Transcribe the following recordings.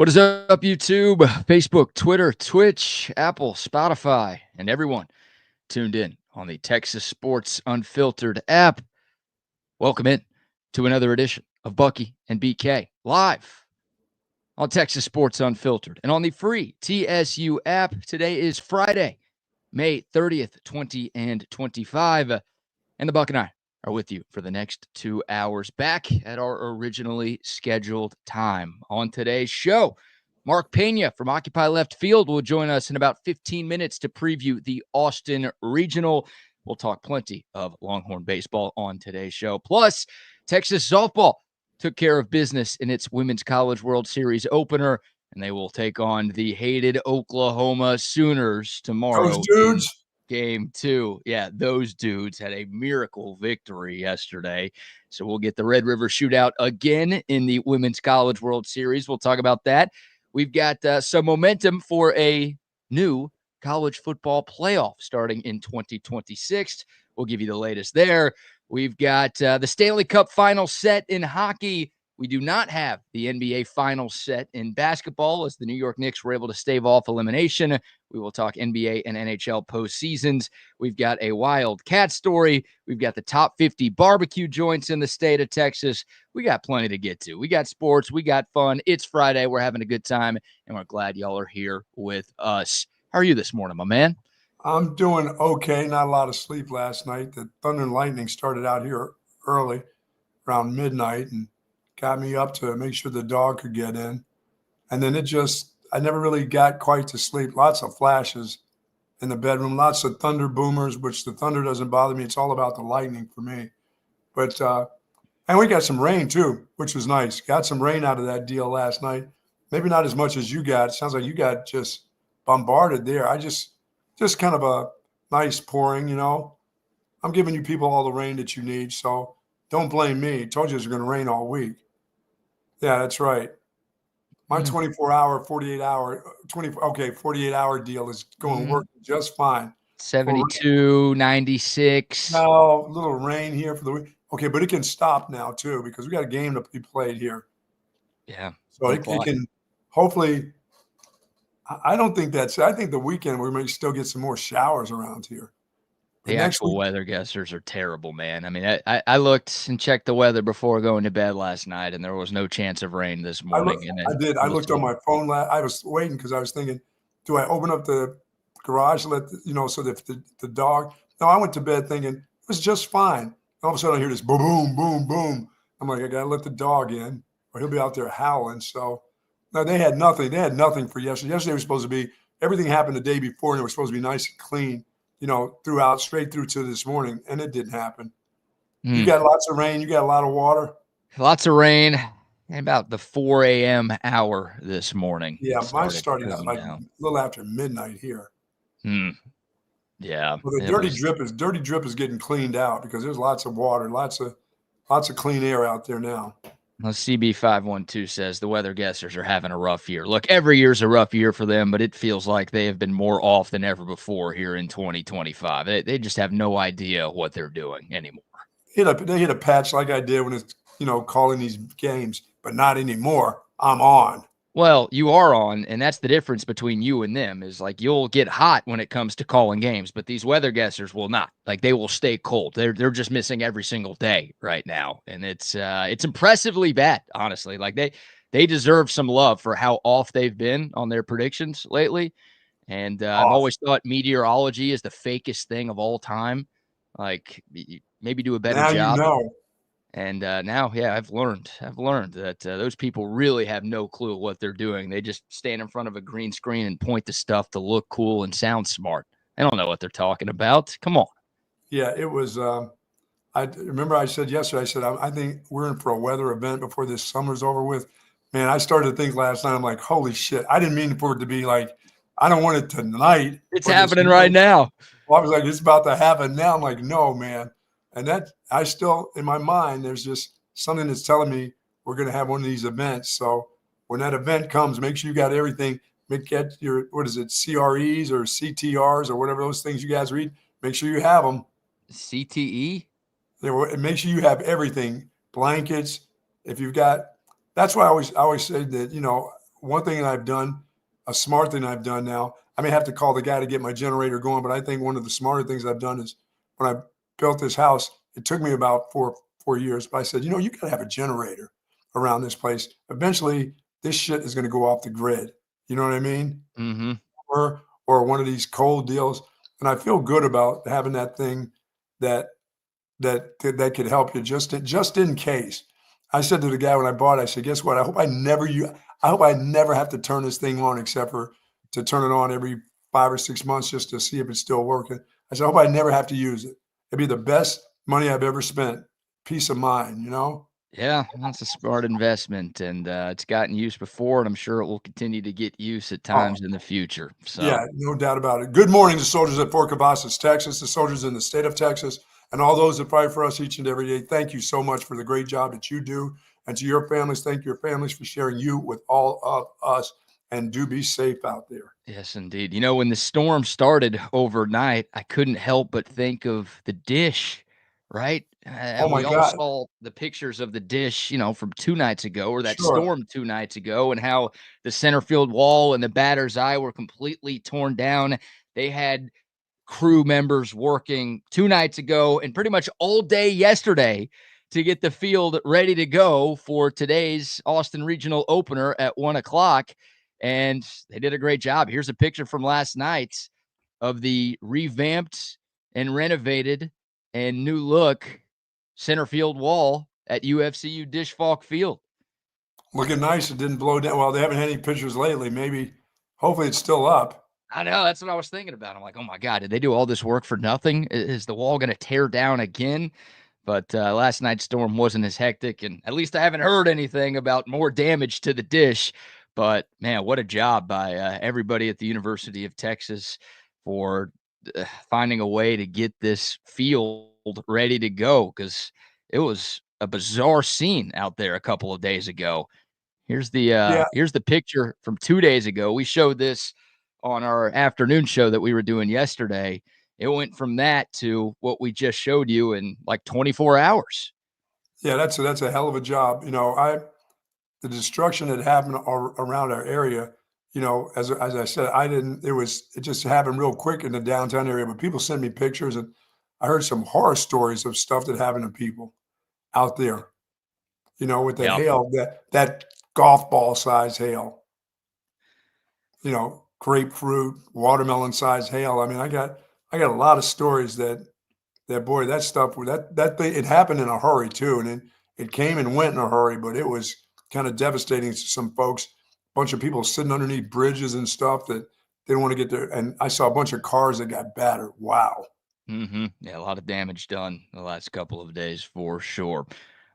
What is up, YouTube, Facebook, Twitter, Twitch, Apple, Spotify, and everyone tuned in on the Texas Sports Unfiltered app? Welcome in to another edition of Bucky and BK live on Texas Sports Unfiltered and on the free TSU app. Today is Friday, May 30th, 2025, and the Buck and I are with you for the next 2 hours back at our originally scheduled time. On today's show, Mark Pena from Occupy Left Field will join us in about 15 minutes to preview the Austin Regional. We'll talk plenty of Longhorn baseball on today's show. Plus, Texas Softball took care of business in its Women's College World Series opener, and they will take on the hated Oklahoma Sooners tomorrow. Those dudes. Game 2. Yeah, those dudes had a miracle victory yesterday. So we'll get the Red River Shootout again in the Women's College World Series. We'll talk about that. We've got some momentum for a new college football playoff starting in 2026. We'll give you the latest there. We've got the Stanley Cup final set in hockey. We do not have the NBA final set in basketball as the New York Knicks were able to stave off elimination. We will talk NBA and NHL postseasons. We've got a wild cat story. We've got the top 50 barbecue joints in the state of Texas. We got plenty to get to. We got sports. We got fun. It's Friday. We're having a good time, and we're glad y'all are here with us. How are you this morning, my man? I'm doing okay. Not a lot of sleep last night. The thunder and lightning started out here early, around midnight, and got me up to make sure the dog could get in. And then I never really got quite to sleep. Lots of flashes in the bedroom, lots of thunder boomers, which the thunder doesn't bother me. It's all about the lightning for me. But, and we got some rain too, which was nice. Got some rain out of that deal last night. Maybe not as much as you got. It sounds like you got just bombarded there. I just kind of a nice pouring, I'm giving you people all the rain that you need. So don't blame me. I told you it was going to rain all week. Yeah, that's right. My 24-hour, 48-hour deal is going to work just fine. 72, 96. No, a little rain here for the week. Okay, but it can stop now too because we got a game to be played here. Yeah. So it can hopefully – I don't think I think the weekend we may still get some more showers around here. The actual weather guessers are terrible, man. I mean, I looked and checked the weather before going to bed last night, and there was no chance of rain this morning. I did. I looked on my phone. I was waiting because I was thinking, do I open up the garage, so that the dog – no, I went to bed thinking it was just fine. All of a sudden I hear this boom, boom, boom, boom. I'm like, I got to let the dog in or he'll be out there howling. So, no, they had nothing. They had nothing for yesterday. Yesterday was supposed to be – everything happened the day before, and it was supposed to be nice and clean. Throughout straight through to this morning, and it didn't happen. You got lots of rain. You got a lot of water. Lots of rain. About the 4 a.m. hour this morning. Yeah, mine started out like a little after midnight here. Yeah. Well, the dirty drip is getting cleaned out because there's lots of water, lots of clean air out there now. Well, CB512 says the weather guessers are having a rough year. Look, every year's a rough year for them, but it feels like they have been more off than ever before here in 2025. They just have no idea what they're doing anymore. They hit a patch like I did when it's, calling these games, but not anymore. I'm on. Well, you are on, and that's the difference between you and them is like you'll get hot when it comes to calling games, but these weather guessers will not. Like they will stay cold. They're just missing every single day right now, and it's impressively bad, honestly. Like they deserve some love for how off they've been on their predictions lately. And I've always thought meteorology is the fakest thing of all time. Like maybe do a better job. And now, I've learned that those people really have no clue what they're doing. They just stand in front of a green screen and point to stuff to look cool and sound smart. They don't know what they're talking about. Come on. Yeah, it was. I remember I said yesterday, I think we're in for a weather event before this summer's over with. Man, I started to think last night, I'm like, holy shit. I didn't mean for it to be like, I don't want it tonight. It's happening right now. Well, I was like, it's about to happen now. I'm like, no, man. And that I still, in my mind, there's just something that's telling me we're going to have one of these events. So when that event comes, make sure you got everything. Get your, CREs or CTRs or whatever those things you guys read. Make sure you have them. CTE? Make sure you have everything. Blankets. If you've got, that's why I always say that, one thing that I've done, a smart thing I've done now, I may have to call the guy to get my generator going, but I think one of the smarter things I've done is when I built this house, it took me about four years, but I said, you got to have a generator around this place. Eventually, this shit is going to go off the grid. You know what I mean? Mm-hmm. Or one of these cold deals. And I feel good about having that thing that could help you just in case. I said to the guy when I bought it, I said, guess what? I hope I never have to turn this thing on except for to turn it on every 5 or 6 months just to see if it's still working. I said, I hope I never have to use it. It'd be the best money I've ever spent. Peace of mind, Yeah, that's a smart investment, and it's gotten used before, and I'm sure it will continue to get use at times in the future. So, yeah, no doubt about it. Good morning to soldiers at Fort Cavazos, Texas, the soldiers in the state of Texas, and all those that fight for us each and every day. Thank you so much for the great job that you do. And to your families, thank your families for sharing you with all of us. And do be safe out there. yes, indeed. When the storm started overnight, I couldn't help but think of the dish, right? Oh And my we all God. saw the pictures of the dish, from 2 nights ago, or that Sure. storm 2 nights ago, and how the center field wall and the batter's eye were completely torn down. They had crew members working 2 nights ago and pretty much all day yesterday to get the field ready to go for today's Austin Regional opener at 1:00. And they did a great job. Here's a picture from last night of the revamped and renovated and new look center field wall at UFCU Dish Falk Field. Looking nice. It didn't blow down. Well, they haven't had any pictures lately. Hopefully it's still up. I know. That's what I was thinking about. I'm like, oh my God, did they do all this work for nothing? Is the wall going to tear down again? But last night's storm wasn't as hectic, and at least I haven't heard anything about more damage to the dish. But man, what a job by everybody at the University of Texas for finding a way to get this field ready to go, because it was a bizarre scene out there a couple of days ago. Here's the picture from 2 days ago. We showed this on our afternoon show that we were doing yesterday. It went from that to what we just showed you in like 24 hours. Yeah, that's a hell of a job. The destruction that happened around our area, as I said, it just happened real quick in the downtown area, but people sent me pictures, and I heard some horror stories of stuff that happened to people out there, with the Yeah. hail, that golf ball size hail, grapefruit, watermelon size hail. I mean, I got a lot of stories that boy, that stuff, that thing, it happened in a hurry too. And it came and went in a hurry, but it was kind of devastating to some folks. A bunch of people sitting underneath bridges and stuff that they didn't want to get there. And I saw a bunch of cars that got battered. Wow. Mm-hmm. Yeah, a lot of damage done the last couple of days for sure.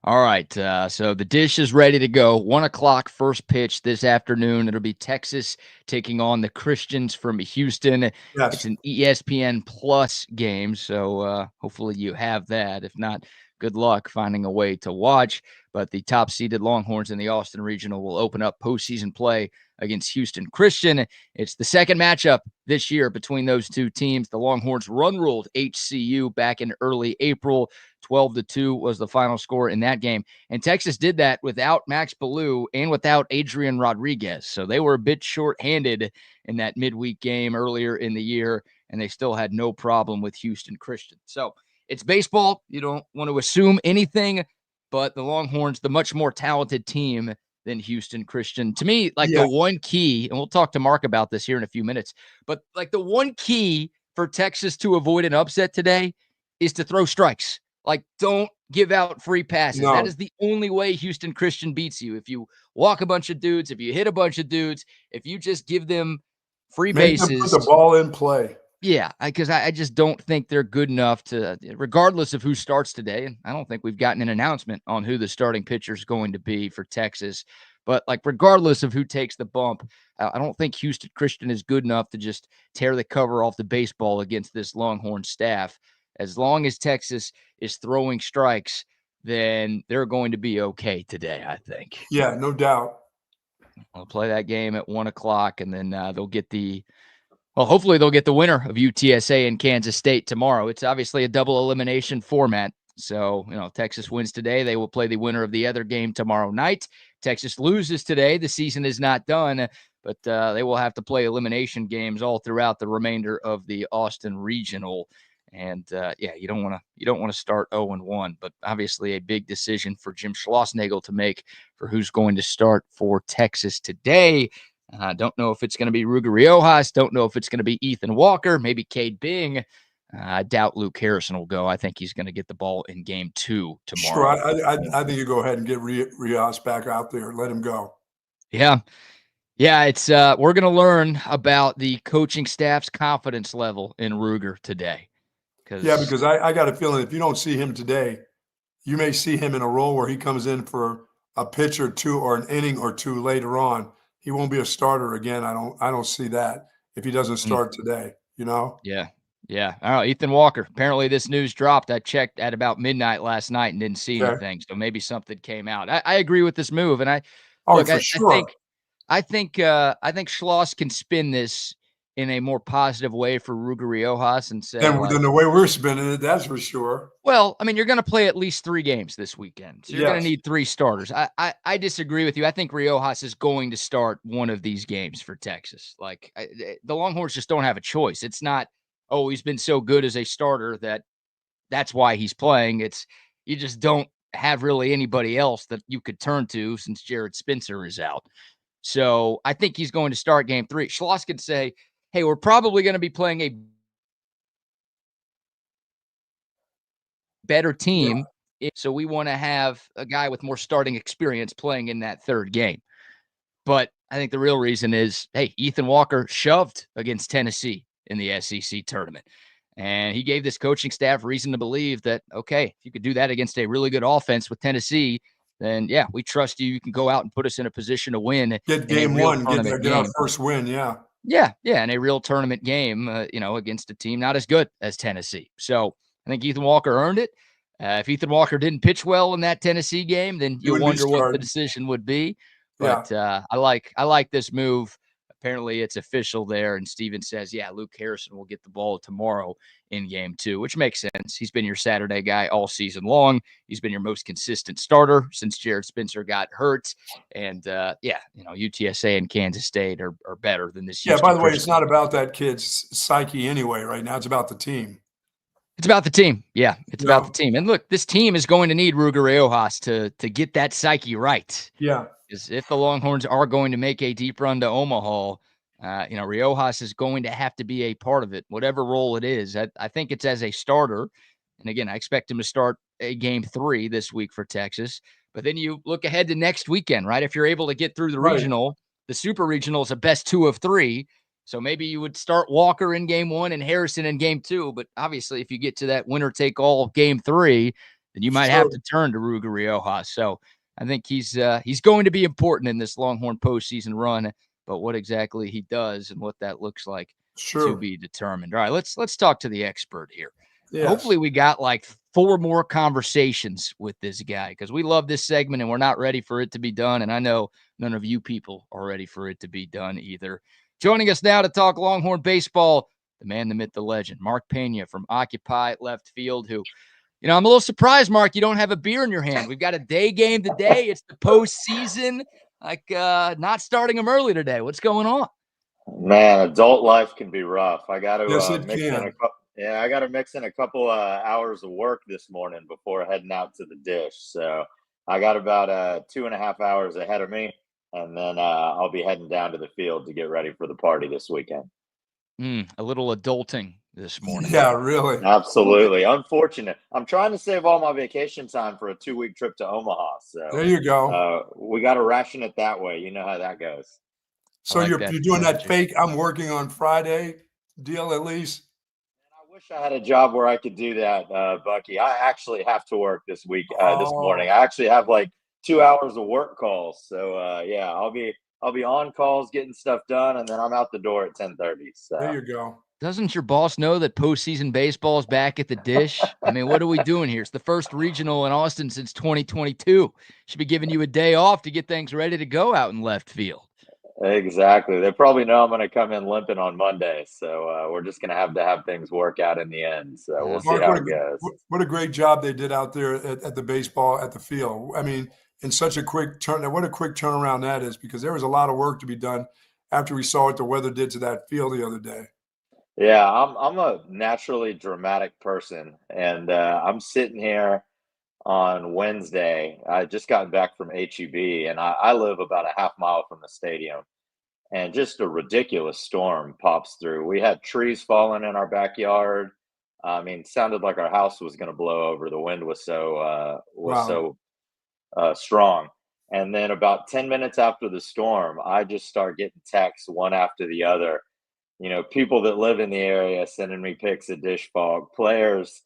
All right, so the dish is ready to go. 1:00 first pitch this afternoon. It'll be Texas taking on the Christians from Houston. Yes. It's an ESPN Plus game, so hopefully you have that. If not, good luck finding a way to watch. But the top-seeded Longhorns in the Austin Regional will open up postseason play against Houston Christian. It's the second matchup this year between those two teams. The Longhorns run-ruled HCU back in early April. 12-2 was the final score in that game. And Texas did that without Max Ballou and without Adrian Rodriguez. So they were a bit short-handed in that midweek game earlier in the year, and they still had no problem with Houston Christian. So it's baseball. You don't want to assume anything, but the Longhorns, the much more talented team than Houston Christian. To me, the one key, and we'll talk to Mark about this here in a few minutes, but the one key for Texas to avoid an upset today is to throw strikes. Don't give out free passes. No. That is the only way Houston Christian beats you. If you walk a bunch of dudes, if you hit a bunch of dudes, if you just give them free bases. Make them put the ball in play. Yeah, because I just don't think they're good enough to, regardless of who starts today, and I don't think we've gotten an announcement on who the starting pitcher is going to be for Texas, but regardless of who takes the bump, I don't think Houston Christian is good enough to just tear the cover off the baseball against this Longhorn staff. As long as Texas is throwing strikes, then they're going to be okay today, I think. Yeah, no doubt. I'll play that game at 1:00, and then they'll get hopefully they'll get the winner of UTSA and Kansas State tomorrow. It's obviously a double elimination format, So, Texas wins today. They will play the winner of the other game tomorrow night. Texas loses today. The season is not done, but they will have to play elimination games all throughout the remainder of the Austin Regional. And you don't want to start 0-1, but obviously a big decision for Jim Schlossnagle to make for who's going to start for Texas today. Don't know if it's going to be Ruger Riojas. Don't know if it's going to be Ethan Walker, maybe Cade Bing. I doubt Luke Harrison will go. I think he's going to get the ball in game 2 tomorrow. Sure, I think you go ahead and get Riojas back out there. Let him go. Yeah. It's we're going to learn about the coaching staff's confidence level in Ruger today. Because I got a feeling if you don't see him today, you may see him in a role where he comes in for a pitch or two or an inning or two later on. He won't be a starter again. I don't see that if he doesn't start today, Yeah. All right, Ethan Walker. Apparently this news dropped. I checked at about midnight last night and didn't see anything. So maybe something came out. I agree with this move. And I think Schloss can spin this in a more positive way for Ruger Riojas and say than the way we're spinning it, that's for sure. Well, I mean, you're going to play at least 3 games this weekend. So you're going to need 3 starters. I disagree with you. I think Riojas is going to start one of these games for Texas. The Longhorns just don't have a choice. It's not, he's been so good as a starter that's why he's playing. It's you just don't have really anybody else that you could turn to since Jared Spencer is out. So I think he's going to start game 3. Schloss could say, hey, we're probably going to be playing a better team. So we want to have a guy with more starting experience playing in that 3rd game. But I think the real reason is, hey, Ethan Walker shoved against Tennessee in the SEC tournament. And he gave this coaching staff reason to believe that, okay, if you could do that against a really good offense with Tennessee, then, we trust you. You can go out and put us in a position to win. Get game 1, get our first win, Yeah, in a real tournament game, against a team not as good as Tennessee. So I think Ethan Walker earned it. If Ethan Walker didn't pitch well in that Tennessee game, then you wonder what the decision would be. But I like this move. Apparently it's official there. And Steven says, Luke Harrison will get the ball tomorrow in game 2, which makes sense. He's been your Saturday guy all season long. He's been your most consistent starter since Jared Spencer got hurt. And, UTSA and Kansas State are better than this. By the way, it's not about that kid's psyche anyway right now. It's about the team. It's about the team. Yeah, it's about the team. And look, this team is going to need Ruger Riojas to get that psyche right. Yeah. Because if the Longhorns are going to make a deep run to Omaha, Riojas is going to have to be a part of it, whatever role it is. I think it's as a starter. And again, I expect him to start a game 3 this week for Texas. But then you look ahead to next weekend, right? If you're able to get through the regional, the super regional is a best 2 of 3. So maybe you would start Walker in game 1 and Harrison in game 2. But obviously, if you get to that winner-take-all game 3, then you might have to turn to Ruger Riojas. So I think he's going to be important in this Longhorn postseason run. But what exactly he does and what that looks like to be determined. All right, let's talk to the expert here. Yes. Hopefully we got 4 more conversations with this guy because we love this segment and we're not ready for it to be done. And I know none of you people are ready for it to be done either. Joining us now to talk Longhorn baseball, the man, the myth, the legend, Mark Pena from Occupy Left Field, who, I'm a little surprised, Mark, you don't have a beer in your hand. We've got a day game today. It's the postseason. Not starting them early today. What's going on? Man, adult life can be rough. I got to mix in a couple hours of work this morning before heading out to the dish. So I got about 2.5 hours ahead of me. And then I'll be heading down to the field to get ready for the party this weekend. A little adulting this morning. Yeah, really. Absolutely. Unfortunate. I'm trying to save all my vacation time for a 2-week trip to Omaha. So there you go. We got to ration it that way. You know how that goes. So you're doing that fake I'm working on Friday deal at least? I wish I had a job where I could do that, Bucky. I actually have to work this week, this morning. I actually have 2 hours of work calls. So I'll be on calls getting stuff done, and then I'm out the door at 10:30. So there you go. Doesn't your boss know that postseason baseball is back at the dish? I mean, what are we doing here? It's the first regional in Austin since 2022. Should be giving you a day off to get things ready to go out in left field. Exactly. They probably know I'm going to come in limping on Monday, so we're just going to have things work out in the end. So we'll see Mark, how it goes. what a great job they did out there at the baseball at the field. I mean, in such a quick turn, what a quick turnaround that is, because there was a lot of work to be done after we saw what the weather did to that field the other day. Yeah, I'm a naturally dramatic person, and I'm sitting here on Wednesday. I just gotten back from HEB, and I live about a half mile from the stadium. And just a ridiculous storm pops through. We had trees falling in our backyard. I mean, sounded like our house was going to blow over. The wind was Wow. so strong. And then about 10 minutes after the storm, I just start getting texts one after the other. You know, people that live in the area sending me pics of dish fog, players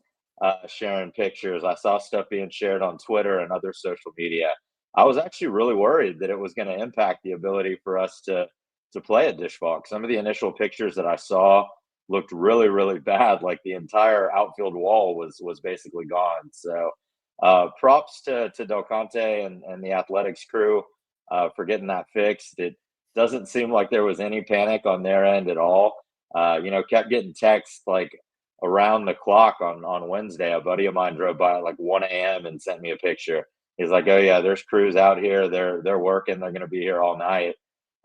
sharing pictures. I saw stuff being shared on Twitter and other social media. I was actually really worried that it was going to impact the ability for us to play at dish fog. Some of the initial pictures that I saw looked really, really bad. Like the entire outfield wall was basically gone. So props to Del Conte and the athletics crew for getting that fixed. It doesn't seem like there was any panic on their end at all. You know, kept getting texts like around the clock on Wednesday. A buddy of mine drove by at like 1 a.m. and sent me a picture. He's like, "Oh yeah, there's crews out here. They're working. They're going to be here all night."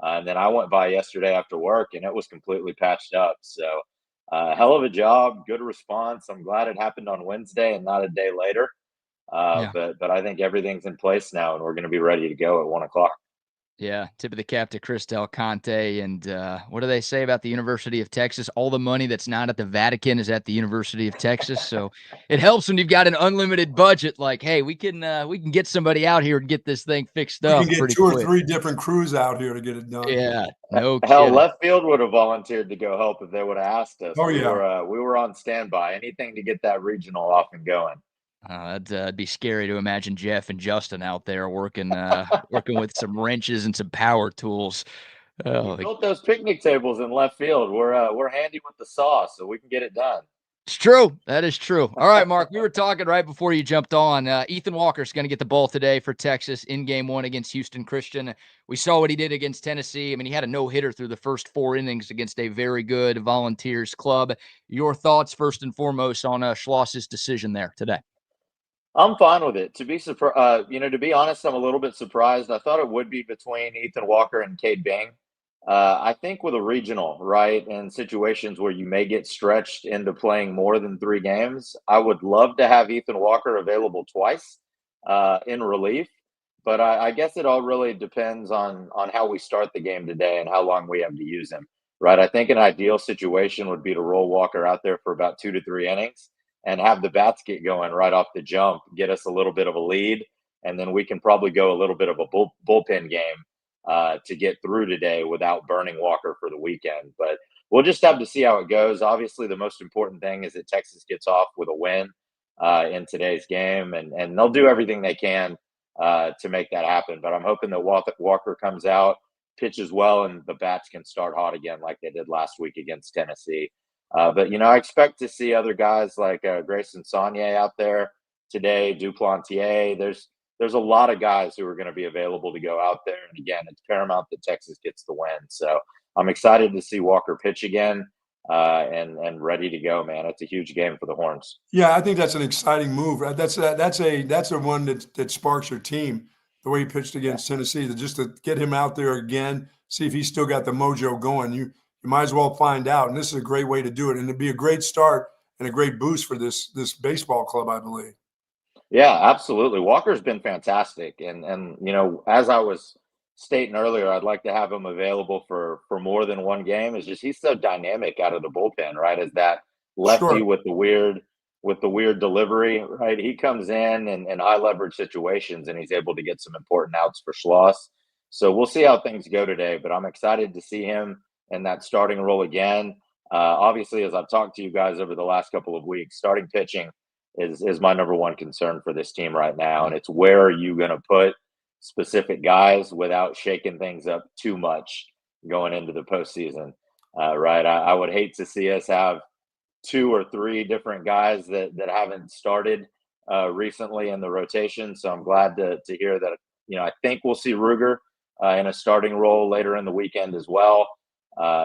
And then I went by yesterday after work, and it was completely patched up. So, hell of a job, good response. I'm glad it happened on Wednesday and not a day later. Yeah. But I think everything's in place now, and we're going to be ready to go at 1 o'clock. Yeah, tip of the cap to Chris Del Conte. And what do they say about the University of Texas? All the money that's not at the Vatican is at the University of Texas. So it helps when you've got an unlimited budget. Like, hey, we can get somebody out here and get this thing fixed We up can get pretty 2 or quick. 3 different crews out here to get it done. Yeah, no Hell, kidding. left field would have volunteered to go help if they would have asked us. Oh, We yeah. were on standby. Anything to get that regional off and going. It'd be scary to imagine Jeff and Justin out there working working with some wrenches and some power tools. We Oh, built those picnic tables in left field. We're handy with the saw, so we can get it done. it's true. That is true. All right, Mark, we were talking right before you jumped on. Ethan Walker's going to get the ball today for Texas in game one against Houston Christian. We saw what he did against Tennessee. I mean, he had a no-hitter through the first 4 innings against a very good Volunteers club. Your thoughts, first and foremost, on Schloss's decision there today? I'm fine with it. To be to be honest, I'm a little bit surprised. I thought it would be between Ethan Walker and Cade Bing. I think with a regional, right, and situations where you may get stretched into playing more than 3 games, I would love to have Ethan Walker available twice in relief. But I guess it all really depends on how we start the game today and how long we have to use him, right? I think an ideal situation would be to roll Walker out there for about 2 to 3 innings and have the bats get going right off the jump, get us a little bit of a lead, and then we can probably go a little bit of a bullpen game to get through today without burning Walker for the weekend. But we'll just have to see how it goes. Obviously, the most important thing is that Texas gets off with a win in today's game, and they'll do everything they can to make that happen. But I'm hoping that Walker comes out, pitches well, and the bats can start hot again like they did last week against Tennessee. But I expect to see other guys like Grayson Saunier out there today, Duplantier. There's a lot of guys who are going to be available to go out there. And again, it's paramount that Texas gets the win. So I'm excited to see Walker pitch again and ready to go, man. It's a huge game for the Horns. Yeah, I think that's an exciting move. That's a one that sparks your team. The way he pitched Yeah. against Tennessee, just to get him out there again, see if he's still got the mojo going. You might as well find out. And this is a great way to do it, and it'd be a great start and a great boost for this baseball club, I believe. Yeah, absolutely. Walker's been fantastic, and as I was stating earlier, I'd like to have him available for more than one game. It's just he's so dynamic out of the bullpen, right? As that lefty Sure. with the weird delivery, right? He comes in high leverage situations, and he's able to get some important outs for Schloss. So we'll see how things go today, but I'm excited to see him in that starting role again. Obviously, as I've talked to you guys over the last couple of weeks, starting pitching is my number one concern for this team right now. And it's where are you going to put specific guys without shaking things up too much going into the postseason, right? I would hate to see us have 2 or 3 different guys that haven't started recently in the rotation. So I'm glad to hear that, I think we'll see Ruger in a starting role later in the weekend as well.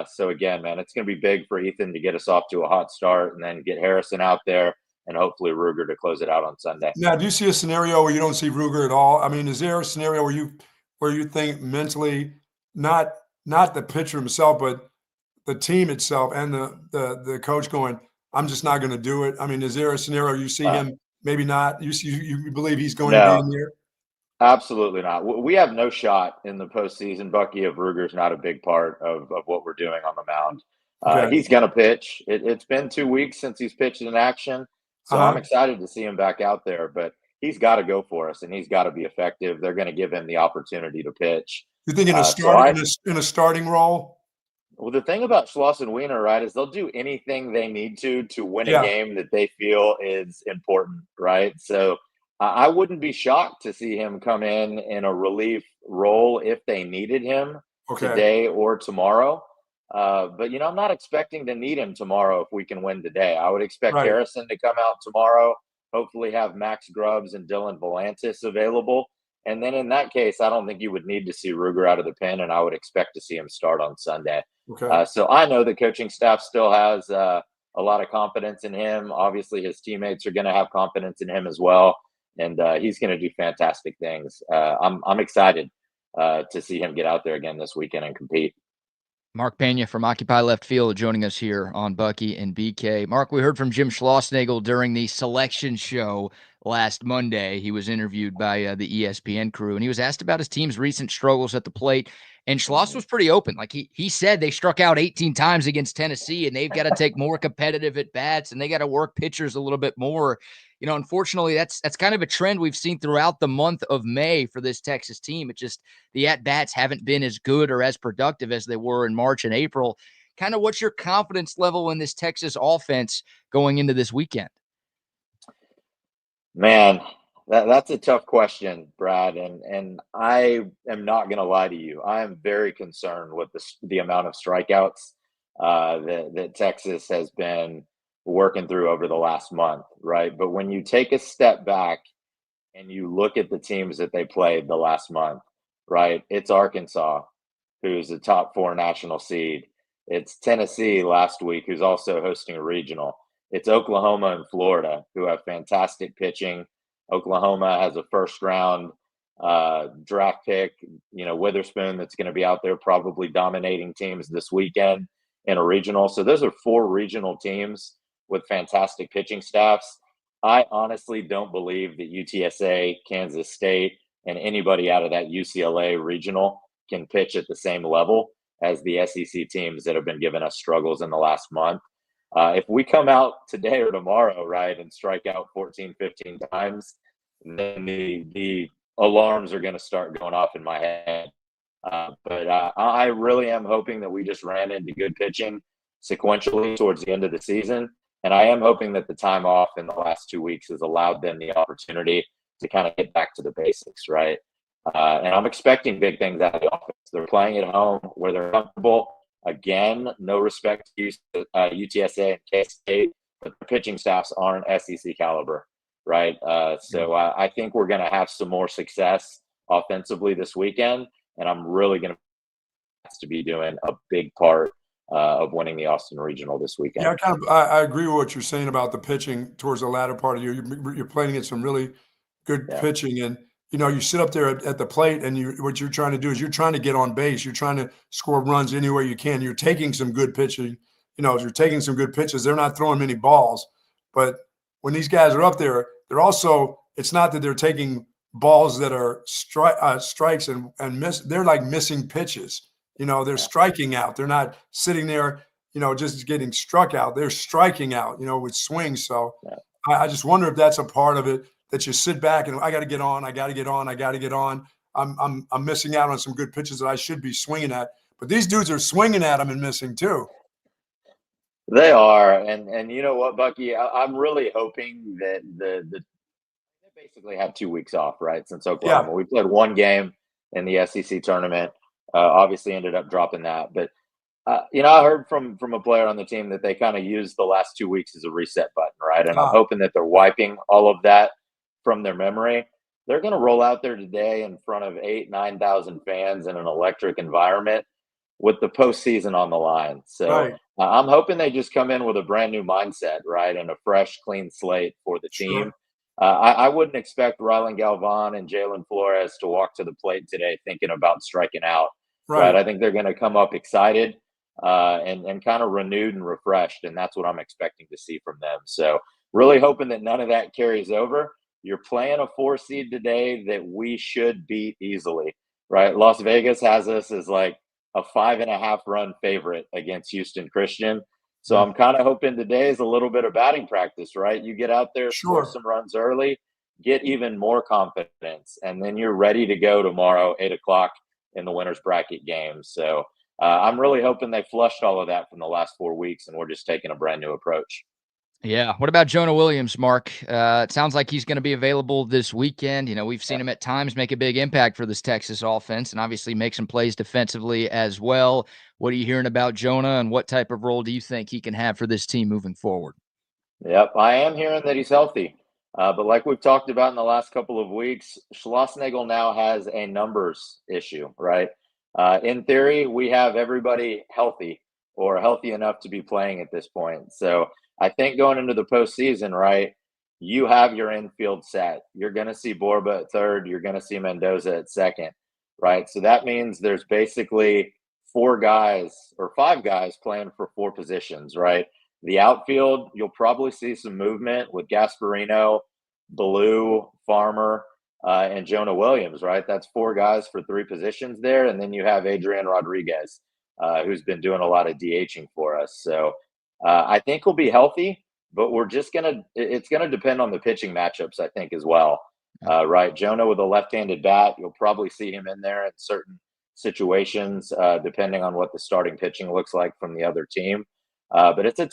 So again, man, it's going to be big for Ethan to get us off to a hot start, and then get Harrison out there, and hopefully Ruger to close it out on Sunday. Now, do you see a scenario where you don't see Ruger at all? I mean, is there a scenario where you think mentally, not the pitcher himself, but the team itself and the coach going, I'm just not going to do it? I mean, is there a scenario you see him maybe not? You believe he's going to be in there? Absolutely not. We have no shot in the postseason, Bucky, if Ruger's not a big part of what we're doing on the mound. Okay. He's going to pitch. It's been 2 weeks since he's pitched in action, so I'm excited to see him back out there. But he's got to go for us, and he's got to be effective. They're going to give him the opportunity to pitch. You think in a starting role? Well, the thing about Schloss and Wiener, right, is they'll do anything they need to win a game that they feel is important, right? So I wouldn't be shocked to see him come in a relief role if they needed him today or tomorrow. But, I'm not expecting to need him tomorrow if we can win today. I would expect Harrison to come out tomorrow, hopefully have Max Grubbs and Dylan Volantis available. And then in that case, I don't think you would need to see Ruger out of the pen, and I would expect to see him start on Sunday. Okay. So I know the coaching staff still has a lot of confidence in him. Obviously, his teammates are going to have confidence in him as well, and he's going to do fantastic things. I'm excited to see him get out there again this weekend and compete. Mark Pena from Occupy Left Field joining us here on Bucky and BK. Mark, we heard from Jim Schlossnagle during the selection show last Monday. He was interviewed by the ESPN crew, and he was asked about his team's recent struggles at the plate. And Schloss was pretty open. Like he said they struck out 18 times against Tennessee, and they've got to take more competitive at-bats, and they got to work pitchers a little bit more. Unfortunately, that's kind of a trend we've seen throughout the month of May for this Texas team. It just the at-bats haven't been as good or as productive as they were in March and April. Kind of what's your confidence level in this Texas offense going into this weekend? Man, that's a tough question, Brad, and I am not going to lie to you. I am very concerned with the amount of strikeouts that Texas has been working through over the last month, right? But when you take a step back and you look at the teams that they played the last month, right? It's Arkansas, who's a top 4 national seed. It's Tennessee last week, who's also hosting a regional. It's Oklahoma and Florida, who have fantastic pitching. Oklahoma has a first-round draft pick, Witherspoon, that's going to be out there probably dominating teams this weekend in a regional. So those are 4 regional teams with fantastic pitching staffs. I honestly don't believe that UTSA, Kansas State, and anybody out of that UCLA regional can pitch at the same level as the SEC teams that have been giving us struggles in the last month. If we come out today or tomorrow, right, and strike out 14, 15 times, then the alarms are going to start going off in my head. But I really am hoping that we just ran into good pitching sequentially towards the end of the season. And I am hoping that the time off in the last 2 weeks has allowed them the opportunity to kind of get back to the basics, right? And I'm expecting big things out of the offense. They're playing at home where they're comfortable. Again, no respect to UTSA and K-State, but the pitching staffs aren't SEC caliber, right? So I think we're going to have some more success offensively this weekend, and I'm really going to be doing a big part of winning the Austin Regional this weekend. Yeah, I agree with what you're saying about the pitching towards the latter part of the year. You're playing against some really good pitching, and you sit up there at the plate, and what you're trying to do is you're trying to get on base. You're trying to score runs any way you can. You're taking some good pitching. You're taking some good pitches. They're not throwing many balls, but when these guys are up there, they're also. It's not that they're taking balls that are strikes and miss. They're like missing pitches. They're striking out. They're not sitting there, just getting struck out. They're striking out, with swings. So I just wonder if that's a part of it, that you sit back and I got to get on. I got to get on. I got to get on. I'm missing out on some good pitches that I should be swinging at. But these dudes are swinging at them and missing too. They are. And you know what, Bucky? I'm really hoping that they basically have 2 weeks off, right, since Oklahoma. We played 1 game in the SEC tournament. Obviously ended up dropping that. But, I heard from a player on the team that they kind of used the last 2 weeks as a reset button, right? And I'm hoping that they're wiping all of that from their memory. they're going to roll out there today in front of 9,000 fans in an electric environment with the postseason on the line. So Right. I'm hoping they just come in with a brand new mindset, right, and a fresh, clean slate for the team. Sure. I wouldn't expect Rylan Galvan and Jalen Flores to walk to the plate today thinking about striking out, right? Right. I think they're going to come up excited and kind of renewed and refreshed, and that's what I'm expecting to see from them. So really hoping that none of that carries over. You're playing a 4 seed today that we should beat easily, right? Las Vegas has us as like a 5.5 run favorite against Houston Christian. So I'm kind of hoping today is a little bit of batting practice, right? You get out there, score Sure. some runs early, get even more confidence, and then you're ready to go tomorrow, 8 o'clock in the winner's bracket game. So I'm really hoping they flushed all of that from the last 4 weeks, and we're just taking a brand new approach. Yeah. What about Jonah Williams, Mark? It sounds like he's going to be available this weekend. We've seen him at times make a big impact for this Texas offense and obviously make some plays defensively as well. What are you hearing about Jonah, and what type of role do you think he can have for this team moving forward? Yep, I am hearing that he's healthy. But like we've talked about in the last couple of weeks, Schlossnagle now has a numbers issue, right? In theory, we have everybody healthy or healthy enough to be playing at this point. So I think going into the postseason, right, you have your infield set. You're going to see Borba at third. You're going to see Mendoza at second, right? So that means there's basically 4 guys or 5 guys playing for 4 positions, right? The outfield, you'll probably see some movement with Gasparino, Ballou, Farmer, and Jonah Williams, right? That's 4 guys for 3 positions there. And then you have Adrian Rodriguez, who's been doing a lot of DHing for us. So I think he'll be healthy, but it's going to depend on the pitching matchups, I think, as well. Right. Jonah with a left-handed bat, you'll probably see him in there in certain situations, depending on what the starting pitching looks like from the other team. But it's a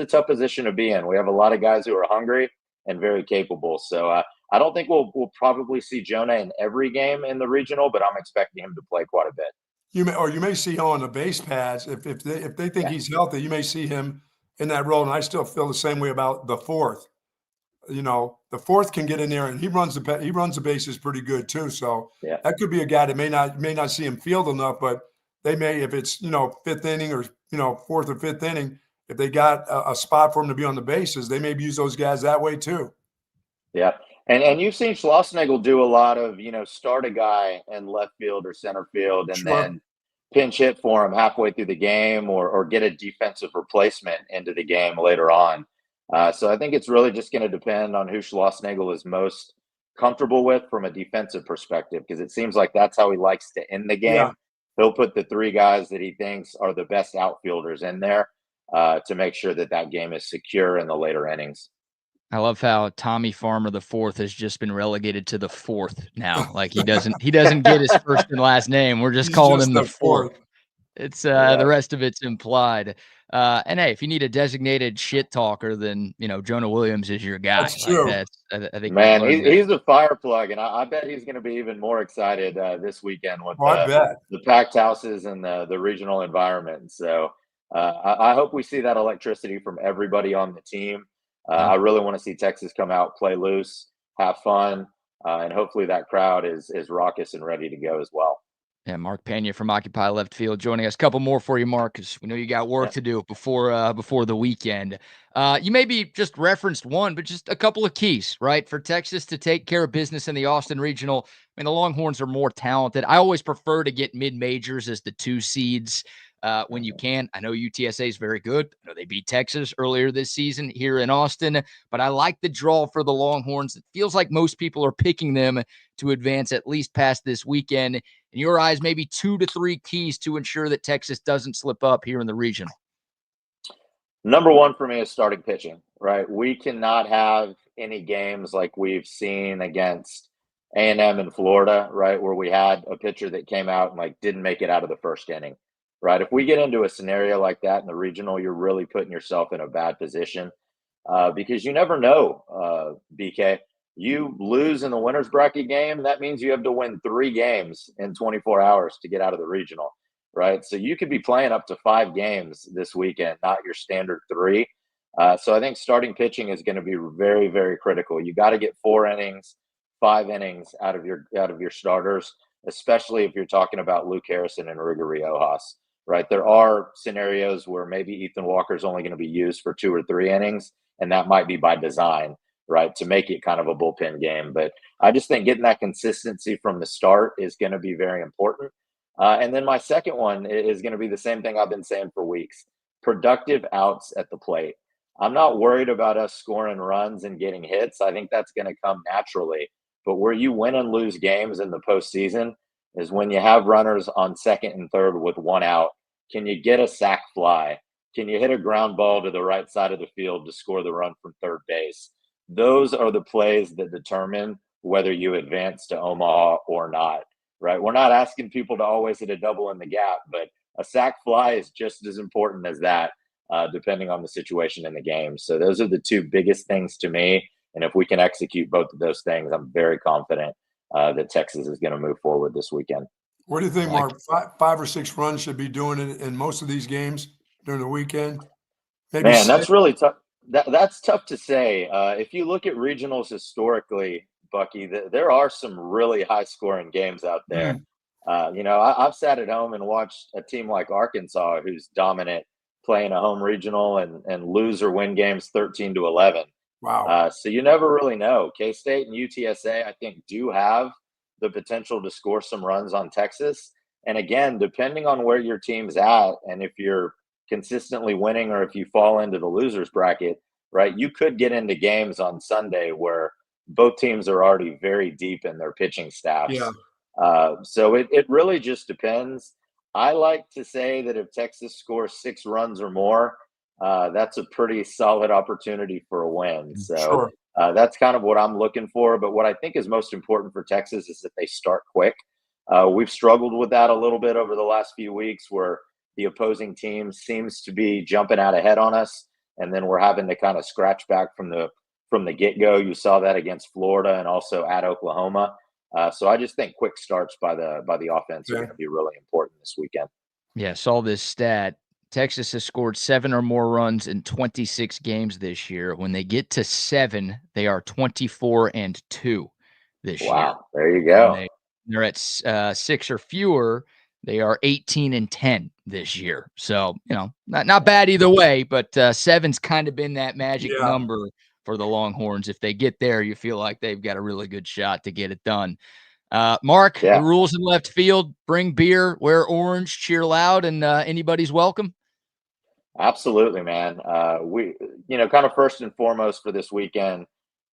tough position to be in. We have a lot of guys who are hungry and very capable. So I don't think we'll probably see Jonah in every game in the regional, but I'm expecting him to play quite a bit. You may see him on the base pads if they think he's healthy. You may see him in that role. And I still feel the same way about the fourth. The fourth can get in there and he runs the bases pretty good too. So that could be a guy that may not see him field enough, but they may, if it's 5th inning or 4th or 5th inning, if they got a spot for him to be on the bases, they maybe use those guys that way too. Yeah. And you've seen Schlossnagle do a lot of, start a guy in left field or center field and then pinch hit for him halfway through the game or get a defensive replacement into the game later on. So I think it's really just going to depend on who Schlossnagle is most comfortable with from a defensive perspective, because it seems like that's how he likes to end the game. Yeah. He'll put the 3 guys that he thinks are the best outfielders in there to make sure that game is secure in the later innings. I love how Tommy Farmer the fourth has just been relegated to the 4th now. Like he doesn't get his first and last name. We're just calling him the 4th. It's the rest of it's implied. And hey, if you need a designated shit talker, then Jonah Williams is your guy. That's true. I think Man, he's a fire plug, and I bet he's going to be even more excited this weekend with the packed houses and the regional environment. So I hope we see that electricity from everybody on the team. I really want to see Texas come out, play loose, have fun, and hopefully that crowd is raucous and ready to go as well. Yeah, Mark Pena from Occupy Left Field joining us. A couple more for you, Mark, because we know you got work to do before the weekend. You maybe just referenced one, but just a couple of keys, right, for Texas to take care of business in the Austin Regional. I mean, the Longhorns are more talented. I always prefer to get mid-majors as the 2 seeds when you can. I know UTSA is very good. I know they beat Texas earlier this season here in Austin, but I like the draw for the Longhorns. It feels like most people are picking them to advance at least past this weekend. In your eyes, maybe 2 to 3 keys to ensure that Texas doesn't slip up here in the regional. Number 1 for me is starting pitching, right? We cannot have any games like we've seen against A&M in Florida, right, where we had a pitcher that came out and didn't make it out of the first inning, right? If we get into a scenario like that in the regional, you're really putting yourself in a bad position because you never know, BK. You lose in the winner's bracket game, that means you have to win 3 games in 24 hours to get out of the regional, right? So you could be playing up to 5 games this weekend, not your standard 3. So I think starting pitching is going to be very, very critical. You got to get 4 innings, 5 innings out of your starters, especially if you're talking about Luke Harrison and Ruger Riojas, right? There are scenarios where maybe Ethan Walker is only going to be used for 2 or 3 innings, and that might be by design, right, to make it kind of a bullpen game. But I just think getting that consistency from the start is going to be very important. And then my second one is going to be the same thing I've been saying for weeks: productive outs at the plate. I'm not worried about us scoring runs and getting hits. I think that's going to come naturally. But where you win and lose games in the postseason is when you have runners on second and third with 1 out. Can you get a sac fly? Can you hit a ground ball to the right side of the field to score the run from third base? Those are the plays that determine whether you advance to Omaha or not, right? We're not asking people to always hit a double in the gap, but a sac fly is just as important as that, depending on the situation in the game. So those are the 2 biggest things to me. And if we can execute both of those things, I'm very confident that Texas is going to move forward this weekend. What do you think, Mark? 5 or 6 runs should be doing it in most of these games during the weekend? Maybe Man, 6? that's really tough. That's tough to say. If you look at regionals historically, Bucky, there are some really high-scoring games out there. I've sat at home and watched a team like Arkansas, who's dominant, playing a home regional and lose or win games 13-11. Wow. So you never really know. K-State and UTSA, I think, do have the potential to score some runs on Texas. And again, depending on where your team's at and if you're consistently winning or if you fall into the losers bracket, right, you could get into games on Sunday where both teams are already very deep in their pitching staffs. Yeah. So it really just depends. I like to say that if Texas scores 6 runs or more, that's a pretty solid opportunity for a win. So Sure. that's kind of what I'm looking for. But what I think is most important for Texas is that they start quick. We've struggled with that a little bit over the last few weeks, where the opposing team seems to be jumping out ahead on us, and then we're having to kind of scratch back from the get-go. You saw that against Florida and also at Oklahoma. So I just think quick starts by the offense are going to be really important this weekend. Yeah, saw this stat. Texas has scored 7 or more runs in 26 games this year. When they get to 7, they are 24-2 this year. Wow, there you go. When they're at 6 or fewer, they are 18-10 this year. So, not bad either way, but 7's kind of been that magic number for the Longhorns. If they get there, you feel like they've got a really good shot to get it done. Mark, the rules in left field: bring beer, wear orange, cheer loud, and anybody's welcome. Absolutely, man. We, kind of first and foremost for this weekend,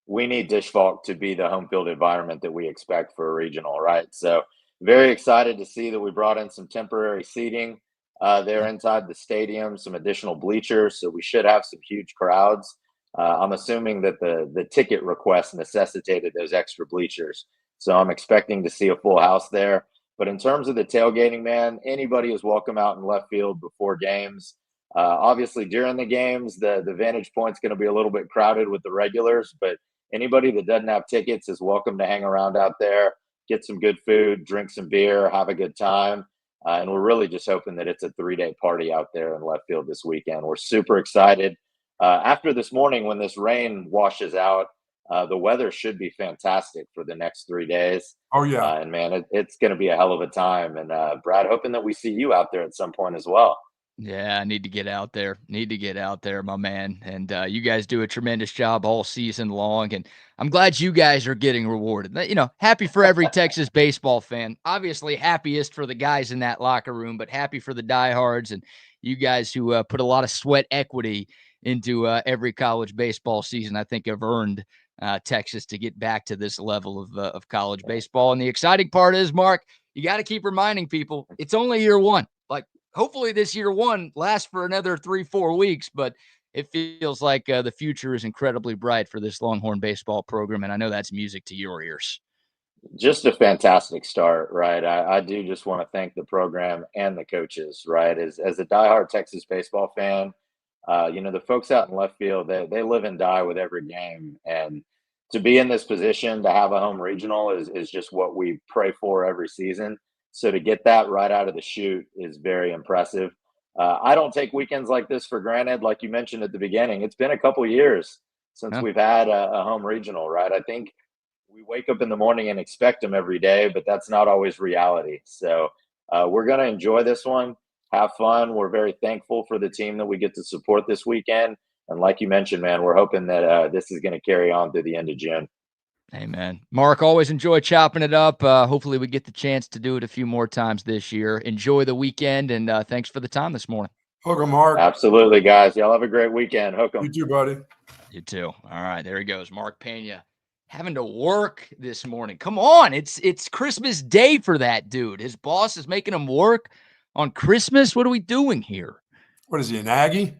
we need Dish Falk to be the home field environment that we expect for a regional, right? So very excited to see that we brought in some temporary seating there inside the stadium, some additional bleachers. So we should have some huge crowds. I'm assuming that the ticket request necessitated those extra bleachers. So I'm expecting to see a full house there. But in terms of the tailgating, man, anybody is welcome out in left field before games. Obviously, during the games, the vantage point's going to be a little bit crowded with the regulars, but anybody that doesn't have tickets is welcome to hang around out there, get some good food, drink some beer, have a good time. And we're really just hoping that it's a 3-day party out there in left field this weekend. We're super excited. After this morning, when this rain washes out, the weather should be fantastic for the next 3 days. Oh, yeah. And, man, it's going to be a hell of a time. And, Brad, hoping that we see you out there at some point as well. Yeah, I need to get out there. My man. And you guys do a tremendous job all season long. And I'm glad you guys are getting rewarded. Happy for every Texas baseball fan. Obviously, happiest for the guys in that locker room, but happy for the diehards and you guys who put a lot of sweat equity into every college baseball season. I think have earned Texas to get back to this level of college baseball. And the exciting part is, Mark, you got to keep reminding people it's only year one. Hopefully this year one lasts for another 3-4 weeks, but it feels like the future is incredibly bright for this Longhorn baseball program, and I know that's music to your ears. Just a fantastic start, right? I do just want to thank the program and the coaches, right? As a diehard Texas baseball fan, the folks out in left field, they live and die with every game. And to be in this position, to have a home regional is just what we pray for every season. So to get that right out of the chute is very impressive. I don't take weekends like this for granted. Like you mentioned at the beginning, it's been a couple years since we've had a home regional, right? I think we wake up in the morning and expect them every day, but that's not always reality. So we're going to enjoy this one, have fun. We're very thankful for the team that we get to support this weekend. And like you mentioned, man, we're hoping that this is going to carry on through the end of June. Amen. Mark, always enjoy chopping it up. Hopefully we get the chance to do it a few more times this year. Enjoy the weekend, and thanks for the time this morning. Hook 'em, Mark. Absolutely, guys. Y'all have a great weekend. Hook 'em. You too, buddy. You too. All right, there he goes. Mark Pena having to work this morning. Come on. It's Christmas Day for that dude. His boss is making him work on Christmas. What are we doing here? What is he, an Aggie?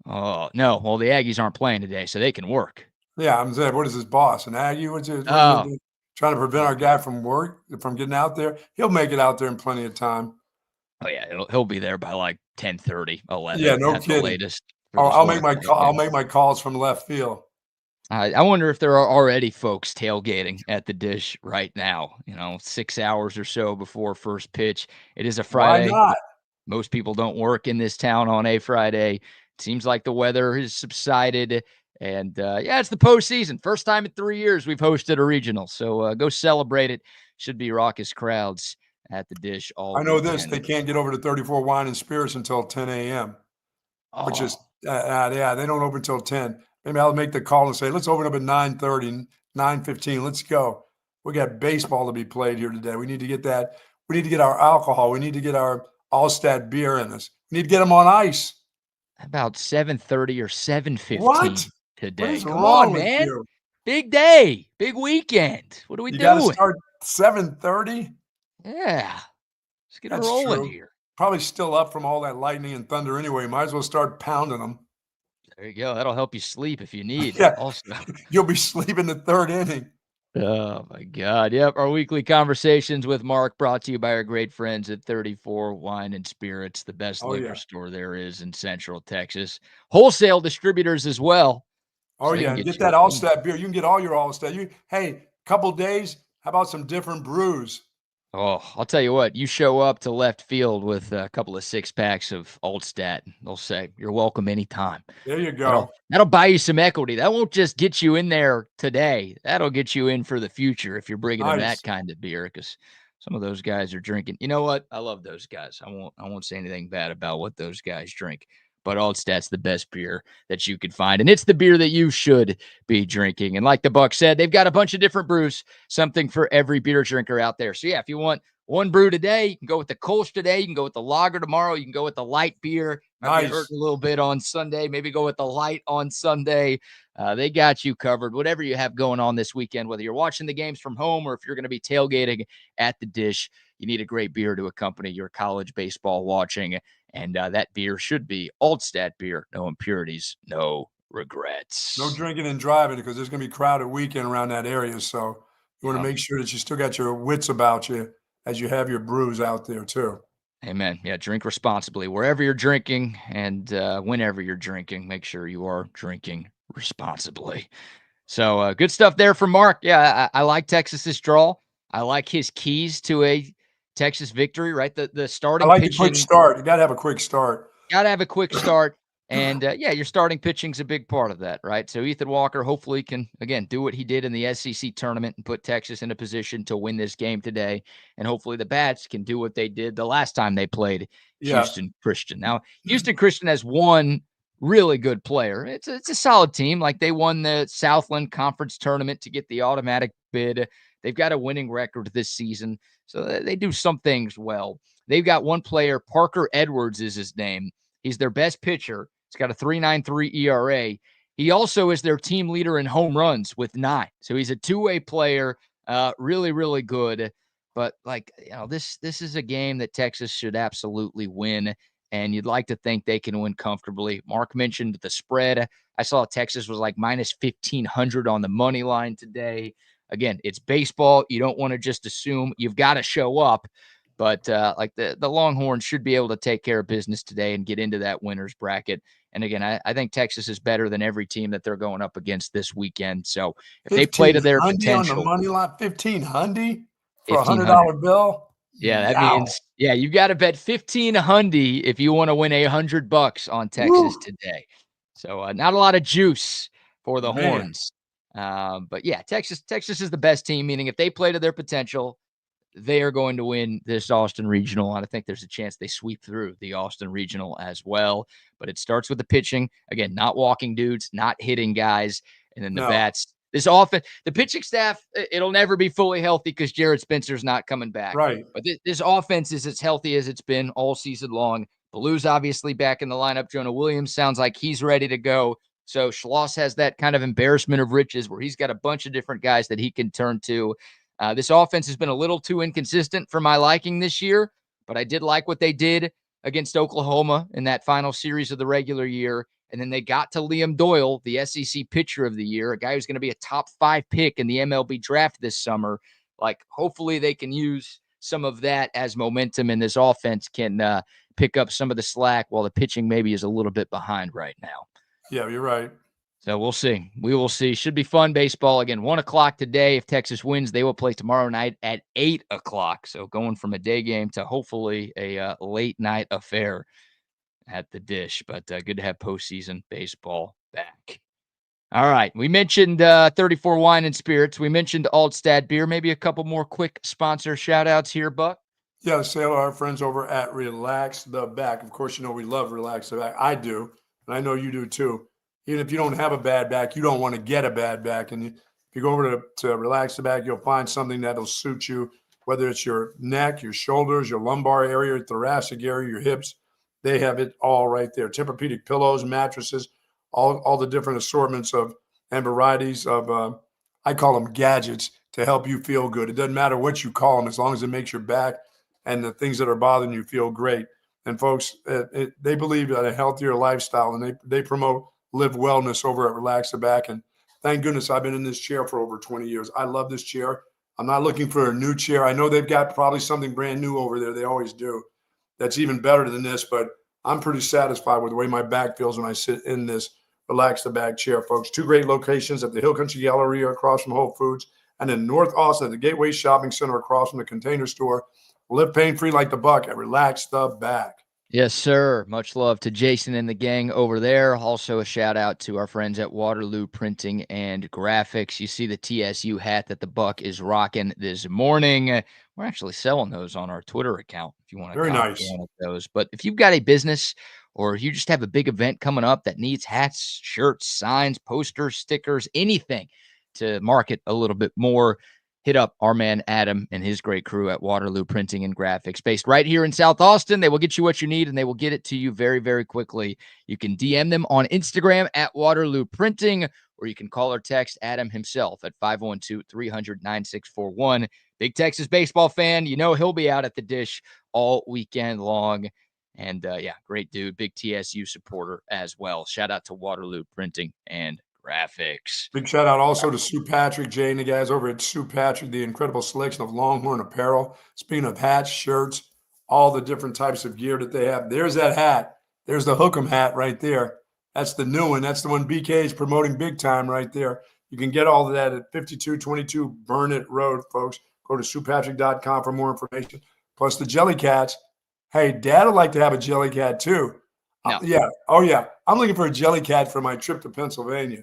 Oh, no. Well, the Aggies aren't playing today, so they can work. Yeah, I'm saying, what is his boss? An Aggie? What's it? Oh. Trying to prevent our guy from getting out there? He'll make it out there in plenty of time. Oh, yeah. He'll be there by like 10:30, 11. Yeah, no at kidding. the latest. I'll make my call. I'll make my calls from left field. I wonder if there are already folks tailgating at the Dish right now, 6 hours or so before first pitch. It is a Friday. Why not? Most people don't work in this town on a Friday. It seems like the weather has subsided. And, it's the postseason. First time in 3 years we've hosted a regional. So go celebrate it. Should be raucous crowds at the Dish all I know weekend. this. They can't get over to 34 Wine and Spirits until 10 a.m., which is, they don't open until 10. Maybe I'll make the call and say, let's open up at 9:30, 9:15. Let's go. We got baseball to be played here today. We need to get that. We need to get our alcohol. We need to get our Altstadt beer in us. We need to get them on ice. About 7:30 or 7:15 What? today. What is Come wrong on, with man. you? Big day. Big weekend. What are we You got to doing? start 7:30? Yeah. Let's get it That's rolling true. here. Probably still up from all that lightning and thunder anyway. Might as well start pounding them. There you go. That'll help you sleep if you need. Yeah. Also. You'll be sleeping the third inning. Oh, my God. Yep. Our weekly conversations with Mark brought to you by our great friends at 34 Wine and Spirits, the best liquor store there is in Central Texas. Wholesale distributors as well. Oh, So they yeah. can Get you that a- Altstadt beer. You can get all your Altstadt. Hey, couple days, how about some different brews? Oh, I'll tell you what, you show up to left field with a couple of 6-packs of Altstadt, they'll say, you're welcome anytime. There you go. That'll buy you some equity. That won't just get you in there today. That'll get you in for the future if you're bringing them that kind of beer, because some of those guys are drinking. You know what? I love those guys. I won't say anything bad about what those guys drink. But Altstadt's the best beer that you can find. And it's the beer that you should be drinking. And like the Buck said, they've got a bunch of different brews, something for every beer drinker out there. So, yeah, if you want one brew today, you can go with the Kolsch today. You can go with the lager tomorrow. You can go with the light beer. Might be hurting a little bit on Sunday. Maybe go with the light on Sunday. They got you covered. Whatever you have going on this weekend, whether you're watching the games from home or if you're going to be tailgating at the Dish, you need a great beer to accompany your college baseball watching. And that beer should be Altstadt beer. No impurities, no regrets. No drinking and driving because there's going to be crowded weekend around that area. So you want to make sure that you still got your wits about you as you have your brews out there too. Amen. Yeah, drink responsibly. Wherever you're drinking and whenever you're drinking, make sure you are drinking responsibly. So good stuff there from Mark. Yeah, I like Texas's draw. I like his keys to a Texas victory, right? The starting I like pitching. a quick start. You got to have a quick start. Got to have a quick start. And, your starting pitching's a big part of that, right? So Ethan Walker hopefully can, again, do what he did in the SEC tournament and put Texas in a position to win this game today. And hopefully the bats can do what they did the last time they played Houston Christian. Now, Houston Christian has one really good player. It's a solid team. Like, they won the Southland Conference tournament to get the automatic bid. They've got a winning record this season. So they do some things well. They've got one player, Parker Edwards is his name. He's their best pitcher. He's got a 3.93 ERA. He also is their team leader in home runs with 9. So he's a two-way player, really, really good. But, this is a game that Texas should absolutely win, and you'd like to think they can win comfortably. Mark mentioned the spread. I saw Texas was like minus 1,500 on the money line today. Again, it's baseball. You don't want to just assume. You've got to show up. But the Longhorns should be able to take care of business today and get into that winner's bracket. And again, I think Texas is better than every team that they're going up against this weekend. So if they play to their potential, on the money line, 1,500 for a $100 bill. Yeah, that means you've got to bet 1,500 if you want to win $100 on Texas today. So not a lot of juice for the Horns But yeah, Texas is the best team, meaning if they play to their potential, they are going to win this Austin Regional. And I think there's a chance they sweep through the Austin Regional as well. But it starts with the pitching. Again, not walking dudes, not hitting guys. And then the bats. This offense, the pitching staff, it'll never be fully healthy because Jared Spencer's not coming back. Right. But this offense is as healthy as it's been all season long. Blue's obviously back in the lineup. Jonah Williams sounds like he's ready to go. So Schloss has that kind of embarrassment of riches where he's got a bunch of different guys that he can turn to. This offense has been a little too inconsistent for my liking this year, but I did like what they did against Oklahoma in that final series of the regular year. And then they got to Liam Doyle, the SEC pitcher of the year, a guy who's going to be a top 5 pick in the MLB draft this summer. Like, hopefully they can use some of that as momentum, and this offense can pick up some of the slack while the pitching maybe is a little bit behind right now. Yeah, you're right. So we'll see. We will see. Should be fun baseball. Again, 1 o'clock today. If Texas wins, they will play tomorrow night at 8 o'clock. So going from a day game to hopefully a late night affair at the Dish. But good to have postseason baseball back. All right. We mentioned 34 Wine and Spirits. We mentioned Altstadt Beer. Maybe a couple more quick sponsor shout-outs here, Buck. Yeah, say hello to our friends over at Relax the Back. Of course, we love Relax the Back. I do, and I know you do too. Even if you don't have a bad back, you don't want to get a bad back. And if you go over to Relax the Back, you'll find something that'll suit you, whether it's your neck, your shoulders, your lumbar area, your thoracic area, your hips. They have it all right there. Tempur-Pedic pillows, mattresses, all the different assortments of and varieties of, I call them gadgets to help you feel good. It doesn't matter what you call them, as long as it makes your back and the things that are bothering you feel great. And folks, they believe in a healthier lifestyle, and they promote Live Wellness over at Relax the Back. And thank goodness I've been in this chair for over 20 years. I love this chair. I'm not looking for a new chair. I know they've got probably something brand new over there. They always do. That's even better than this, but I'm pretty satisfied with the way my back feels when I sit in this Relax the Back chair, folks. 2 great locations at the Hill Country Galleria across from Whole Foods, and in North Austin at the Gateway Shopping Center across from the Container Store. Live pain-free like the Buck at Relax the Back. Yes, sir. Much love to Jason and the gang over there. Also, a shout out to our friends at Waterloo Printing and Graphics. You see the TSU hat that the Buck is rocking this morning. We're actually selling those on our Twitter account if you want to. Very nice. Those. But if you've got a business or you just have a big event coming up that needs hats, shirts, signs, posters, stickers, anything to market a little bit more, hit up our man Adam and his great crew at Waterloo Printing and Graphics, based right here in South Austin. They will get you what you need, and they will get it to you very, very quickly. You can DM them on Instagram at Waterloo Printing, or you can call or text Adam himself at 512-300-9641. Big Texas baseball fan. He'll be out at the Dish all weekend long. And, great dude. Big TSU supporter as well. Shout out to Waterloo Printing and Graphics. Big shout out also to Sue Patrick, Jay, and the guys over at Sue Patrick, the incredible selection of Longhorn apparel. Speaking of hats, shirts, all the different types of gear that they have. There's that hat. There's the Hook'em hat right there. That's the new one. That's the one BK is promoting big time right there. You can get all of that at 5222 Burnett Road, folks. Go to SuePatrick.com for more information. Plus the Jellycats. Hey, Dad would like to have a Jellycat too. No. Yeah. Oh, yeah. I'm looking for a Jellycat for my trip to Pennsylvania.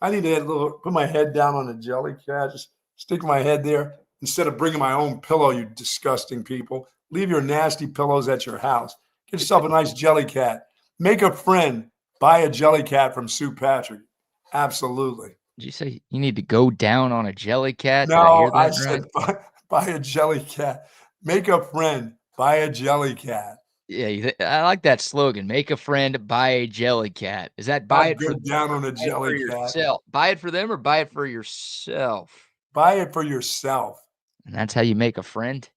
I need to put my head down on a Jellycat, just stick my head there instead of bringing my own pillow, you disgusting people. Leave your nasty pillows at your house. Get yourself a nice Jellycat. Make a friend. Buy a Jellycat from Sue Patrick. Absolutely. Did you say you need to go down on a Jellycat? No, I said buy a Jellycat. Make a friend. Buy a Jellycat. Yeah, I like that slogan. Make a friend, buy a Jellycat. Is that buy it for down on a Jellycat? Buy it for them or buy it for yourself? Buy it for yourself. And that's how you make a friend?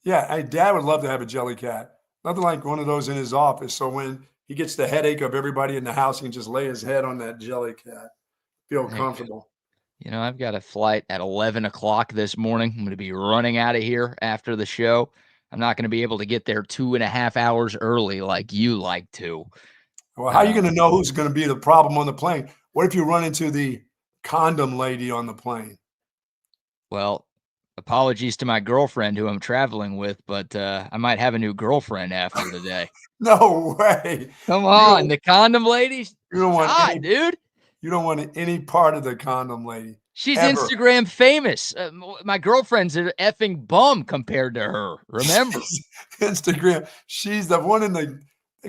Yeah, Dad would love to have a Jellycat. Nothing like one of those in his office. So when he gets the headache of everybody in the house, he can just lay his head on that Jellycat. Feel comfortable. I've got a flight at 11 o'clock this morning. I'm going to be running out of here after the show. I'm not going to be able to get there 2.5 hours early like you like to. Well, how are you going to know who's going to be the problem on the plane? What if you run into the condom lady on the plane? Well, apologies to my girlfriend who I'm traveling with, but I might have a new girlfriend after today. No way. Come on, the condom lady? You don't want dude. You don't want any part of the condom lady. She's ever. Instagram famous. My girlfriend's an effing bum compared to her. Remember, Instagram. She's the one in the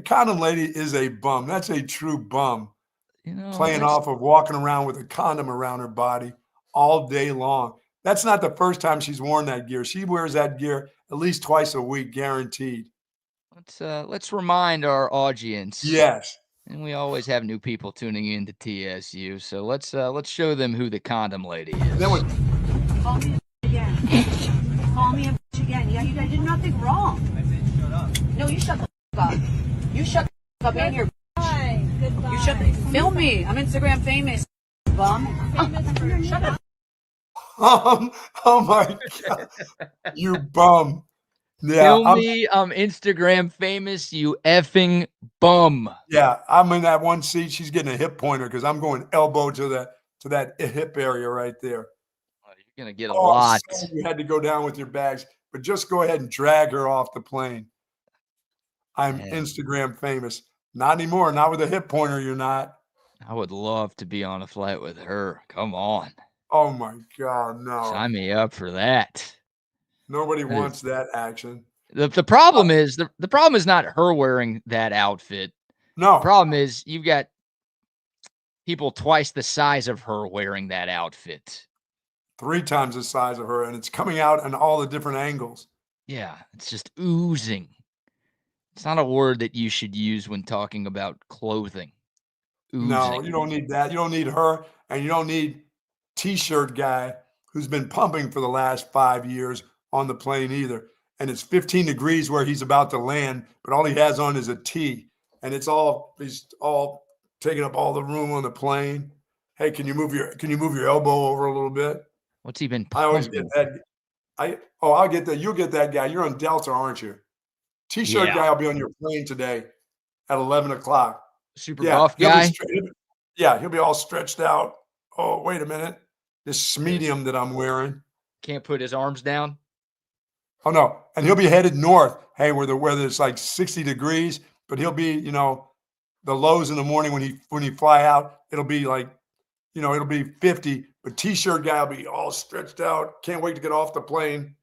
condom lady is a bum. That's a true bum. Playing off of walking around with a condom around her body all day long. That's not the first time she's worn that gear. She wears that gear at least twice a week, guaranteed. Let's remind our audience. Yes. And we always have new people tuning in to TSU, so let's show them who the condom lady is. And then Call me a again. Call me a again. Yeah, you did nothing wrong. I said shut up. No, you shut the up. You shut the up and you're Goodbye. you shut the film me. I'm Instagram famous. Bum. Shut up. Oh my God. You bum. Yeah. Film me, I'm Instagram famous, you effing bum. Yeah, I'm in that one seat. She's getting a hip pointer because I'm going elbow to that hip area right there. Oh, you're gonna get a lot. You had to go down with your bags, but just go ahead and drag her off the plane. I'm Instagram famous. Not anymore. Not with a hip pointer. You're not. I would love to be on a flight with her. Come on. Oh my God, no. Sign me up for that. Nobody wants that action. The problem is the problem is not her wearing that outfit. No. The problem is you've got people twice the size of her wearing that outfit. 3 times the size of her, and it's coming out in all the different angles. Yeah, it's just oozing. It's not a word that you should use when talking about clothing. Oozing. No, you don't need that. You don't need her, and you don't need T-shirt guy who's been pumping for the last 5 years on the plane either. And it's 15 degrees where he's about to land, but all he has on is a tee. And he's all taking up all the room on the plane. Hey, can you move your elbow over a little bit? What's he been I always get that. I'll get that. You'll get that guy. You're on Delta, aren't you? T-shirt guy will be on your plane today at 11 o'clock. Super buff guy? He'll be all stretched out. Oh, wait a minute. This medium that I'm wearing. Can't put his arms down? Oh, no. And he'll be headed north. Hey, where the weather is like 60 degrees, but he'll be, the lows in the morning when he fly out, it'll be like, it'll be 50, but T-shirt guy will be all stretched out. Can't wait to get off the plane.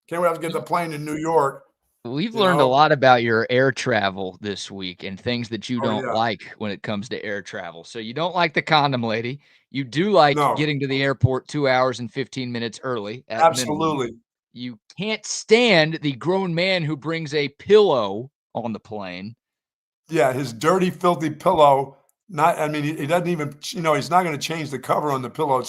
Can't wait to get the plane in New York. We've learned a lot about your air travel this week and things that you don't like when it comes to air travel. So you don't like the condom lady. You do like getting to the airport 2 hours and 15 minutes early. Absolutely. Minimum. You can't stand the grown man who brings a pillow on the plane. Yeah, his dirty, filthy pillow. He doesn't even, he's not going to change the cover on the pillow.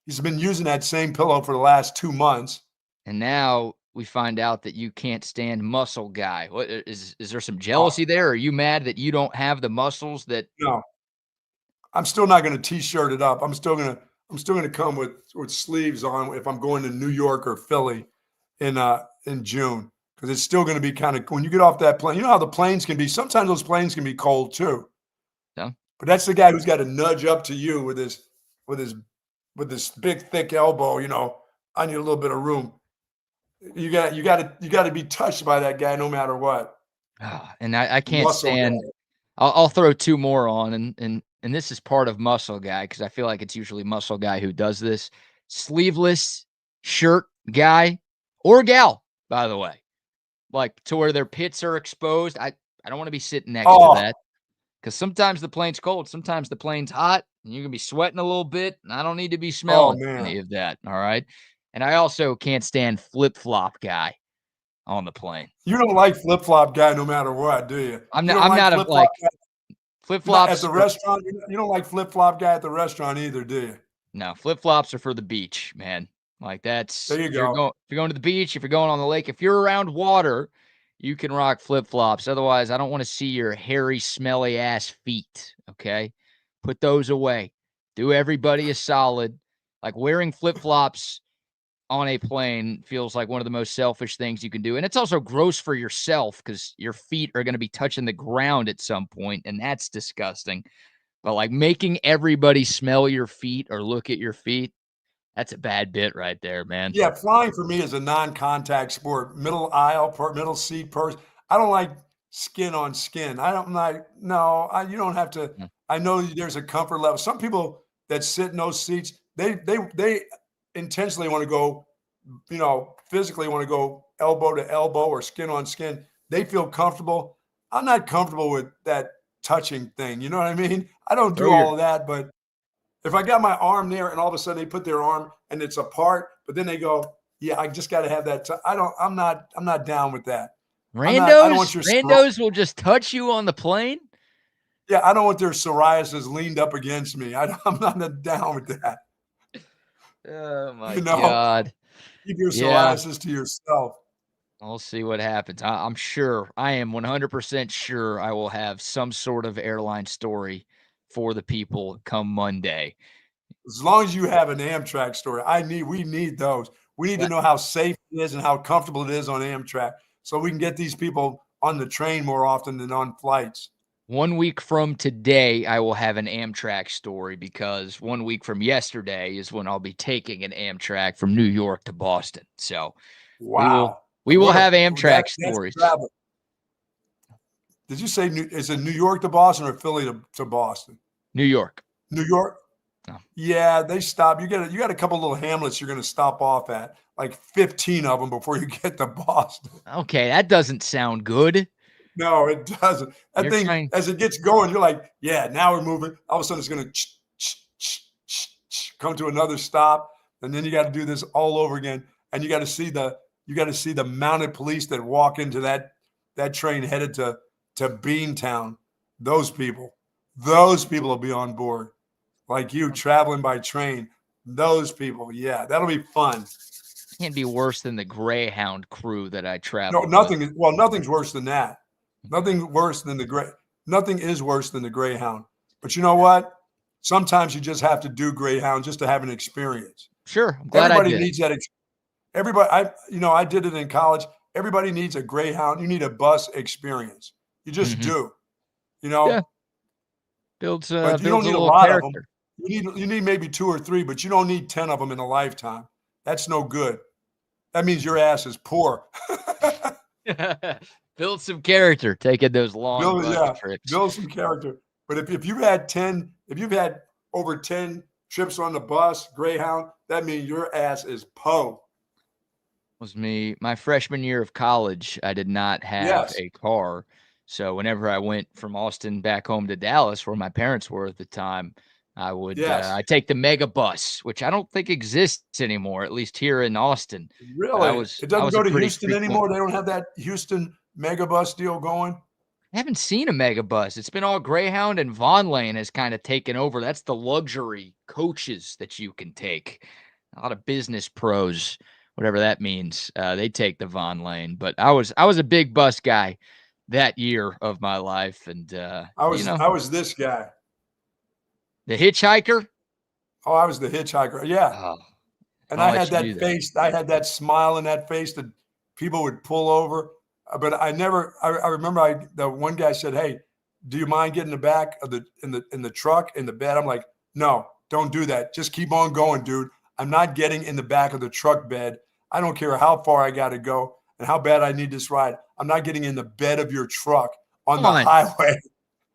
He's been using that same pillow for the last 2 months. And now we find out that you can't stand muscle guy. What is there some jealousy there? Are you mad that you don't have the muscles that? No, I'm still not going to T-shirt it up. I'm still going to come with sleeves on if I'm going to New York or Philly in June, because it's still going to be kind of, when you get off that plane, you know how the planes can be. Sometimes those planes can be cold too. Yeah. But that's the guy who's got to nudge up to you with this big thick elbow. I need a little bit of room. You got to be touched by that guy no matter what. And I can't stand. I'll throw 2 more on, and this is part of muscle guy because I feel like it's usually muscle guy who does this. Sleeveless shirt guy or gal, by the way, like to where their pits are exposed. I don't want to be sitting next to that because sometimes the plane's cold, sometimes the plane's hot, and you're gonna be sweating a little bit, and I don't need to be smelling any of that. All right. And I also can't stand flip-flop guy on the plane. You don't like flip-flop guy no matter what, do you? I'm not like flip-flops at the restaurant. You don't like flip-flop guy at the restaurant either, do you? No, flip-flops are for the beach, man. Like that's there you go. If you're going to the beach, if you're going on the lake, if you're around water, you can rock flip-flops. Otherwise, I don't want to see your hairy, smelly ass feet. Okay. Put those away. Do everybody a solid. Like wearing flip-flops on a plane feels like one of the most selfish things you can do. And it's also gross for yourself because your feet are going to be touching the ground at some point, and that's disgusting. But like making everybody smell your feet or look at your feet, that's a bad bit right there, man. Yeah, flying for me is a non-contact sport. Middle aisle, middle seat person. I don't like skin on skin. I don't like, you don't have to. I know there's a comfort level. Some people that sit in those seats, they intentionally want to go, physically want to go elbow to elbow or skin on skin. They feel comfortable. I'm not comfortable with that touching thing. You know what I mean? I don't do all of that, but if I got my arm there and all of a sudden they put their arm and it's apart, but then they go, yeah, I just got to have that. I'm not down with that. I don't want your randos will just touch you on the plane. Yeah, I don't want their psoriasis leaned up against me. I'm not down with that. Oh my God! Keep your psoriasis to yourself. We'll see what happens. I'm sure. I am 100% sure I will have some sort of airline story for the people come Monday. As long as you have an Amtrak story, we need those. We need to know how safe it is and how comfortable it is on Amtrak, so we can get these people on the train more often than on flights. 1 week from today, I will have an Amtrak story because 1 week from yesterday is when I'll be taking an Amtrak from New York to Boston. So wow. We will have Amtrak stories. Did you say is it New York to Boston or Philly to Boston? New York. New York? Oh. Yeah, they stop. You got a couple little hamlets you're going to stop off at, like 15 of them before you get to Boston. Okay, that doesn't sound good. No, it doesn't. As it gets going, you're like, yeah, now we're moving. All of a sudden, it's going to come to another stop, and then you got to do this all over again. And you got to see the mounted police that walk into that train headed to Beantown. Those people will be on board, like you traveling by train. Those people, yeah, that'll be fun. Can't be worse than the Greyhound crew that I travel. No, nothing. Well, nothing's worse than that. Nothing is worse than the Greyhound. But you know what? Sometimes you just have to do Greyhound just to have an experience. Sure, I'm glad everybody I did needs that. Everybody, I did it in college. Everybody needs a Greyhound. You need a bus experience. You just do. Yeah. But you don't need a lot of them. You need maybe 2 or 3, but you don't need 10 of them in a lifetime. That's no good. That means your ass is poor. Build some character, taking those long trips. Build some character. But if you've had over 10 trips on the bus, Greyhound, that means your ass is po. Was me my freshman year of college. I did not have a car. So whenever I went from Austin back home to Dallas, where my parents were at the time, I would I take the mega bus, which I don't think exists anymore, at least here in Austin. Really? It doesn't go to Houston anymore? They don't have that Houston mega bus deal going? I haven't seen a mega bus. It's been all Greyhound, and Von Lane has kind of taken over. That's the luxury coaches that you can take. A lot of business pros, whatever that means, they take the Von Lane. But I was a big bus guy that year of my life, and I was this guy, the hitchhiker. Oh, I was the hitchhiker. Yeah, and I had that face. I had that smile in that face that people would pull over. But I remember the one guy said, "Hey, do you mind getting in the back of in the truck in the bed?" I'm like, "No, don't do that. Just keep on going, dude. I'm not getting in the back of the truck bed. I don't care how far I got to go and how bad I need this ride. I'm not getting in the bed of your truck on the highway."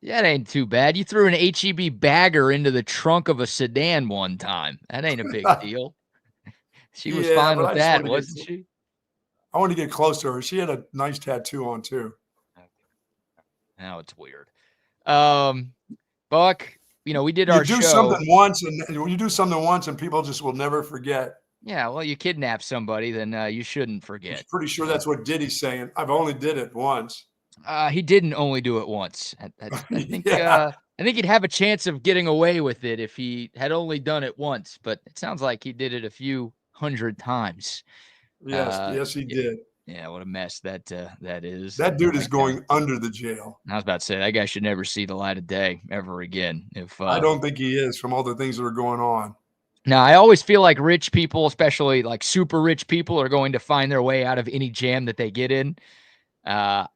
That ain't too bad. You threw an HEB bagger into the trunk of a sedan one time. That ain't a big deal. She was fine with that, wasn't she? I want to get close to her. She had a nice tattoo on too. Now it's weird. Buck, we did our show. You do something once and people just will never forget. Yeah, well, you kidnap somebody, then you shouldn't forget. I'm pretty sure that's what Diddy's saying. I've only did it once. He didn't only do it once. I think I think he'd have a chance of getting away with it if he had only done it once, but it sounds like he did it a few hundred times. Yes, he did. Yeah, what a mess that is. That dude is going under the jail. I was about to say that guy should never see the light of day ever again. I don't think he is, from all the things that are going on. Now, I always feel like rich people, especially like super rich people, are going to find their way out of any jam that they get in. I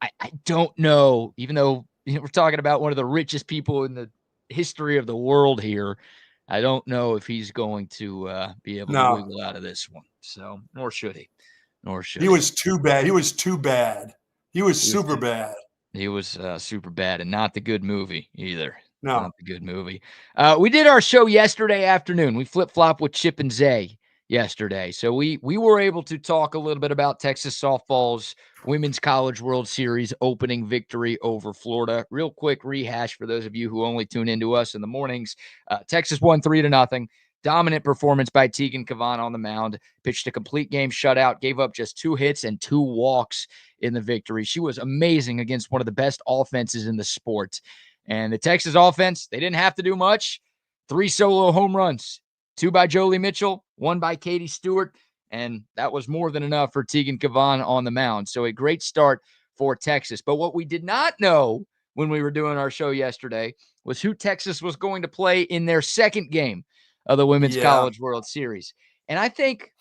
don't know, even though we're talking about one of the richest people in the history of the world here, I don't know if he's going to be able to wiggle out of this one. So, nor should he. He was too bad. He was too bad. He was super bad. He was super bad, and not the good movie either. No. Not the good movie. We did our show yesterday afternoon. We flip-flopped with Chip and Zay yesterday. So we were able to talk a little bit about Texas softball's Women's College World Series opening victory over Florida. Real quick rehash for those of you who only tune into us in the mornings. Texas won 3-0. Dominant performance by Tegan Kavan on the mound. Pitched a complete game shutout, gave up just 2 hits and 2 walks in the victory. She was amazing against one of the best offenses in the sport. And the Texas offense, they didn't have to do much. 3 solo home runs, 2 by Jolie Mitchell, 1 by Katie Stewart. And that was more than enough for Tegan Kavan on the mound. So a great start for Texas. But what we did not know when we were doing our show yesterday was who Texas was going to play in their second game of the Women's College World Series. And I think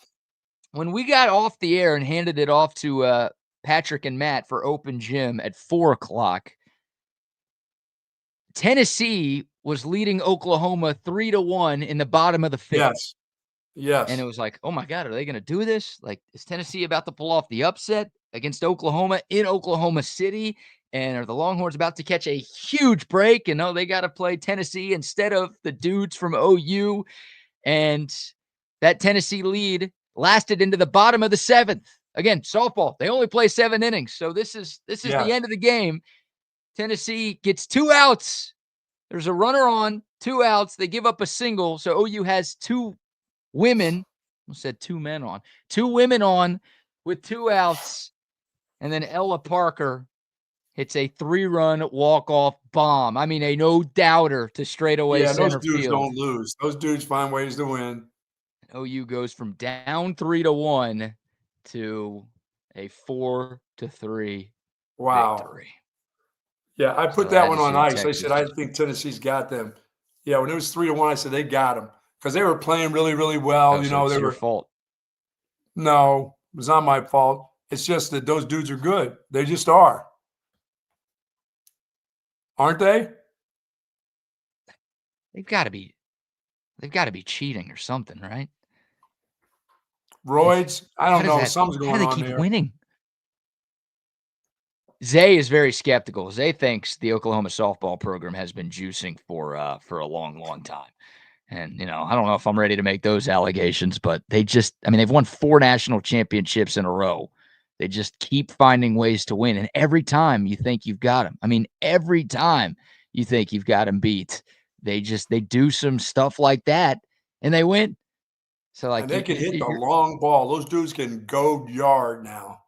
when we got off the air and handed it off to Patrick and Matt for open gym at 4 o'clock, Tennessee was leading Oklahoma 3-1 in the bottom of the 5th. Yes. And it was like, oh my God, are they going to do this? Like, is Tennessee about to pull off the upset against Oklahoma in Oklahoma City? And are the Longhorns about to catch a huge break? And they got to play Tennessee instead of the dudes from OU. And that Tennessee lead lasted into the bottom of the 7th. Again, softball, they only play 7 innings. So this is the end of the game. Tennessee gets 2 outs. There's a runner on, 2 outs. They give up a single. So OU has 2 women. I said 2 men on. 2 women on with 2 outs. And then Ella Parker hits a 3-run walk-off bomb. I mean, a no-doubter to straightaway center field. Those dudes don't lose. Those dudes find ways to win. OU goes from down 3-1 to a 4-3 victory. Yeah, I put that one on ice. I said, I think Tennessee's got them. Yeah, when it was 3-1, I said they got them because they were playing really, really well. It's your fault. No, it was not my fault. It's just that those dudes are good. They just are. Aren't they? They've got to be cheating or something, right? Roids? I don't know. Something's going on there. How do they keep winning? Zay is very skeptical. Zay thinks the Oklahoma softball program has been juicing for a long, long time. And, I don't know if I'm ready to make those allegations, but they've won 4 national championships in a row. They just keep finding ways to win. And every time you think you've got them, every time you think you've got them beat, they do some stuff like that and they win. So and they can hit the long ball. Those dudes can go yard now.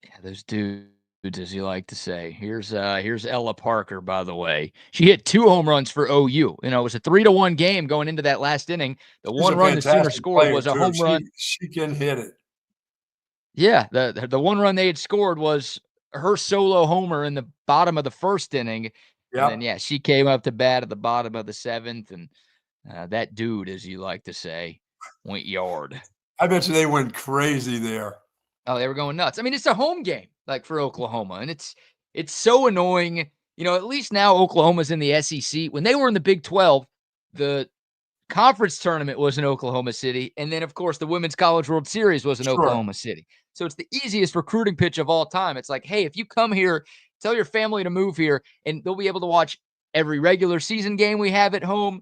Yeah, those dudes, as you like to say. Here's Ella Parker, by the way. She hit 2 home runs for OU. It was a 3-1 game going into that last inning. The one run the Sooners scored was a home run. She can hit it. Yeah, the one run they had scored was her solo homer in the bottom of the 1st inning. Yep. And then, she came up to bat at the bottom of the 7th, and that dude, as you like to say, went yard. I bet you they went crazy there. Oh, they were going nuts. It's a home game, like for Oklahoma, and it's so annoying. At least now Oklahoma's in the SEC. When they were in the Big 12, the conference tournament was in Oklahoma City, and then, of course, the Women's College World Series was in Oklahoma City. So it's the easiest recruiting pitch of all time. It's like, hey, if you come here, tell your family to move here, and they'll be able to watch every regular season game we have at home,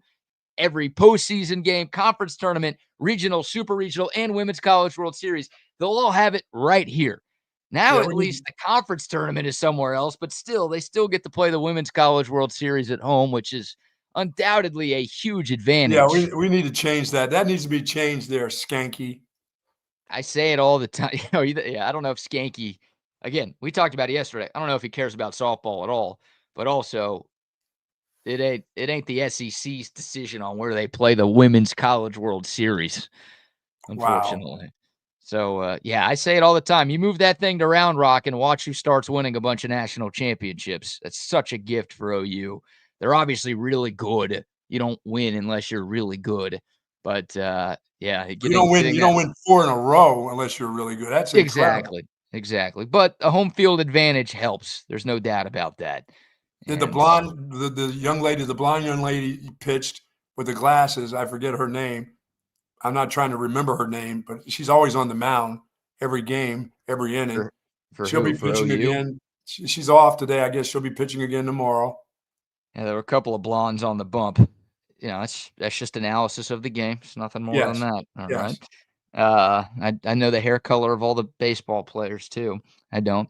every postseason game, conference tournament, regional, super regional, and Women's College World Series. They'll all have it right here. Now, at least the conference tournament is somewhere else, but still, they still get to play the Women's College World Series at home, which is undoubtedly a huge advantage. Yeah, we need to change that. That needs to be changed there, Skanky. I say it all the time. I don't know if Skanky, again, we talked about it yesterday. I don't know if he cares about softball at all, but also it ain't the SEC's decision on where they play the Women's College World Series, unfortunately. Wow. So, I say it all the time. You move that thing to Round Rock and watch who starts winning a bunch of national championships. That's such a gift for OU. They're obviously really good. You don't win unless you're really good. But, you don't win 4 in a row unless you're really good. That's incredible. Exactly. But a home field advantage helps. There's no doubt about that. Did the blonde, the young lady, the blonde young lady pitched with the glasses, I forget her name. I'm not trying to remember her name, but she's always on the mound every game, every inning. She'll be pitching again. She's off today. I guess she'll be pitching again tomorrow. Yeah, there were a couple of blondes on the bump. That's just analysis of the game. It's nothing more than Yes. that. All Yes. right. I know the hair color of all the baseball players too. I don't.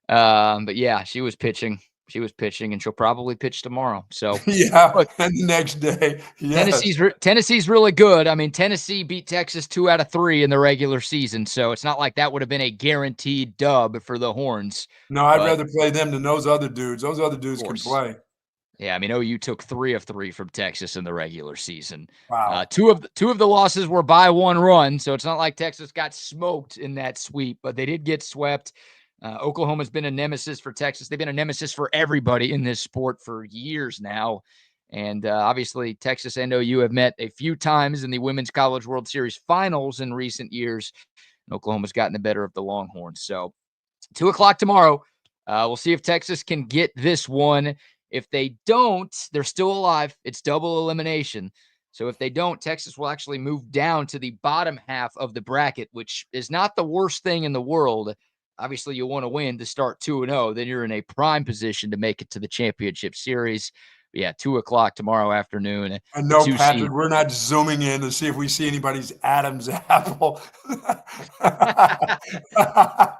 But yeah, she was pitching. She was pitching, and she'll probably pitch tomorrow. So Yeah, look, and the next day, yes. Tennessee's really good. I mean, Tennessee beat Texas 2 out of 3 in the regular season, so it's not like that would have been a guaranteed dub for the Horns. No, I'd But rather play them than those other dudes. Those other of dudes can course, play. yeah. I mean, OU took 3 of 3 from Texas in the regular season. Wow. Two of the losses were by 1 run, so it's not like Texas got smoked in that sweep, but they did get swept. Oklahoma's been a nemesis for Texas. They've been a nemesis for everybody in this sport for years now. And obviously, Texas and OU have met a few times in the Women's College World Series finals in recent years. And Oklahoma's gotten the better of the Longhorns. So 2 o'clock tomorrow. We'll see if Texas can get this one. If they don't, they're still alive. It's double elimination. So if they don't, Texas will actually move down to the bottom half of the bracket, which is not the worst thing in the world. Obviously, you want to win to start 2-0. Then you're in a prime position to make it to the championship series. But yeah, 2 o'clock tomorrow afternoon. And The no, 2 Patrick, seed. we're not zooming in to see if we see anybody's Adam's apple.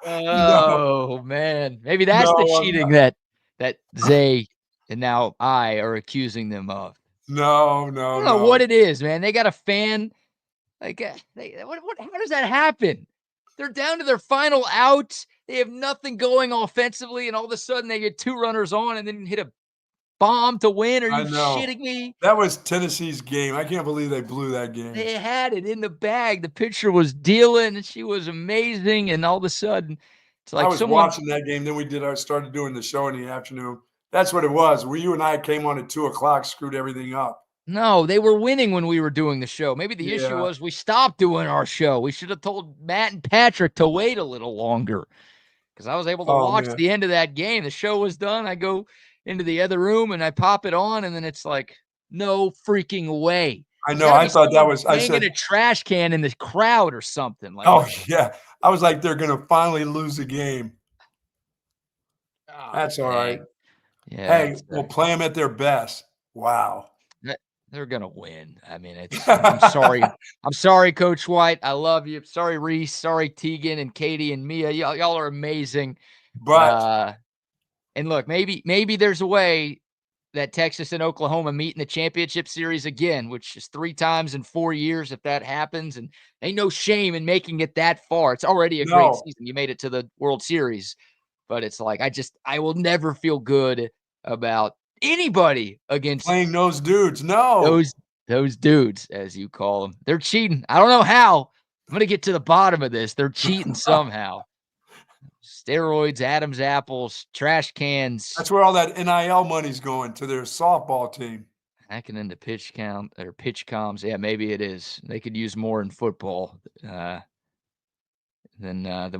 No, Oh man, maybe that's the no, I'm cheating not. that Zay and now I are accusing them of. No, I no, don't know what no. it is, man. They got a fan. Like, how does that happen? They're down to their final out. They have nothing going offensively, and all of a sudden they get 2 runners on and then hit a bomb to win. Are I you know. shitting me? That was Tennessee's game. I can't believe they blew that game. They had it in the bag. The pitcher was dealing, and she was amazing. And all of a sudden, it's I like was someone. watching that game. Then we started doing the show in the afternoon. That's what it was. You and I came on at 2 o'clock, screwed everything up. No, they were winning when we were doing the show. Maybe the issue Yeah. was we stopped doing our show. We should have told Matt and Patrick to wait a little longer because I was able to Oh watch man. the end of that game. The show was done. I go into the other room and I pop it on, and then it's like, no freaking way. I There's know. got to I be thought that someone was. I banging said, a trash can in the crowd or something. Like, "Oh yeah." I was like, "They're gonna finally lose the game." oh, That's all right. dang. Yeah, Hey, we'll play them at their best. Wow. they're gonna win. I mean, I'm sorry. I'm sorry, Coach White. I love you. Sorry, Reese. Sorry, Tegan and Katie and Mia. Y'all are amazing. But And look, maybe there's a way that Texas and Oklahoma meet in the championship series again, which is 3 times in 4 years if that happens. And ain't no shame in making it that far. It's already a great no, season. You made it to the World Series. But it's like I will never feel good about anybody against playing those dudes. No. those dudes, as you call them. They're cheating. I don't know how. I'm gonna get to the bottom of this. They're cheating somehow. Steroids, Adam's apples, trash cans, That's where all that NIL money's going to their softball team. hacking into pitch count or pitch comms. Yeah, maybe it is. They could use more in football than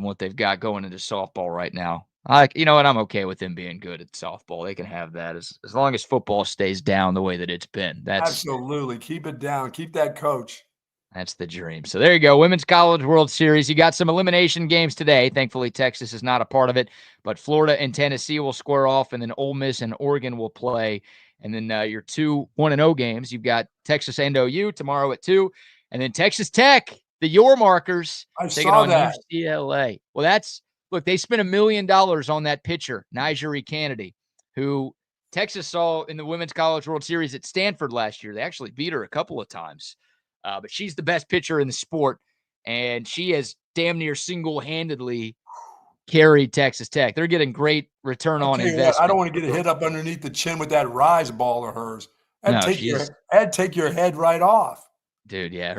what they've got going into softball right now. You know what? I'm okay with them being good at softball. They can have that as long as football stays down the way that it's been. Absolutely. Keep it down. Keep that coach. That's the dream. So there you go. Women's College World Series. You got some elimination games today. Thankfully, Texas is not a part of it, but Florida and Tennessee will square off, and then Ole Miss and Oregon will play. And then your 2 1-0 games. You've got Texas and OU tomorrow at 2, and then Texas Tech, the Your Markers, I taking saw on that. UCLA. Well, look, they spent $1 million on that pitcher, Nigeri Kennedy, who Texas saw in the Women's College World Series at Stanford last year. They actually beat her a couple of times. But she's the best pitcher in the sport, and she has damn near single-handedly carried Texas Tech. They're getting great return I on tell you what, I investment. don't want to get a hit up underneath the chin with that rise ball of hers. No, That'd take your head right off. dude, yeah,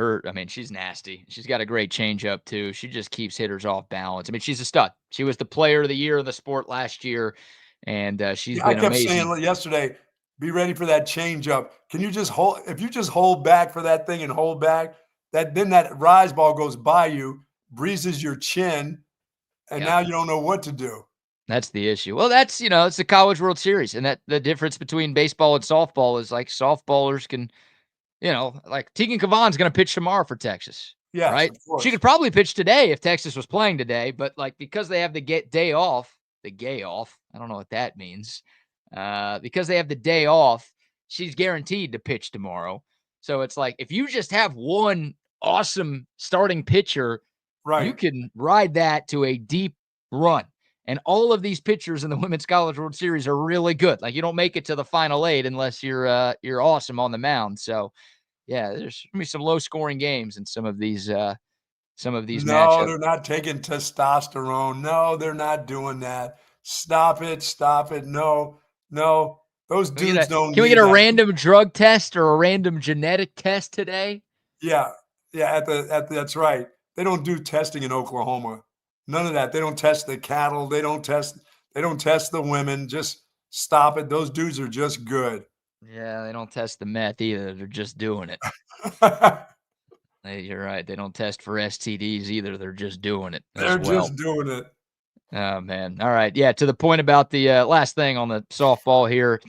she's nasty. She's got a great changeup, too. She just keeps hitters off balance. I mean, she's a stud. She was the player of the year of the sport last year, and she's I been kept amazing. saying yesterday, be ready for that changeup. Can you just hold? If you just hold back for that thing and hold back, then that rise ball goes by you, breezes your chin, and Yeah. now you don't know what to do. That's the issue. Well, it's the College World Series, and that the difference between baseball and softball is like softballers can, like Tegan Kavan's going to pitch tomorrow for Texas, Yes, right? of course. She could probably pitch today if Texas was playing today, but like because they have the day off, I don't know what that means. Because they have the day off, she's guaranteed to pitch tomorrow. So it's like, if you just have one awesome starting pitcher, you Right. can ride that to a deep run. And all of these pitchers in the Women's College World Series are really good. Like, you don't make it to the final 8 unless you're awesome on the mound. So yeah, there's gonna be some low scoring games in some of these No, matchups. they're not taking testosterone. No, they're not doing that. Stop it. Stop it. No, no. Those dudes don't Can we need get a that. random drug test or a random genetic test today? Yeah. Yeah, that's right. They don't do testing in Oklahoma. None of that. They don't test the cattle. They don't test the women. Just stop it. Those dudes are just good. Yeah, they don't test the meth either. They're just doing it. Hey, you're right. They don't test for STDs either. They're just doing it as They're well. just doing it. Oh, man. All right. Yeah, to the point about the last thing on the softball here,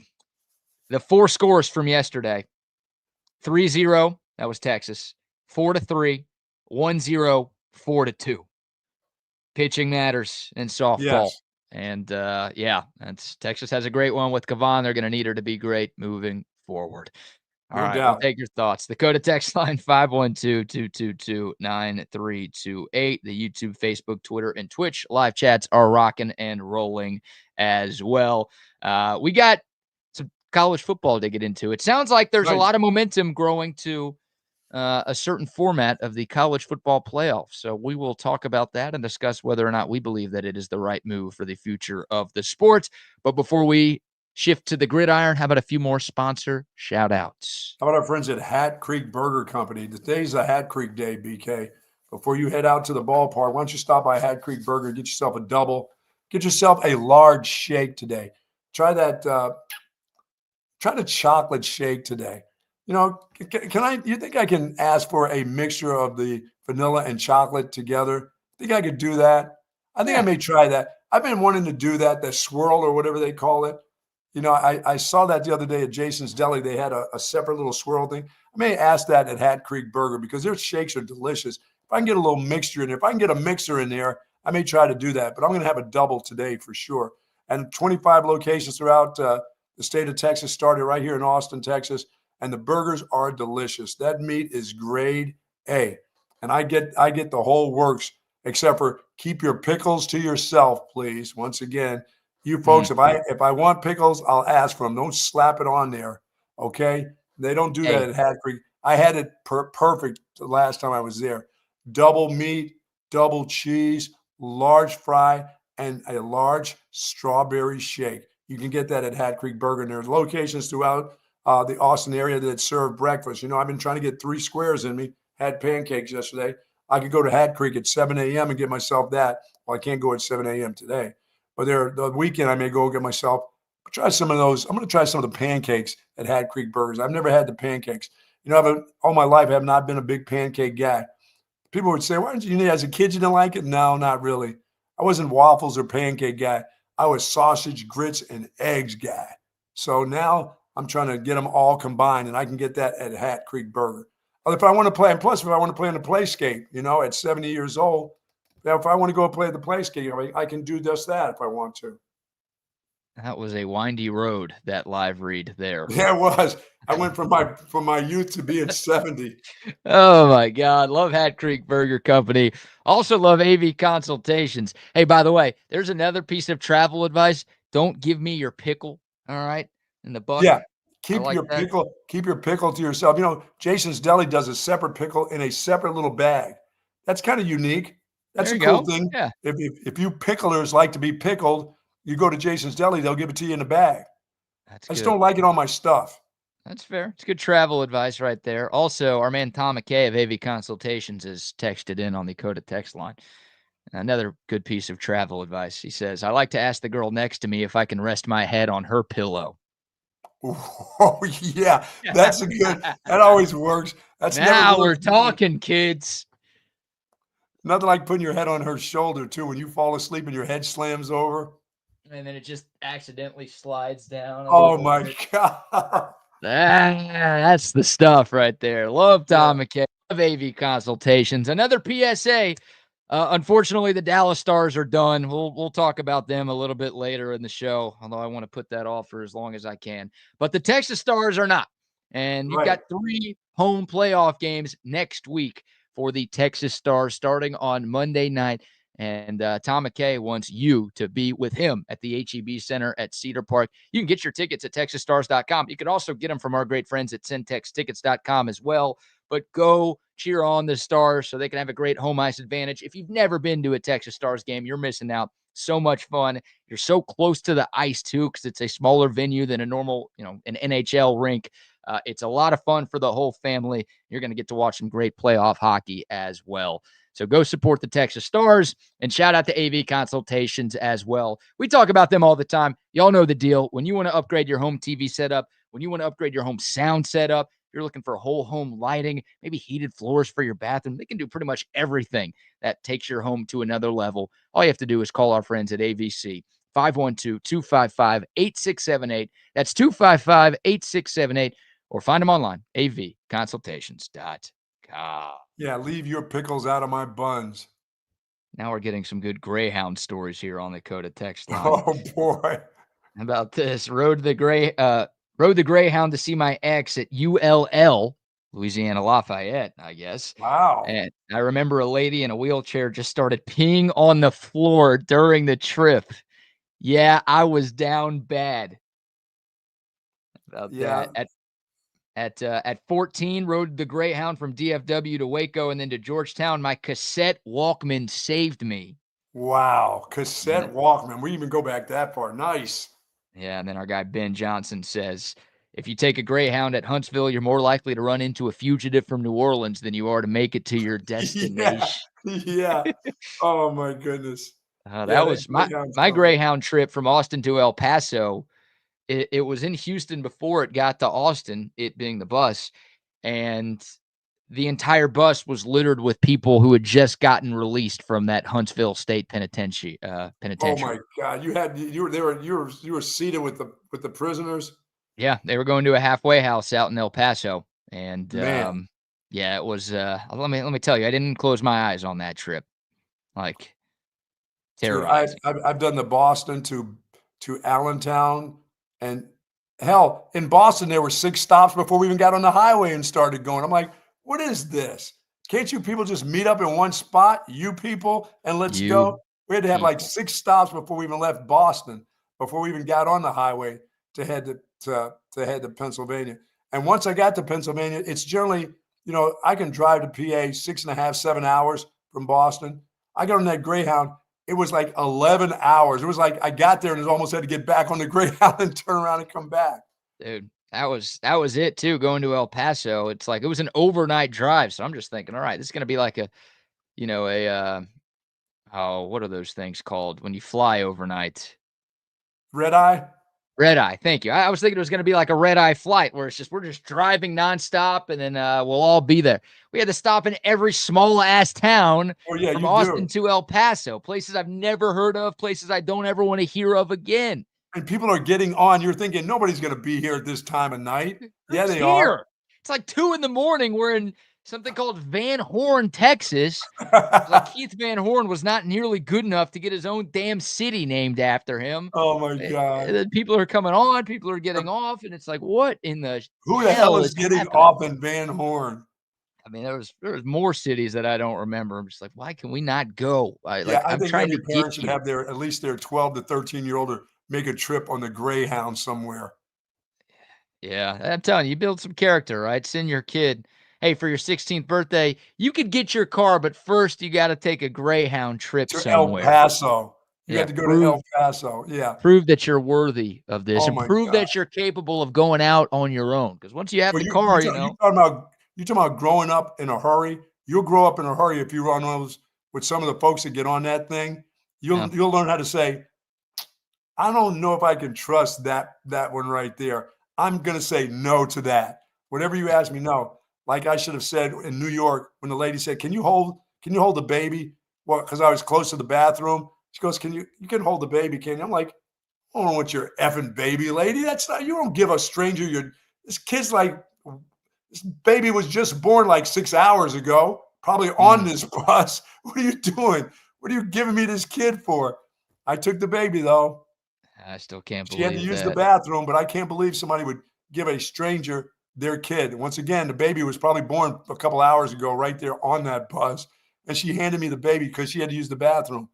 the 4 scores from yesterday. 3-0, that was Texas. 4-3, 1-0, 4-2. Pitching matters in softball. Yes. And yeah, Texas has a great one with Kavan. They're going to need her to be great moving forward. All right, we'll take your thoughts. The Dakota text line 512-222-9328. The YouTube, Facebook, Twitter, and Twitch live chats are rocking and rolling as well. We got some college football to get into. It sounds like there's a lot of momentum growing to a certain format of the college football playoff. So we will talk about that and discuss whether or not we believe that it is the right move for the future of the sport. But before we shift to the gridiron, how about a few more sponsor shout outs? How about our friends at Hat Creek Burger Company? Today's a Hat Creek day, BK. Before you head out to the ballpark, why don't you stop by Hat Creek Burger, get yourself a double, get yourself a large shake today. Try that, try the chocolate shake today. You know, you think I can ask for a mixture of the vanilla and chocolate together? Think I could do that? I think I may try that. I've been wanting to do that, the swirl or whatever they call it. You know, I saw that the other day at Jason's Deli. They had a separate little swirl thing. I may ask that at Hat Creek Burger because their shakes are delicious. If I can get a little mixture in there, if I can get a mixer in there, I may try to do that. But I'm going to have a double today for sure. And 25 locations throughout the state of Texas, started right here in Austin, Texas. And the burgers are delicious. That meat is grade A. And I get the whole works, except for keep your pickles to yourself, please. Once again, you folks, if I want pickles, I'll ask for them. Don't slap it on there, okay? They don't do that at Hat Creek. I had it perfect the last time I was there. Double meat, double cheese, large fry, and a large strawberry shake. You can get that at Hat Creek Burger. And there's locations throughout the Austin area that serve breakfast. You know, I've been trying to get 3 squares in me. Had pancakes yesterday. I could go to Hat Creek at 7 a.m. and get myself that. Well, I can't go at 7 a.m. today. But the weekend I may go get myself, try some of those. I'm going to try some of the pancakes at Hat Creek Burgers. I've never had the pancakes. You know, all my life I have not been a big pancake guy. People would say, why didn't you, as a kid, you didn't like it? No, not really. I wasn't waffles or pancake guy. I was sausage, grits, and eggs guy. So now I'm trying to get them all combined, and I can get that at Hat Creek Burger. If I want to play, and plus if I want to play on the playscape, you know, at 70 years old, if I want to go play the playscape, I can do just that if I want to. That was a windy road, that live read there. Yeah, it was. I went from my youth to being 70. Oh my God. Love Hat Creek Burger Company. Also love AV Consultations. Hey, by the way, there's another piece of travel advice. Don't give me your pickle. All right. In the bucket. Yeah. Keep your pickle to yourself. You know, Jason's Deli does a separate pickle in a separate little bag. That's kind of unique. That's a cool thing. Yeah. If you picklers like to be pickled, you go to Jason's Deli, they'll give it to you in a bag. I just don't like it on my stuff. That's fair. It's good travel advice right there. Also, our man Tom McKay of AV Consultations is texted in on the Coda text line. Another good piece of travel advice. He says, I like to ask the girl next to me if I can rest my head on her pillow. Oh, yeah. That's a good, that always works. That's now we're talking, kids. Nothing like putting your head on her shoulder, too, when you fall asleep and your head slams over. And then it just accidentally slides down. Oh, my God. That's the stuff right there. Love Tom McKay. Love AV Consultations. Another PSA. Unfortunately, the Dallas Stars are done. We'll talk about them a little bit later in the show, although I want to put that off for as long as I can. But the Texas Stars are not. And you've got 3 home playoff games next week for the Texas Stars starting on Monday night. And Tom McKay wants you to be with him at the HEB Center at Cedar Park. You can get your tickets at TexasStars.com. You can also get them from our great friends at CentexTickets.com as well. But go cheer on the Stars so they can have a great home ice advantage. If you've never been to a Texas Stars game, you're missing out. So much fun. You're so close to the ice, too, because it's a smaller venue than a normal, an NHL rink. It's a lot of fun for the whole family. You're going to get to watch some great playoff hockey as well. So go support the Texas Stars, and shout out to AV Consultations as well. We talk about them all the time. Y'all know the deal. When you want to upgrade your home TV setup, when you want to upgrade your home sound setup, if you're looking for whole home lighting, maybe heated floors for your bathroom, they can do pretty much everything that takes your home to another level. All you have to do is call our friends at AVC, 512-255-8678. That's 255-8678. Or find them online, avconsultations.com. Yeah, leave your pickles out of my buns. Now we're getting some good Greyhound stories here on the Coda text line. Oh, boy. How about this? Rode the Greyhound to see my ex at ULL, Louisiana Lafayette, I guess. Wow. And I remember a lady in a wheelchair just started peeing on the floor during the trip. Yeah, I was down bad. About that. At 14, rode the Greyhound from DFW to Waco and then to Georgetown. My cassette Walkman saved me. Wow. Cassette Walkman. We even go back that far. Nice. Yeah, and then our guy Ben Johnson says, if you take a Greyhound at Huntsville, you're more likely to run into a fugitive from New Orleans than you are to make it to your destination. Yeah. Oh, my goodness. That was my Greyhound trip from Austin to El Paso. It was in Houston before it got to Austin, it being the bus, and the entire bus was littered with people who had just gotten released from that Huntsville State Penitentiary. Oh my God! You were seated with the prisoners. Yeah, they were going to a halfway house out in El Paso, and Man. it was. Let me tell you, I didn't close my eyes on that trip. Like, terrorizing. I've done the Boston to Allentown. And hell, in Boston, there were 6 stops before we even got on the highway and started going. I'm like, what is this? Can't you people just meet up in one spot, you people, and let's go? We had to have like 6 stops before we even left Boston, before we even got on the highway to head to Pennsylvania. And once I got to Pennsylvania, it's generally, I can drive to PA 6.5, 7 hours from Boston. I got on that Greyhound. It was like 11 hours. It was like I got there and almost had to get back on the Greyhound and turn around and come back. What was it too, going to El Paso. It's like it was an overnight drive. So I'm just thinking, all right, this is going to be like what are those things called when you fly overnight? Red eye? Red eye. Thank you. I was thinking it was going to be like a red eye flight where we're just driving nonstop and then we'll all be there. We had to stop in every small ass town from Austin to El Paso, places I've never heard of, places I don't ever want to hear of again. And people are getting on. You're thinking nobody's going to be here at this time of night. Yeah, they are. It's like 2 a.m. We're in something called Van Horn, Texas. Like Keith Van Horn was not nearly good enough to get his own damn city named after him. Oh my God. People are coming on, people are getting off, and it's like, what in the Who the hell is getting off in Van Horn? I mean, there was more cities that I don't remember. I'm just like, why can we not go? I think every parent should have at least their 12 to 13-year-old or make a trip on the Greyhound somewhere. Yeah, I'm telling you, build some character, right? Send your kid, hey, for your 16th birthday, you could get your car, but first you got to take a Greyhound trip to somewhere. El Paso. You have to go to El Paso. Yeah. Prove that you're worthy of this, and prove that you're capable of going out on your own. Because once you have the car, you're talking about growing up in a hurry. You'll grow up in a hurry if you run those with some of the folks that get on that thing. You'll learn how to say, I don't know if I can trust that one right there. I'm going to say no to that. Whenever you ask me, no. Like I should have said in New York when the lady said, can you hold the baby? Well, because I was close to the bathroom. She goes, you can hold the baby, can you? I'm like, I don't know what your effing baby, lady. That's not, you don't give a stranger this baby was just born like 6 hours ago. probably on this bus. What are you doing? What are you giving me this kid for? I took the baby, though. I still can't She had to believe use that. the bathroom, but I can't believe somebody would give a stranger their kid. Once again, the baby was probably born a couple hours ago right there on that bus, and she handed me the baby because she had to use the bathroom.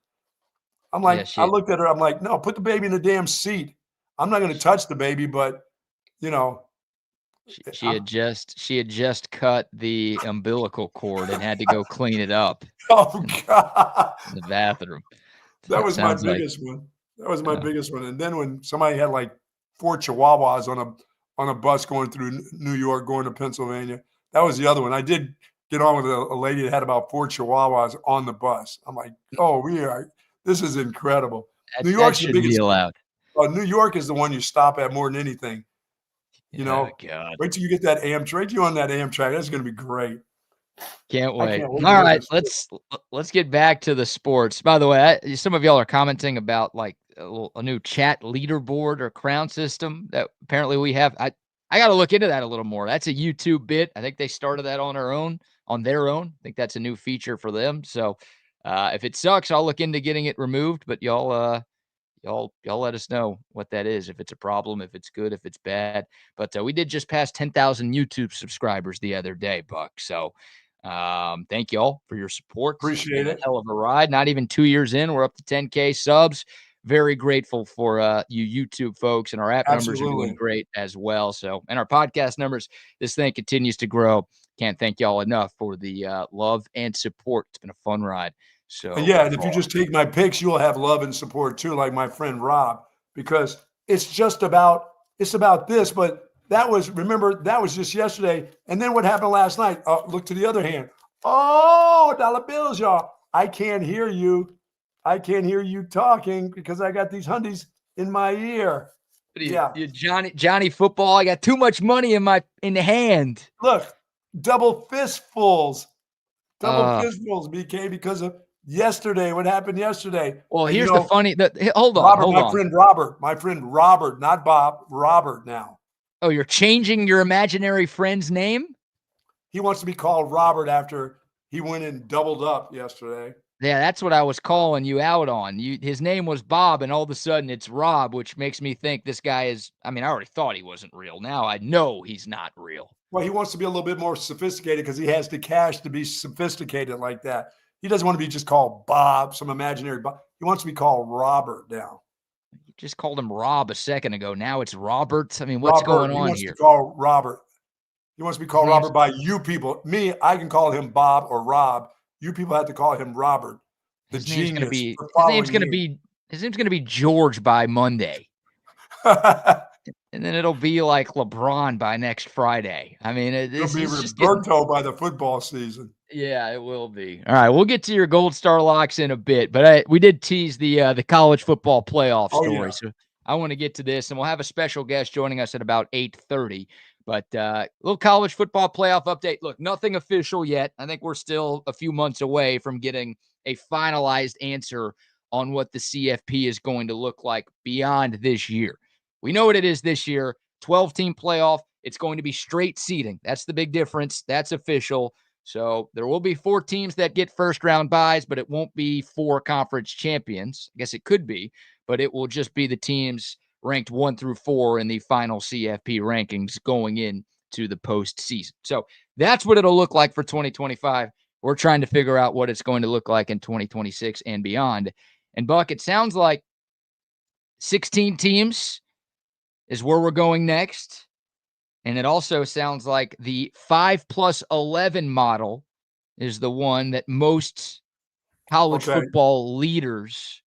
I'm like, I looked at her. I'm like, no, put the baby in the damn seat. I'm not going to touch the baby, but you know, she had just cut the umbilical cord and had to go clean it up oh God, in the bathroom. that was my Sounds like biggest one. That was my biggest one. And then when somebody had like 4 Chihuahuas on a bus going through New York, going to Pennsylvania, that was the other one. I did get on with a lady that had about 4 Chihuahuas on the bus. I'm like, oh, this is incredible. New York's the shouldn't biggest. be allowed. New York is the one you stop at more than anything. You know, God. wait till you get that Amtrak. Wait till you're on that Amtrak. That's going to be great. Can't wait. All right, let's get back to the sports. By the way, some of y'all are commenting about like a new chat leaderboard or crown system that apparently we have. I got to look into that a little more. That's a YouTube bit. I think they started that on their own. I think that's a new feature for them. So if it sucks, I'll look into getting it removed. But y'all let us know what that is, if it's a problem, if it's good, if it's bad. But we did just pass 10,000 YouTube subscribers the other day, Buck. So thank y'all for your support. Appreciate it. Hell of a ride. Not even 2 years in, we're up to 10K subs. Very grateful for you YouTube folks, and our app numbers are doing great as well. So, and our podcast numbers, this thing continues to grow. Can't thank y'all enough for the love and support. It's been a fun ride. So yeah, and if you just take my picks, you'll have love and support too, like my friend Rob, because it's about this. But that was just yesterday. And then what happened last night? Look to the other hand. Oh, dollar bills, y'all. I can't hear you. I can't hear you talking because I got these hundies in my ear. You Johnny Football. I got too much money in the hand. Look, double fistfuls, BK, because of yesterday. What happened yesterday? Well, here's the funny. Hold on, My friend Robert, not Bob. Robert now. Oh, you're changing your imaginary friend's name? He wants to be called Robert after he went and doubled up yesterday. Yeah, that's what I was calling you out on. His name was Bob, and all of a sudden it's Rob, which makes me think this guy is. I mean, I already thought he wasn't real. Now I know he's not real. Well, he wants to be a little bit more sophisticated because he has the cash to be sophisticated like that. He doesn't want to be just called Bob, some imaginary Bob. He wants to be called Robert now. You just called him Rob a second ago. Now it's Robert. I mean, what's going on here? He wants to call Robert. He wants to be called Robert by you people. Me, I can call him Bob or Rob. You people have to call him Robert. His name's going to be George by Monday. And then it'll be like LeBron by next Friday. I mean, it'll be Roberto by the football season. Yeah, it will be. All right, we'll get to your Gold Star locks in a bit, but we did tease the college football playoff story. Yeah. So I want to get to this, and we'll have a special guest joining us at about 8:30. But a little college football playoff update. Look, nothing official yet. I think we're still a few months away from getting a finalized answer on what the CFP is going to look like beyond this year. We know what it is this year, 12-team playoff. It's going to be straight seeding. That's the big difference. That's official. So there will be 4 teams that get first-round byes, but it won't be 4 conference champions. I guess it could be, but it will just be the teams ranked 1 through 4 in the final CFP rankings going into the postseason. So that's what it'll look like for 2025. We're trying to figure out what it's going to look like in 2026 and beyond. And Buck, it sounds like 16 teams is where we're going next. And it also sounds like the 5+11 model is the one that most college football leaders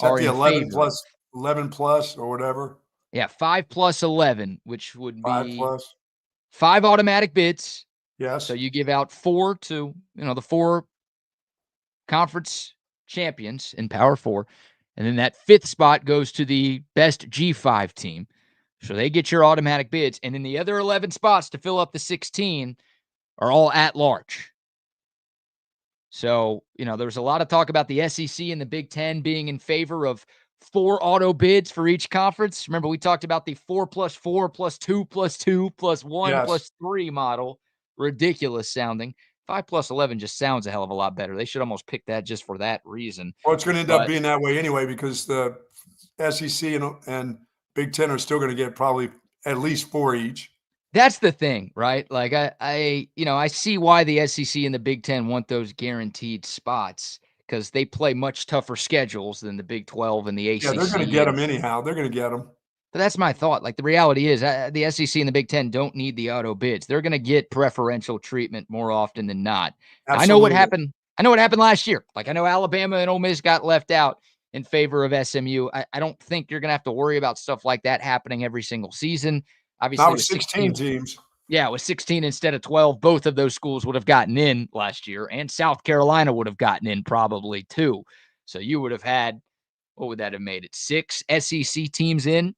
are in 11 favor. 11 plus or whatever. Yeah, 5+11, which would be 5+. 5 automatic bids. Yes. So you give out 4 to, the 4 conference champions in Power 4. And then that 5th spot goes to the best G5 team. So they get your automatic bids. And then the other 11 spots to fill up the 16 are all at large. So, there's a lot of talk about the SEC and the Big Ten being in favor of 4 auto bids for each conference. Remember, we talked about the 4+4 +2 +2 +1 +3 model. Ridiculous sounding. 5 plus 11 just sounds a hell of a lot better. They should almost pick that just for that reason. Well, it's going to end up But being that way anyway because the SEC and Big Ten are still going to get probably at least 4 each. that's the thing, right? Like I see why the SEC and the Big Ten want those guaranteed spots because they play much tougher schedules than the Big 12 and the ACC. Yeah, they're going to get them anyhow. They're going to get them. But that's my thought. Like the reality is the SEC and the Big Ten don't need the auto bids. They're going to get preferential treatment more often than not. Absolutely. I know what happened. I know what happened last year. Like I know Alabama and Ole Miss got left out in favor of SMU. I don't think you're going to have to worry about stuff like that happening every single season. Obviously, not with 16 teams. Yeah, with 16 instead of 12, both of those schools would have gotten in last year, and South Carolina would have gotten in probably too. So you would have had, what would that have made it? 6 SEC teams in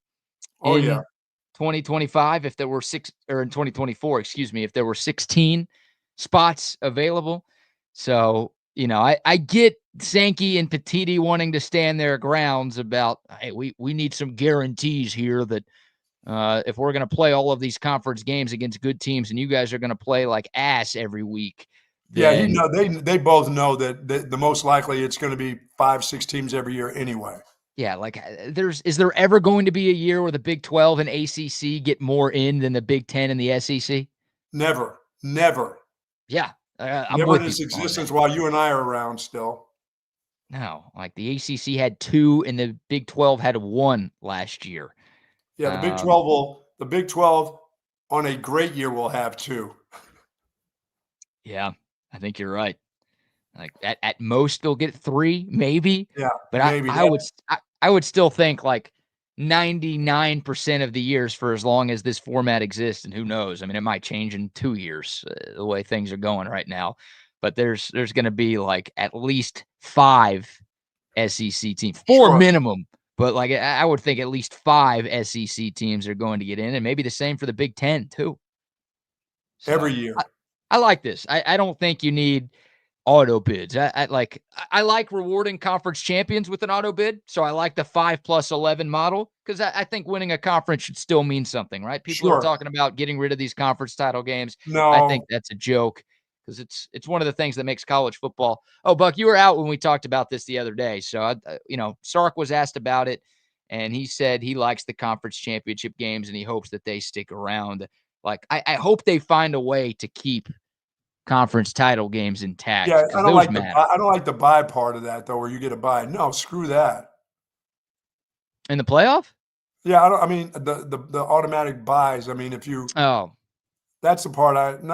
2025 if there were 6, or in 2024, excuse me, if there were 16 spots available. So, I get Sankey and Petiti wanting to stand their grounds about, hey, we need some guarantees here that if we're going to play all of these conference games against good teams and you guys are going to play like ass every week. Then, they both know that the most likely it's going to be 5-6 teams every year anyway. Yeah, like is there ever going to be a year where the Big 12 and ACC get more in than the Big 10 and the SEC? Never. Yeah. I'm never with in its you existence while you and I are around still. No, like the ACC had 2 and the Big 12 had 1 last year. Yeah, the Big 12 on a great year will have 2. Yeah, I think you're right. Like at most they'll get 3, maybe. Yeah, but maybe. I would still think like 99% of the years for as long as this format exists, and who knows? I mean, it might change in 2 years the way things are going right now. But there's going to be like at least 5 SEC teams, 4 minimum. But like I would think at least 5 SEC teams are going to get in, and maybe the same for the Big 10 too. So, every year. I like this. I don't think you need auto bids. I like rewarding conference champions with an auto bid. So I like the 5 plus 11 model because I think winning a conference should still mean something, right? People are talking about getting rid of these conference title games. No, I think that's a joke because it's one of the things that makes college football. Oh, Buck, you were out when we talked about this the other day. So, Sark was asked about it, and he said he likes the conference championship games, and he hopes that they stick around. Like, I hope they find a way to keep conference title games intact. Yeah, I don't like the bye part of that though, where you get a bye. No, screw that. In the playoff? Yeah, I mean the automatic buys. I mean, if you that's the part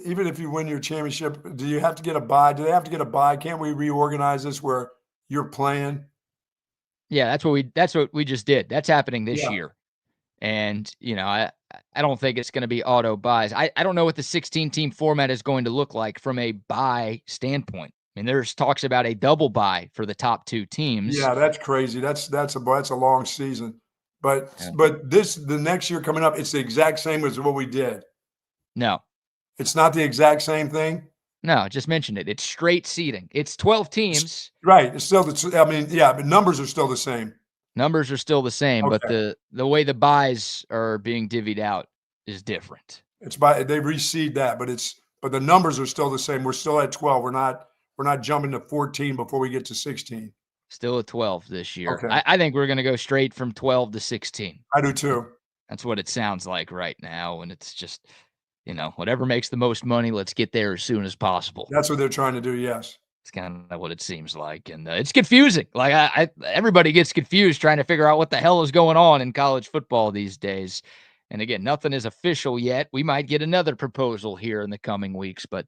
even if you win your championship, do you have to get a bye? Do they have to get a bye? Can't we reorganize this where you're playing? Yeah, that's what we just did. That's happening this year. And, I don't think it's going to be auto buys. I don't know what the 16-team format is going to look like from a bye standpoint. I mean, there's talks about a double bye for the top 2 teams. Yeah, that's crazy. That's a long season. But the next year coming up, it's the exact same as what we did. No. It's not the exact same thing? No, I just mentioned it. It's straight seeding. It's 12 teams. Right. It's still but numbers are still the same. Numbers are still the same, but the way the buys are being divvied out is different. They reseed that, but the numbers are still the same. We're still at 12. We're not jumping to 14 before we get to 16. Still at 12 this year. Okay. I think we're going to go straight from 12 to 16. I do too. That's what it sounds like right now, and it's just, whatever makes the most money, let's get there as soon as possible. That's what they're trying to do. Yes. It's kind of what it seems like, and it's confusing. Like everybody gets confused trying to figure out what the hell is going on in college football these days. And again, nothing is official yet. We might get another proposal here in the coming weeks, but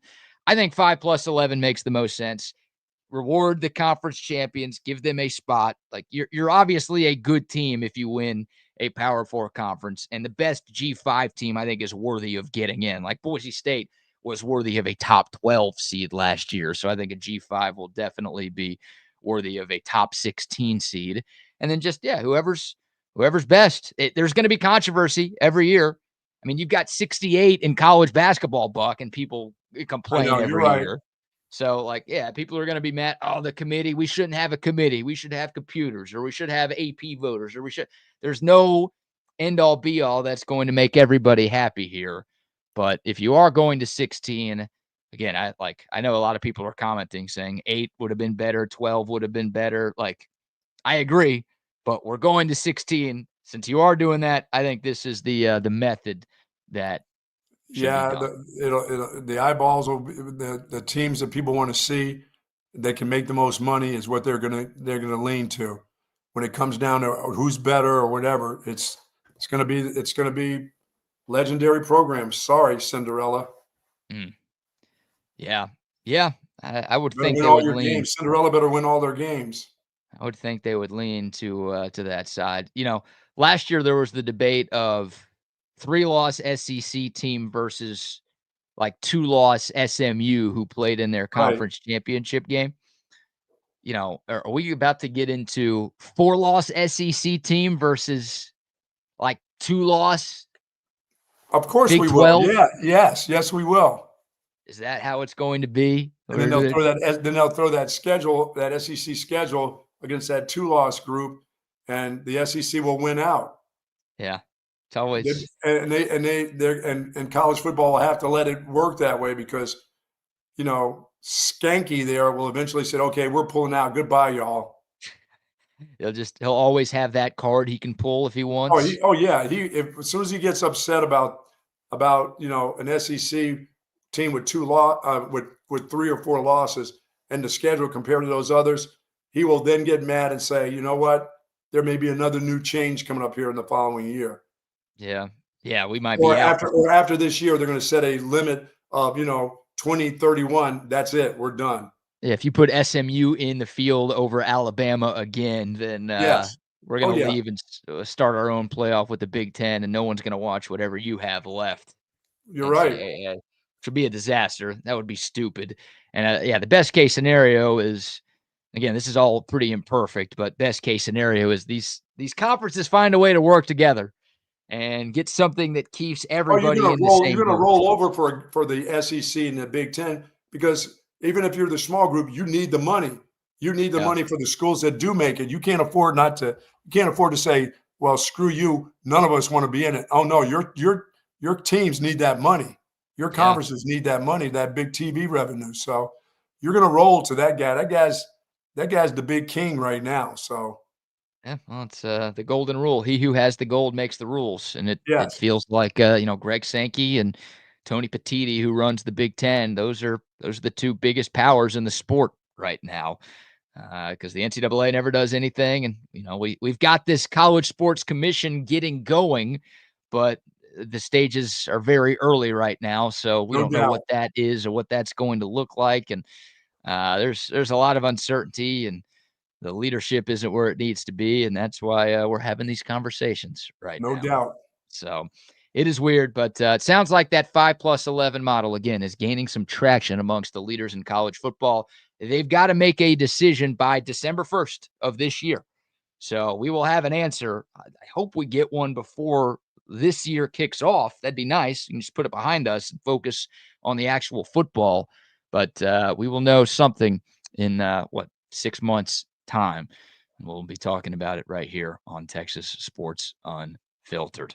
I think 5 plus 11 makes the most sense. Reward the conference champions, give them a spot. Like you're obviously a good team if you win a Power 4 conference, and the best G5 team I think is worthy of getting in. Like Boise State was worthy of a top 12 seed last year. So I think a G5 will definitely be worthy of a top 16 seed. And then just, whoever's best. There's going to be controversy every year. I mean, you've got 68 in college basketball, Buck, and people complain every year. So, people are going to be mad. Oh, the committee, we shouldn't have a committee. We should have computers, or we should have AP voters, or there's no end all be all that's going to make everybody happy here. But if you are going to 16, again, I know a lot of people are commenting saying 8 would have been better, 12 would have been better. Like, I agree, but we're going to 16. Since you are doing that, I think this is the method that should be Yeah, done. the eyeballs will be, the teams that people want to see that can make the most money is what they're gonna lean to. When it comes down to who's better or whatever, it's gonna be legendary programs. Sorry, Cinderella. Mm. Yeah. Yeah. I would Better think win they all would your lean. games. Cinderella better win all their games. I would think they would lean to that side. Last year there was the debate of 3-loss SEC team versus like 2-loss SMU who played in their Right. conference championship game. Are we about to get into 4-loss SEC team versus like 2-loss Of course Big we will. 12? Yeah. Yes, we will. Is that how it's going to be? And then they'll throw that schedule, that SEC schedule against that 2-loss group, and the SEC will win out. Yeah. It's always And college football will have to let it work that way because, Skanky there will eventually say, okay, we're pulling out. Goodbye, y'all. he'll always have that card he can pull if he wants. Yeah. As soon as he gets upset about an SEC team with with 3 or 4 losses and the schedule compared to those others, he will then get mad and say, you know what? There may be another new change coming up here in the following year. Yeah. Yeah, we might be out. After this year, they're going to set a limit of 2031. That's it. We're done. Yeah, if you put SMU in the field over Alabama again, then Yes. we're going to leave and start our own playoff with the Big Ten, and no one's going to watch whatever you have left. You're right. It should be a disaster. That would be stupid. And the best case scenario is, again, this is all pretty imperfect, but best case scenario is these conferences find a way to work together and get something that keeps everybody in the same. You're going to roll over for the SEC and the Big Ten because even if you're the small group, you need the money. You need the money for the schools that do make it. You can't afford to say, well, screw you. None of us want to be in it. Oh no, your teams need that money. Your conferences need that money, that big TV revenue. So you're going to roll to that guy. That guy's the big king right now. So. Yeah, well, it's the golden rule. He who has the gold makes the rules. And it feels like Greg Sankey and Tony Petitti, who runs the Big Ten, those are the two biggest powers in the sport right now. Because the NCAA never does anything. And we've got this College Sports Commission getting going, but the stages are very early right now. So we don't know what that is or what that's going to look like. And there's a lot of uncertainty, and the leadership isn't where it needs to be, and that's why we're having these conversations right now. No doubt. So it is weird, but it sounds like that 5+11 model, again, is gaining some traction amongst the leaders in college football. They've got to make a decision by December 1st of this year. So we will have an answer. I hope we get one before this year kicks off. That'd be nice. You can just put it behind us and focus on the actual football. But we will know something in 6 months time. We'll be talking about it right here on Texas Sports Unfiltered.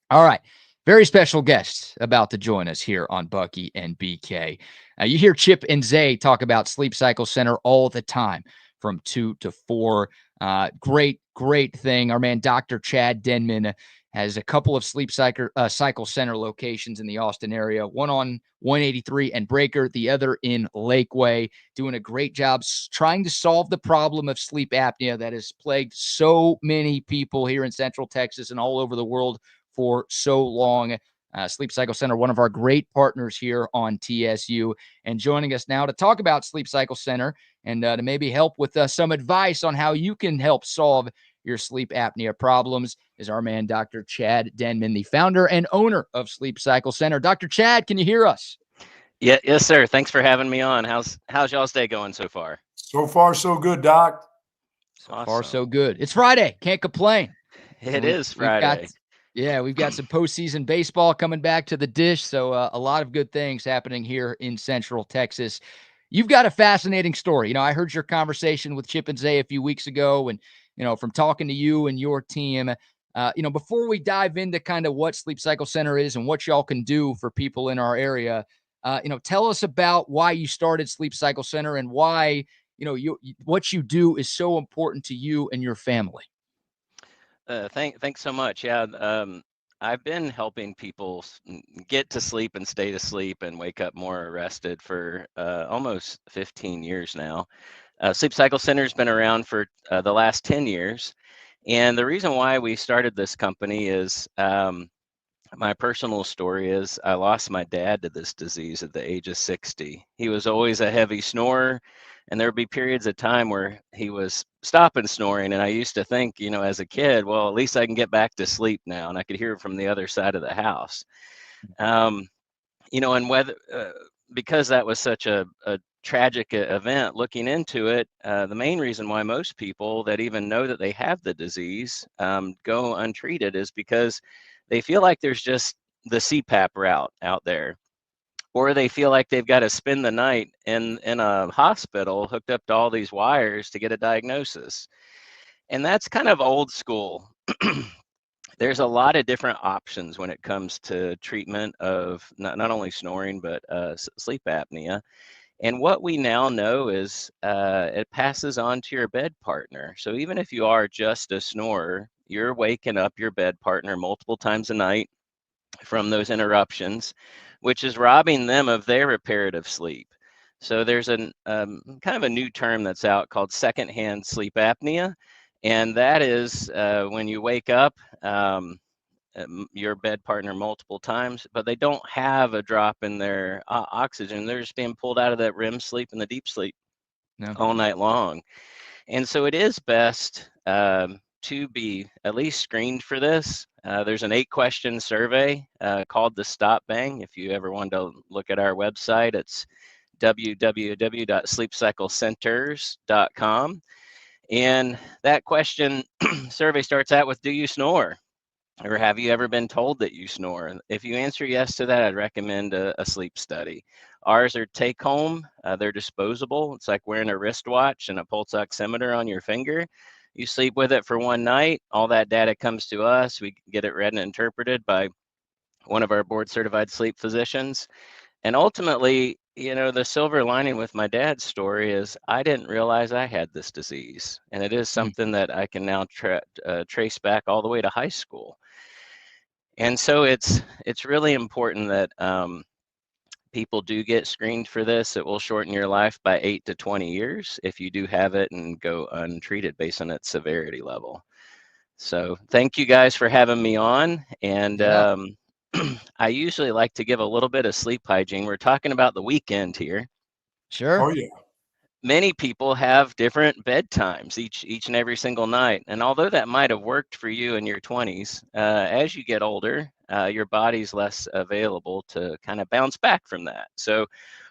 All right. Very special guest about to join us here on Bucky and BK. You hear Chip and Zay talk about Sleep Cycle Center all the time from 2 to 4. Great thing. Our man, Dr. Chad Denman, has a couple of Sleep Cycle Center locations in the Austin area, one on 183 and Breaker, the other in Lakeway, doing a great job trying to solve the problem of sleep apnea that has plagued so many people here in Central Texas and all over the world for so long. Sleep Cycle Center, one of our great partners here on TSU, and joining us now to talk about Sleep Cycle Center and to maybe help with some advice on how you can help solve your sleep apnea problems is our man, Dr. Chad Denman, the founder and owner of Sleep Cycle Center. Dr. Chad, can you hear us? Yeah, yes, sir. Thanks for having me on. How's y'all's day going so far? So far, so good, Doc. So far, so good. It's Friday. Can't complain. It is Friday. We've got some postseason baseball coming back to the dish. So a lot of good things happening here in Central Texas. You've got a fascinating story. I heard your conversation with Chip and Zay a few weeks ago, and from talking to you and your team, before we dive into kind of what Sleep Cycle Center is and what y'all can do for people in our area, Tell us about why you started Sleep Cycle Center and why, what you do is so important to you and your family. Thanks so much. Yeah, I've been helping people get to sleep and stay to sleep and wake up more rested for almost 15 years now. Sleep Cycle Center has been around for the last 10 years. And the reason why we started this company is my personal story is I lost my dad to this disease at the age of 60. He was always a heavy snorer, and there would be periods of time where he was stopping snoring. And I used to think, as a kid, well, at least I can get back to sleep now. And I could hear it from the other side of the house. And whether, because that was such a tragic event, looking into it, the main reason why most people that even know that they have the disease go untreated is because they feel like there's just the CPAP route out there, or they feel like they've got to spend the night in a hospital hooked up to all these wires to get a diagnosis. And that's kind of old school. There's a lot of different options when it comes to treatment of not only snoring, but sleep apnea. And what we now know is it passes on to your bed partner. So even if you are just a snorer, you're waking up your bed partner multiple times a night from those interruptions, which is robbing them of their reparative sleep. So there's kind of a new term that's out called secondhand sleep apnea. And that is when you wake up your bed partner multiple times, but they don't have a drop in their oxygen. They're just being pulled out of that REM sleep and the deep sleep all night long. And so it is best to be at least screened for this. There's an 8-question survey called the Stop Bang. If you ever want to look at our website, it's www.sleepcyclecenters.com. And that question survey starts out with, do you snore? Or have you ever been told that you snore? If you answer yes to that, I'd recommend a sleep study. Ours are take home. They're disposable. It's like wearing a wristwatch and a pulse oximeter on your finger. You sleep with it for one night. All that data comes to us. We get it read and interpreted by one of our board certified sleep physicians. And ultimately, the silver lining with my dad's story is I didn't realize I had this disease. And it is something that I can now trace back all the way to high school. And so it's really important that people do get screened for this. It will shorten your life by 8 to 20 years if you do have it and go untreated based on its severity level. So thank you guys for having me on. And I usually like to give a little bit of sleep hygiene. We're talking about the weekend here. Sure. Oh, yeah. Many people have different bedtimes each and every single night. And although that might have worked for you in your 20s, as you get older, your body's less available to kind of bounce back from that. So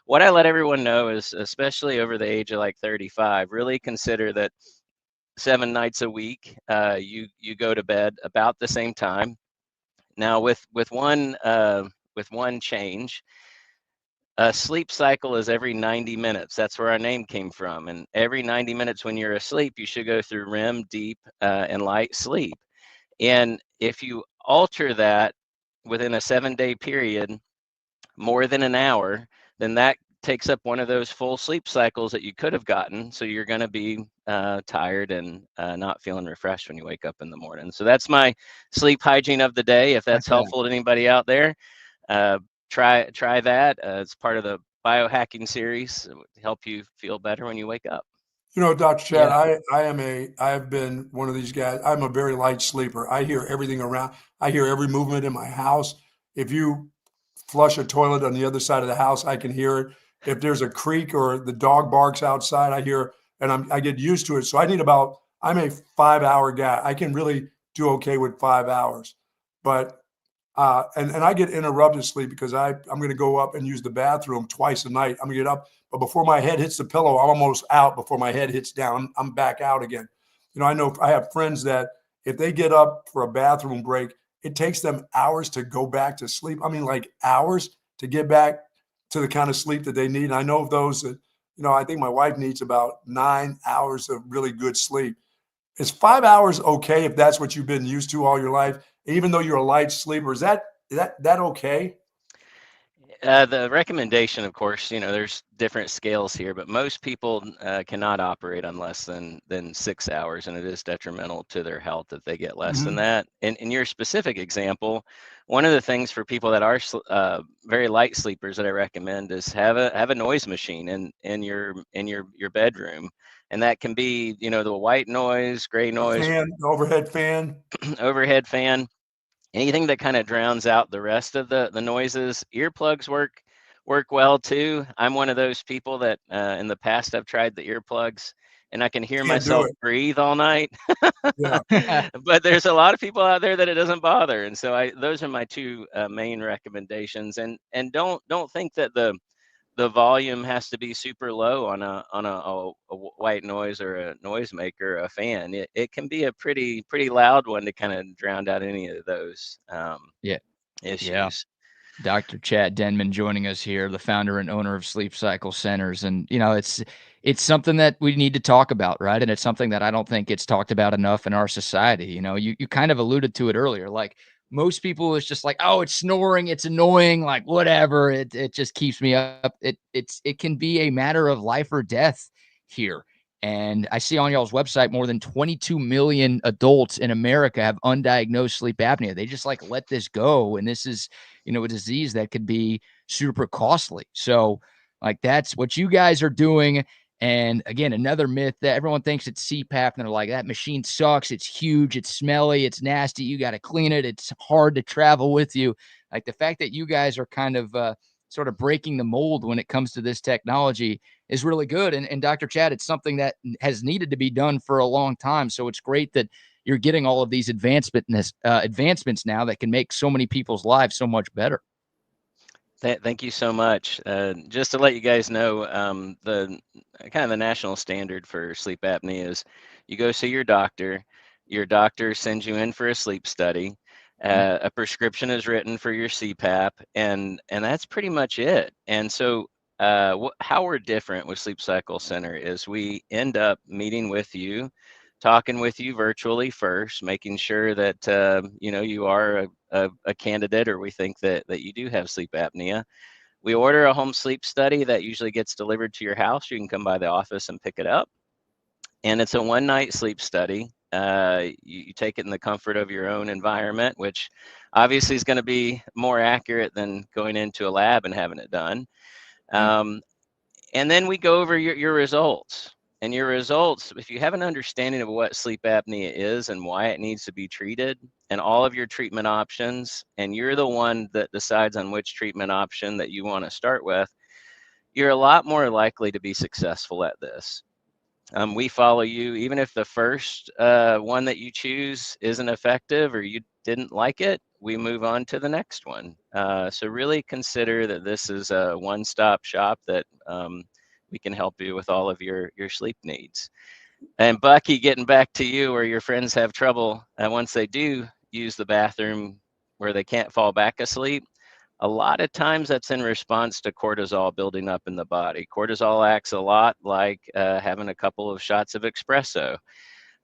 what I let everyone know is, especially over the age of like 35, really consider that 7 nights a week, you go to bed about the same time. Now with one change, a sleep cycle is every 90 minutes. That's where our name came from. And every 90 minutes when you're asleep, you should go through REM, deep, and light sleep. And if you alter that within a 7-day period, more than an hour, then that takes up one of those full sleep cycles that you could have gotten. So you're going to be tired and not feeling refreshed when you wake up in the morning. So that's my sleep hygiene of the day. If that's helpful to anybody out there, try that. It's part of the biohacking series to help you feel better when you wake up. Dr. Chad, I've been one of these guys. I'm a very light sleeper. I hear everything around. I hear every movement in my house. If you flush a toilet on the other side of the house, I can hear it. If there's a creak or the dog barks outside, I hear, and I get used to it. So I'm a 5-hour guy. I can really do okay with 5 hours, but and I get interrupted sleep because I'm going to go up and use the bathroom twice a night. I'm going to get up, but before my head hits the pillow, I'm almost out. Before my head hits down, I'm back out again. I know I have friends that if they get up for a bathroom break, it takes them hours to go back to sleep. I mean, like hours to get back to the kind of sleep that they need. And I know of those that, I think my wife needs about 9 hours of really good sleep. Is 5 hours okay if that's what you've been used to all your life? Even though you're a light sleeper, is that okay? The recommendation, of course, there's different scales here, but most people cannot operate on less than 6 hours, and it is detrimental to their health if they get less than that. In your specific example, one of the things for people that are very light sleepers that I recommend is have a noise machine in your bedroom, and that can be the white noise, gray noise, Overhead fan, overhead fan. Anything that kind of drowns out the rest of the noises. Earplugs work well too. I'm one of those people that in the past I've tried the earplugs and I can hear myself breathe all night. Yeah. But there's a lot of people out there that it doesn't bother, and so those are my two main recommendations. And don't think that the volume has to be super low on a white noise or a noisemaker, a fan. It can be a pretty loud one to kind of drown out any of those issues. Yeah. Dr. Chad Denman joining us here, the founder and owner of Sleep Cycle Centers. And, it's something that we need to talk about, right? And it's something that I don't think gets talked about enough in our society. You kind of alluded to it earlier. Like, most people, it's just like, oh, it's snoring, it's annoying, like whatever. It just keeps me up. It can be a matter of life or death here. And I see on y'all's website more than 22 million adults in America have undiagnosed sleep apnea. They just let this go. And this is, a disease that could be super costly. So that's what you guys are doing. And again, another myth that everyone thinks it's CPAP and they're like, that machine sucks. It's huge. It's smelly. It's nasty. You got to clean it. It's hard to travel with you. The fact that you guys are kind of sort of breaking the mold when it comes to this technology is really good. And Dr. Chad, it's something that has needed to be done for a long time. So it's great that you're getting all of these advancements now that can make so many people's lives so much better. Thank you so much. Just to let you guys know, the kind of the national standard for sleep apnea is you go see your doctor. Your doctor sends you in for a sleep study. A prescription is written for your CPAP, and that's pretty much it. And so how we're different with Sleep Cycle Center is we end up meeting with you, talking with you virtually first, making sure that you are a candidate, or we think that you do have sleep apnea. We order a home sleep study that usually gets delivered to your house. You can come by the office and pick it up. And it's a one-night sleep study. You take it in the comfort of your own environment, which obviously is going to be more accurate than going into a lab and having it done. And then we go over your results. And your results, if you have an understanding of what sleep apnea is and why it needs to be treated, and all of your treatment options, and you're the one that decides on which treatment option that you want to start with, you're a lot more likely to be successful at this. We follow you, even if the first one that you choose isn't effective or you didn't like it, we move on to the next one. So really consider that this is a one-stop shop that we can help you with all of your sleep needs. And Bucky, getting back to you, where your friends have trouble once they do use the bathroom where they can't fall back asleep, a lot of times that's in response to cortisol building up in the body. Cortisol acts a lot like having a couple of shots of espresso.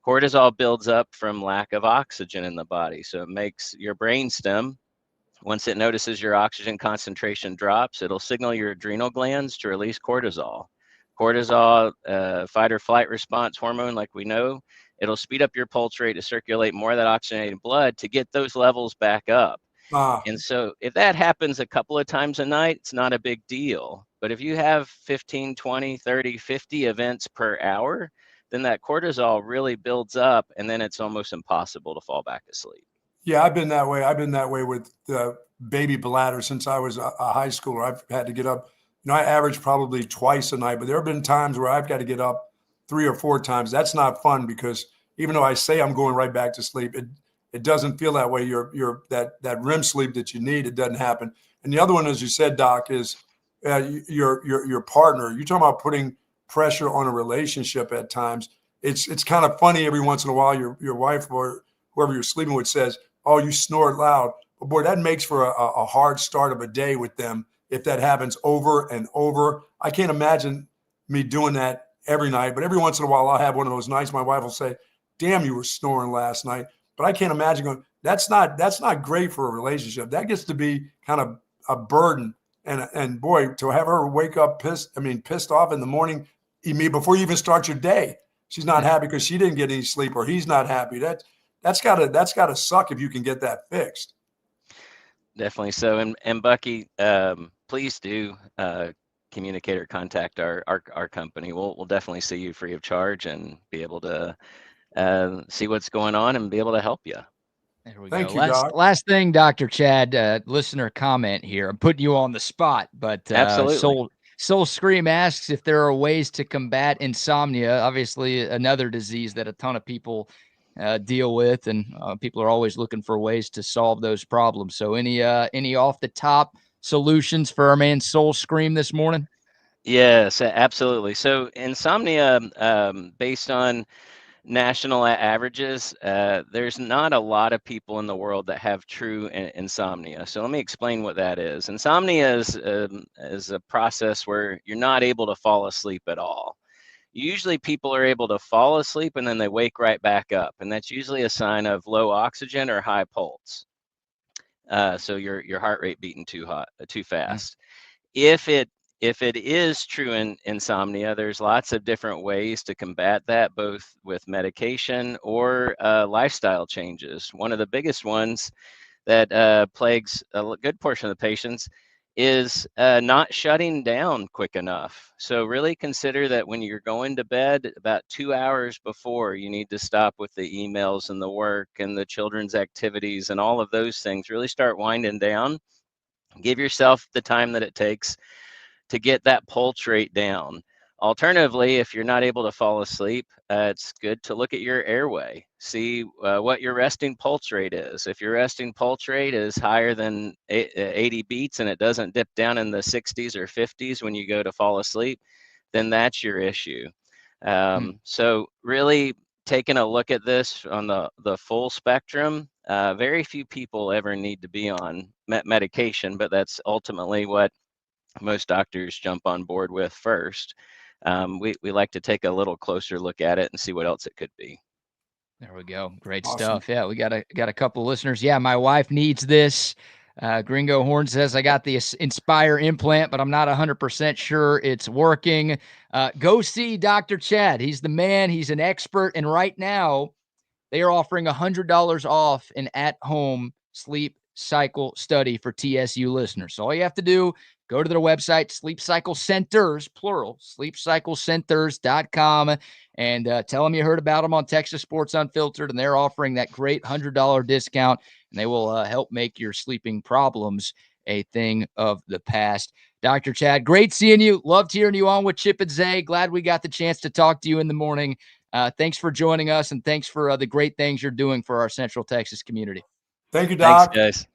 Cortisol builds up from lack of oxygen in the body. So it makes your brainstem, once it notices your oxygen concentration drops, it'll signal your adrenal glands to release cortisol. Cortisol, fight or flight response hormone, like we know, it'll speed up your pulse rate to circulate more of that oxygenated blood to get those levels back up. And so if that happens a couple of times a night, it's not a big deal. But if you have 15, 20, 30, 50 events per hour, then that cortisol really builds up, and then it's almost impossible to fall back asleep. Yeah, I've been that way. I've been that way with baby bladder since I was a high schooler. I've had to get up. I average probably twice a night, but there have been times where I've got to get up 3 or 4 times. That's not fun, because even though I say I'm going right back to sleep, it doesn't feel that way. You're that REM sleep that you need, it doesn't happen. And the other one, as you said, Doc, is your partner. You're talking about putting pressure on a relationship at times. It's kind of funny every once in a while. Your wife or whoever you're sleeping with says, "Oh, you snore loud." But boy, that makes for a hard start of a day with them if that happens over and over. I can't imagine me doing that every night, but every once in a while I'll have one of those nights. My wife will say, "Damn, you were snoring last night." But I can't imagine going, that's not great for a relationship. That gets to be kind of a burden. And boy, to have her wake up pissed off in the morning, before you even start your day, she's not happy because she didn't get any sleep, or he's not happy. That's gotta suck if you can get that fixed. Definitely so. And Bucky, please do communicate or contact our company. We'll definitely see you free of charge and be able to see what's going on and be able to help you. There we Thank go. you, Doc. Last thing, Dr. Chad, listener comment here. I'm putting you on the spot, but Absolutely. Soul Scream asks if there are ways to combat insomnia. Obviously, another disease that a ton of people deal with, and people are always looking for ways to solve those problems. So, any off the top solutions for our man Soul Scream this morning? Yes, absolutely. So insomnia, based on national averages, there's not a lot of people in the world that have true insomnia. So let me explain what that is. Insomnia is a process where you're not able to fall asleep at all. Usually people are able to fall asleep and then they wake right back up. And that's usually a sign of low oxygen or high pulse. So your heart rate beating too fast. If it is true in insomnia, there's lots of different ways to combat that, both with medication or lifestyle changes. One of the biggest ones that plagues a good portion of the patients is not shutting down quick enough. So really consider that when you're going to bed, about 2 hours before, you need to stop with the emails and the work and the children's activities and all of those things. Really start winding down. Give yourself the time that it takes to get that pulse rate down. Alternatively, if you're not able to fall asleep, it's good to look at your airway. See what your resting pulse rate is. If your resting pulse rate is higher than 80 beats and it doesn't dip down in the 60s or 50s when you go to fall asleep, then that's your issue. So really taking a look at this on the full spectrum, very few people ever need to be on medication, but that's ultimately what most doctors jump on board with first. We like to take a little closer look at it and see what else it could be. There we go. Great Awesome. stuff. Yeah, we got a couple of listeners. Yeah, my wife needs this. Gringo Horn says, I got the Inspire implant, but I'm not 100% sure it's working. Go see Dr. Chad. He's the man. He's an expert. And right now, they are offering $100 off an at-home sleep cycle study for TSU listeners. So all you have to do, go to their website, Sleep Cycle Centers, plural, sleepcyclecenters.com, and tell them you heard about them on Texas Sports Unfiltered, and they're offering that great $100 discount, and they will help make your sleeping problems a thing of the past. Dr. Chad, great seeing you. Loved hearing you on with Chip and Zay. Glad we got the chance to talk to you in the morning. Thanks for joining us, and thanks for the great things you're doing for our Central Texas community. Thank you, Doc. Thanks,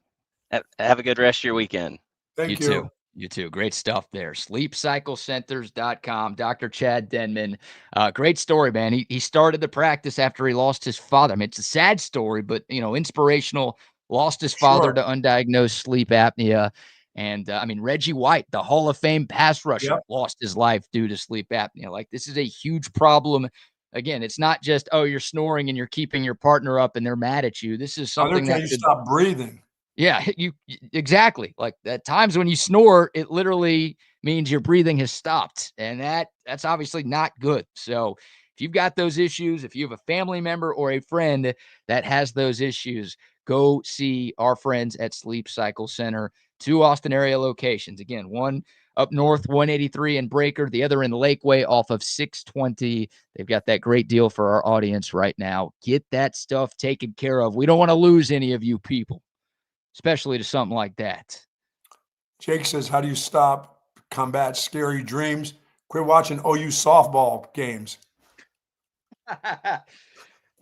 guys. Have a good rest of your weekend. Thank you too. You too. Great stuff there. SleepCycleCenters.com. Dr. Chad Denman. Great story, man. He started the practice after he lost his father. I mean, it's a sad story, but, inspirational. Lost his father to undiagnosed sleep apnea. And, Reggie White, the Hall of Fame pass rusher, lost his life due to sleep apnea. Like, this is a huge problem. Again, it's not just, you're snoring and you're keeping your partner up and they're mad at you. This is something that you stop breathing. Yeah, exactly. Like at times when you snore, it literally means your breathing has stopped, and that's obviously not good. So if you've got those issues, if you have a family member or a friend that has those issues, go see our friends at Sleep Cycle Center. 2 Austin area locations. Again, one up north, 183 in Breaker, the other in Lakeway off of 620. They've got that great deal for our audience right now. Get that stuff taken care of. We don't want to lose any of you people, especially to something like that. Jake says, how do you combat scary dreams? Quit watching OU softball games.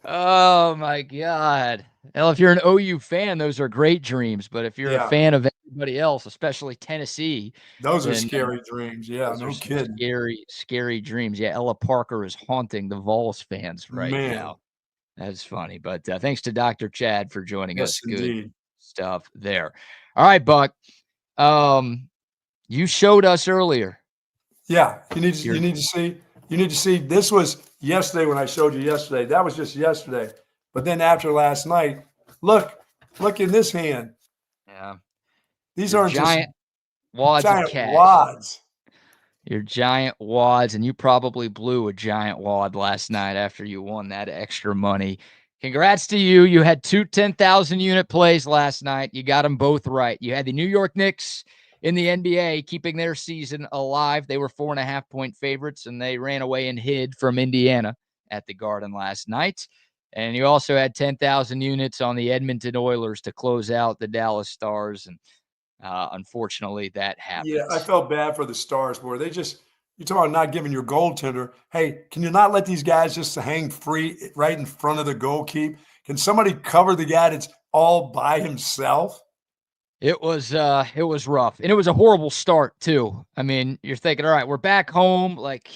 Oh, my God. Well, if you're an OU fan, those are great dreams. But if you're a fan of anybody else, especially Tennessee, those are scary dreams. Yeah, no kidding. Scary, scary dreams. Yeah, Ella Parker is haunting the Vols fans right now. That's funny. But thanks to Dr. Chad for joining us. Indeed. Good stuff there. All right, Buck. You showed us earlier. Yeah, you need to see. This was yesterday when I showed you yesterday. That was just yesterday. But then after last night, look in this hand. Yeah. These aren't giant. Wads of Giant cash. wads. Your giant wads, and you probably blew a giant wad last night after you won that extra money. Congrats to you. You had two 10,000 unit plays last night. You got them both right. You had the New York Knicks in the NBA keeping their season alive. They were 4.5-point favorites, and they ran away and hid from Indiana at the Garden last night. And you also had 10,000 units on the Edmonton Oilers to close out the Dallas Stars. And unfortunately, that happened. Yeah, I felt bad for the Stars, boy. They just, you talk about not giving your goaltender. Hey, can you not let these guys just hang free right in front of the goalkeeper? Can somebody cover the guy that's all by himself? It was rough, and it was a horrible start too. I mean, you're thinking, all right, we're back home. Like,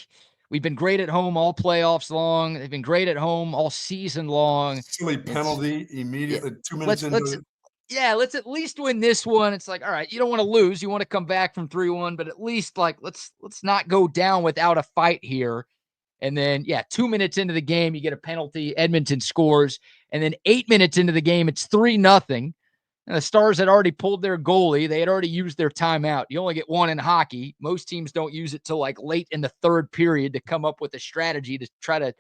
we've been great at home all playoffs long. They've been great at home all season long. Silly penalty immediately, 2 minutes into it. Let's at least win this one. It's like, all right, you don't want to lose. You want to come back from 3-1, but at least like let's not go down without a fight here. And then 2 minutes into the game, you get a penalty. Edmonton scores, and then 8 minutes into the game, it's 3-0. And the Stars had already pulled their goalie. They had already used their timeout. You only get one in hockey. Most teams don't use it till like late in the third period to come up with a strategy to try to,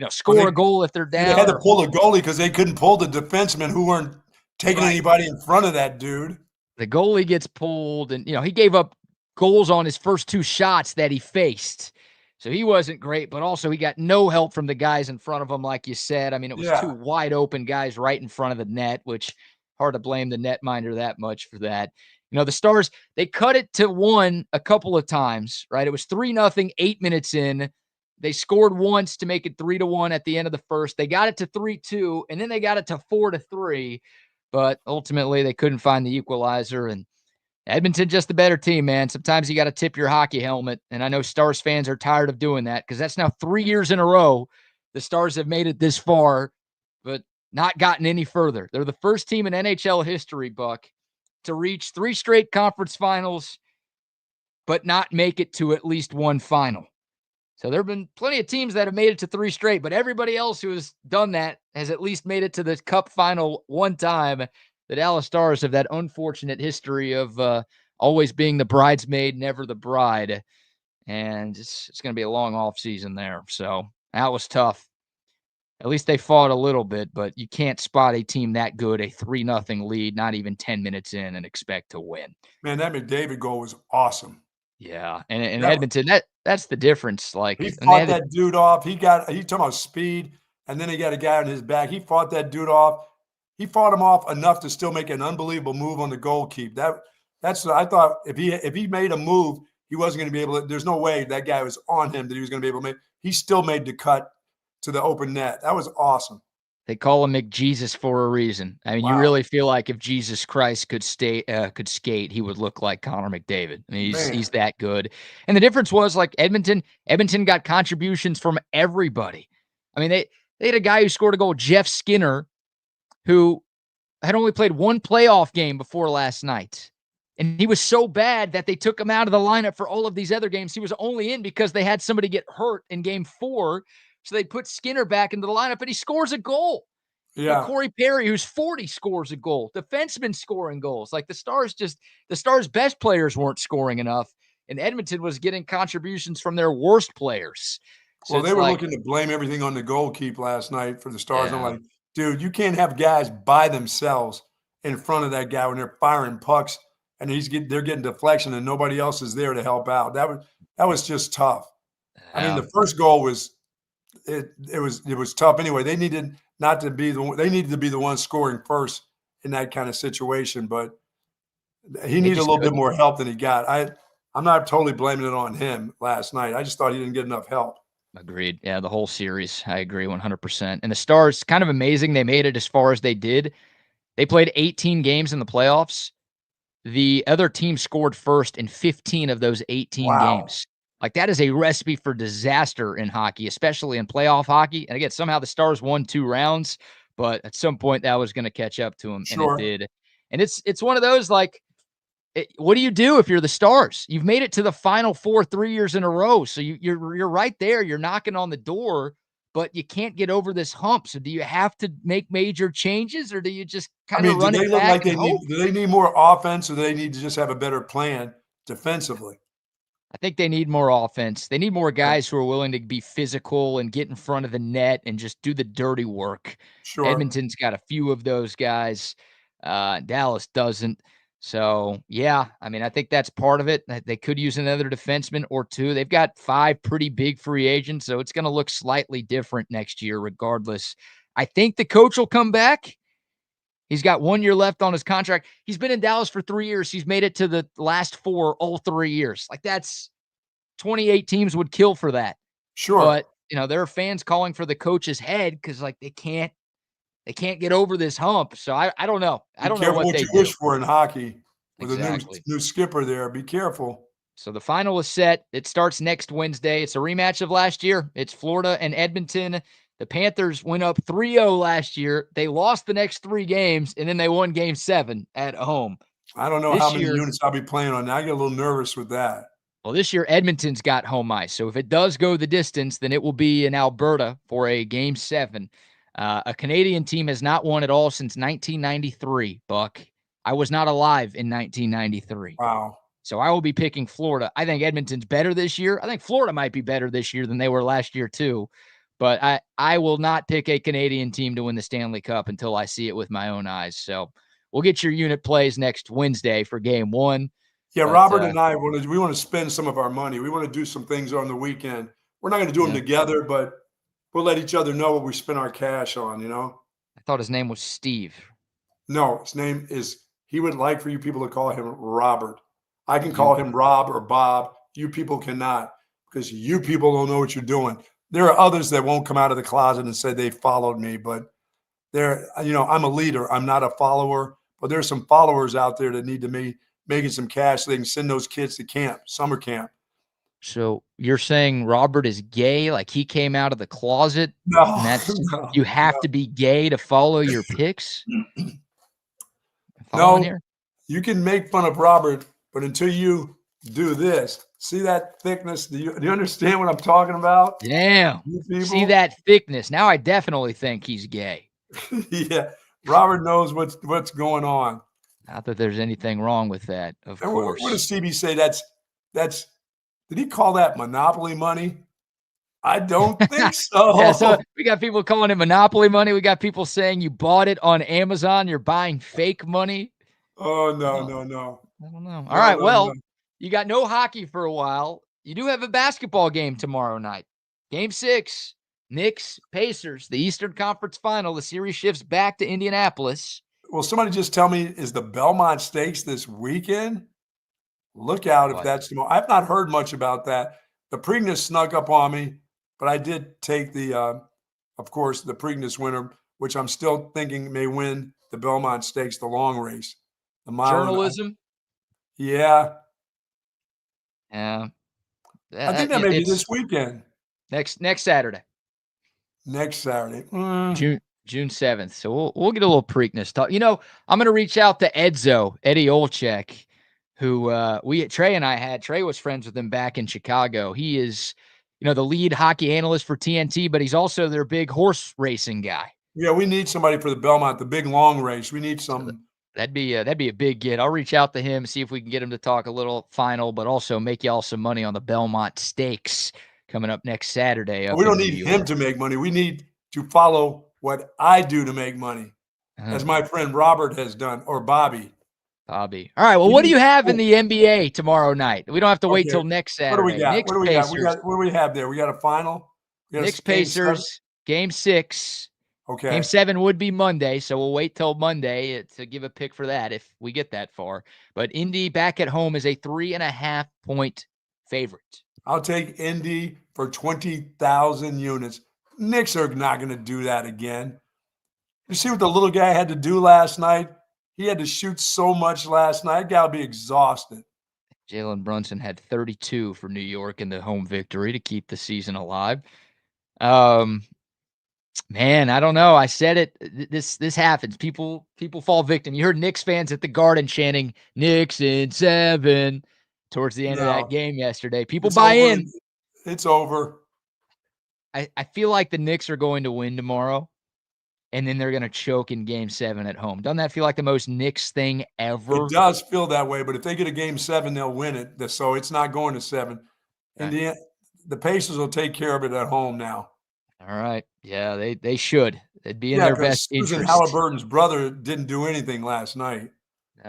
score a goal if they're down. They had to pull the goalie because they couldn't pull the defensemen who weren't taking anybody in front of that dude. The goalie gets pulled, and he gave up goals on his first two shots that he faced. So he wasn't great, but also he got no help from the guys in front of him, like you said. I mean, it was two wide open guys right in front of the net, which hard to blame the netminder that much for that. The Stars, they cut it to 1 a couple of times, right? It was 3-0, 8 minutes in. They scored once to make it 3-1 at the end of the first. They got it to 3-2, and then they got it to 4-3. But ultimately, they couldn't find the equalizer. And Edmonton, just the better team, man. Sometimes you got to tip your hockey helmet. And I know Stars fans are tired of doing that because that's now 3 years in a row the Stars have made it this far, but not gotten any further. They're the first team in NHL history, Buck, to reach 3 straight conference finals, but not make it to at least one final. So there have been plenty of teams that have made it to 3 straight, but everybody else who has done that has at least made it to the Cup final one time. The Dallas Stars have that unfortunate history of always being the bridesmaid, never the bride. And it's going to be a long off season there. So that was tough. At least they fought a little bit, but you can't spot a team that good, a 3-0 lead, not even 10 minutes in, and expect to win. Man, that McDavid goal was awesome. Yeah, and Edmonton, that's the difference. Like, he fought that dude off. He talking about speed, and then he got a guy on his back. He fought that dude off. He fought him off enough to still make an unbelievable move on the goalkeeper. That's I thought if he made a move, he wasn't going to be able to. There's no way that guy was on him that he was going to be able to make. He still made the cut to the open net. That was awesome. They call him McJesus for a reason. I mean, You really feel like if Jesus Christ could skate, he would look like Connor McDavid. I mean, he's that good. And the difference was like Edmonton got contributions from everybody. I mean, they had a guy who scored a goal, Jeff Skinner, who had only played 1 playoff game before last night. And he was so bad that they took him out of the lineup for all of these other games. He was only in because they had somebody get hurt in game 4. So they put Skinner back into the lineup, and he scores a goal. Yeah. Corey Perry, who's 40, scores a goal. Defensemen scoring goals. Like the Stars' best players weren't scoring enough, and Edmonton was getting contributions from their worst players. So they were looking to blame everything on the goalkeeper last night for the Stars. Yeah. I'm like, dude, you can't have guys by themselves in front of that guy when they're firing pucks and they're getting deflection and nobody else is there to help out. That was just tough. Yeah. I mean, the first goal was. It was tough anyway. They needed to be the one scoring first in that kind of situation, but he needed a little bit more help than he got. I'm not totally blaming it on him last night. I just thought he didn't get enough help. Agreed. Yeah, the whole series. I agree 100%. And the Stars, kind of amazing they made it as far as they did. They played 18 games in the playoffs. The other team scored first in 15 of those 18 games. Like, that is a recipe for disaster in hockey, especially in playoff hockey. And again, somehow the Stars won 2 rounds, but at some point that was going to catch up to them, and it did. And it's one of those, like, what do you do if you're the Stars? You've made it to the Final Four 3 years in a row, so you're right there. You're knocking on the door, but you can't get over this hump. So do you have to make major changes, or do you just kind of run it back? Do they need more offense, or do they need to just have a better plan defensively. I think they need more offense. They need more guys who are willing to be physical and get in front of the net and just do the dirty work. Sure. Edmonton's got a few of those guys. Dallas doesn't. So, yeah, I mean, I think that's part of it. They could use another defenseman or two. They've got 5 pretty big free agents, so it's going to look slightly different next year regardless. I think the coach will come back. He's got 1 year left on his contract. He's been in Dallas for 3 years. He's made it to the last 4 all 3 years. Like, that's 28 teams would kill for that. Sure. But, there are fans calling for the coach's head because, like, they can't get over this hump. So I don't know. I don't know what they you do. wish for in hockey with Exactly. a new skipper there. Be careful. So the final is set. It starts next Wednesday. It's a rematch of last year. It's Florida and Edmonton. The Panthers went up 3-0 last year. They lost the next 3 games, and then they won Game 7 at home. I don't know how many units I'll be playing on. I get a little nervous with that. Well, this year Edmonton's got home ice. So if it does go the distance, then it will be in Alberta for a Game 7. A Canadian team has not won at all since 1993, Buck. I was not alive in 1993. Wow. So I will be picking Florida. I think Edmonton's better this year. I think Florida might be better this year than they were last year too. But I will not pick a Canadian team to win the Stanley Cup until I see it with my own eyes. So we'll get your unit plays next Wednesday for Game 1. Yeah, Robert and I we want to spend some of our money. We want to do some things on the weekend. We're not going to do them together, but we'll let each other know what we spend our cash on, I thought his name was Steve. No, his name is, he would like for you people to call him Robert. I can call him Rob or Bob. You people cannot, because you people don't know what you're doing. There are others that won't come out of the closet and say they followed me, but I'm a leader. I'm not a follower, but there's some followers out there that need to be making some cash so they can send those kids to camp, summer camp. So you're saying Robert is gay? Like he came out of the closet? No, and that's, you have to be gay to follow your picks? No, you can make fun of Robert, but until you do this, see that thickness? Do you understand what I'm talking about? Damn. See that thickness. Now I definitely think he's gay. Yeah. Robert knows what's going on. Not that there's anything wrong with that, of course. What does CB say? That's did he call that monopoly money? I don't think so. Yeah, so we got people calling it monopoly money. We got people saying you bought it on Amazon. You're buying fake money. Oh, no. I don't know. All right, well, you got no hockey for a while. You do have a basketball game tomorrow night. Game 6, Knicks, Pacers, the Eastern Conference Final. The series shifts back to Indianapolis. Will somebody just tell me, is the Belmont Stakes this weekend? Look out if that's tomorrow. I've not heard much about that. The Preakness snuck up on me, but I did take the, of course, the Preakness winner, which I'm still thinking may win the Belmont Stakes, the long race. The mile Journalism? Yeah. Yeah. I think that may be this weekend. Next Saturday. Next Saturday. June 7th. So we'll get a little Preakness talk. I'm going to reach out to Eddie Olczyk, who Trey and I had. Trey was friends with him back in Chicago. He is, the lead hockey analyst for TNT, but he's also their big horse racing guy. Yeah, we need somebody for the Belmont, the big long race. We need some. So that'd be a big get. I'll reach out to him, see if we can get him to talk a little final, but also make y'all some money on the Belmont Stakes coming up next Saturday. We don't need him to make money. We need to follow what I do to make money, as my friend Robert has done, or Bobby. All right. Well, what do you have in the NBA tomorrow night? We don't have to wait till next Saturday. What do we got? Knicks, what do we have there? We got a final? Knicks, Pacers, Game 6. Okay. Game 7 would be Monday, so we'll wait till Monday to give a pick for that if we get that far. But Indy back at home is a 3.5-point favorite. I'll take Indy for 20,000 units. Knicks are not going to do that again. You see what the little guy had to do last night? He had to shoot so much last night. That guy will be exhausted. Jalen Brunson had 32 for New York in the home victory to keep the season alive. Man, I don't know. I said it. This happens. People fall victim. You heard Knicks fans at the Garden chanting "Knicks in 7" towards the end of that game yesterday. People buy in. It's over. I feel like the Knicks are going to win tomorrow. and then they're going to choke in Game 7 at home. Doesn't that feel like the most Knicks thing ever? It does feel that way, but if they get a Game 7, they'll win it. So it's not going to 7. Okay. Indiana, the Pacers will take care of it at home now. All right. Yeah, they should. It'd be in Yeah, their because best Susan interest. Halliburton's brother didn't do anything last night.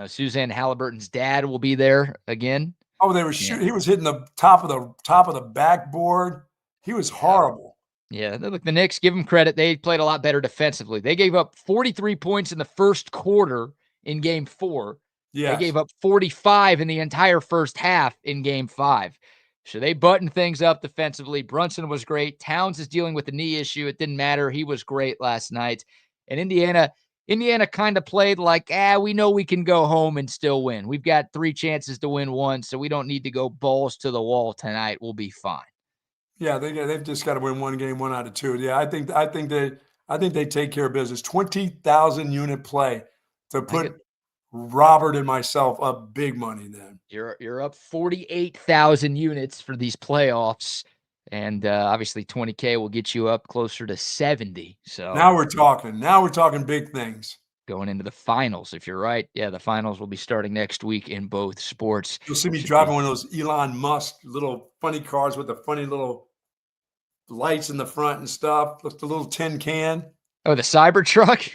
Suzanne Halliburton's dad will be there again. Oh, they were shooting. He was hitting the top of the backboard. He was horrible. Yeah, look, the Knicks, give them credit. They played a lot better defensively. They gave up 43 points in the first quarter in Game 4. Yes. They gave up 45 in the entire first half in Game 5. So they buttoned things up defensively. Brunson was great. Towns is dealing with the knee issue. It didn't matter. He was great last night. And Indiana kind of played like, we know we can go home and still win. We've got 3 chances to win 1, so we don't need to go balls to the wall tonight. We'll be fine. Yeah, they've just got to win 1 game, 1 out of 2. Yeah, I think they take care of business. 20,000 unit play to put Robert and myself up big money. Then you're up 48,000 units for these playoffs, and obviously 20K will get you up closer to 70. So now we're talking big things. Going into the finals, if you're right. Yeah, the finals will be starting next week in both sports. You'll see me driving one of those Elon Musk little funny cars with the funny little lights in the front and stuff. Look, the little tin can. Oh, the Cybertruck?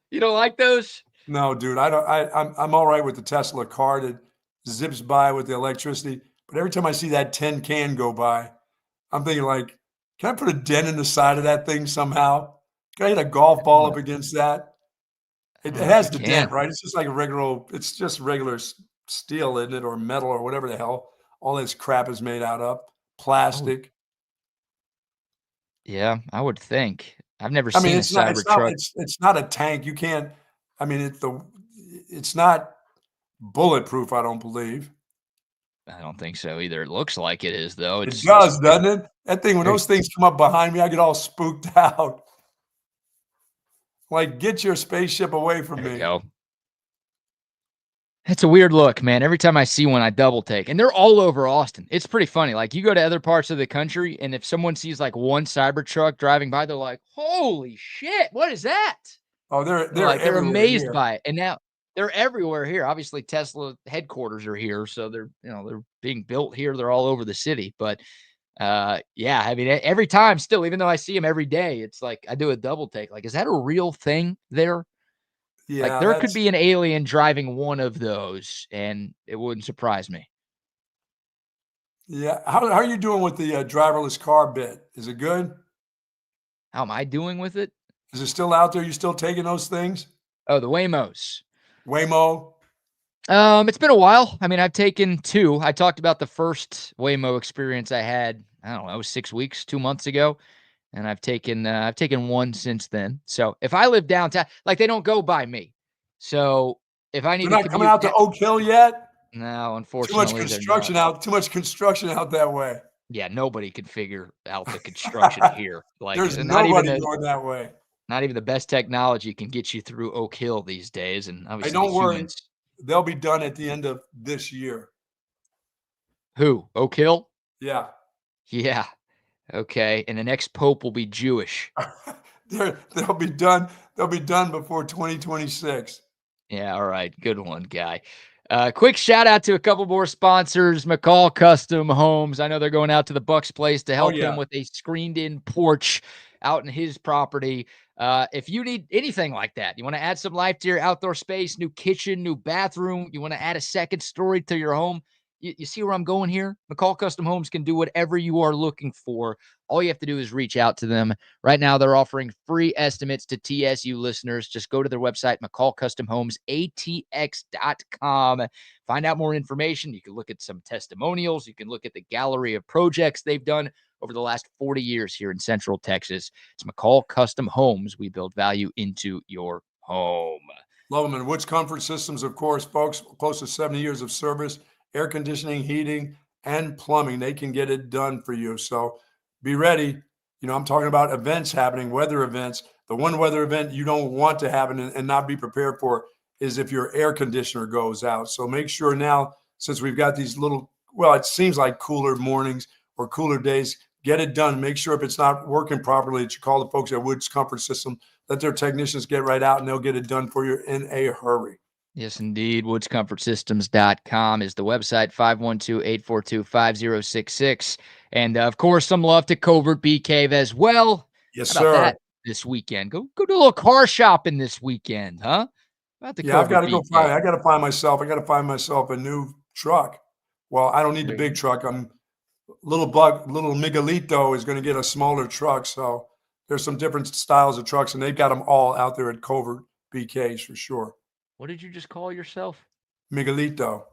You don't like those? No, dude. I'm all right with the Tesla car that zips by with the electricity. But every time I see that tin can go by, I'm thinking like, can I put a dent in the side of that thing somehow? Can I hit a golf ball up against that? It has the dent, right? It's just like regular steel, isn't it? Or metal or whatever the hell all this crap is made out of. Plastic. Yeah, I would think. I've never seen a Cybertruck. It's not a tank. You can't. I mean, it's not bulletproof. I don't believe. I don't think so either. It looks like it is, though. It does, doesn't it? That thing, when those things come up behind me, I get all spooked out. Like, get your spaceship away from me. There you go. It's a weird look, man. Every time I see one, I double take. And they're all over Austin. It's pretty funny. Like, you go to other parts of the country, and if someone sees, like, one Cybertruck driving by, they're like, holy shit, what is that? Oh, they're amazed here. by it. And now they're everywhere here. Obviously, Tesla headquarters are here, so they're being built here. They're all over the city. But, yeah, I mean, every time still, even though I see them every day, it's like I do a double take. Like, is that a real thing there? Yeah, like there could be an alien driving one of those, and it wouldn't surprise me. Yeah. How are you doing with the driverless car bit? Is it good? How am I doing with it? Is it still out there? You still taking those things? Oh, the Waymos. Waymo? It's been a while. I mean, I've taken 2. I talked about the first Waymo experience I had, I don't know, 6 weeks, 2 months ago. And I've taken 1 since then. So if I live downtown, like they don't go by me. So if I need They're not coming out to Oak Hill yet? No, unfortunately. Too much construction out that way. Yeah, nobody could figure out the construction here. Like there's nobody going that way. Not even the best technology can get you through Oak Hill these days. And obviously, don't worry. They'll be done at the end of this year. Who? Oak Hill? Yeah. Yeah. Okay. And the next pope will be Jewish. They'll be done. They'll be done before 2026. Yeah. All right. Good one, guy. Quick shout out to a couple more sponsors. McCall Custom Homes. I know they're going out to the Bucks place to help him with a screened-in porch out in his property. If you need anything like that, you want to add some life to your outdoor space, new kitchen, new bathroom, you want to add a second story to your home, you see where I'm going here? McCall Custom Homes can do whatever you are looking for. All you have to do is reach out to them. Right now, they're offering free estimates to TSU listeners. Just go to their website, McCallCustomHomesATX.com. Find out more information. You can look at some testimonials. You can look at the gallery of projects they've done over the last 40 years here in Central Texas. It's McCall Custom Homes. We build value into your home. Love them. And Woods Comfort Systems, of course, folks, close to 70 years of service, air conditioning, heating, and plumbing. They can get it done for you. So be ready. You know, I'm talking about events happening, weather events. The one weather event you don't want to happen and not be prepared for is if your air conditioner goes out. So make sure now, since we've got these little, well, it seems like cooler mornings or cooler days, Get it done. Make sure if it's not working properly that you call the folks at Woods Comfort System. Let their technicians get right out, and they'll get it done for you in a hurry. Yes, indeed. WoodsComfortSystems.com is the website, 512-842-5066. And, of course, some love to Covert Bee Cave as well. Yes, How about sir. that this weekend? Go do a little car shopping this weekend, huh? About the I've got to go find. Cave. I got to find myself a new truck. Well, I don't need the big truck. Little Miguelito is going to get a smaller truck. So there's some different styles of trucks, and they've got them all out there at Covert BKs for sure. What did you just call yourself? Miguelito.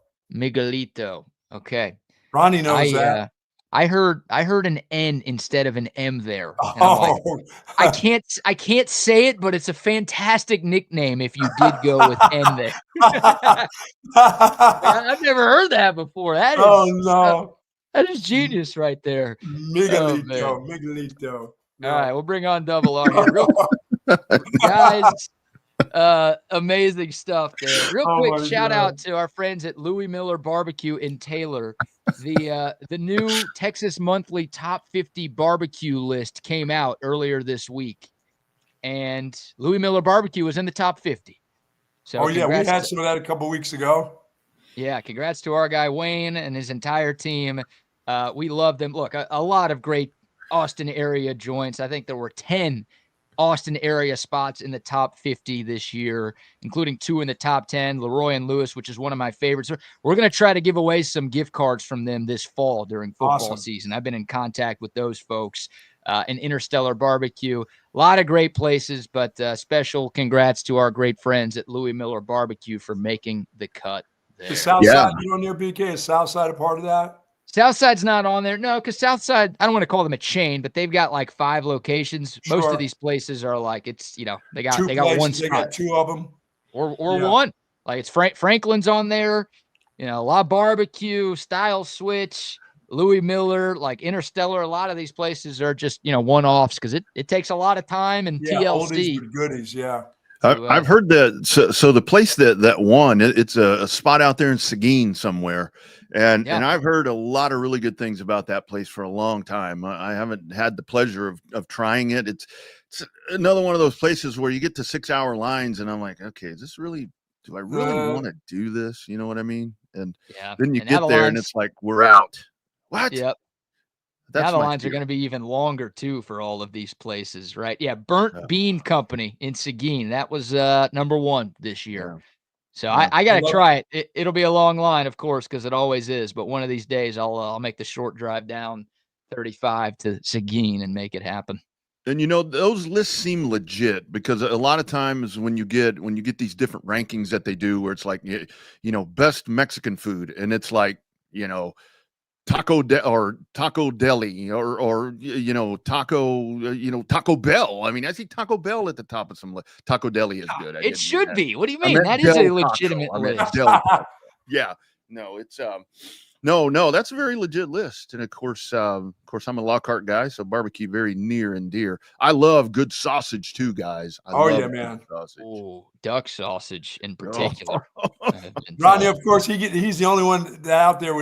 Okay. Ronnie knows that. I heard an N instead of an M there. And I'm like, I can't say it, but it's a fantastic nickname if you did go with N there. I've never heard that before. That is genius right there. Miguelito. All right, we'll bring on Double R here. Guys, amazing stuff there. Real quick shout out to our friends at Louis Miller Barbecue in Taylor. The new Texas Monthly Top 50 barbecue list came out earlier this week, and Louis Miller Barbecue was in the top 50. So we had some of that a couple weeks ago. Yeah, congrats to our guy Wayne and his entire team. We love them. Look, a lot of great Austin area joints. I think there were 10 Austin area spots in the top 50 this year, including 2 in the top 10, Leroy and Lewis, which is one of my favorites. We're going to try to give away some gift cards from them this fall during football season. I've been in contact with those folks and Interstellar Barbecue. A lot of great places, but special congrats to our great friends at Louis Miller Barbecue for making the cut there. The South Side, you on there, BK? Is South Side a part of that? Southside's not on there. No, because Southside, I don't want to call them a chain, but they've got like 5 locations. Sure. Most of these places are like, it's, they got one spot. They got 2 of them. Or one. Like it's Franklin's on there, La Barbecue, Style Switch, Louis Miller, like Interstellar. A lot of these places are just, one-offs because it takes a lot of time and TLC. Oldies but goodies, yeah. I've heard that. So the place that won, it's a spot out there in Seguin somewhere. And I've heard a lot of really good things about that place for a long time. I haven't had the pleasure of trying it. It's another one of those places where you get to 6-hour lines and I'm like, okay, do I really want to do this? You know what I mean? And then you get there and it's like, we're out. What? Yep. Now the lines are going to be even longer too for all of these places, right? Yeah. Burnt Bean Company in Seguin. That was number 1 this year. Yeah. So I got to try it. It'll be a long line, of course, because it always is. But one of these days, I'll make the short drive down 35 to Seguin and make it happen. And those lists seem legit because a lot of times when you get these different rankings that they do, where it's like best Mexican food, and it's like Taco Deli or Taco Bell. I mean, I see Taco Bell at the top of some list. Taco Deli is good. It should be. What do you mean? That is a legitimate list. Yeah. No, it's no, that's a very legit list. And of course, I'm a Lockhart guy, so barbecue very near and dear. I love good sausage too, guys. Man. Oh, duck sausage in particular. Rodney, of course, he's the only one that out there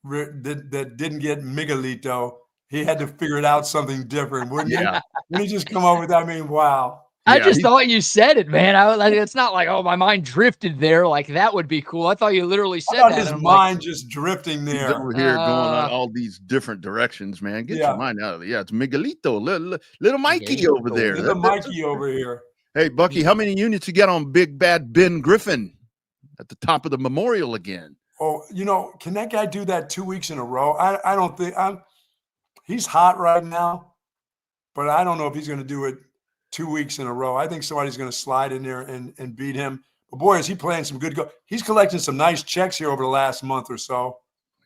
that didn't get Miguelito. He had to figure it out something different, wouldn't he? When he just come up with that, I mean, wow. I just thought you said it, man. I was like, it's not like, my mind drifted there. Like that would be cool. I thought you literally said that. His mind just drifting there. He's over here going on all these different directions, man. Get your mind out of it. Yeah, it's Miguelito, little Mikey over there. Little Mikey over here. Hey, Bucky, how many units you got on Big Bad Ben Griffin at the top of the memorial again? Oh, can that guy do that 2 weeks in a row? I don't think he's hot right now, but I don't know if he's going to do it 2 weeks in a row. I think somebody's going to slide in there and beat him. But boy, is he playing some good he's collecting some nice checks here over the last month or so.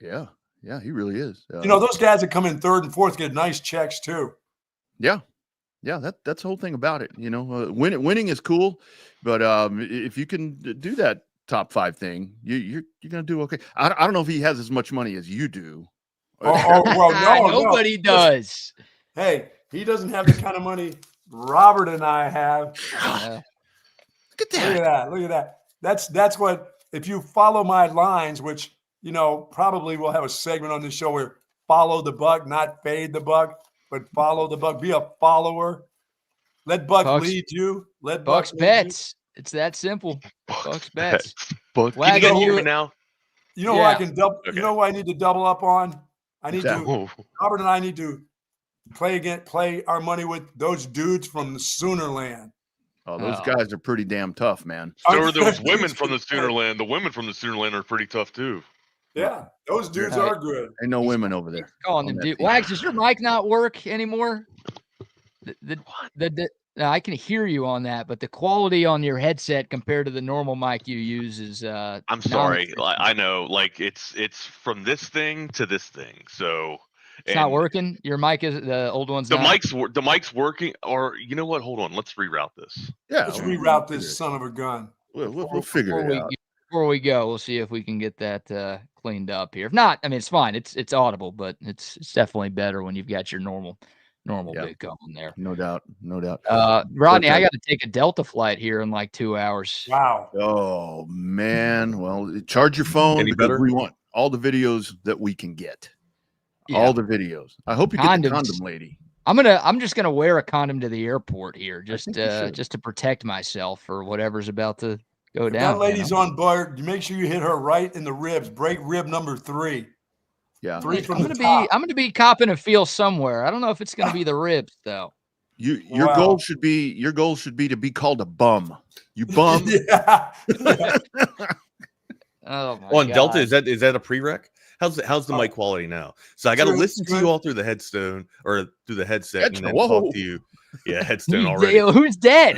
Yeah, he really is. Those guys that come in 3rd and 4th get nice checks too. Yeah, that's the whole thing about it. Winning is cool, but if you can do that top 5 thing, you're gonna do okay. I don't know if he has as much money as you do. Well, no, nobody does. Hey, he doesn't have the kind of money Robert and I have. Look at that. That's what, if you follow my lines, which probably we'll have a segment on this show where follow the buck, not fade the buck, but follow the buck. Be a follower. Let Buck lead you. Let Buck's Buck bets. It's that simple. Buck's bets. Buck. Can you guys hear me now? You know what I can double? Okay. You know what I need to double up on? I need to. Robert and I need to play our money with those dudes from the Soonerland. Oh, those guys are pretty damn tough, man. So are those women from the Soonerland. The women from the Soonerland are pretty tough too. Yeah, those dudes are good. Ain't no women over there. Calling them dude. Wags, does your mic not work anymore? No, I can hear you on that, but the quality on your headset compared to the normal mic you use is I'm sorry. I know, like it's from this thing to this thing. So it's not working. Your mic is the old one's the not. the mic's working, or you know what? Hold on, let's reroute this. Yeah, let's reroute this son of a gun. We'll figure it out. Before we go, we'll see if we can get that cleaned up here. If not, I mean it's fine. It's audible, but it's definitely better when you've got your normal big going there. No doubt. Rodney, I got to take a Delta flight here in like 2 hours. Wow. Oh man. Well, charge your phone because we want all the videos that we can get. Yeah. All the videos. I hope you get the condom lady. I'm just gonna wear a condom to the airport here, just to protect myself for whatever's about to go down. That lady's on board. You make sure you hit her right in the ribs. Break rib number 3. Yeah, I'm gonna be copping a feel somewhere. I don't know if it's gonna be the ribs though. Your goal should be to be called a bum. You bum. Yeah. Oh my on God. Delta, is that a prereq? How's the mic quality now? So I got to listen to you all through the headstone or through the headset and then talk to you. Yeah, headstone already. Who's dead?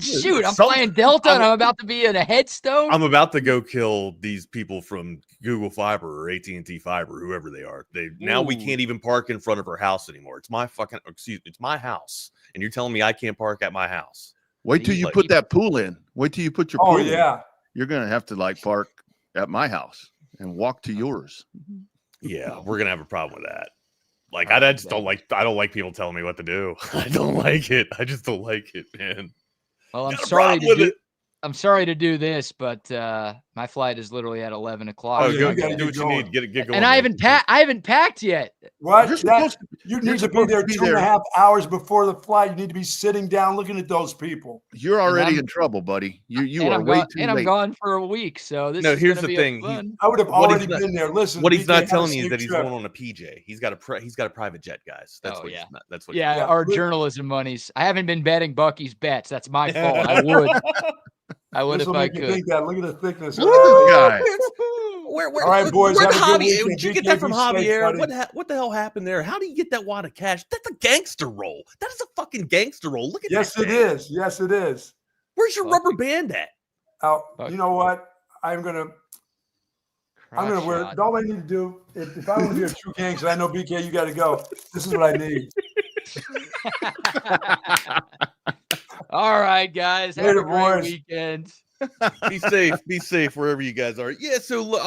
Shoot, I'm playing Delta and I'm about to be in a headstone. I'm about to go kill these people from Google Fiber or AT&T Fiber, whoever they are. Now we can't even park in front of her house anymore. It's my it's my house, and you're telling me I can't park at my house. Wait till you put that pool in. Wait till you put your pool in. You're gonna have to park at my house and walk to yours. Yeah, we're gonna have a problem with that. Like I just don't like. I don't like people telling me what to do. I don't like it. I just don't like it, man. Well, I'm sorry to do this, but my flight is literally at 11 o'clock. Oh, go do what you need. Get going. And I haven't packed yet. What? You need to be there 2.5 hours before the flight. You need to be sitting down looking at those people. You're already in trouble, buddy. You are way too late. And I'm gone for a week, so this. No, is here's the thing. I would have already been there. Listen, what he's not telling you is that he's going on a PJ. He's got a private jet, guys. That's what. That's what. Yeah, our journalism monies. I haven't been betting Bucky's bets. That's my fault. I would. I would if I could. Think that. Look at the thickness of this guy. All right, boys. Where'd Javier? Did you get that from Javier? What the hell happened there? How do you get that wad of cash? That's a gangster roll. That is a fucking gangster roll. Look at that. Yes, it is. Yes, it is. Where's your rubber band at? You know what? I'm gonna wear. All I need to do, if I want to be a true gangster, I know BK. You got to go. This is what I need. All right, guys. Have a great weekend. Be safe wherever you guys are. Yeah, so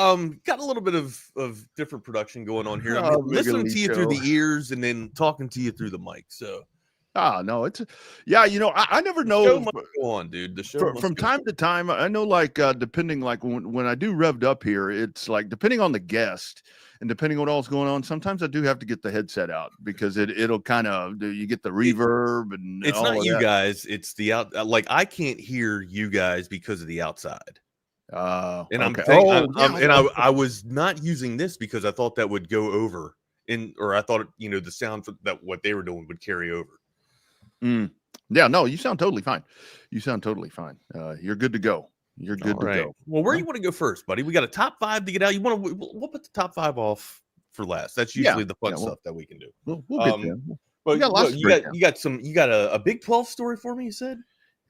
got a little bit of different production going on here. I'm listening to you through the ears and then talking to you through the mic. So no, it's I never know. Go on, dude. The show from time to time. I know, depending, when I do revved up here, it's depending on the guest and depending on what's going on. Sometimes I do have to get the headset out because it'll kind of you get the reverb and it's not you guys. It's the out. I can't hear you guys because of the outside. And I was not using this because I thought that would go over or I thought the sound that what they were doing would carry over. Yeah, no, you sound totally fine. You're good to go. You're good to go. Well, where do you want to go first, buddy? We got a top 5 to get out. We'll put the top 5 off for last. That's usually the fun stuff that we can do. We'll get there. But you got a Big 12 story for me, you said?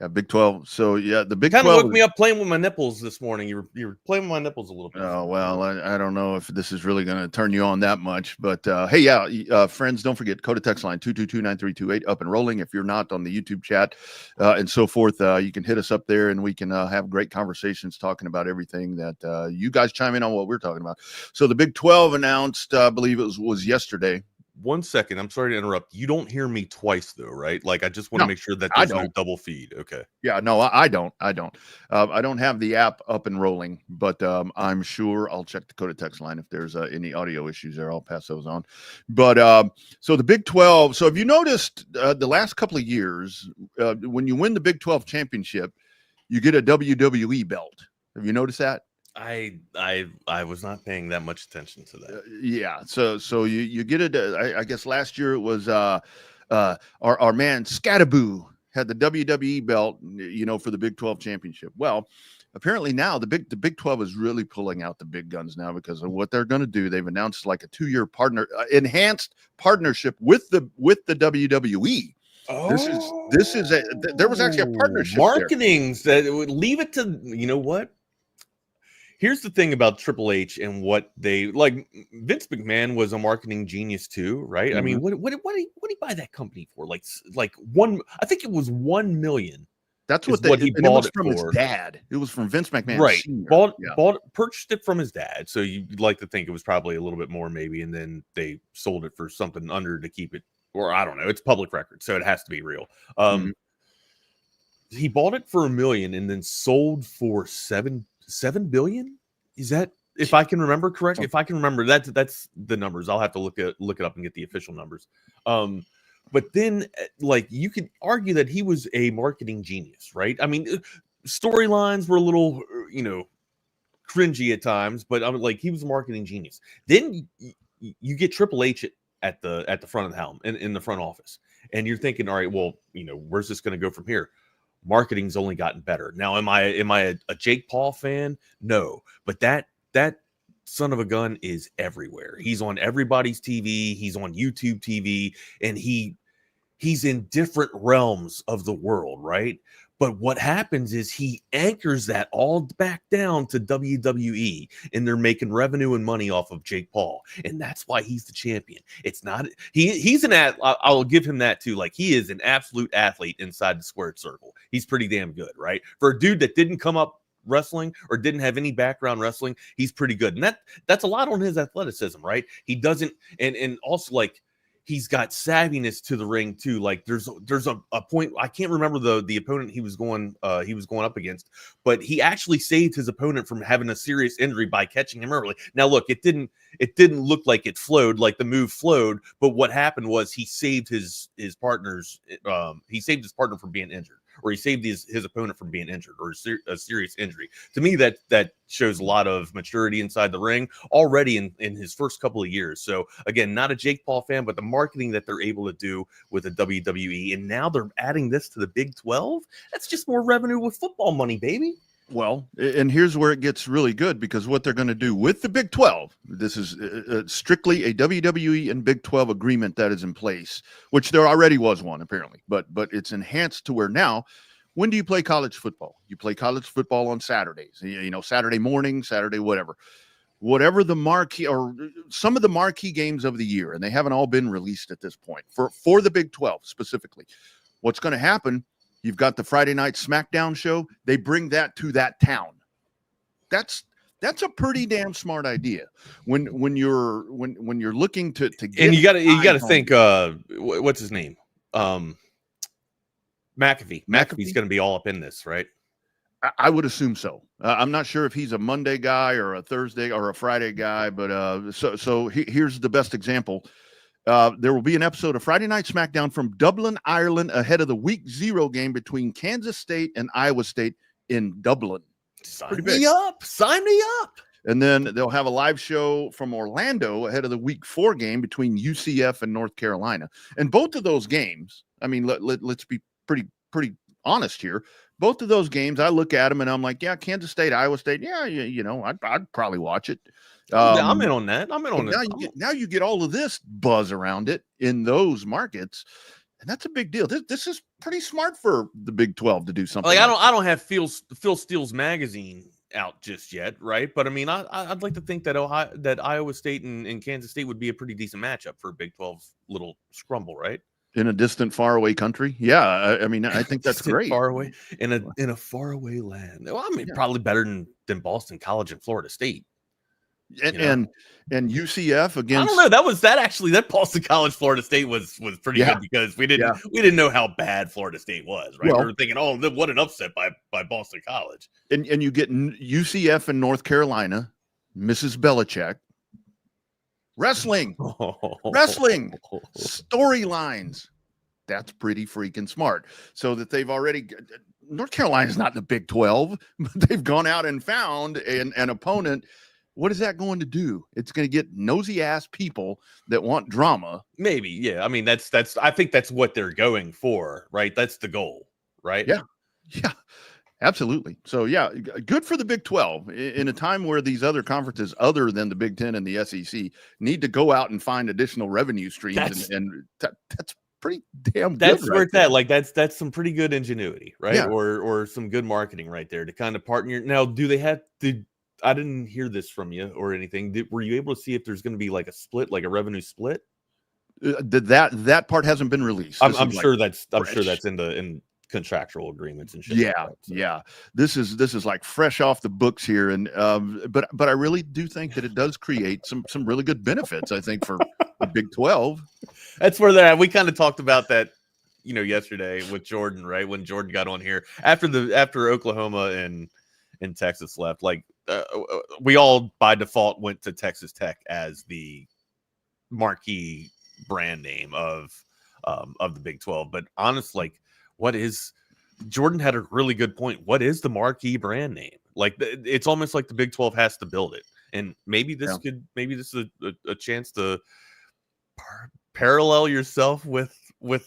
Yeah, Big 12. So the Big 12 kind of woke me up playing with my nipples this morning. You were playing with my nipples a little bit. Oh well, I don't know if this is really going to turn you on that much, but hey, friends, don't forget Coda text line 222-9328 up and rolling. If you're not on the YouTube chat and so forth, you can hit us up there and we can have great conversations talking about everything that you guys chime in on what we're talking about. So the Big 12 announced, I believe it was yesterday, 1 second. I'm sorry to interrupt. You don't hear me twice though, right? Like I just want to No, make sure that I there's no don't. double feed. Okay. Yeah, no, I don't. I don't have the app up and rolling, but I'm sure I'll check the Dakota text line if there's any audio issues there. I'll pass those on. But so the Big 12. So have you noticed the last couple of years when you win the Big 12 championship, you get a WWE belt? Have you noticed that? I was not paying that much attention to that. Yeah. So you get it. I guess last year it was our man Scataboo had the WWE belt, for the Big 12 championship. Well, apparently now the Big 12 is really pulling out the big guns now because of what they're going to do. They've announced like a 2-year enhanced partnership with the WWE. Oh, there was actually a partnership. Marketing that would leave it to, you know what? Here's the thing about Triple H and what they like. Vince McMahon was a marketing genius too, right? Mm-hmm. I mean, what did he buy that company for? Like one, I think it was $1 million. That's what he bought it from his dad. It was from Vince McMahon, right? Senior. Purchased it from his dad. So you'd like to think it was probably a little bit more, maybe, and then they sold it for something under to keep it, or I don't know. It's public record, so it has to be real. He bought it for $1 million and then sold for $7 billion. Is that, if I can remember correct? If I can remember, that's the numbers. I'll have to look it up and get the official numbers. But then, like, you could argue that he was a marketing genius, right? I mean, storylines were a little, cringy at times, but I mean, like, he was a marketing genius. Then you get Triple H at the front of the helm in the front office, and you're thinking, all right, well, where's this going to go from here? Marketing's only gotten better. Now, am I a Jake Paul fan? No, but that son of a gun is everywhere. He's on everybody's TV. He's on YouTube TV, and he's in different realms of the world, right? But what happens is he anchors that all back down to WWE, and they're making revenue and money off of Jake Paul, and that's why he's the champion. It's not he's an I'll give him that too. Like, he is an absolute athlete inside the squared circle. He's pretty damn good, right? For a dude that didn't come up wrestling or didn't have any background wrestling, he's pretty good, and that's a lot on his athleticism, right? He doesn't, and also, like, he's got savviness to the ring too. Like, there's a point, I can't remember the opponent he was going up against, but he actually saved his opponent from having a serious injury by catching him early. Now, look, it didn't look like it flowed, like the move flowed, but what happened was he saved his partner from being injured, or he saved his opponent from being injured, or a serious injury. To me, that shows a lot of maturity inside the ring already in his first couple of years. So again, not a Jake Paul fan, but the marketing that they're able to do with the WWE, and now they're adding this to the Big 12. That's just more revenue with football money, baby. Well, and here's where it gets really good, because what they're going to do with the Big 12, this is strictly a WWE and Big 12 agreement that is in place, which there already was one apparently, but it's enhanced to where now, when do you play college football? You play college football on Saturdays, Saturday morning, Saturday, whatever the marquee, or some of the marquee games of the year, and they haven't all been released at this point for the Big 12 specifically. What's going to happen? You've got the Friday night SmackDown show. They bring that to that town. That's a pretty damn smart idea. When you're looking to get, and you got to think, what's his name? McAfee. McAfee's going to be all up in this, right? I would assume so. I'm not sure if he's a Monday guy or a Thursday or a Friday guy, but so here's the best example. There will be an episode of Friday Night SmackDown from Dublin, Ireland, ahead of the Week 0 game between Kansas State and Iowa State in Dublin. Sign me up. And then they'll have a live show from Orlando ahead of the Week 4 game between UCF and North Carolina. And both of those games, I mean, let's be pretty honest here. Both of those games, I look at them and I'm like, yeah, Kansas State, Iowa State, yeah, I'd probably watch it. I'm in on that. Now you get all of this buzz around it in those markets, and that's a big deal. This is pretty smart for the Big 12 to do something. Like, I don't have Phil Steele's magazine out just yet, right? But I mean, I'd like to think that Iowa State and Kansas State would be a pretty decent matchup for a Big 12 little scrumble, right? In a distant, faraway country. Yeah. I mean, I think that's great. Far away in a faraway land. Well, I mean, probably better than Boston College and Florida State. And UCF against. I don't know. That Boston College Florida State was pretty good because we didn't know how bad Florida State was, right? We were thinking, oh, what an upset by Boston College. And you get UCF and North Carolina, Mrs. Belichick. Wrestling storylines. That's pretty freaking smart. So that they've already. North Carolina's not in the Big 12, but they've gone out and found an opponent. What is that going to do? It's going to get nosy ass people that want drama. Maybe, yeah. I mean, I think that's what they're going for, right? That's the goal, right? Yeah, absolutely. So yeah, good for the Big 12 in a time where these other conferences, other than the Big 10 and the SEC, need to go out and find additional revenue streams, and that's pretty damn good. That's where it's at. Like that's some pretty good ingenuity, right? Yeah. Or some good marketing right there to kind of partner. Now, do they have to? I didn't hear this from you or anything. Were you able to see if there's going to be like a split, like a revenue split? That part hasn't been released. I'm sure that's in contractual agreements and shit. Yeah, like that, so. Yeah. This is like fresh off the books here, and but I really do think that it does create some really good benefits. I think for the Big 12. That's where they're at. We kind of talked about that, yesterday with Jordan, right? When Jordan got on here after Oklahoma and Texas left, like we all by default went to Texas Tech as the marquee brand name of the Big 12. But honestly, Jordan had a really good point. What is the marquee brand name? Like it's almost like the Big 12 has to build it, and maybe this is a chance to parallel yourself with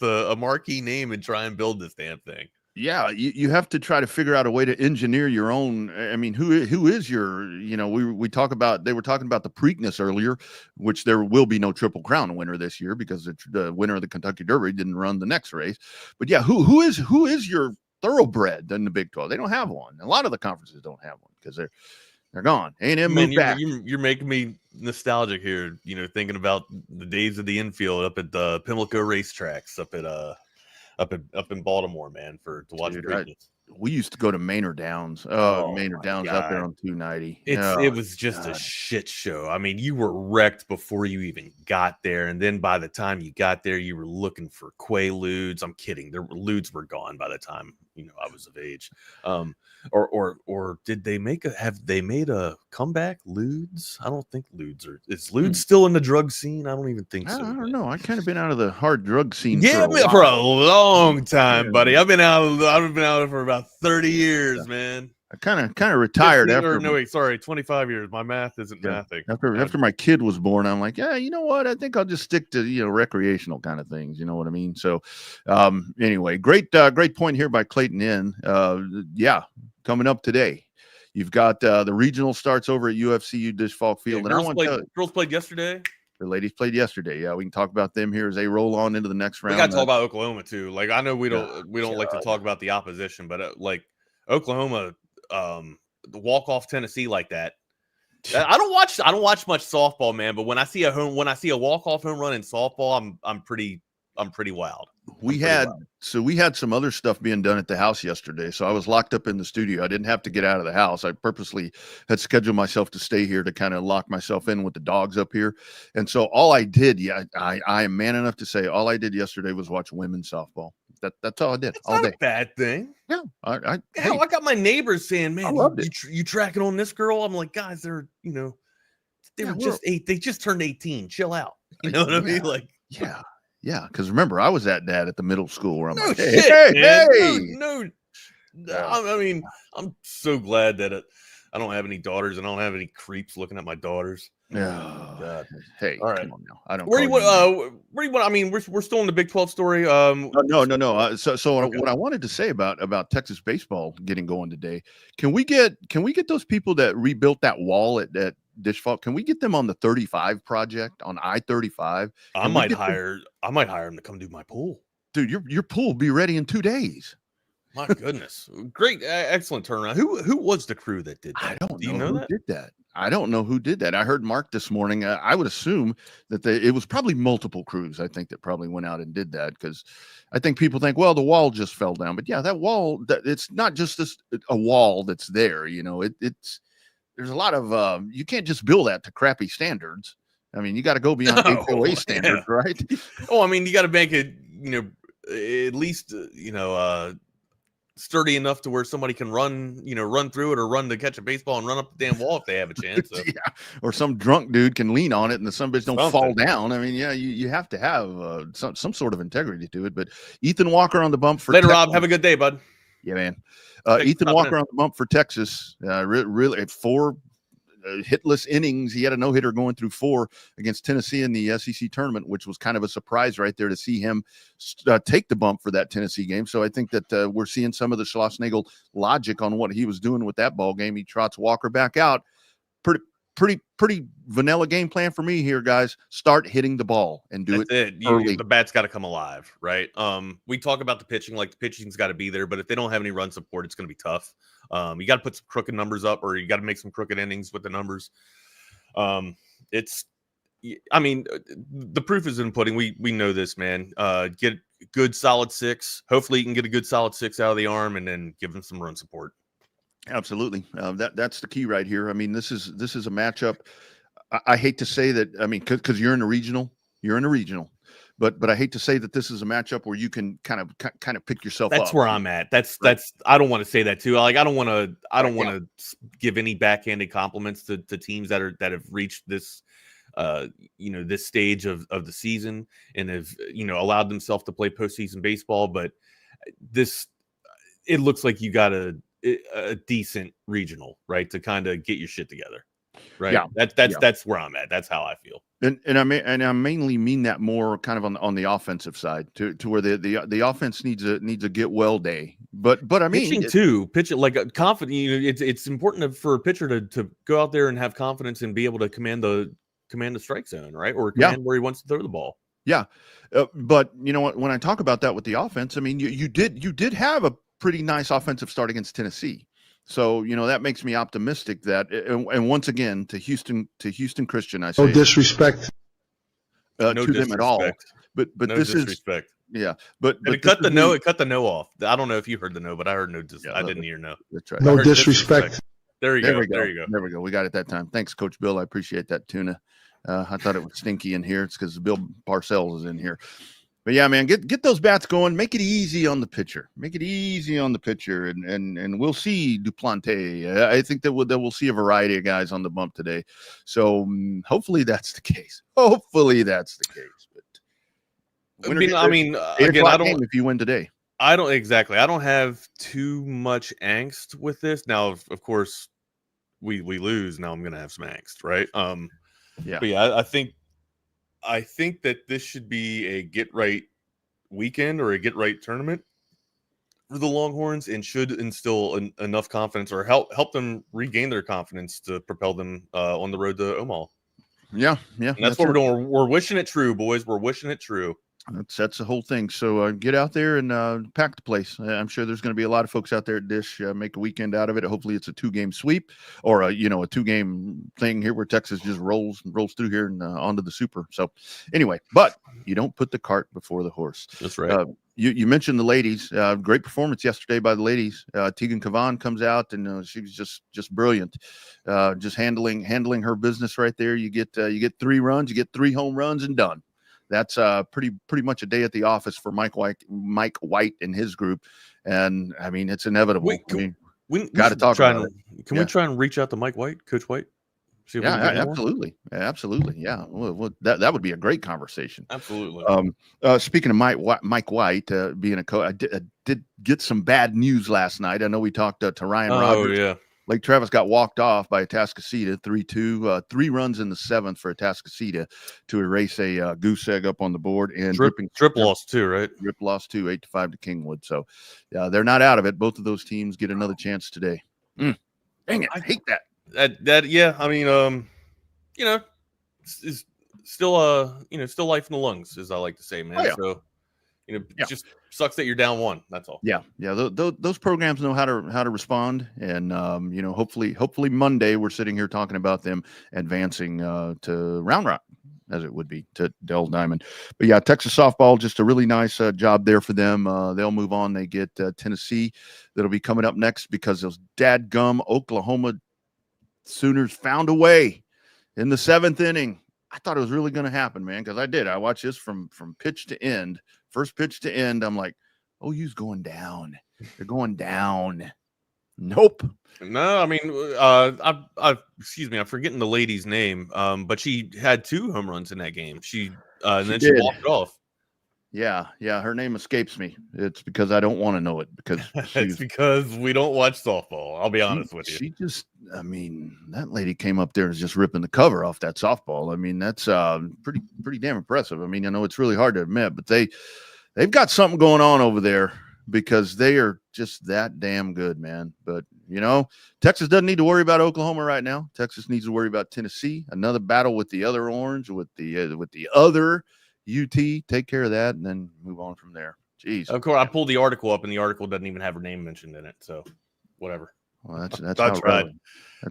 a marquee name and try and build this damn thing. Yeah, you have to try to figure out a way to engineer your own. I mean, who is your, we talk about, they were talking about the Preakness earlier, which there will be no Triple Crown winner this year because the winner of the Kentucky Derby didn't run the next race. But yeah, who is your thoroughbred in the Big 12? They don't have one. A lot of the conferences don't have one because they're gone. A&M moved back. You're making me nostalgic here, thinking about the days of the infield up at the Pimlico racetracks up in Baltimore, man, to watch. We used to go to Maynard Downs. Maynard Downs up there on 290. It was just a shit show. I mean, you were wrecked before you even got there, and then by the time you got there, you were looking for Quaaludes. I'm kidding. Ludes were gone by the time I was of age. Or did they have they made a comeback? Ludes? I don't think Ludes is Ludes still in the drug scene? I don't even think so. I don't know. I kind of been out of the hard drug scene. For a long time, buddy. I've been out for about 30 years, man. I kind of retired after. No, wait, sorry, 25 years. My math isn't mathing. After my kid was born, I'm like, yeah, you know what? I think I'll just stick to recreational kind of things. You know what I mean? So, anyway, great point here by Clayton N. Coming up today, you've got the regional starts over at UFCU Dish Falk Field, and girls played yesterday. The ladies played yesterday. Yeah, we can talk about them here as they roll on into the next round. We got to talk about Oklahoma too. Like I know we don't like to talk about the opposition, but like Oklahoma. The walk-off Tennessee like that. I don't watch much softball, man, but when I see a walk-off home run in softball, I'm pretty wild. We had some other stuff being done at the house yesterday, so I was locked up in the studio. I didn't have to get out of the house. I purposely had scheduled myself to stay here to kind of lock myself in with the dogs up here. And so all I did, I am man enough to say all I did yesterday was watch women's softball. That's all I did all day. A bad thing. Yeah. I got my neighbors saying, man, you tracking on this girl? I'm like, guys, they were just 8. They just turned 18. Chill out. You know what I mean? Like, yeah. Yeah. Because remember, I was that dad at the middle school where I'm like, I mean, I'm so glad that I don't have any daughters. I don't have any creeps looking at my daughters. Oh, God. Hey, all right. Come on now. I don't. Where do you want? I mean, we're still in the Big 12 story. No. Okay. What I wanted to say about Texas baseball getting going today, can we get those people that rebuilt that wall at Dish Falk? Can we get them on the 35 project on I-35? I might hire them to come do my pool, dude. Your pool will be ready in 2 days. My goodness, great, excellent turnaround. Who was the crew that did that? I don't know who did that. I don't know who did that. I heard Mark this morning. I would assume that it was probably multiple crews. I think that probably went out and did that because I think people think, well, the wall just fell down. But yeah, that wall, it's not just a wall that's there. It's there's a lot of you can't just bill that to crappy standards. I mean, you got to go beyond HOA standards, right? Oh, I mean, you got to make it, at least, sturdy enough to where somebody can run through it or run to catch a baseball and run up the damn wall if they have a chance. So. Yeah, or some drunk dude can lean on it and the some bitch don't fall down. I mean, yeah, you have to have some sort of integrity to it. But Ethan Walker on the bump for later, Rob. Have a good day, bud. Yeah, man. Ethan Walker on the bump for Texas. Really, at 4 hitless innings, he had a no-hitter going through 4 against Tennessee in the SEC tournament, which was kind of a surprise right there to see him take the bump for that Tennessee game. So I think that we're seeing some of the Schlossnagel logic on what he was doing with that ball game. He trots Walker back out. Pretty vanilla game plan for me here, guys. Start hitting the ball and do it early. The bat's got to come alive, right? We talk about the pitching, like the pitching's got to be there, but if they don't have any run support, it's going to be tough. You got to put some crooked numbers up, or you got to make some crooked innings with the numbers. The proof is in pudding. We know this, man. Get a good solid 6. Hopefully, you can get a good solid 6 out of the arm, and then give them some run support. Absolutely. That's the key right here. I mean, this is a matchup. I hate to say that. I mean, because you're in a regional, but I hate to say that this is a matchup where you can kind of pick yourself up. That's where I'm at. That's I don't want to say that too. Like I don't want to give any backhanded compliments to teams that have reached this this stage of the season and have allowed themselves to play postseason baseball. But it looks like you got a decent regional, right, to kind of get your shit together, right? Yeah, that's where I'm at. That's how I feel. And I mainly mean that more kind of on the offensive side to where the offense needs a get well day. But I mean pitching like a confident. It's important for a pitcher to go out there and have confidence and be able to command the strike zone, right, or command where he wants to throw the ball. Yeah, but you know what? When I talk about that with the offense, I mean you did have a pretty nice offensive start against Tennessee. So, that makes me optimistic that, and once again, to Houston Christian, I say no disrespect to them at all. But no this disrespect. But it cut the no off. I don't know if you heard the no, but I heard no. I didn't hear no. That's right. No disrespect. There you go. There we go. We got it that time. Thanks, Coach Bill. I appreciate that tuna. I thought it was stinky in here. It's because Bill Parcells is in here. But yeah, man, get those bats going. Make it easy on the pitcher. And we'll see Duplanté. I think that we'll see a variety of guys on the bump today. So hopefully that's the case. But again, I don't. If you win today, I don't exactly. I don't have too much angst with this. Now, of course, we lose. Now I'm gonna have some angst, right? Yeah. But yeah, I think that this should be a get right weekend or a get right tournament for the Longhorns, and should instill enough confidence or help them regain their confidence to propel them on the road to Omaha. Yeah. And that's what we're doing. We're wishing it true, boys. We're wishing it true. That's the whole thing. So get out there and pack the place. I'm sure there's going to be a lot of folks out there at Dish. Make a weekend out of it. Hopefully it's a 2-game sweep or a 2-game thing here where Texas just rolls through here and onto the Super. So anyway, but you don't put the cart before the horse. That's right. You mentioned the ladies. Great performance yesterday by the ladies. Tegan Kavan comes out and she was just brilliant. Just handling her business right there. You get 3 runs, you get 3 home runs and done. That's pretty much a day at the office for Mike White and his group, and I mean it's inevitable. We got to talk about it. Can we try and reach out to Mike White, Coach White? Absolutely. Yeah, well, that would be a great conversation. Absolutely. Speaking of Mike White being a coach, I did get some bad news last night. I know we talked to Ryan Rogers. Yeah. Lake Travis got walked off by Atascocita 3-2, 3 runs in the 7th for Atascocita to erase a goose egg up on the board. And Drip lost too, right? Drip lost 8-5 to Kingwood. So they're not out of it. Both of those teams get another chance today. Dang it. I hate that. Yeah. I mean, it's still still life in the lungs, as I like to say, man. Oh, yeah. So it just sucks that you're down 1. That's all. Yeah. Those programs know how to respond, and hopefully Monday we're sitting here talking about them advancing to Round Rock, as it would be to Dell Diamond. But yeah, Texas softball, just a really nice job there for them. They'll move on. They get Tennessee that'll be coming up next because those dadgum Oklahoma Sooners found a way in the 7th inning. I thought it was really going to happen, man, because I did. I watched this from pitch to end, first pitch to end. I'm like, OU's going down. They're going down. Nope. No, I mean, excuse me, I'm forgetting the lady's name. But she had 2 home runs in that game. She walked off. Yeah, her name escapes me. It's because I don't want to know it because it's because we don't watch softball. I'll be honest with you. She just, I mean, that lady came up there and just ripping the cover off that softball. I mean, that's pretty damn impressive. I mean, I know it's really hard to admit, but they've got something going on over there because they are just that damn good, man. But you know, Texas doesn't need to worry about Oklahoma right now. Texas needs to worry about Tennessee. Another battle with the other orange, with the other UT. Take care of that, and then move on from there. Jeez. Of course, I pulled the article up, and the article doesn't even have her name mentioned in it. So, whatever. Well, that's how relevant.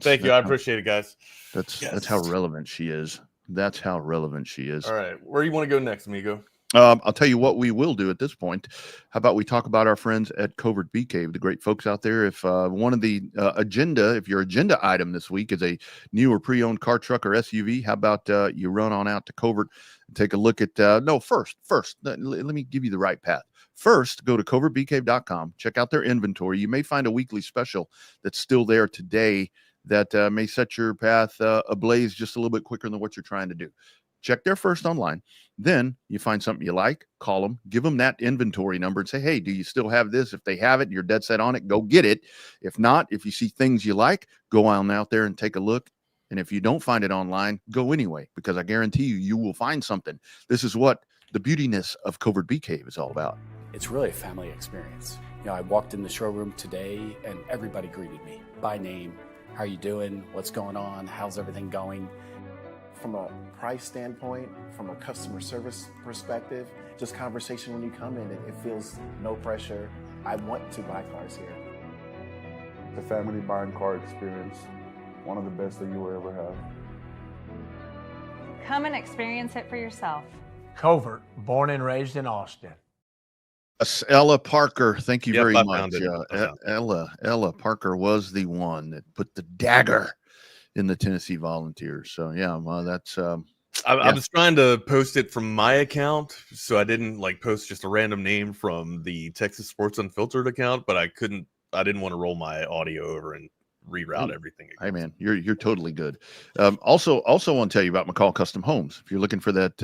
Thank you. I appreciate it, guys. That's how relevant she is. That's how relevant she is. All right, where do you want to go next, amigo? I'll tell you what we will do at this point. How about we talk about our friends at Covert Bee Cave, the great folks out there. If one of the if your agenda item this week is a new or pre-owned car, truck, or SUV, how about you run on out to Covert and take a look at first, let me give you the right path. First, go to covertbeecave.com, check out their inventory. You may find a weekly special that's still there today that may set your path ablaze just a little bit quicker than what you're trying to do. Check there first online. Then you find something you like, call them, give them that inventory number and say, hey, do you still have this? If they have it, you're dead set on it, go get it. If not, if you see things you like, go on out there and take a look. And if you don't find it online, go anyway, because I guarantee you will find something. This is what the beautiness of Covert Bee Cave is all about. It's really a family experience. You know, I walked in the showroom today and everybody greeted me by name. How are you doing? What's going on? How's everything going? From a price standpoint, from a customer service perspective, just conversation when you come in, it feels no pressure. I want to buy cars here. The family buying car experience, one of the best that you will ever have. Come and experience it for yourself. Covert, born and raised in Austin. Ella Parker, thank you very much. Ella Parker was the one that put the dagger in the Tennessee Volunteers. So yeah, well, that's I was trying to post it from my account, so I didn't post just a random name from the Texas Sports Unfiltered account, but I didn't want to roll my audio over and reroute everything again. Hey man, you're totally good. Also want to tell you about McCall Custom Homes. If you're looking for that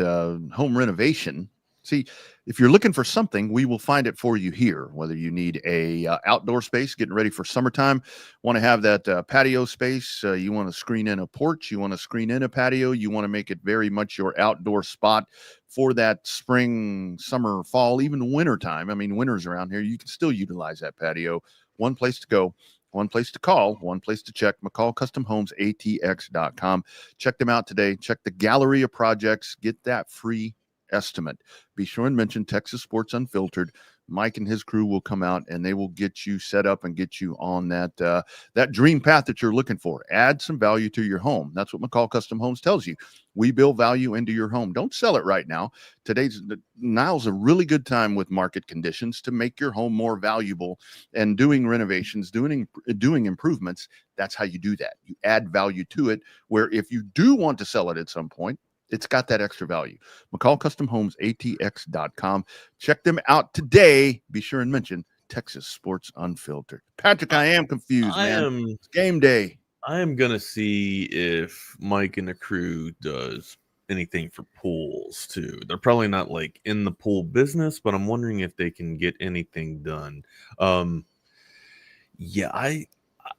home renovation, see, if you're looking for something, we will find it for you here. Whether you need a outdoor space, getting ready for summertime, want to have that patio space, you want to screen in a porch, you want to screen in a patio, you want to make it very much your outdoor spot for that spring, summer, fall, even winter time. I mean, winter's around here, you can still utilize that patio. One place to go, one place to call, one place to check, McCallCustomHomesATX.com. Check them out today. Check the gallery of projects. Get that free estimate. Be sure and mention Texas Sports Unfiltered. Mike and his crew will come out and they will get you set up and get you on that dream path that you're looking for. Add some value to your home. That's what McCall Custom Homes tells you. We build value into your home. Don't sell it right now. Now's a really good time with market conditions to make your home more valuable, and doing renovations, doing improvements. That's how you do that. You add value to it, where if you do want to sell it at some point, it's got that extra value. McCallCustomHomesATX.com. Check them out today. Be sure and mention Texas Sports Unfiltered. Patrick, I am confused, man. It's game day. I am going to see if Mike and the crew does anything for pools, too. They're probably not, in the pool business, but I'm wondering if they can get anything done. Yeah,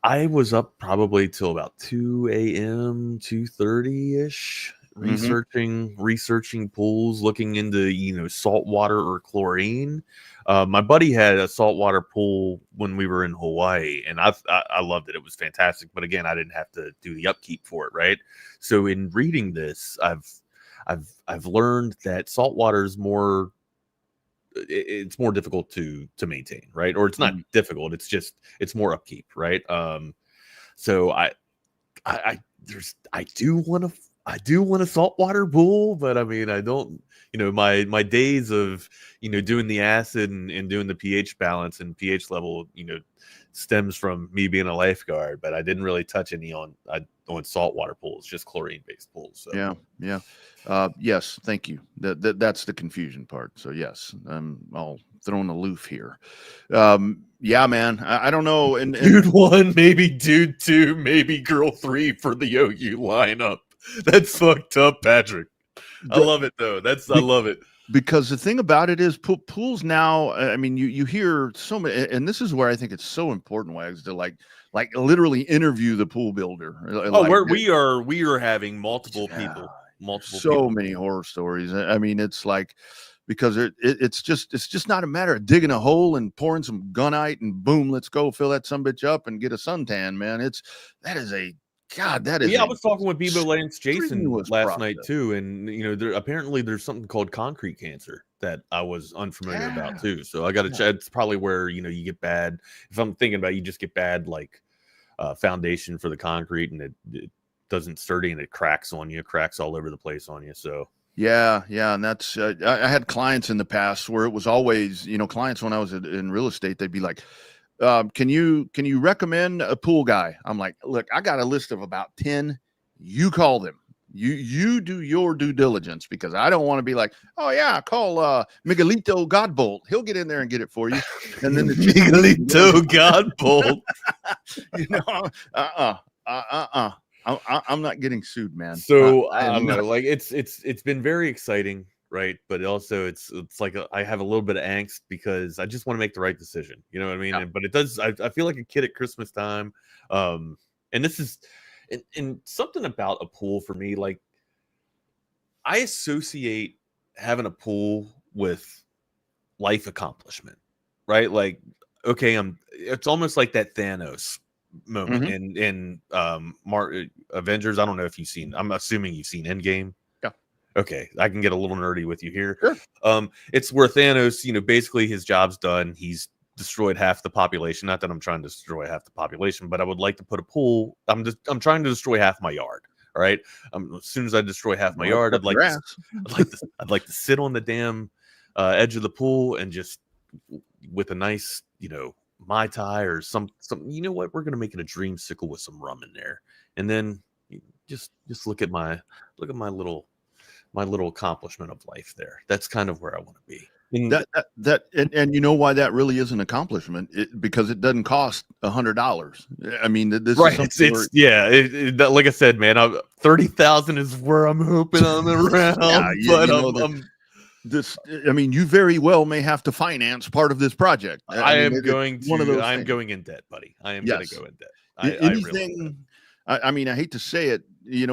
I was up probably till about 2 a.m., 2:30-ish. Researching pools, looking into salt water or chlorine. My buddy had a saltwater pool when we were in Hawaii, and I loved it. It was fantastic. But again, I didn't have to do the upkeep for it, right? So in reading this, I've learned that saltwater is more. It's more difficult to maintain, right? Or it's not difficult. It's more upkeep, right? So I do want a saltwater pool, but I mean, I don't, my days of, doing the acid and doing the pH balance and pH level, stems from me being a lifeguard, but I didn't really touch any saltwater pools, just chlorine-based pools. So. Yeah. Yes, thank you. That's the confusion part. So yes, I'm all thrown aloof here. Yeah, man. I don't know. And dude 1, maybe dude 2, maybe girl 3 for the OU lineup. That's fucked up, Patrick. I love it though. I love it. Because the thing about it is pools now, I mean, you hear so many, and this is where I think it's so important, Wags, to like literally interview the pool builder. We are having multiple people. Many horror stories. I mean, it's like, because it's just not a matter of digging a hole and pouring some gunite and boom, let's go fill that sumbitch up and get a suntan, man. I was talking with Bebo Lance Jason last night too, and apparently there's something called concrete cancer that I was unfamiliar about too. So I got to check. It's probably where you get bad. If I'm thinking about it, you just get bad foundation for the concrete, and it doesn't sturdy and it cracks on you, cracks all over the place on you. So yeah, and that's I had clients in the past where it was always clients when I was in real estate, they'd be like, can you recommend a pool guy? I'm like, look, I got a list of about 10. You call them. You do your due diligence, because I don't want to be like, oh yeah, call Miguelito Godbolt. He'll get in there and get it for you. And then Miguelito Godbolt. I'm not getting sued, man. So I don't know. It's been very exciting. Right. But also it's like I have a little bit of angst because I just want to make the right decision. You know what I mean? Yeah. I feel like a kid at Christmas time. And this is and something about a pool for me, like I associate having a pool with life accomplishment, right? Like, okay, it's almost like that Thanos moment in Avengers. I don't know if you've seen, I'm assuming you've seen Endgame. Okay, I can get a little nerdy with you here. Sure. It's where Thanos, basically his job's done. He's destroyed half the population. Not that I'm trying to destroy half the population, but I would like to put a pool. I'm trying to destroy half my yard. All right. As soon as I destroy half my yard, I'd like to sit on the damn edge of the pool and just with a nice, Mai Tai or some. You know what? We're gonna make it a dreamsicle with some rum in there, and then just look at my little accomplishment of life there. That's kind of where I want to be. And you know why that really is an accomplishment? Because it doesn't cost $100. I mean, this right. Is like I said, man, 30,000 is where I'm hoping I'm around. You very well may have to finance part of this project. I'm going in debt, buddy. I am going to go in debt. I hate to say it,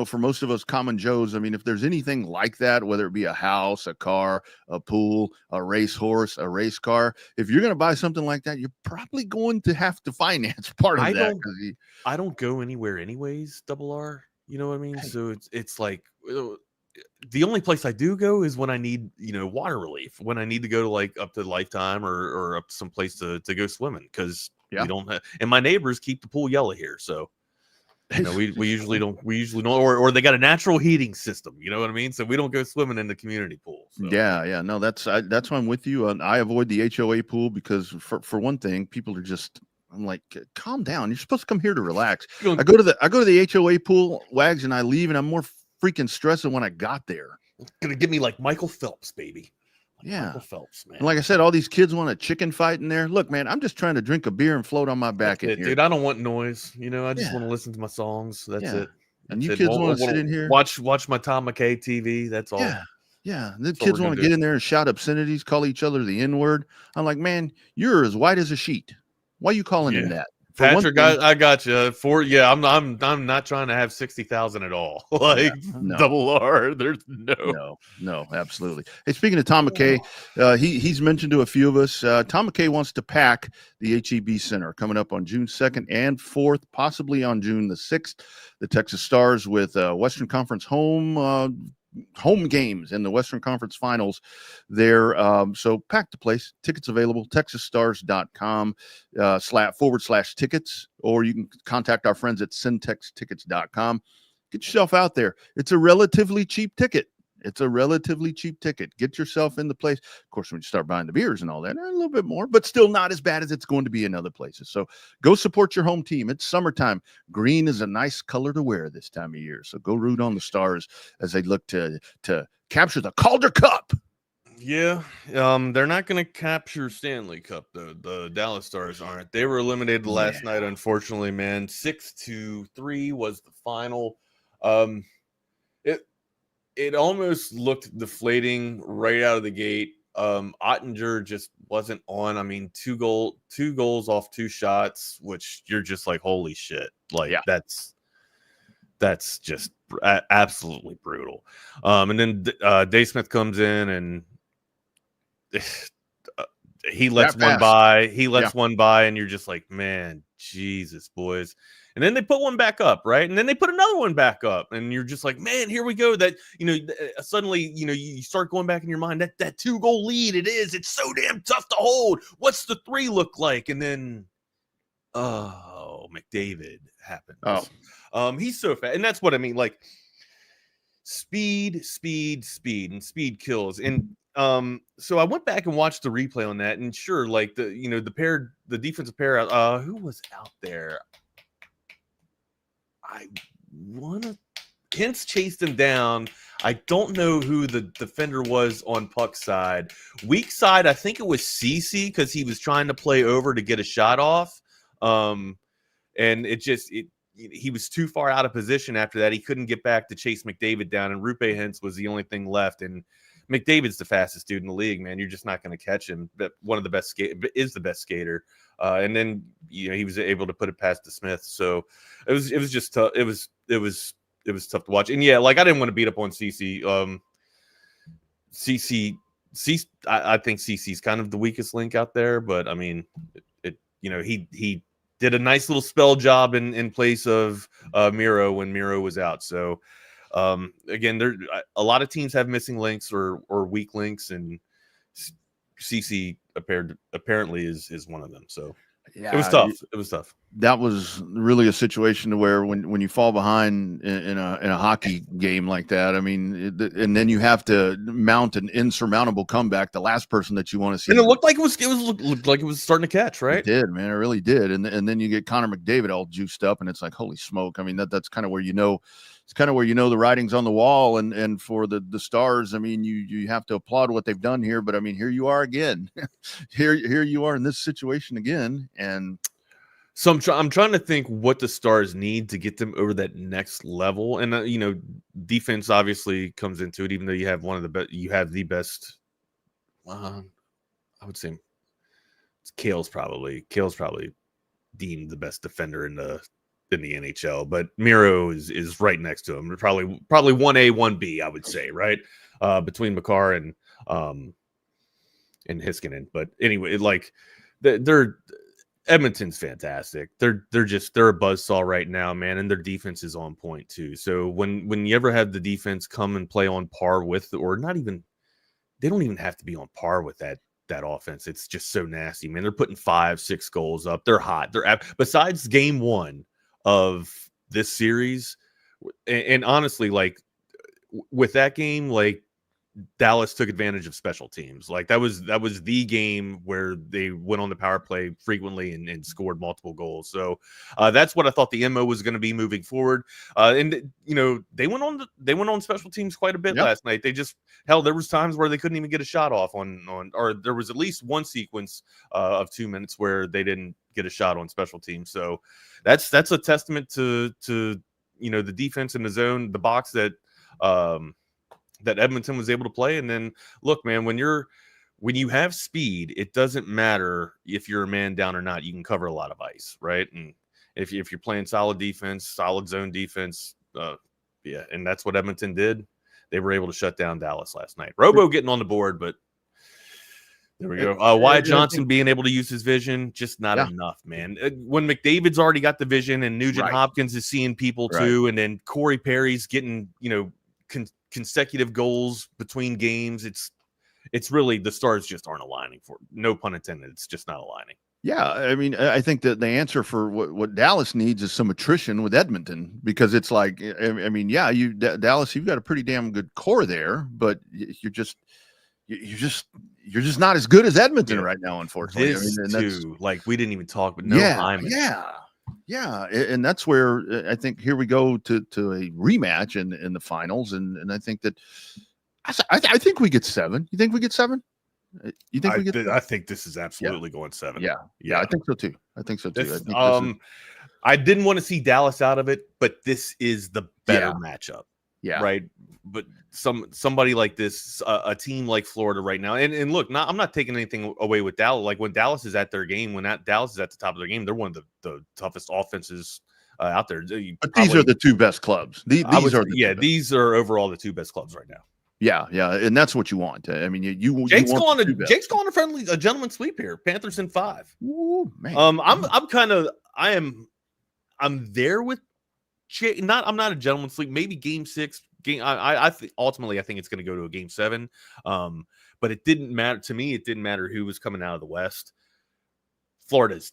for most of us common Joes, if there's anything like that, whether it be a house, a car, a pool, a racehorse, a race car, if you're going to buy something like that, you're probably going to have to finance part of that. I don't go anywhere anyways, Double R. You know what I mean? So it's like the only place I do go is when I need, water relief, when I need to go to up to Lifetime or up to some place to go swimming, because we don't have, and my neighbors keep the pool yellow here, so. We usually don't, or they got a natural heating system. You know what I mean? So we don't go swimming in the community pool. So. Yeah. No, that's why I'm with you. I avoid the HOA pool because for one thing, people are just, I'm like, calm down. You're supposed to come here to relax. I go to the HOA pool, Wags, and I leave, and I'm more freaking stressed than when I got there. It's gonna get me like Michael Phelps, baby. Michael Phelps, man. And like I said, all these kids want a chicken fight in there. Look, man, I'm just trying to drink a beer and float on my back in here. Dude, I don't want noise. I just want to listen to my songs. That's it. And you kids want to sit in here, watch my Tom McKay TV. That's all. Yeah. The kids want to get in there and shout obscenities, call each other the N-word. I'm like, man, you're as white as a sheet. Why are you calling him that? Patrick, I got you. I'm not trying to have 60,000 at all. Double R. There's no, absolutely. Hey, speaking of Tom McKay, he's mentioned to a few of us. Tom McKay wants to pack the HEB Center coming up on June 2nd and 4th, possibly on June the 6th. The Texas Stars with Western Conference home games in the Western Conference Finals there. So pack the place. Tickets available, texasstars.com /tickets, or you can contact our friends at syntextickets.com. Get yourself out there. It's a relatively cheap ticket. It's a relatively cheap ticket. Get yourself in the place. Of course, when you start buying the beers and all that, a little bit more, but still not as bad as it's going to be in other places. So go support your home team. It's summertime. Green is a nice color to wear this time of year. So go root on the Stars as they look to capture the Calder Cup. Yeah, they're not going to capture Stanley Cup though. The Dallas Stars aren't. They were eliminated last night, unfortunately. Man, 6-3 was the final. It almost looked deflating right out of the gate. Ottinger just wasn't on. I mean, two goals off 2 shots, which you're just like, holy shit! Like that's just absolutely brutal. And then Day Smith comes in and. He lets one by. One by, and you're just like, man, Jesus, boys. And then they put one back up, right? And then they put another one back up, and you're just like, man, here we go. That suddenly, you start going back in your mind that 2-goal lead. It's so damn tough to hold. What's the 3 look like? And then, McDavid happens. He's so fast, and that's what I mean. Like speed, and speed kills. And so I went back and watched the replay on that, and sure, like the defensive pair, who was out there? Hintz chased him down. I don't know who the defender was on Puck's side. Weak side, I think it was CC because he was trying to play over to get a shot off. And he was too far out of position after that. He couldn't get back to chase McDavid down, and Rupe Hintz was the only thing left. And McDavid's the fastest dude in the league, man. You're just not going to catch him. But one of the best is the best skater. And then he was able to put it past the Smith. So it was just tough. It was tough to watch. And yeah, like I didn't want to beat up on CC. I think CC's kind of the weakest link out there. But I mean, he did a nice little spell job in place of Miro when Miro was out. So. Again, a lot of teams have missing links or weak links, and CC apparently is one of them. So it was tough. It was tough. That was really a situation to where when you fall behind in a hockey game like that, I mean, and then you have to mount an insurmountable comeback. The last person that you want to see, and it looked like it was starting to catch, right? It did, man. It really did. And then you get Connor McDavid all juiced up, and it's like, holy smoke! I mean, that's kind of where it's kind of where the writing's on the wall. And for the Stars, I mean, you have to applaud what they've done here. But I mean, here you are again. here you are in this situation again, and. So I'm trying to think what the Stars need to get them over that next level, and defense obviously comes into it. Even though you have one of the best, you have the best. I would say Kale's probably deemed the best defender in the NHL, but Miro is right next to him. Probably 1A, 1B, I would say, right between McCall and Heiskanen. But anyway, like they're. Edmonton's fantastic. They're a buzzsaw right now, man, and their defense is on point too. So when you ever have the defense come and play on par with, or not even, they don't even have to be on par with that offense. It's just so nasty, man. They're putting 5-6 goals up. They're hot. Besides game 1 of this series, and honestly, like with that game, like. Dallas took advantage of special teams. Like that was the game where they went on the power play frequently and scored multiple goals. So that's what I thought the MO was going to be moving forward. And they went on special teams quite a bit last night. They just there was times where they couldn't even get a shot off or there was at least one sequence of 2 minutes where they didn't get a shot on special teams. So that's a testament to the defense in the zone, the box that Edmonton was able to play. And then look, man, when you have speed, it doesn't matter if you're a man down or not. You can cover a lot of ice, right? And if you're playing solid defense, solid zone defense, and that's what Edmonton did. They were able to shut down Dallas last night. Robo getting on the board, but there we go. Wyatt Johnson being able to use his vision, just not enough, man. When McDavid's already got the vision, and Nugent Hopkins is seeing people too, and then Corey Perry's getting consecutive goals between games. It's really the Stars just aren't aligning for, no pun intended. It's just not aligning. Yeah, I mean, I think that the answer for what Dallas needs is some attrition with Edmonton, because it's like, I mean, yeah, Dallas, you've got a pretty damn good core there, but you're just not as good as Edmonton right now, unfortunately. This too, like we didn't even talk, but yeah, and that's where I think here we go to a rematch in the finals, and I think that I think we get 7. You think we get 7? You think we get? I think this is absolutely going 7. Yeah, I think so too. This, I didn't want to see Dallas out of it, but this is the better matchup. Yeah, right. But somebody like this, a team like Florida right now, and look, I'm not taking anything away with Dallas. Like when Dallas is at their game, Dallas is at the top of their game, they're one of the toughest offenses out there. But these are the 2 best clubs. These are overall the 2 best clubs right now. Yeah, and that's what you want. I mean, Jake's going a gentleman sweep here. Panthers in 5. Ooh, man. I'm there with Jake. I'm not a gentleman sweep. Maybe game 6. Ultimately I think it's going to go to a game 7. But it didn't matter to me. It didn't matter who was coming out of the West. Florida's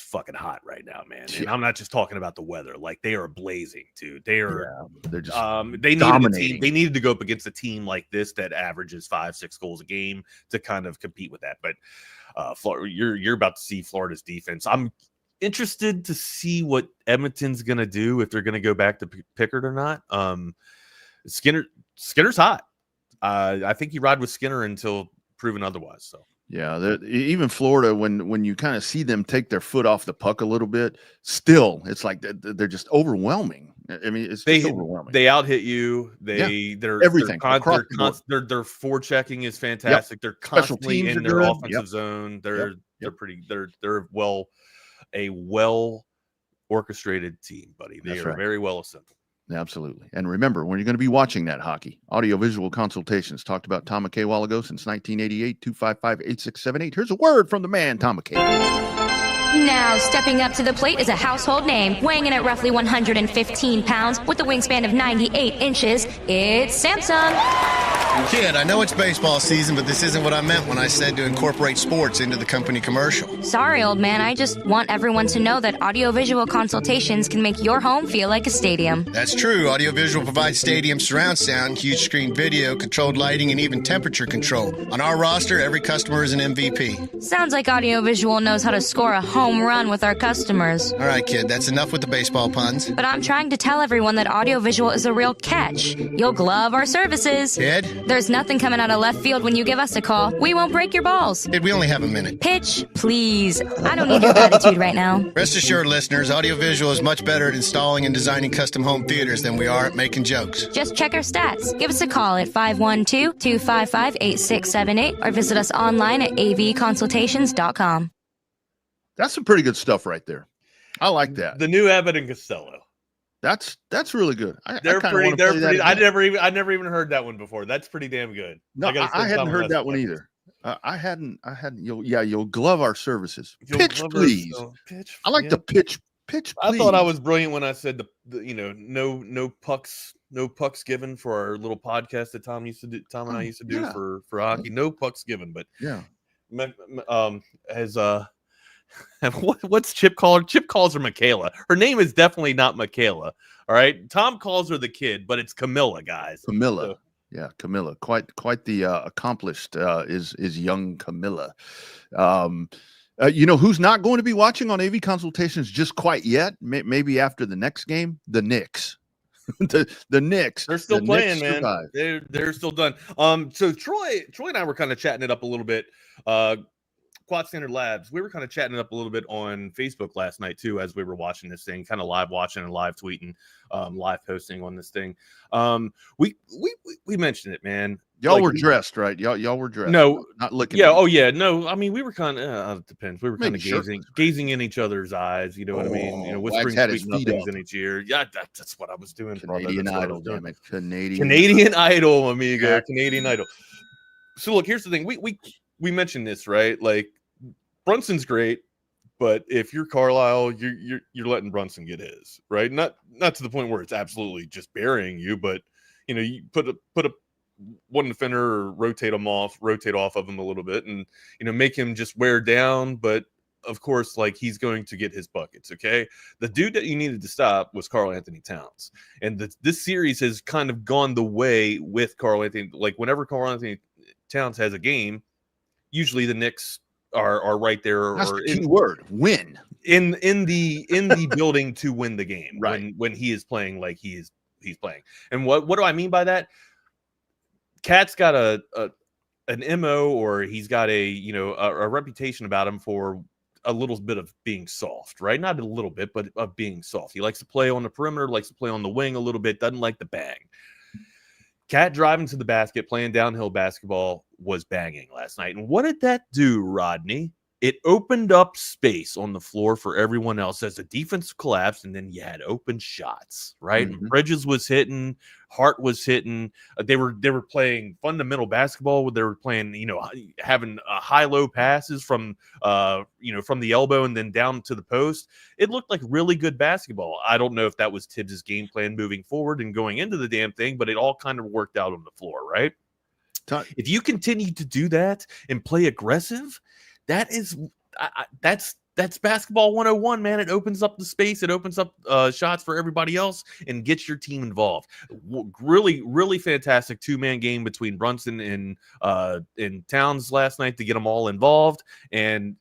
fucking hot right now, man. And I'm not just talking about the weather. Like they are blazing, dude. They're just they needed to go up against a team like this that averages 5-6 goals a game to kind of compete with that. But Florida, you're about to see Florida's defense. I'm interested to see what Edmonton's gonna do, if they're gonna go back to Pickard or not. Skinner's hot. I think you ride with Skinner until proven otherwise. So. Yeah, even Florida, when you kind of see them take their foot off the puck a little bit, still it's like they're just overwhelming. I mean, it's just overwhelming. They out hit you. They're everything. Their forechecking is fantastic. They're constantly in their offensive zone. They're a well orchestrated team, buddy. They are very well assembled. Absolutely. And remember, when you're going to be watching that hockey, audiovisual consultations, talked about Tom McKay a while ago, since 1988, 255-8678. Here's a word from the man, Tom McKay. Now, stepping up to the plate is a household name, weighing in at roughly 115 pounds with a wingspan of 98 inches. It's Samsung. Kid, I know it's baseball season, but this isn't what I meant when I said to incorporate sports into the company commercial. Sorry, old man. I just want everyone to know that audiovisual consultations can make your home feel like a stadium. That's true. Audiovisual provides stadium surround sound, huge screen video, controlled lighting, and even temperature control. On our roster, every customer is an MVP. Sounds like audiovisual knows how to score a home run with our customers. All right, kid, that's enough with the baseball puns. But I'm trying to tell everyone that audiovisual is a real catch. You'll glove our services. Kid? There's nothing coming out of left field when you give us a call. We won't break your balls. Kid, we only have a minute. Pitch, please. I don't need your attitude right now. Rest assured, listeners, audiovisual is much better at installing and designing custom home theaters than we are at making jokes. Just check our stats. Give us a call at 512-255-8678 or visit us online at avconsultations.com. That's some pretty good stuff right there. I like that. The new Abbott and Costello. That's really good. They're pretty. I never even heard that one before. That's pretty damn good. No, I hadn't heard that one either. I hadn't. You'll glove our services. Pitch, please. Pitch. I like the pitch. Pitch, please. I thought I was brilliant when I said no pucks given for our little podcast that Tom and I used to do for hockey. No pucks given, but what's Chip call her? Chip calls her Michaela. Her name is definitely not Michaela. All right. Tom calls her the kid, but it's Camilla, guys. Camilla. So. Yeah, Camilla. Quite the accomplished is young Camilla. Who's not going to be watching on AV Consultations just quite yet? Maybe after the next game, the Knicks. the Knicks. They're still playing, man. They're still done. So Troy and I were kind of chatting it up a little bit. Quad Standard Labs, we were kind of chatting it up a little bit on Facebook last night too, as we were watching this thing, kind of live watching and live tweeting, live posting on this thing. We mentioned it, man. Y'all were dressed, right? Y'all were dressed. No, not looking. Yeah. Oh yeah. No, I mean, we were kind of, it depends. We were kind of gazing in each other's eyes. You know what I mean? Whispering sweet nothings in each ear. Yeah, that's what I was doing. Canadian Idol, damn it. Canadian Idol, amigo. Yeah. Canadian Idol. So look, here's the thing. We mentioned this, right? Like Brunson's great, but if you're Carlisle, you're letting Brunson get his, right? Not to the point where it's absolutely just burying you, but you put a one defender or rotate off of him a little bit and make him just wear down, but of course, like he's going to get his buckets. Okay, the dude that you needed to stop was Karl Anthony Towns, and this series has kind of gone the way with Karl Anthony. Like whenever Karl Anthony Towns has a game, usually the Knicks are right there. That's the key word: win. In the building to win the game, right? When he is playing like he's playing. And what do I mean by that? Cat's got an MO, or he's got a reputation about him for a little bit of being soft, right? Not a little bit, but of being soft. He likes to play on the perimeter, likes to play on the wing a little bit, doesn't like the bang. Cat driving to the basket, playing downhill basketball was banging last night. And what did that do, Rodney? It opened up space on the floor for everyone else as the defense collapsed, and then you had open shots, right? Mm-hmm. Bridges was hitting, Hart was hitting. They were playing fundamental basketball. They were playing, having high-low passes from the elbow and then down to the post. It looked like really good basketball. I don't know if that was Tibbs' game plan moving forward and going into the damn thing, but it all kind of worked out on the floor, right? If you continue to do that and play aggressive, that's basketball 101, man. It opens up the space. It opens up shots for everybody else and gets your team involved. Really, really fantastic two-man game between Brunson and Towns last night to get them all involved. And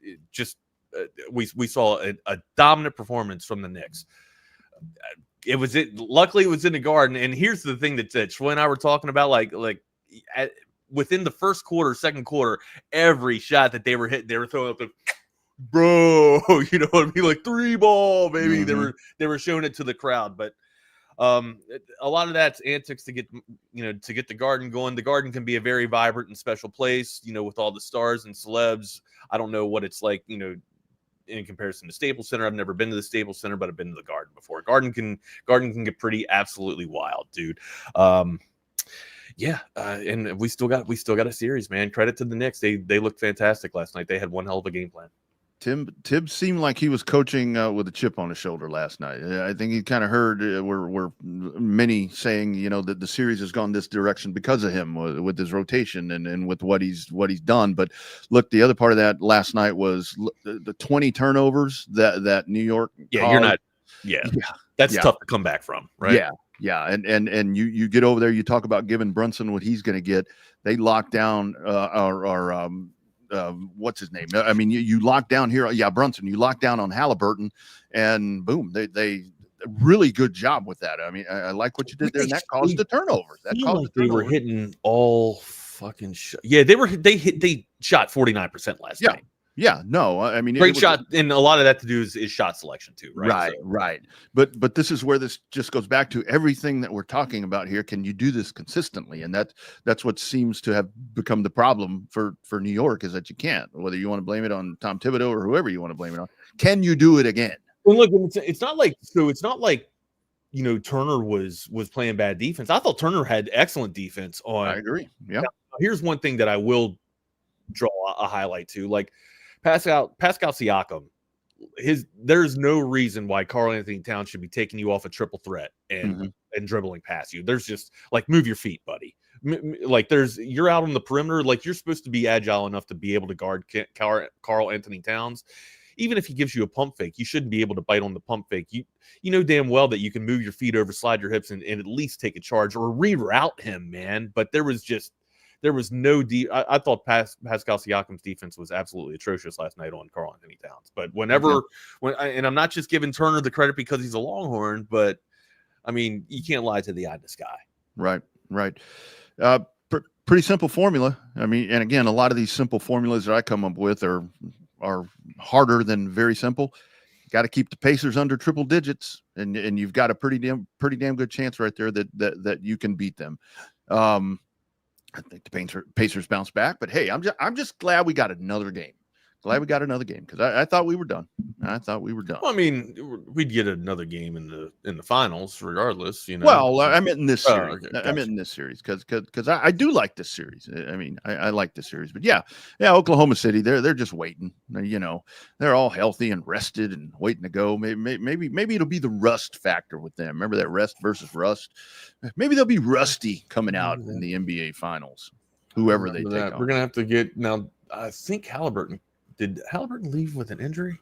we saw a dominant performance from the Knicks. Luckily, it was in the Garden. And here's the thing that Troy and I were talking about, within the first quarter, second quarter, every shot that they were hitting, they were throwing up the bro, you know what I mean? Like 3-ball, baby. Mm-hmm. They were showing it to the crowd. But a lot of that's antics to get the Garden going. The Garden can be a very vibrant and special place, with all the stars and celebs. I don't know what it's like, in comparison to Staples Center. I've never been to the Staples Center, but I've been to the Garden before. Garden can get pretty absolutely wild, dude. And we still got a series, man. Credit to the Knicks. They looked fantastic last night. They had one hell of a game plan. Tibbs seemed like he was coaching with a chip on his shoulder last night. I think he kind of heard where many saying, that the series has gone this direction because of him with his rotation and with what he's done. But look, the other part of that last night was the 20 turnovers that New York. Yeah, caused. You're not. Yeah, that's tough to come back from, right? Yeah. Yeah, and you get over there, you talk about giving Brunson what he's going to get. They lock down what's his name? I mean, you lock down here. Yeah, Brunson. You lock down on Halliburton, and boom, they really good job with that. I mean, I like what you did there, and that caused the turnovers. They were hitting all fucking shot. Yeah, they shot 49% last night. Yeah, no, I mean, great shot, and a lot of that to do is shot selection too, right? Right. But this is where this just goes back to everything that we're talking about here. Can you do this consistently? And that's what seems to have become the problem for New York, is that you can't. Whether you want to blame it on Tom Thibodeau or whoever you want to blame it on, can you do it again? Well, look, it's not like Turner was playing bad defense. I thought Turner had excellent defense on. I agree. Yeah. Now, here's one thing that I will draw a highlight to, like. Pascal Siakam, there's no reason why Karl Anthony Towns should be taking you off a triple threat and dribbling past you. There's just move your feet, buddy. You're out on the perimeter. Like, you're supposed to be agile enough to be able to guard Karl Anthony Towns. Even if he gives you a pump fake, you shouldn't be able to bite on the pump fake. You know damn well that you can move your feet over, slide your hips, and at least take a charge or reroute him, man. But there was no I thought Pascal Siakam's defense was absolutely atrocious last night on Karl Anthony Towns. But when I'm not just giving Turner the credit because he's a Longhorn, but I mean, you can't lie to the eye in the sky. Right. Pretty simple formula. I mean, and again, a lot of these simple formulas that I come up with are harder than very simple. Got to keep the Pacers under triple digits, and you've got a pretty damn good chance right there that you can beat them. I think the Pacers bounce back, but hey, I'm just glad we got another game. Glad we got another game because I thought we were done. Well, I mean, we'd get another game in the finals, regardless. Well, I meant in this series. Okay, gotcha. I meant in this series because I do like this series. I mean, I like this series, but yeah. Oklahoma City, they're just waiting. They're all healthy and rested and waiting to go. Maybe it'll be the rust factor with them. Remember that rest versus rust? Maybe they'll be rusty coming out in the NBA finals. Whoever they take on. We're gonna have to get now. I think Halliburton Did Halliburton leave with an injury?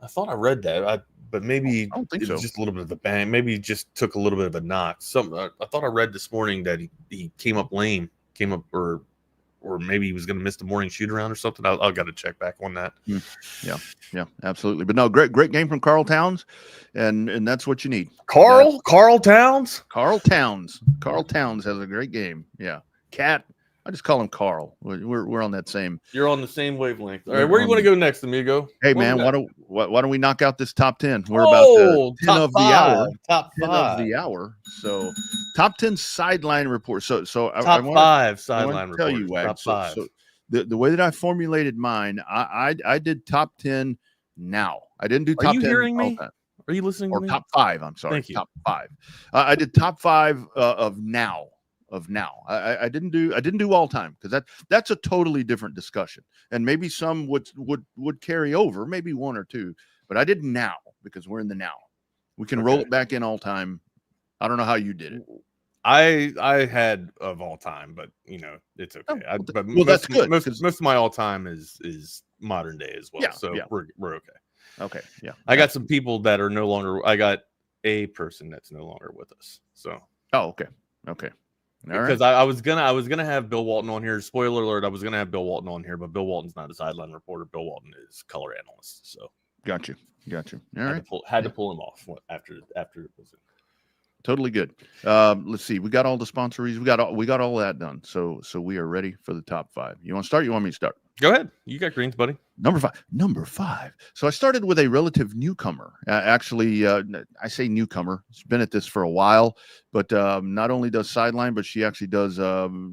I thought I read that, but maybe I don't think it was so. just a little bit of a bang. Maybe he just took a little bit of a knock. I thought I read this morning that he came up lame, or maybe he was going to miss the morning shoot around or something. I'll got to check back on that. Yeah, absolutely. But no, great game from Carl Towns, and that's what you need. Carl Towns has a great game. Yeah, Cat. I just call him Carl. We're on that same. You're on the same wavelength. All right, where do you want to go next, amigo? Hey man, why don't we knock out this top 10? We're about the 10 of the hour. Top 10 of the hour. So top 10 sideline report. So top five sideline report. Tell you, Wag, top five. So the way that I formulated mine, I did top 10 now. I didn't do top 10. Are you hearing me? Time. Are you listening or to me? Top 5. I'm sorry. Thank you. Top 5. I did top 5 of now. I didn't do all time because that's a totally different discussion, and maybe some would carry over, maybe one or two, but I did now because we're in the now. We can roll it back in all time. I don't know how you did it. I had of all time, but it's okay. That's good. Most of my all time is modern day as well. Yeah, we're okay. Okay. Yeah. I got some people that are no longer. I got a person that's no longer with us. So. Oh, okay. Okay. Because I was gonna have Bill Walton on here. Spoiler alert: I was gonna have Bill Walton on here, but Bill Walton's not a sideline reporter. Bill Walton is color analyst. So got you. All right. Had to pull him off after it was. Totally good. Let's see. We got all the sponsories. We got all that done. So we are ready for the top 5. You want to start? You want me to start? Go ahead. You got greens, buddy. Number five. So I started with a relative newcomer. Actually, I say newcomer. She's been at this for a while, but not only does sideline, but she actually does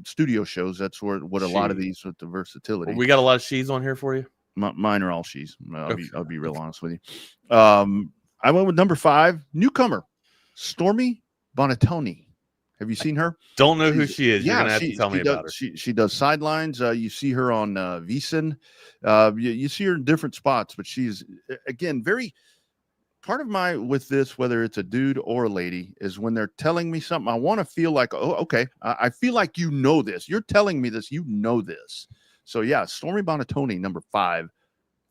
studio shows. That's what a lot of these with the versatility. We got a lot of she's on here for you. Mine are all she's. I'll be real honest with you. I went with number 5, newcomer, Stormy Bonatoni. Have you seen her? Don't know who she is. You're gonna have to tell me about her. She does sidelines. You see her on VSiN. You see her in different spots, but she's again very. Part of my with this, whether it's a dude or a lady, is when they're telling me something, I want to feel like, oh, okay, I feel like you know this. You're telling me this. You know this. So yeah, Stormy Bonatoni, number 5.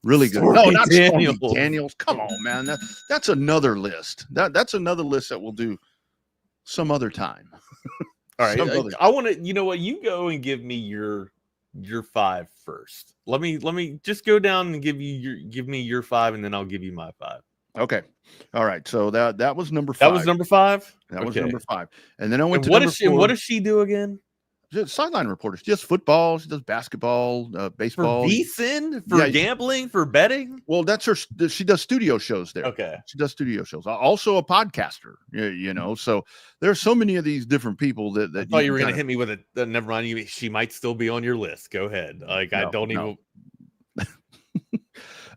Really good. No, not Stormy Daniels. Come on, man. That's another list. That's another list that we'll do some other time. All right. I want to, you know what? You go and give me your 5 first. Let me just go down and give me your 5, and then I'll give you my 5. Okay. All right. So that was number 5. That was number 5? That was number 5. And then I went to what number does she 4. What does she do again? Just sideline reporters, just football. She does basketball, baseball. For VSiN? For gambling? For betting? Well, that's her. She does studio shows there. Okay. She does studio shows. Also a podcaster, So there's so many of these different people that I thought you were going to hit me with a never mind. She might still be on your list. Go ahead. I don't even.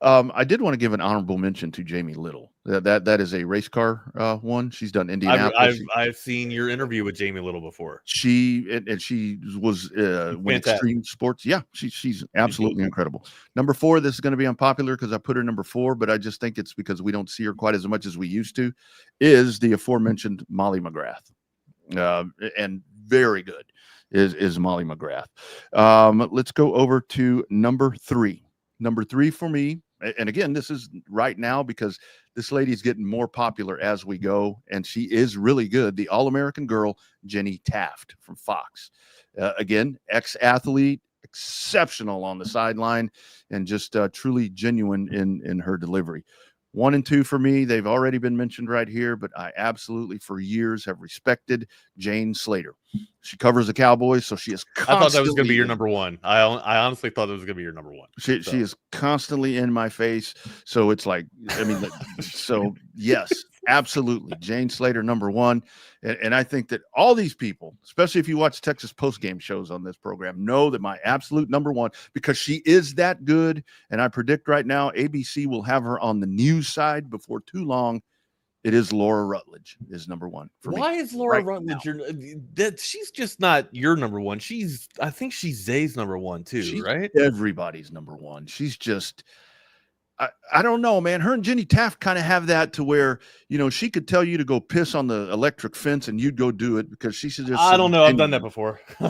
I did want to give an honorable mention to Jamie Little. That is a race car one. She's done Indianapolis. I've seen your interview with Jamie Little before. She was with Extreme Sports. Yeah, she's absolutely incredible. Number 4. This is going to be unpopular because I put her number 4, but I just think it's because we don't see her quite as much as we used to. Is the aforementioned Molly McGrath, and very good is Molly McGrath. Let's go over to number 3. Number 3 for me. And again, this is right now because this lady's getting more popular as we go, and she is really good. The All-American girl, Jenny Taft from Fox. Again, ex-athlete, exceptional on the sideline, and just truly genuine in her delivery. 1 and 2 for me. They've already been mentioned right here, but I absolutely for years have respected Jane Slater. She covers the Cowboys, so she is constantly. I thought that was going to be your number 1. I honestly thought that was going to be your number 1. She is constantly in my face. So it's like, so yes, absolutely. Jane Slater, number 1. And I think that all these people, especially if you watch Texas postgame shows on this program, know that my absolute number 1, because she is that good. And I predict right now, ABC will have her on the news side before too long. It is Laura Rutledge is number 1 for me. Why is Laura Rutledge she's just not your number 1. I think she's Zay's number 1 too, right? Everybody's number 1. She's just, I don't know, man. Her and Jenny Taft kind of have that to where, she could tell you to go piss on the electric fence and you'd go do it because she should just. I don't know. I've done that before. I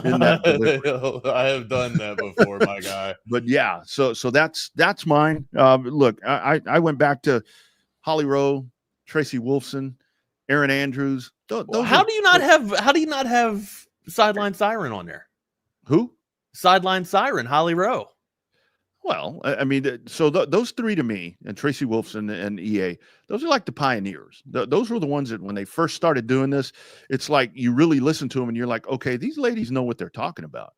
have done that before, my guy. But yeah, so that's mine. Look, I went back to Holly Rowe, Tracy Wolfson, Aaron Andrews. How do you not have Sideline Siren on there? Who? Sideline Siren, Holly Rowe. Well, I mean, so those three to me, and Tracy Wolfson and EA, those are like the pioneers. Those were the ones that when they first started doing this, it's like you really listen to them and you're like, okay, these ladies know what they're talking about.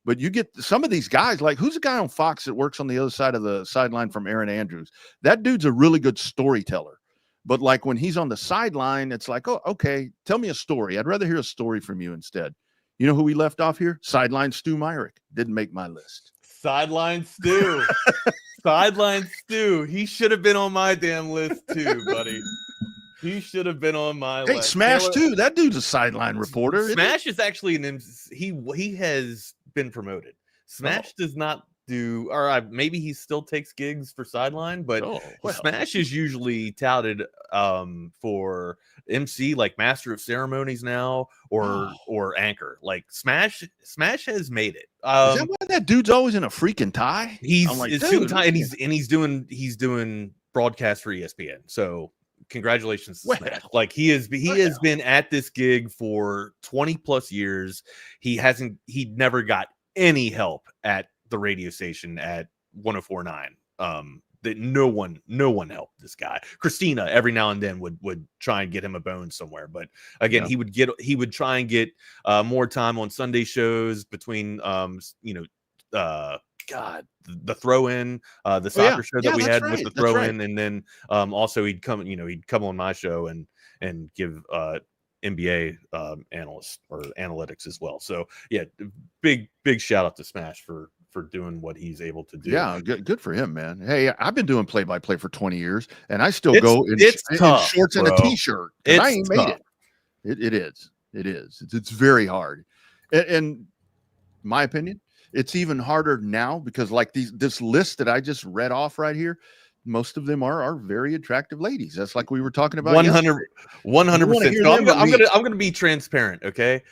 But you get some of these guys, like who's the guy on Fox that works on the other side of the sideline from Aaron Andrews? That dude's a really good storyteller. But like when he's on the sideline, it's like, oh, okay, tell me a story. I'd rather hear a story from you instead. You know who we left off here? Sideline Stu Myrick. Didn't make my list. Sideline Stu. Sideline Stu. He should have been on my damn list too, buddy. He should have been on my list. Hey, Smash too. That dude's a sideline reporter. Smash is actually he has been promoted. Smash does not do, or maybe he still takes gigs for sideline, but Smash is usually touted for MC, like Master of Ceremonies now, or anchor. Like Smash has made it. Is that why that dude's always in a freaking tie? He's suit and tie, and he's doing broadcast for ESPN. So congratulations to Smash. Like he has been at this gig for 20 plus years. He never got any help at the radio station at 104.9. That no one helped this guy. Christina every now and then would try and get him a bone somewhere, but again, he would try and get more time on Sunday shows between the throw-in, the soccer show that we had with the throw-in, and then also he'd come on my show and give NBA analysts or analytics as well. So yeah, big shout out to Smash for doing what he's able to do. Yeah, good for him, man. Hey, I've been doing play-by-play for 20 years, and I still go in shorts and a t-shirt. I ain't made it. It is. It's very hard. And my opinion, it's even harder now because like this list that I just read off right here, most of them are very attractive ladies. That's like we were talking about. 100%. So I'm gonna be transparent, okay?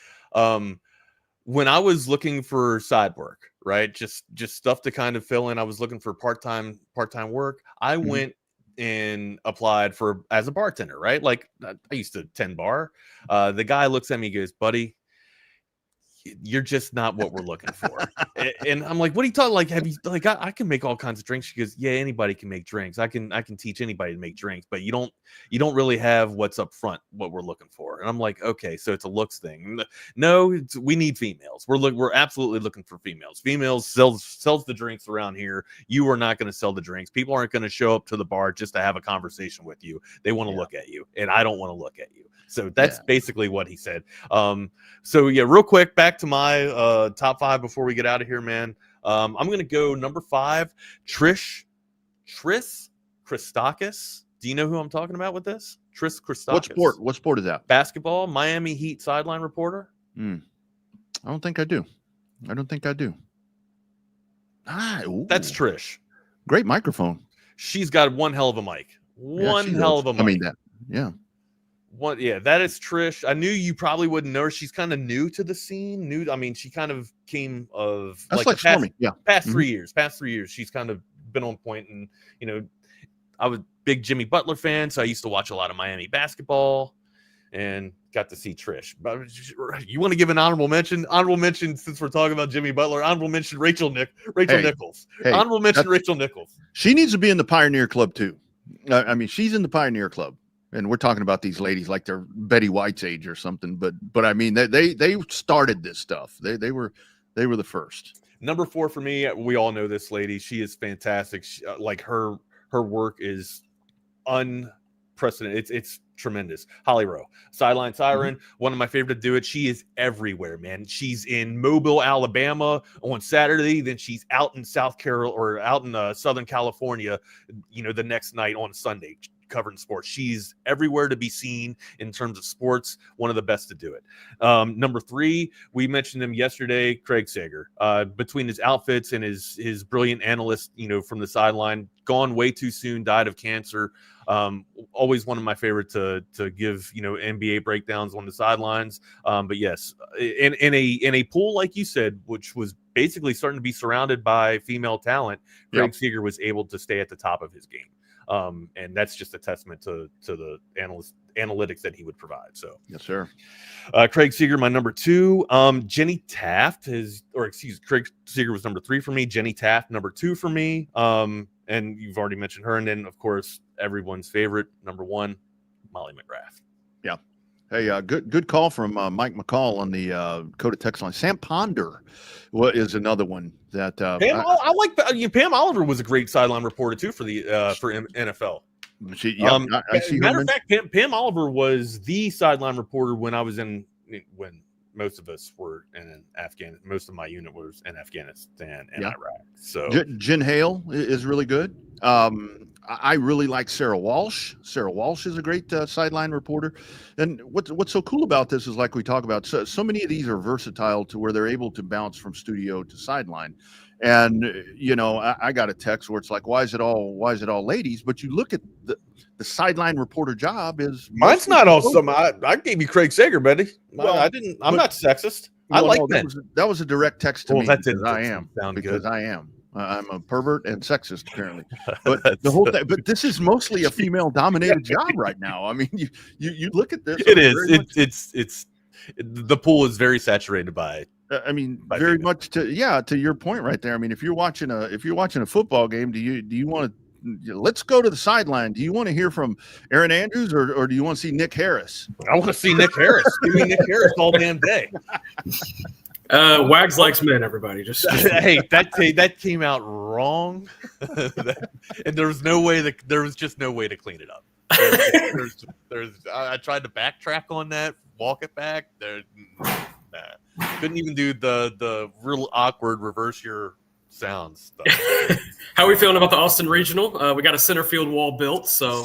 When I was looking for side work, right, just stuff to kind of fill in, I was looking for part-time work. I went and applied as a bartender, right? Like I used to tend bar. The guy looks at me and goes, buddy, you're just not what we're looking for. And I'm like, what are you talking? Like, have you I can make all kinds of drinks. She goes, yeah, anybody can make drinks. I can teach anybody to make drinks, but you don't really have what's up front, what we're looking for. And I'm like, okay, so it's a looks thing. No, we need females. We're absolutely looking for females. Females sells the drinks around here. You are not going to sell the drinks. People aren't going to show up to the bar just to have a conversation with you. They want to look at you, and I don't want to look at you. So that's basically what he said. So yeah, real quick, back to my top 5 before we get out of here, man. I'm going to go number 5, Tris Christakis. Do you know who I'm talking about with this? Tris Christakis. What sport is that? Basketball, Miami Heat sideline reporter. I don't think I do. That's Trish. Great microphone. She's got one hell of a mic. One hell of a mic. I mean that. Yeah. That is Trish. I knew you probably wouldn't know her. She's kind of new to the scene. She kind of came of past 3 years. Past 3 years, she's kind of been on point. And I was a big Jimmy Butler fan, so I used to watch a lot of Miami basketball and got to see Trish. But you want to give an honorable mention? Honorable mention, since we're talking about Jimmy Butler. Honorable mention, Rachel Nichols. Honorable mention, Rachel Nichols. She needs to be in the Pioneer Club too. I mean, she's in the Pioneer Club. And we're talking about these ladies like they're Betty White's age or something, but I mean they started this stuff. They were the first. Number 4 for me. We all know this lady. She is fantastic. Her work is unprecedented. It's tremendous. Holly Rowe, Sideline Siren, one of my favorite to do it. She is everywhere, man. She's in Mobile, Alabama on Saturday, then she's out in South Carolina or out in Southern California, the next night on Sunday. covering sports. She's everywhere to be seen in terms of sports. One of the best to do it. Number 3, we mentioned him yesterday, Craig Sager. Between his outfits and his brilliant analyst, from the sideline, gone way too soon, died of cancer. Always one of my favorite to give NBA breakdowns on the sidelines. But yes, in a pool like you said, which was basically starting to be surrounded by female talent, Craig Seager was able to stay at the top of his game. And that's just a testament to the analytics that he would provide. So yes, sir. Craig Seager, my number 2. Jenny Taft Craig Seager was number 3 for me. Jenny Taft, number 2 for me. And you've already mentioned her. And then, of course, everyone's favorite, number 1, Molly McGrath. Yeah. Hey, good call from Mike McCall on the Code text line. Sam Ponder is another one that I like. Pam Oliver was a great sideline reporter too for the for NFL. I see. Matter of fact, Pam Oliver was the sideline reporter when most of us were in Afghanistan. Most of my unit was in Afghanistan and Iraq. So Jen Hale is really good. I really like Sarah Walsh. Sarah Walsh is a great sideline reporter. And what's so cool about this is, like we talk about, so many of these are versatile to where they're able to bounce from studio to sideline. And I got a text where it's like, why is it all ladies? But you look at the sideline reporter job is mine's not awesome. I gave you Craig Sager, buddy. Well, I'm not sexist. I like that. That was a direct text to me because I am. I'm a pervert and sexist apparently. But the whole thing. But this is mostly a female-dominated job right now. I mean, you look at this. It is. It's the pool is very saturated by. Very much to your point right there. I mean, if you're watching a football game, do you want to? Let's go to the sideline. Do you want to hear from Aaron Andrews or do you want to see Nick Harris? I want to see Nick Harris. Give me Nick Harris all damn day. Wags likes men, everybody. Just hey, that came out wrong. And there was just no way to clean it up. I tried to backtrack on that, walk it back. Couldn't even do the real awkward reverse your sounds stuff. How are we feeling about the Austin Regional? We got a center field wall built, so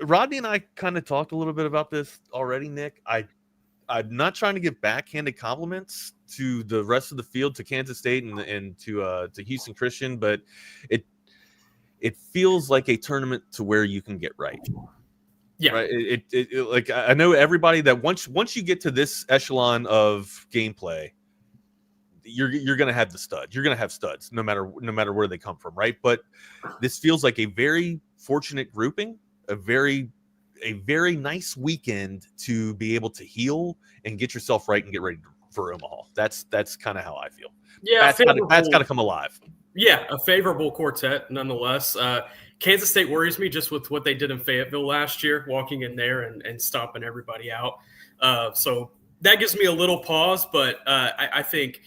Rodney and I kind of talked a little bit about this already, Nick. I'm not trying to give backhanded compliments to the rest of the field, to Kansas State and to Houston Christian, but it feels like a tournament to where you can get right. Yeah, right. It like I know everybody that once you get to this echelon of gameplay, you're gonna have the studs. You're gonna have studs no matter where they come from, right? But this feels like a very fortunate grouping, a very nice weekend to be able to heal and get yourself right and get ready for Omaha. That's kind of how I feel. Yeah, that's got to come alive. Yeah, a favorable quartet nonetheless. Kansas State worries me just with what they did in Fayetteville last year, walking in there and stomping everybody out. So that gives me a little pause, but I think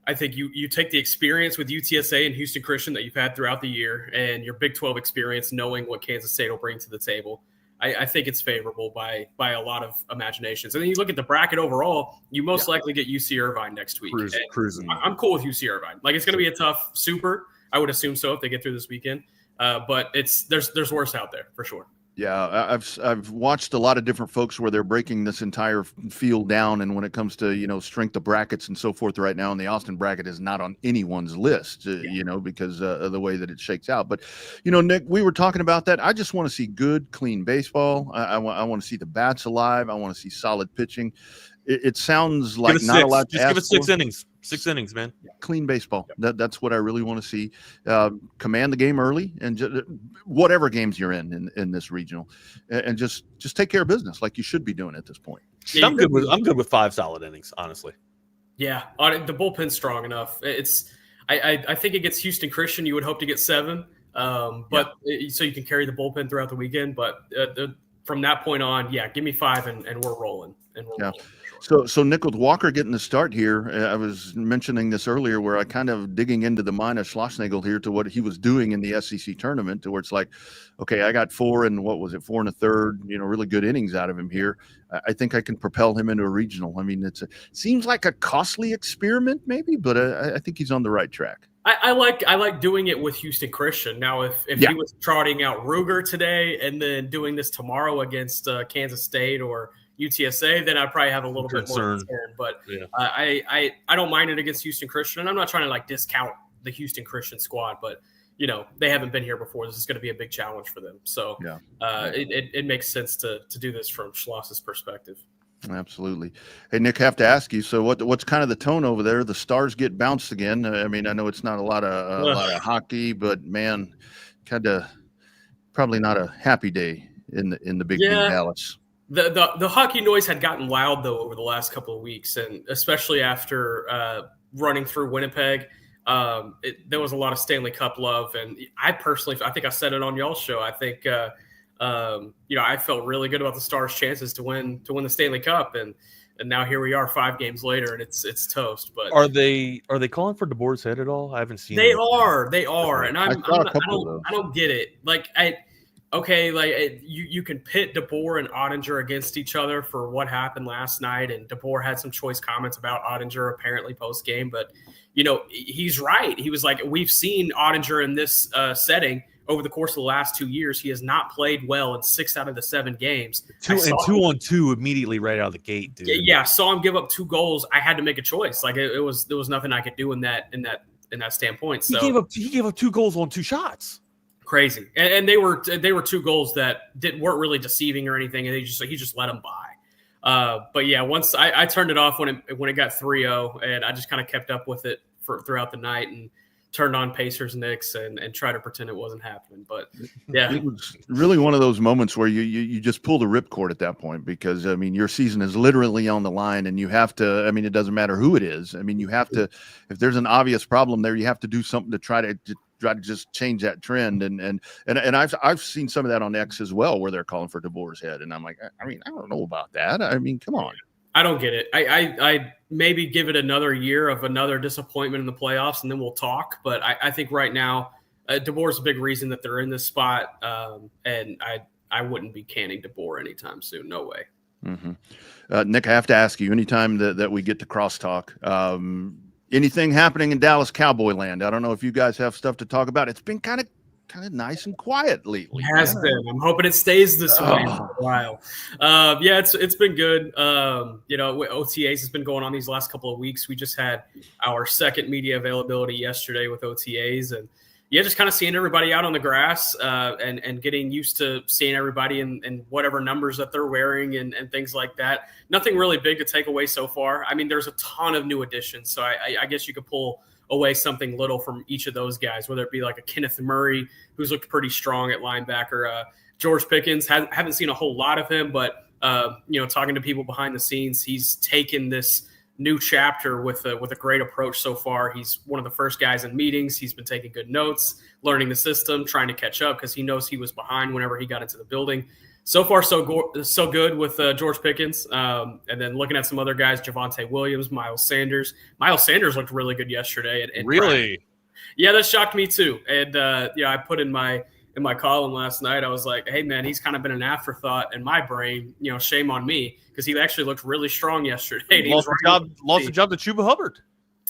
you take the experience with UTSA and Houston Christian that you've had throughout the year and your Big 12 experience, knowing what Kansas State will bring to the table. I think it's favorable by a lot of imaginations. And then you look at the bracket overall, you most likely get UC Irvine next week. Cruising. I'm cool with UC Irvine. Like, it's going to be a tough super. I would assume so if they get through this weekend. But there's worse out there for sure. Yeah, I've watched a lot of different folks where they're breaking this entire field down, and when it comes to strength of brackets and so forth right now, and the Austin bracket is not on anyone's list, because of the way that it shakes out. But Nick, we were talking about that. I just want to see good, clean baseball. I want to see the bats alive. I want to see solid pitching. It sounds like not a lot to ask for. Just give us 6 innings. 6 innings, man. Clean baseball. That's what I really want to see. Command the game early, and whatever games you're in this regional, and just take care of business like you should be doing at this point. Yeah, I'm good with 5 solid innings, honestly. Yeah, the bullpen's strong enough. I think it gets Houston Christian. You would hope to get 7, so you can carry the bullpen throughout the weekend. But from that point on, give me 5 and we're rolling. So Nick, with Walker getting the start here, I was mentioning this earlier, where I kind of digging into the mind of Schlossnagle here to what he was doing in the SEC tournament, to where it's like, okay, I got 4 and 4 1/3, really good innings out of him here. I think I can propel him into a regional. I mean, seems like a costly experiment maybe, but I think he's on the right track. I like doing it with Houston Christian. Now, if he was trotting out Ruger today and then doing this tomorrow against Kansas State or UTSA, then I'd probably have a little bit more concern. But I don't mind it against Houston Christian. And I'm not trying to discount the Houston Christian squad, but they haven't been here before. This is going to be a big challenge for them. So it makes sense to do this from Schloss's perspective. Absolutely. Hey, Nick, have to ask you. So what's kind of the tone over there? The Stars get bounced again. I mean, I know it's not a lot of hockey, but man, kind of probably not a happy day in the big Dallas. The hockey noise had gotten loud though over the last couple of weeks, and especially after running through Winnipeg. There was a lot of Stanley Cup love, and I think I said it on y'all's show. I think I felt really good about the Stars' chances to win the Stanley Cup, and now here we are 5 games later, and it's toast. But are they calling for DeBoer's head at all? I haven't seen. They are, and I don't get it. You can pit DeBoer and Ottinger against each other for what happened last night, and DeBoer had some choice comments about Ottinger apparently post game, but he's right. He was like, we've seen Ottinger in this setting over the course of the last 2 years. He has not played well in 6 out of the 7 games. 2-on-2 immediately right out of the gate, dude. Yeah, saw him give up 2 goals. I had to make a choice. There was nothing I could do in that standpoint. So he gave up 2 goals on 2 shots. Crazy, and they were 2 goals that weren't really deceiving or anything, and he just let them by. But yeah, once I turned it off when it got 3-0, and I just kind of kept up with it throughout the night and turned on Pacers Knicks and tried to pretend it wasn't happening. But yeah, it was really one of those moments where you just pull the ripcord at that point, because I mean your season is literally on the line, and you have to. I mean, it doesn't matter who it is. I mean, you have to. If there's an obvious problem there, you have to do something to try to just change that trend. And I've seen some of that on X as well, where they're calling for DeBoer's head, and I'm like, I mean, I don't know about that. I mean, come on. I don't get it. I maybe give it another year of another disappointment in the playoffs, and then we'll talk. But I think right now, DeBoer's a big reason that they're in this spot, and I wouldn't be canning DeBoer anytime soon. No way. Mm-hmm. Nick, I have to ask you, anytime that we get to crosstalk, anything happening in Dallas Cowboy land? I don't know if you guys have stuff to talk about. It's been kind of nice and quiet lately. It has been. I'm hoping it stays this way for a while. It's been good. OTAs has been going on these last couple of weeks. We just had our second media availability yesterday with OTAs, and just kind of seeing everybody out on the grass and getting used to seeing everybody in whatever numbers that they're wearing and things like that. Nothing really big to take away so far. I mean, there's a ton of new additions, so I guess you could pull away something little from each of those guys, whether it be like a Kenneth Murray, who's looked pretty strong at linebacker. George Pickens, haven't seen a whole lot of him, but talking to people behind the scenes, he's taken this new chapter with a great approach so far. He's one of the first guys in meetings. He's been taking good notes, learning the system, trying to catch up because he knows he was behind whenever he got into the building. So far, so good with George Pickens. And then looking at some other guys, Javonte Williams, Miles Sanders. Miles Sanders looked really good yesterday. Really? Yeah, that shocked me too. And I put in my column last night, I was like, hey man, he's kind of been an afterthought in my brain. Shame on me, because he actually looked really strong yesterday. Lost the job to Chuba Hubbard.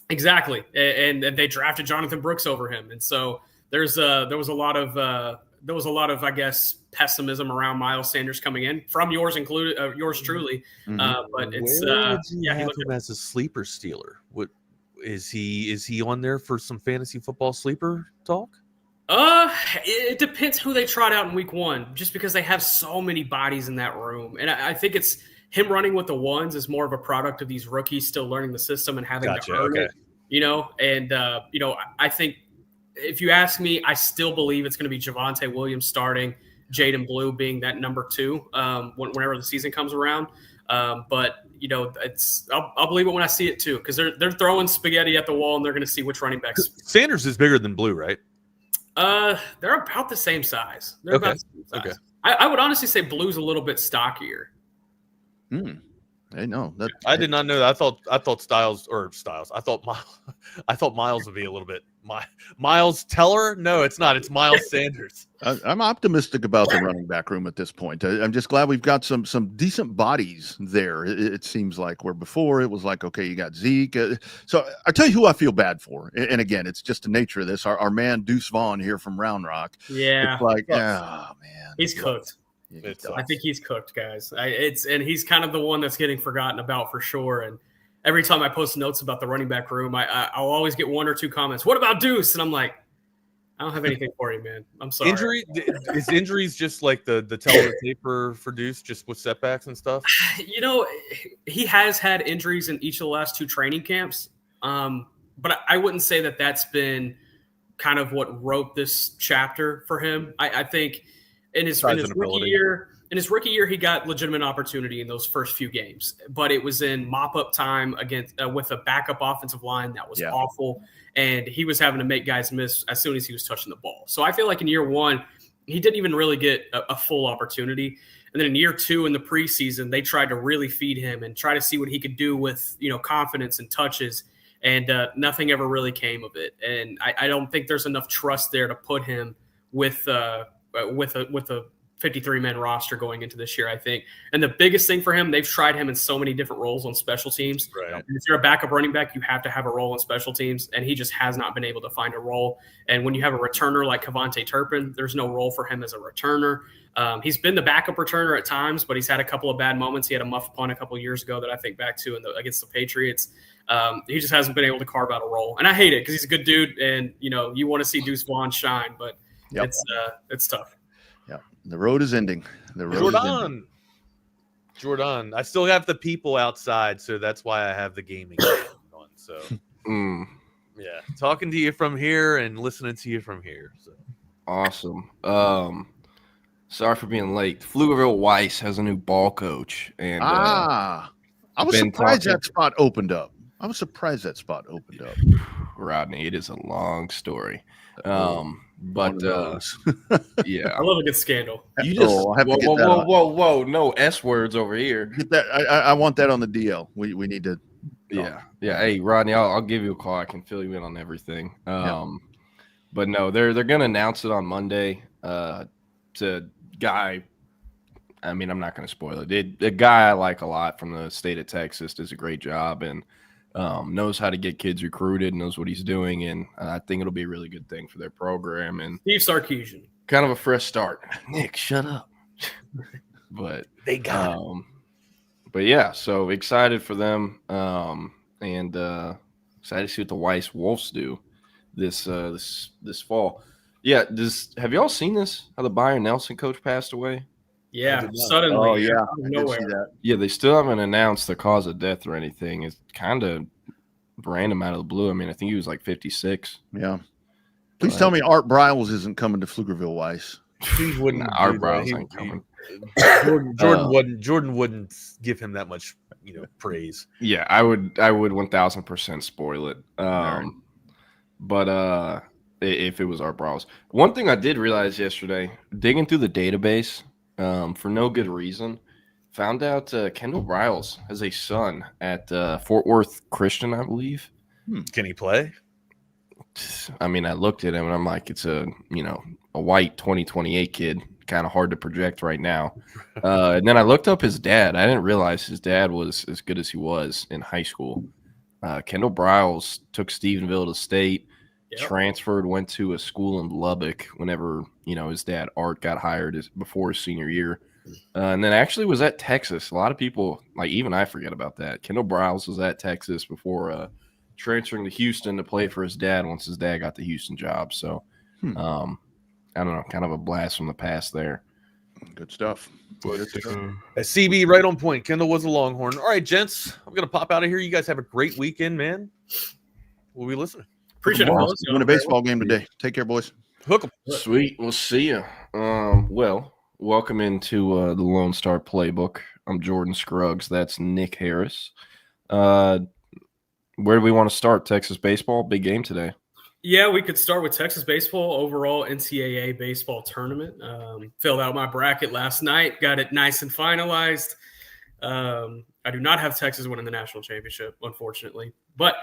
Exactly, and they drafted Jonathan Brooks over him, and so there was a lot of I guess pessimism around Miles Sanders coming in, from yours included, yours truly. Mm-hmm. But it's he have him as a sleeper stealer. What is he on there for some fantasy football sleeper talk? It depends who they trot out in week 1, just because they have so many bodies in that room. And I think it's him running with the ones is more of a product of these rookies still learning the system and having to earn it, I think if you ask me, I still believe it's going to be Javonte Williams starting, Jaden Blue being that number 2, whenever the season comes around. But I'll believe it when I see it too, because they're throwing spaghetti at the wall and they're going to see which running backs. Sanders is bigger than Blue, right? They're about the same size. About the same size. I would honestly say Blue's a little bit stockier. Hey, no, that I did not know that. I thought Styles. I thought Miles would be a little bit. Miles Teller? No, it's not. It's Miles Sanders. I'm optimistic about the running back room at this point. I'm just glad we've got some decent bodies there. It seems like where before it was like, okay, you got Zeke. So I'll tell you who I feel bad for. And again, it's just the nature of this. Our man Deuce Vaughn here from Round Rock. Yeah, it's like, oh man, he's cooked. I think he's cooked, guys. And he's kind of the one that's getting forgotten about for sure. And every time I post notes about the running back room, I'll always get one or two comments. What about Deuce? And I'm like, I don't have anything for you, man. I'm sorry. Is injuries just like the tell of the tape for Deuce, just with setbacks and stuff? You know, he has had injuries in each of the last 2 training camps, but I wouldn't say that that's been kind of what wrote this chapter for him. I think. In his rookie year, he got legitimate opportunity in those first few games, but it was in mop-up time against with a backup offensive line that was awful, and he was having to make guys miss as soon as he was touching the ball. So I feel like in year 1, he didn't even really get a full opportunity, and then in year 2 in the preseason, they tried to really feed him and try to see what he could do with confidence and touches, and nothing ever really came of it. And I don't think there's enough trust there to put him with a 53-man roster going into this year, I think. And the biggest thing for him, they've tried him in so many different roles on special teams. Right. And if you're a backup running back, you have to have a role in special teams, and he just has not been able to find a role. And when you have a returner like Kevontae Turpin, there's no role for him as a returner. He's been the backup returner at times, but he's had a couple of bad moments. He had a muff punt a couple of years ago that I think back to against the Patriots. He just hasn't been able to carve out a role. And I hate it because he's a good dude, and you want to see Deuce Vaughn shine, but it's tough. Yeah, the road is ending. Jordan. I still have the people outside, so that's why I have the gaming on. So, yeah, talking to you from here and listening to you from here. So awesome. Sorry for being late. Pflugerville Weiss has a new ball coach, and I was surprised that spot opened up. Rodney, it is a long story. But yeah, I love a good scandal. You just whoa, no S words over here. Get that. I want that on the DL. We need to. Yeah. Hey, Rodney, I'll give you a call. I can fill you in on everything. But no, they're gonna announce it on Monday. To guy. I mean, I'm not going to spoil it. The guy I like a lot from the state of Texas does a great job and knows how to get kids recruited, knows what he's doing, and I think it'll be a really good thing for their program. And Steve Sarkisian, kind of a fresh start. Nick, shut up. But they got But yeah, so excited for them, and excited to see what the Weiss Wolves do this fall. Yeah, have y'all seen this? How the Byron Nelson coach passed away? Yeah, suddenly. Oh yeah, I did see that. Yeah, they still haven't announced the cause of death or anything. It's kind of random out of the blue. I mean, I think he was like 56. Yeah. Please tell me Art Briles isn't coming to Pflugerville Weiss. He wouldn't. Art Briles ain't coming. Jordan wouldn't give him that much, praise. Yeah, I would 1000% spoil it. But if it was Art Briles, one thing I did realize yesterday, digging through the database, for no good reason, found out Kendall Briles has a son at Fort Worth Christian, I believe. Can he play? I mean, I looked at him and I'm like, it's a white 2028 kid, kind of hard to project right now. And then I looked up his dad. I didn't realize his dad was as good as he was in high school. Kendall Briles took Stephenville to state, transferred, went to a school in Lubbock whenever, his dad Art got hired before his senior year. And then actually was at Texas. A lot of people, like even I forget about that. Kendall Briles was at Texas before transferring to Houston to play for his dad once his dad got the Houston job. So, I don't know, kind of a blast from the past there. Good stuff. A CB right on point. Kendall was a Longhorn. All right, gents, I'm going to pop out of here. You guys have a great weekend, man. We'll be listening. Appreciate it. Win a baseball game today. Take care, boys. Hook 'em. Sweet. We'll see you. Well, welcome into the Lone Star Playbook. I'm Jordan Scruggs. That's Nick Harris. Where do we want to start? Texas baseball, big game today. Yeah, we could start with Texas baseball, overall NCAA baseball tournament. Filled out my bracket last night, got it nice and finalized. I do not have Texas winning the national championship, unfortunately. But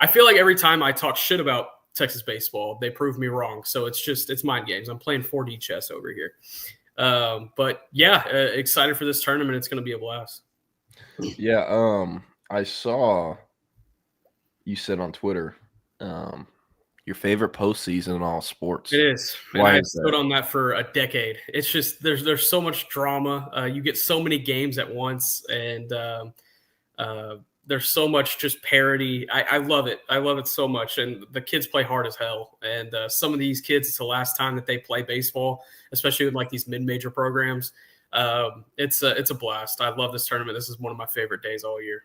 I feel like every time I talk shit about Texas baseball, they prove me wrong. So it's mind games. I'm playing 4D chess over here. But yeah, excited for this tournament. It's going to be a blast. Yeah. I saw you said on Twitter, your favorite postseason in all sports. It is. Why and I've is that? stood on that for a decade. It's just there's so much drama. You get so many games at once, and there's so much just parity. I love it. I love it so much. And the kids play hard as hell. And some of these kids, it's the last time that they play baseball, especially with like these mid-major programs. It's a blast. I love this tournament. This is one of my favorite days all year.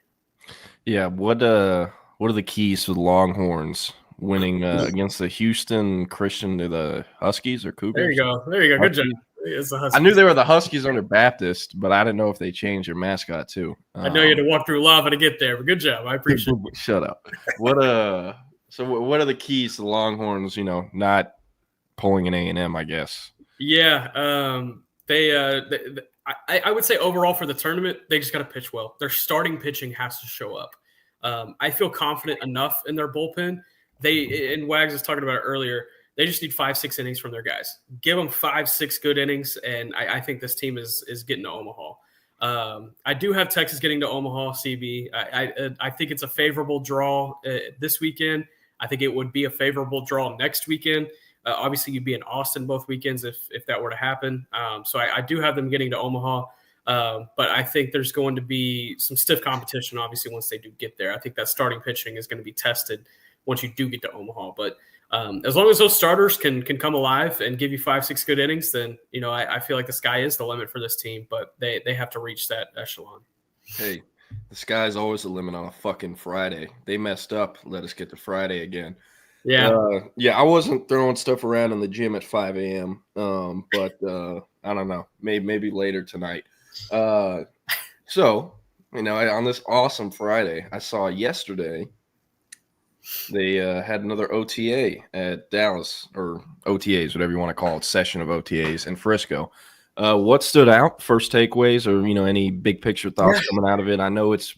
Yeah. What are the keys to the Longhorns winning against the Houston Christian to the Huskies or Cougars? There you go. Good job. It's the Huskies. I knew they were the Huskies under Baptist, but I didn't know if they changed their mascot too. I know you had to walk through lava to get there, but good job. I appreciate it. Shut up. What are the keys to the Longhorns, not pulling an A&M, I guess? Yeah. I would say overall for the tournament, they just got to pitch well. Their starting pitching has to show up. I feel confident enough in their bullpen. And Wags was talking about it earlier. They just need 5-6 innings from their guys. Give them 5-6 good innings, and I think this team is getting to Omaha. I do have Texas getting to Omaha, CB. I think it's a favorable draw this weekend. I think it would be a favorable draw next weekend. Obviously, you'd be in Austin both weekends if that were to happen. So I do have them getting to Omaha. But I think there's going to be some stiff competition, obviously, once they do get there. I think that starting pitching is going to be tested once you do get to Omaha. But as long as those starters can come alive and give you 5-6 good innings, then, I feel like the sky is the limit for this team. But they have to reach that echelon. Hey, the sky's always the limit on a fucking Friday. They messed up. Let us get to Friday again. Yeah. I wasn't throwing stuff around in the gym at 5 a.m. But I don't know. Maybe later tonight. So, on this awesome Friday, I saw yesterday they had another OTA at Dallas, or OTAs, whatever you want to call it, session of OTAs in Frisco. What stood out? First takeaways, or any big picture thoughts coming out of it? I know it's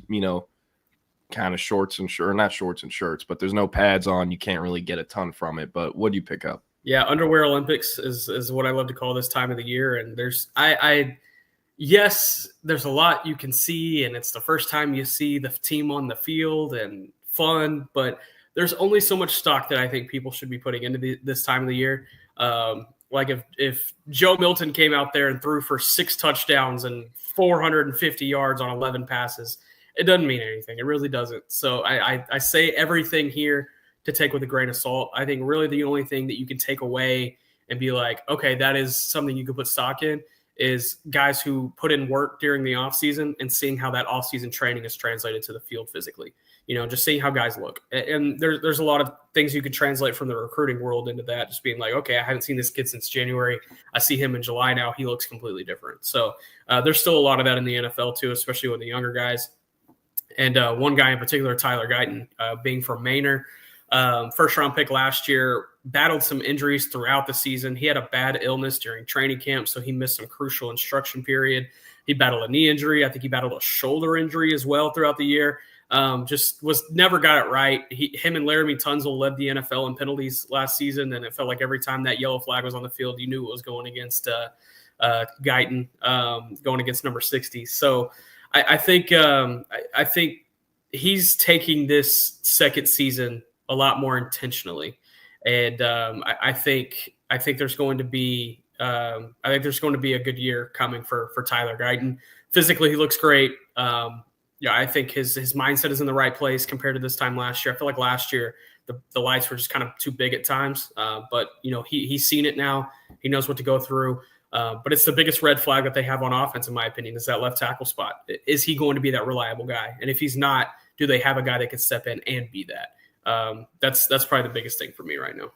kind of shorts and not shorts and shirts, but there's no pads on. You can't really get a ton from it. But what do you pick up? Yeah, Underwear Olympics is what I love to call this time of the year. And yes, there's a lot you can see, and it's the first time you see the team on the field and fun, but there's only so much stock that I think people should be putting into this time of the year. Like if Joe Milton came out there and threw for 6 touchdowns and 450 yards on 11 passes, it doesn't mean anything. It really doesn't. So I say everything here to take with a grain of salt. I think really the only thing that you can take away and be like, okay, that is something you could put stock in, is guys who put in work during the offseason and seeing how that offseason training is translated to the field physically. Just seeing how guys look. And there's a lot of things you could translate from the recruiting world into that, just being like, okay, I haven't seen this kid since January. I see him in July now. He looks completely different. So there's still a lot of that in the NFL too, especially with the younger guys. And one guy in particular, Tyler Guyton, being from Manor, first-round pick last year, battled some injuries throughout the season. He had a bad illness during training camp, so he missed some crucial instruction period. He battled a knee injury. I think he battled a shoulder injury as well throughout the year. Just never got it right. Him and Laramie Tunzel led the NFL in penalties last season, and it felt like every time that yellow flag was on the field, you knew it was going against Guyton, going against number 60. So I think he's taking this second season a lot more intentionally, and I think there's going to be a good year coming for Tyler Guyton. Physically, he looks great. I think his mindset is in the right place compared to this time last year. I feel like last year the lights were just kind of too big at times, but he's seen it now. He knows what to go through. But it's the biggest red flag that they have on offense, in my opinion, is that left tackle spot. Is he going to be that reliable guy? And if he's not, do they have a guy that can step in and be that? That's probably the biggest thing for me right now.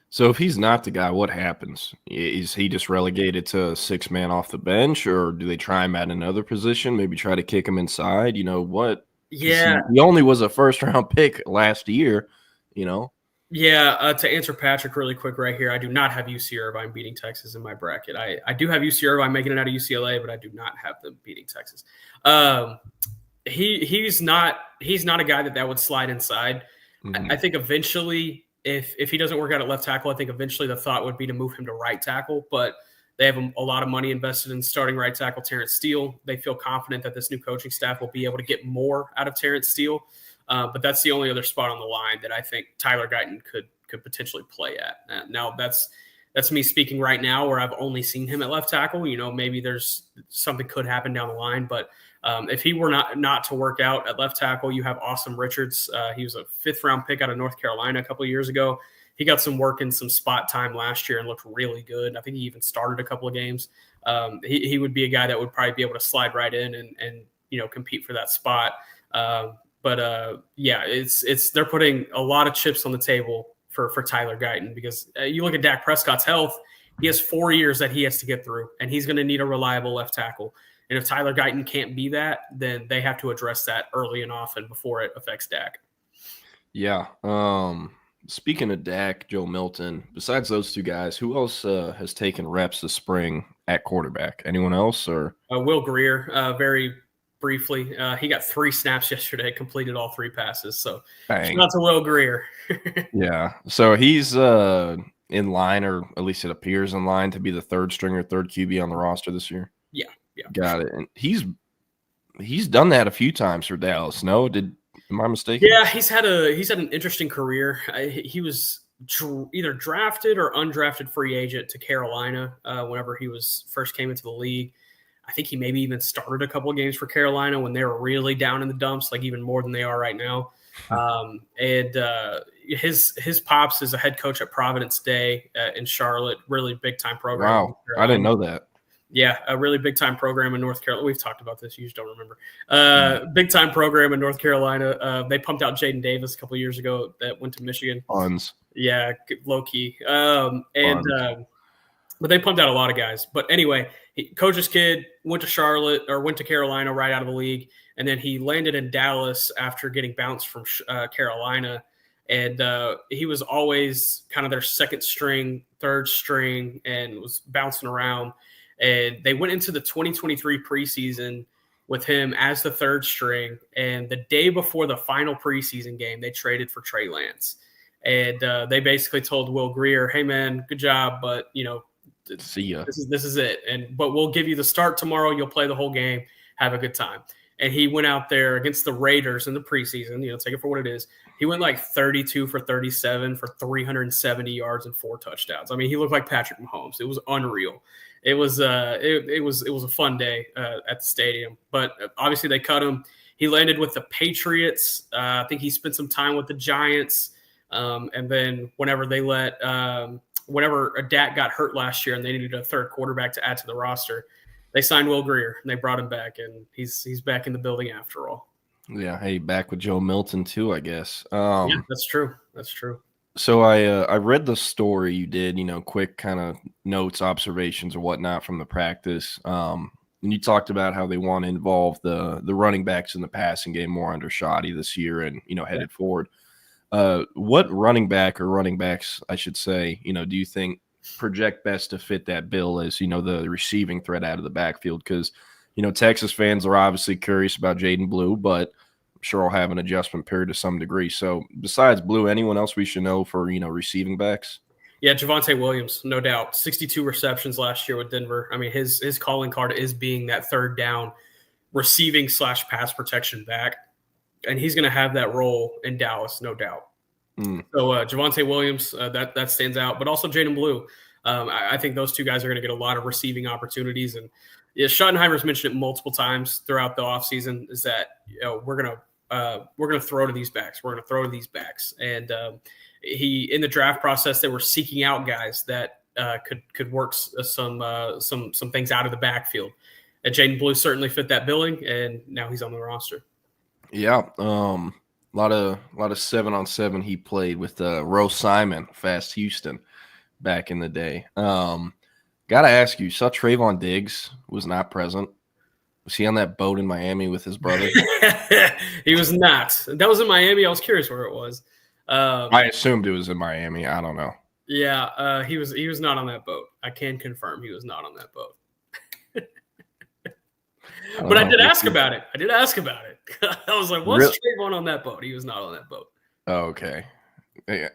So if he's not the guy, what happens? Is he just relegated to 6-man off the bench, or do they try him at another position? Maybe try to kick him inside? What? Yeah. He only was a first-round pick last year, Yeah, to answer Patrick really quick right here, I do not have UC Irvine beating Texas in my bracket. I do have UC Irvine making it out of UCLA, but I do not have them beating Texas. He's not a guy that would slide inside. Mm-hmm. I think eventually, if he doesn't work out at left tackle, I think eventually the thought would be to move him to right tackle. But they have a lot of money invested in starting right tackle Terrence Steele. They feel confident that this new coaching staff will be able to get more out of Terrence Steele. But that's the only other spot on the line that I think Tyler Guyton could potentially play at. Now that's me speaking right now, where I've only seen him at left tackle. You know, maybe there's something could happen down the line, but if he were not to work out at left tackle, you have Austin Richards. He was a 5th round pick out of North Carolina a couple of years ago. He got some work and some spot time last year and looked really good. I think he even started a couple of games. He would be a guy that would probably be able to slide right in and compete for that spot. But they're putting a lot of chips on the table for Tyler Guyton, because you look at Dak Prescott's health. He has 4 years that he has to get through, and he's going to need a reliable left tackle. And if Tyler Guyton can't be that, then they have to address that early and often before it affects Dak. Yeah. Speaking of Dak, Joe Milton, besides those two guys, who else has taken reps this spring at quarterback? Anyone else? Or Will Greer, very briefly. He got 3 snaps yesterday, completed all 3 passes. So shout out to Will Greer. Yeah. So he's in line, or at least it appears in line, to be the third QB on the roster this year. Yeah. Got it. And he's done that a few times for Dallas. No, am I mistaken? Yeah, he's had an interesting career. He was either drafted or undrafted free agent to Carolina whenever he first came into the league. I think he maybe even started a couple of games for Carolina when they were really down in the dumps, like even more than they are right now. His pops is a head coach at Providence Day in Charlotte, really big time program. Wow, I didn't know that. Yeah, a really big time program in North Carolina. We've talked about this. You just don't remember. Big time program in North Carolina. They pumped out Jaden Davis a couple of years ago that went to Michigan. Buns. Yeah, low key. But they pumped out a lot of guys. But anyway, coach's kid went to Carolina right out of the league, and then he landed in Dallas after getting bounced from Carolina. And he was always kind of their second string, third string, and was bouncing around. And they went into the 2023 preseason with him as the third string. And the day before the final preseason game, they traded for Trey Lance. And they basically told Will Greer, "Hey man, good job, but see ya. This is it. But we'll give you the start tomorrow. You'll play the whole game. Have a good time." And he went out there against the Raiders in the preseason. Take it for what it is. He went like 32 for 37 for 370 yards and 4 touchdowns. I mean, he looked like Patrick Mahomes. It was unreal. It was a fun day at the stadium. But obviously they cut him. He landed with the Patriots. I think he spent some time with the Giants. And then whenever Dak got hurt last year and they needed a third quarterback to add to the roster, they signed Will Greer and they brought him back, and he's back in the building after all. Yeah, hey, back with Joe Milton too, I guess. Yeah, that's true. That's true. So I read the story you did, quick kind of notes, observations, or whatnot from the practice. And you talked about how they want to involve the running backs in the passing game more under Shoddy this year and headed forward. What running back or running backs, I should say, do you think project best to fit that bill as the receiving threat out of the backfield? Because Texas fans are obviously curious about Jaden Blue, but I'm sure I'll have an adjustment period to some degree. So besides Blue, anyone else we should know for receiving backs? Yeah, Javonte Williams, no doubt. 62 receptions last year with Denver. I mean, his calling card is being that third down receiving / pass protection back, and he's going to have that role in Dallas, no doubt. So Javonte Williams, that stands out, but also Jaden Blue. I think those two guys are going to get a lot of receiving opportunities. And Schottenheimer's mentioned it multiple times throughout the offseason, is that we're gonna throw to these backs. We're gonna throw to these backs. And he, in the draft process, they were seeking out guys that could work some things out of the backfield. And Jaden Blue certainly fit that billing, and now he's on the roster. Yeah. A lot of 7-on-7 he played with Rose Simon, Fast Houston, back in the day. Gotta ask you, saw Trayvon Diggs was not present. Was he on that boat in Miami with his brother? He was not. That was in Miami. I was curious where it was. I assumed it was in Miami. I don't know. Yeah, he was not on that boat. I can confirm he was not on that boat. But I did ask about it. I was like, "What's Trayvon on that boat?" He was not on that boat. Oh, okay. Yeah.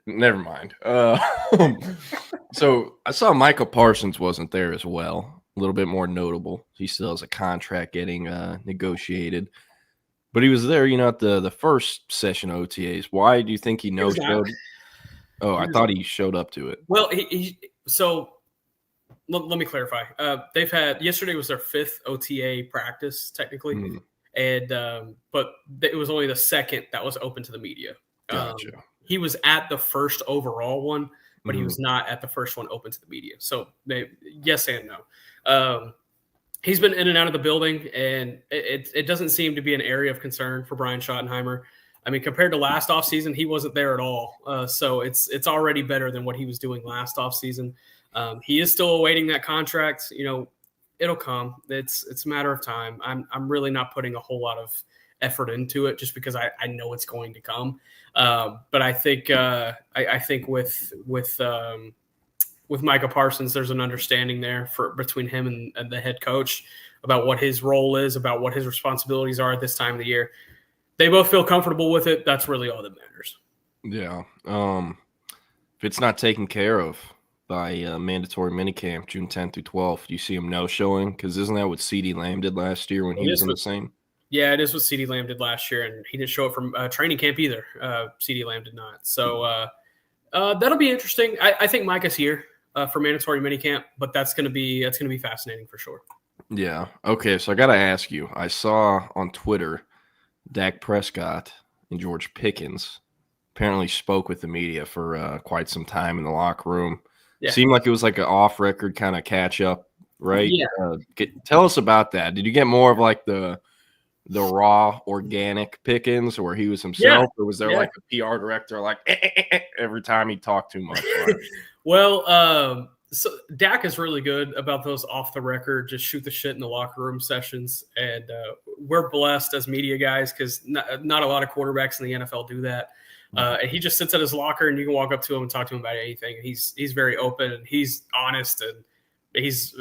Never mind. So I saw Michael Parsons wasn't there as well. A little bit more notable. He still has a contract getting negotiated. But he was there, at the first session of OTAs. Why do you think he no-showed? Oh, I thought he showed up to it. Well, so let me clarify. Yesterday was their 5th OTA practice, technically. And but it was only the second that was open to the media. Gotcha. He was at the first overall one, but he was not at the first one open to the media. So yes and no. He's been in and out of the building, and it doesn't seem to be an area of concern for Brian Schottenheimer. I mean, compared to last offseason, he wasn't there at all. So it's already better than what he was doing last offseason. He is still awaiting that contract. It'll come. It's a matter of time. I'm really not putting a whole lot of effort into it just because I know it's going to come. But I think with Micah Parsons, there's an understanding there between him and the head coach about what his role is, about what his responsibilities are at this time of the year. They both feel comfortable with it. That's really all that matters. Yeah. If it's not taken care of by mandatory minicamp June 10th through 12th, do you see him no-showing? Because isn't that what CeeDee Lamb did last year when he was in the same? Yeah, it is what CeeDee Lamb did last year, and he didn't show up from training camp either. CeeDee Lamb did not. So that'll be interesting. I think Micah's here for mandatory minicamp, but that's gonna be fascinating for sure. Yeah. Okay. So I got to ask you. I saw on Twitter Dak Prescott and George Pickens apparently spoke with the media for quite some time in the locker room. Yeah. Seemed like it was like an off-record kind of catch-up, right? Yeah. Tell us about that. Did you get more of like the raw, organic Pickens, or he was himself, or was there like a PR director like every time he talked too much? Well, so Dak is really good about those off-the-record, just shoot the shit in the locker room sessions, and we're blessed as media guys because not a lot of quarterbacks in the NFL do that. And he just sits at his locker, and you can walk up to him and talk to him about anything. He's very open, and he's honest, and he's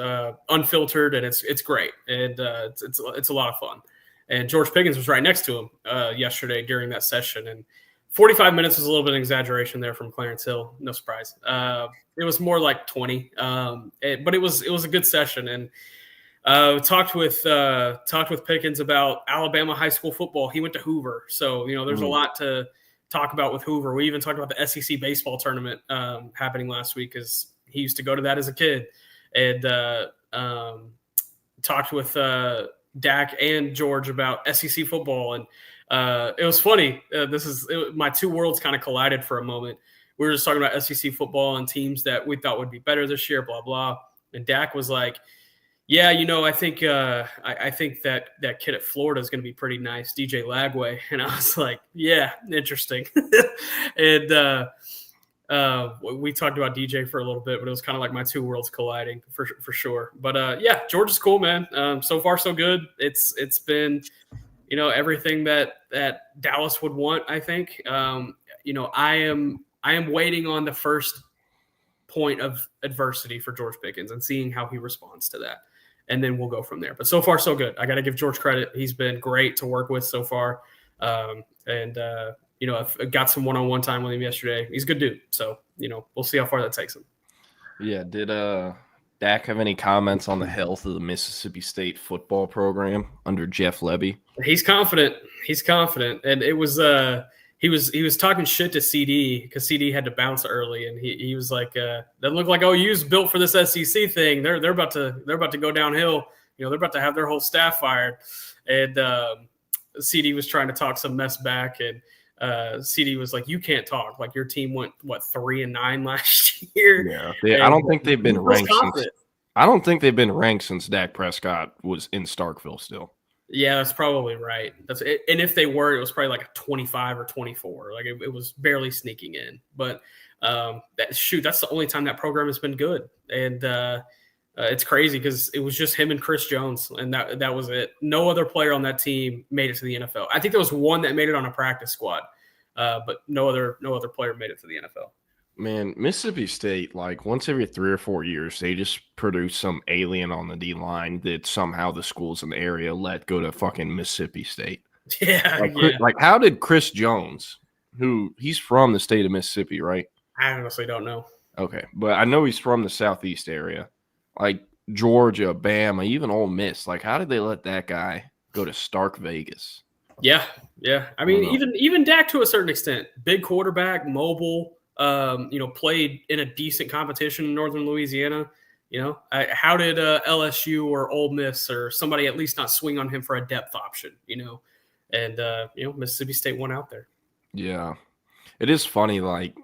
unfiltered, and it's great, and it's a lot of fun. And George Pickens was right next to him yesterday during that session, and 45 minutes was a little bit of an exaggeration there from Clarence Hill. No surprise. It was more like 20, but it was a good session, and talked with Pickens about Alabama high school football. He went to Hoover, so there's a lot to talk about with Hoover. We even talked about the SEC baseball tournament happening last week because he used to go to that as a kid, and talked with Dak and George about SEC football, and it was funny. My two worlds kind of collided for a moment. We were just talking about SEC football and teams that we thought would be better this year, blah blah. And Dak was like, "Yeah, I think I think that kid at Florida is going to be pretty nice, DJ Lagway." And I was like, "Yeah, interesting." And we talked about DJ for a little bit, but it was kind of like my two worlds colliding for sure. But yeah, George is cool, man. So far so good. It's been everything that Dallas would want, I think. I am waiting on the first point of adversity for George Pickens and seeing how he responds to that. And then we'll go from there. But so far, so good. I got to give George credit. He's been great to work with so far. I've got some one-on-one time with him yesterday. He's a good dude. So, we'll see how far that takes him. Yeah. Did Dak have any comments on the health of the Mississippi State football program under Jeff Lebby? He's confident. And it was he was talking shit to CD because CD had to bounce early, and he was like, "That looked like OU's built for this SEC thing. They're about to go downhill. They're about to have their whole staff fired." And CD was trying to talk some mess back, and CD was like, "You can't talk. Like your team went 3-9 last year." Yeah, I don't think they've been ranked since. I don't think they've been ranked since Dak Prescott was in Starkville still. Yeah, that's probably right. That's it. And if they were, it was probably like a 25 or 24. Like it was barely sneaking in. But that's the only time that program has been good. And it's crazy because it was just him and Chris Jones, and that was it. No other player on that team made it to the NFL. I think there was one that made it on a practice squad, but no other player made it to the NFL. Man, Mississippi State, like once every 3 or 4 years, they just produce some alien on the D line that somehow the schools in the area let go to fucking Mississippi State. Yeah, like how did Chris Jones, he's from the state of Mississippi, right? I honestly don't know. Okay, but I know he's from the southeast area, like Georgia, Bama, even Ole Miss. Like, how did they let that guy go to Stark Vegas? Yeah. I mean, even Dak to a certain extent, big quarterback, mobile. Played in a decent competition in Northern Louisiana. How did LSU or Ole Miss or somebody at least not swing on him for a depth option? And Mississippi State won out there. Yeah, it is funny. Like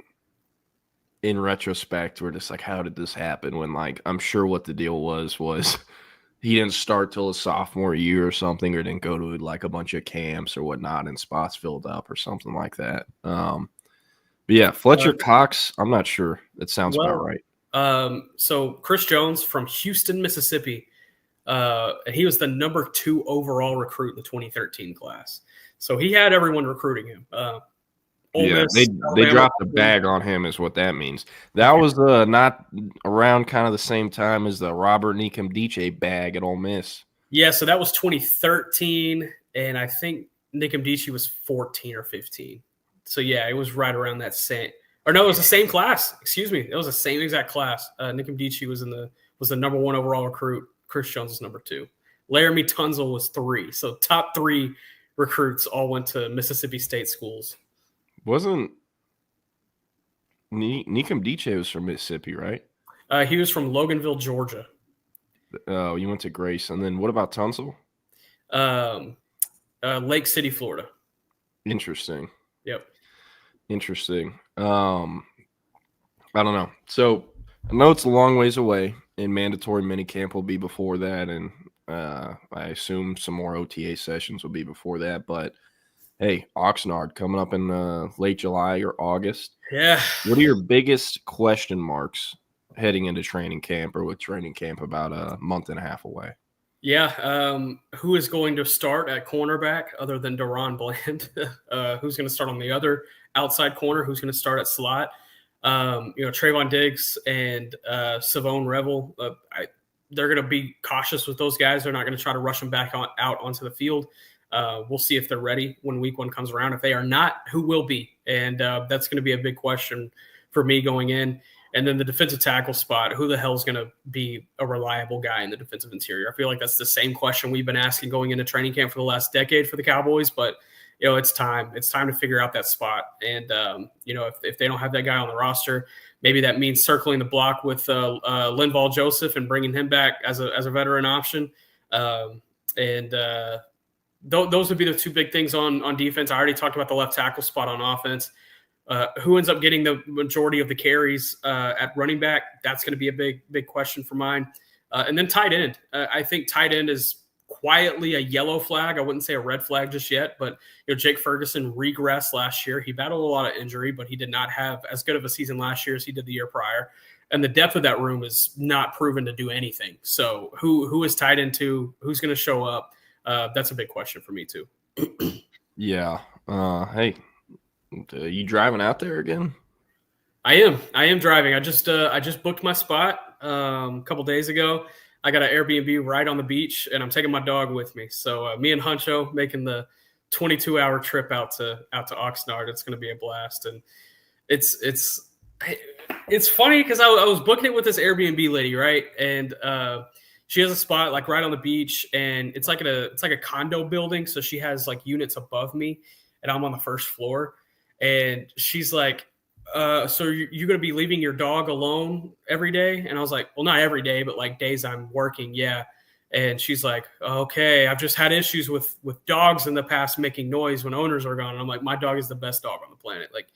in retrospect, we're just like, how did this happen? When like I'm sure what the deal was he didn't start till his sophomore year or something, or didn't go to like a bunch of camps or whatnot, and spots filled up or something like that. But yeah, Fletcher Cox, I'm not sure. It sounds about right. So Chris Jones from Houston, Mississippi, and he was the number 2 overall recruit in the 2013 class. So he had everyone recruiting him. They dropped a bag on him is what that means. That was not around kind of the same time as the Robert Nikomdiche bag at Ole Miss. Yeah, so that was 2013, and I think Nikomdiche was 14 or 15. So, yeah, it was right around that same – or no, it was the same class. Excuse me. It was the same exact class. Nikomdiche was the number 1 overall recruit. Chris Jones was number 2. Laramie Tunzel was 3. So, top 3 recruits all went to Mississippi State schools. Wasn't Nikomdiche was from Mississippi, right? He was from Loganville, Georgia. Oh, you went to Grace. And then what about Tunzel? Lake City, Florida. Interesting. Yep. Interesting. I don't know. So I know it's a long ways away, and mandatory minicamp will be before that, and I assume some more OTA sessions will be before that. But hey, Oxnard coming up in late July or August. Yeah. What are your biggest question marks heading into training camp, or with training camp about a month and a half away? Yeah. Who is going to start at cornerback other than Deron Bland? Who's going to start on the other outside corner? Who's going to start at slot? Trayvon Diggs and Savone Revel. They're going to be cautious with those guys. They're not going to try to rush them back out onto the field. We'll see if they're ready when week 1 comes around. If they are not, who will be? And that's going to be a big question for me going in. And then the defensive tackle spot, who the hell is going to be a reliable guy in the defensive interior? I feel like that's the same question we've been asking going into training camp for the last decade for the Cowboys. But, it's time. It's time to figure out that spot. And, if they don't have that guy on the roster, maybe that means circling the block with Linval Joseph and bringing him back as a veteran option. Those would be the 2 big things on defense. I already talked about the left tackle spot on offense. Who ends up getting the majority of the carries at running back? That's going to be a big question for mine. And then tight end. I think tight end is quietly a yellow flag. I wouldn't say a red flag just yet, but Jake Ferguson regressed last year. He battled a lot of injury, but he did not have as good of a season last year as he did the year prior. And the depth of that room is not proven to do anything. So who is tight end to? Who's going to show up? That's a big question for me too. Yeah. Hey, you driving out there again? I am driving. I just booked my spot a couple days ago. I got an Airbnb right on the beach, and I'm taking my dog with me. So me and Huncho making the 22-hour trip out to Oxnard. It's going to be a blast, and it's funny because I was booking it with this Airbnb lady, right? And she has a spot like right on the beach, and it's like a condo building. So she has like units above me, and I'm on the first floor. And she's like, so you're going to be leaving your dog alone every day? And I was like, well, not every day, but like days I'm working. Yeah. And she's like, okay, I've just had issues with dogs in the past making noise when owners are gone. And I'm like, my dog is the best dog on the planet. Like,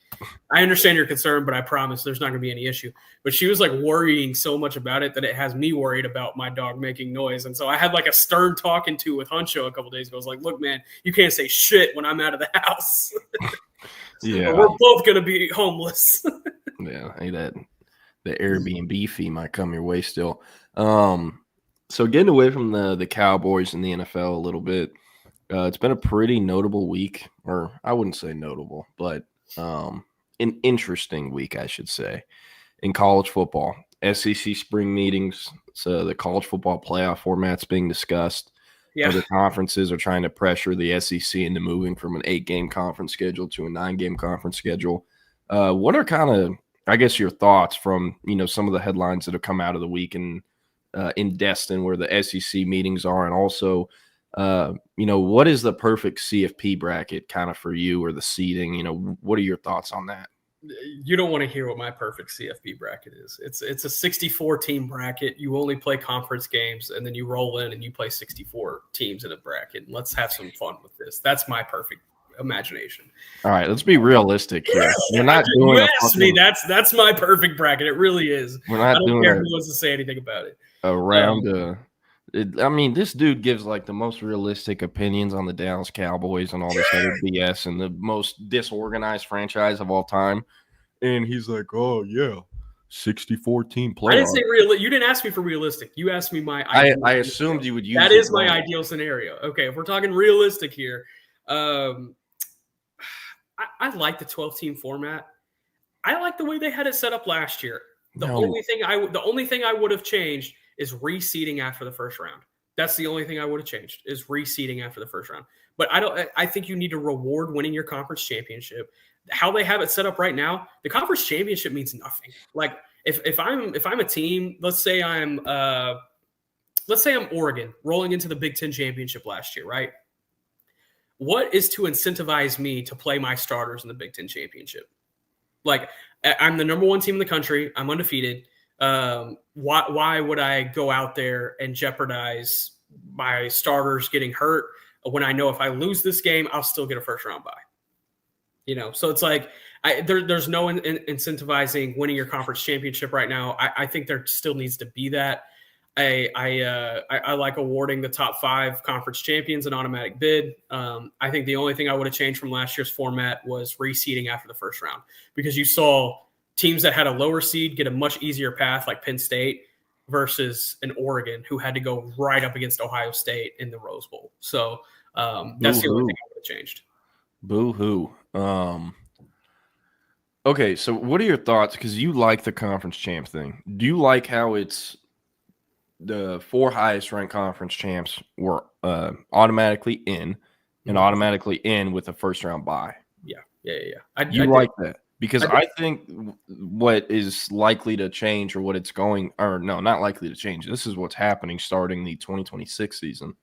I understand your concern, but I promise there's not going to be any issue. But she was like worrying so much about it that it has me worried about my dog making noise. And so I had like a stern talking to with Huncho a couple days ago. I was like, look, man, you can't say shit when I'm out of the house. Yeah, we're both going to be homeless. Yeah, hey, the Airbnb fee might come your way still. So getting away from the Cowboys and the NFL a little bit, it's been a pretty notable week, or I wouldn't say notable, but an interesting week, I should say, in college football. SEC spring meetings, so the college football playoff format's being discussed. Yeah. Other conferences are trying to pressure the SEC into moving from an 8-game conference schedule to a 9-game conference schedule. What are kind of, I guess, your thoughts from, some of the headlines that have come out of the week in Destin where the SEC meetings are, and also, what is the perfect CFP bracket kind of for you, or the seeding? What are your thoughts on that? You don't want to hear what my perfect CFP bracket is. It's a 64-team bracket. You only play conference games, and then you roll in and you play 64 teams in a bracket. And let's have some fun with this. That's my perfect imagination. All right, let's be realistic here. We're not doing. You asked me. That's my perfect bracket. It really is. We're not I don't doing care who wants to say anything about it. This dude gives like the most realistic opinions on the Dallas Cowboys and all this other BS, and the most disorganized franchise of all time. And he's like, "Oh yeah, 64-team playoff." I didn't say real. You didn't ask me for realistic. You asked me my. I assumed you would use that. Is my ideal scenario. Okay, if we're talking realistic here, I like the 12-team format. I like the way they had it set up last year. The only thing I would have changed is reseeding after the first round. That's the only thing I would have changed, is reseeding after the first round. But I think you need to reward winning your conference championship. How they have it set up right now, the conference championship means nothing. Like if I'm a team, let's say I'm Oregon rolling into the Big Ten championship last year, right? What is to incentivize me to play my starters in the Big Ten championship? Like, I'm the number 1 team in the country. I'm undefeated. Why would I go out there and jeopardize my starters getting hurt when I know if I lose this game, I'll still get a first round bye? So it's like there's no incentivizing winning your conference championship right now. I think there still needs to be that. I like awarding the top 5 conference champions an automatic bid. I think the only thing I would have changed from last year's format was reseeding after the first round, because you saw teams that had a lower seed get a much easier path, like Penn State, versus an Oregon who had to go right up against Ohio State in the Rose Bowl. So that's the only thing I would have changed. Boo-hoo. Okay, so what are your thoughts? Because you like the conference champ thing. Do you like how it's the 4 highest ranked conference champs were automatically in, and automatically in with a first round bye? Yeah. I like that? Because I think what is likely to change, or what it's going, or no, not likely to change. This is what's happening starting the 2026 season.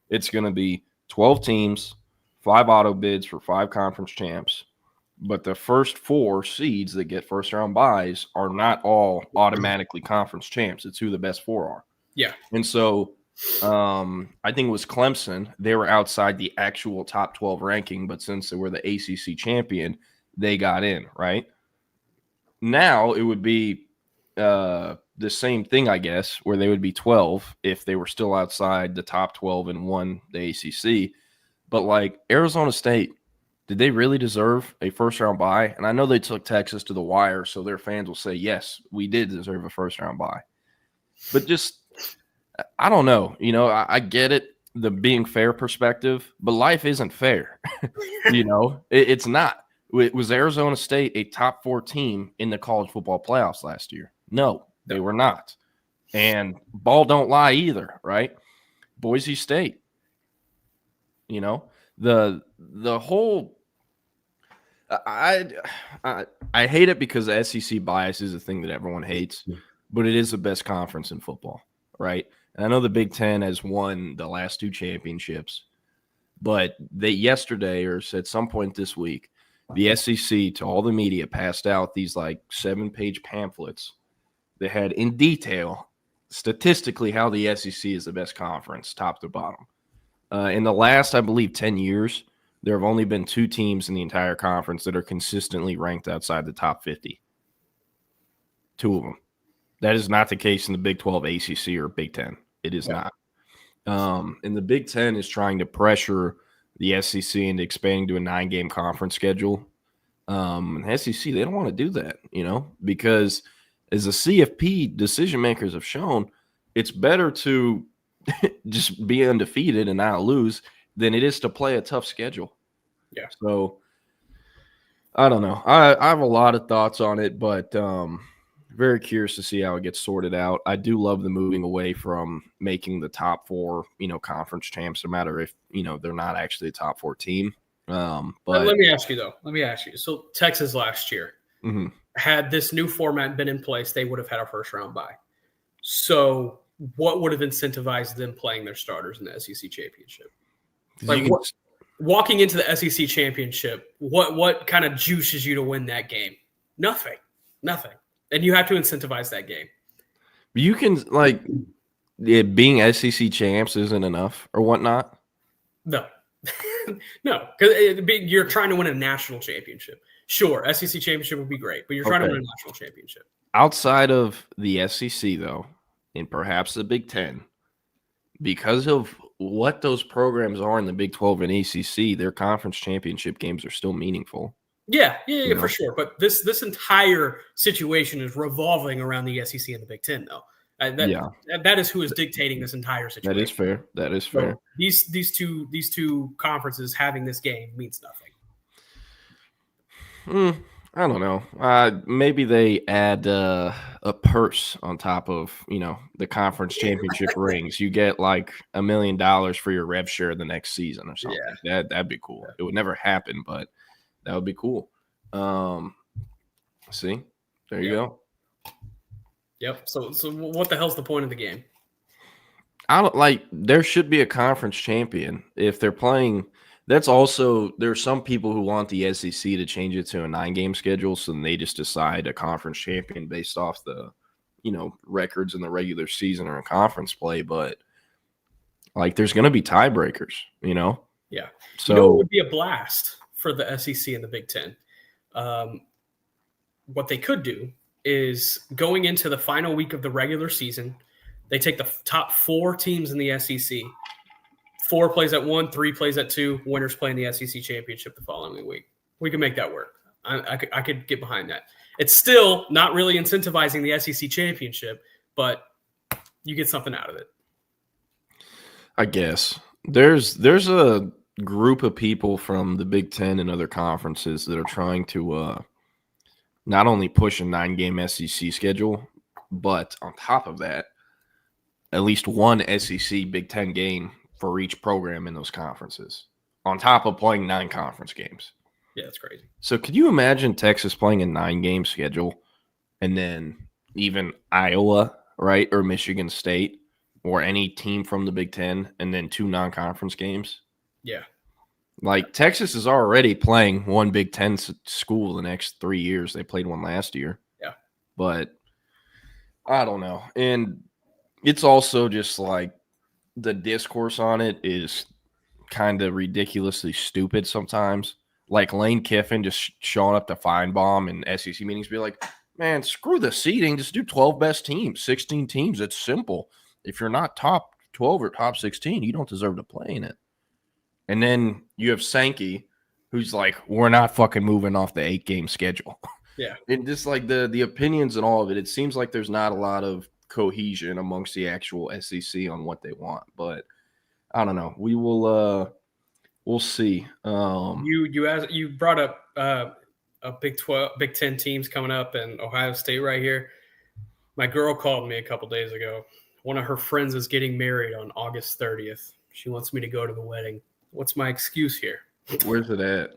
It's going to be 12 teams, 5 auto bids for 5 conference champs, but the first 4 seeds that get first round buys are not all automatically conference champs. It's who the best 4 are. Yeah. And so I think it was Clemson. They were outside the actual top 12 ranking, but since they were the ACC champion, they got in, right? Now it would be the same thing, I guess, where they would be 12 if they were still outside the top 12 and won the ACC. But like Arizona State, did they really deserve a first round bye? And I know they took Texas to the wire, so their fans will say, yes, we did deserve a first round bye. But just, I don't know. I get it, the being fair perspective, but life isn't fair. It's not. Was Arizona State a top 4 team in the college football playoffs last year? No, they were not. And ball don't lie either, right? Boise State. The whole I hate it because the SEC bias is a thing that everyone hates, but it is the best conference in football, right? And I know the Big Ten has won the last 2 championships, but they yesterday, or at some point this week, the SEC to all the media passed out these like 7-page pamphlets that had in detail statistically how the SEC is the best conference, top to bottom. In the last, I believe, 10 years, there have only been 2 teams in the entire conference that are consistently ranked outside the top 50. 2 of them. That is not the case in the Big 12, ACC, or Big 10. It is not. And the Big 10 is trying to pressure the SEC into expanding to a 9-game conference schedule. And the SEC, they don't want to do that, because as the CFP decision makers have shown, it's better to just be undefeated and not lose than it is to play a tough schedule. Yeah. So I don't know. I have a lot of thoughts on it, but very curious to see how it gets sorted out. I do love the moving away from making the top 4, conference champs, no matter if, they're not actually a top 4 team. But let me ask you though. So Texas last year, mm-hmm. had this new format been in place, they would have had a first round bye. So what would have incentivized them playing their starters in the SEC championship? Like walking into the SEC championship, what kind of juices you to win that game? Nothing. And you have to incentivize that game. You can being SEC champs isn't enough or whatnot. No, no, because you're trying to win a national championship. Sure, SEC championship would be great, but you're trying to win a national championship. Outside of the SEC, though, and perhaps the Big Ten, because of what those programs are in the Big 12 and ACC, their conference championship games are still meaningful. Yeah, for sure. But this entire situation is revolving around the SEC and the Big Ten, though. That is who is dictating this entire situation. That is fair. So these two conferences having this game means nothing. I don't know. Maybe they add a purse on top of the conference championship rings. You get like $1 million for your rev share the next season or something. Yeah. That'd be cool. It would never happen, but that would be cool. See, there you go. Yep. So what the hell's the point of the game? There should be a conference champion if they're playing. That's also, there's some people who want the SEC to change it to a 9-game schedule, so then they just decide a conference champion based off the, records in the regular season or in conference play. But there's going to be tiebreakers, Yeah. So it would be a blast for the SEC and the Big Ten. What they could do is going into the final week of the regular season, they take the top 4 teams in the SEC. 4 plays at 1, 3 plays at 2. Winners play in the SEC championship the following week. We can make that work. I could get behind that. It's still not really incentivizing the SEC championship, but you get something out of it. I guess there's a group of people from the Big Ten and other conferences that are trying to not only push a 9-game SEC schedule, but on top of that, at least one SEC Big Ten game for each program in those conferences, on top of playing 9 conference games. Yeah, that's crazy. So could you imagine Texas playing a 9-game schedule and then even Iowa, right, or Michigan State or any team from the Big Ten and then 2 non-conference games? Yeah. Texas is already playing one Big Ten school the next 3 years. They played one last year. Yeah. But I don't know. And it's also just the discourse on it is kind of ridiculously stupid sometimes. Lane Kiffin just showing up to Feinbaum in SEC meetings, be like, man, screw the seeding. Just do 12 best teams, 16 teams. It's simple. If you're not top 12 or top 16, you don't deserve to play in it. And then you have Sankey, who's like, we're not fucking moving off the 8-game schedule. Yeah. And just the opinions and all of it, it seems like there's not a lot of cohesion amongst the actual SEC on what they want, but I don't know. We will we'll see. You brought up a Big 10 teams coming up and Ohio State right here. My girl called me a couple days ago. One of her friends is getting married on August 30th. She wants me to go to the wedding. What's my excuse here? Where's it at?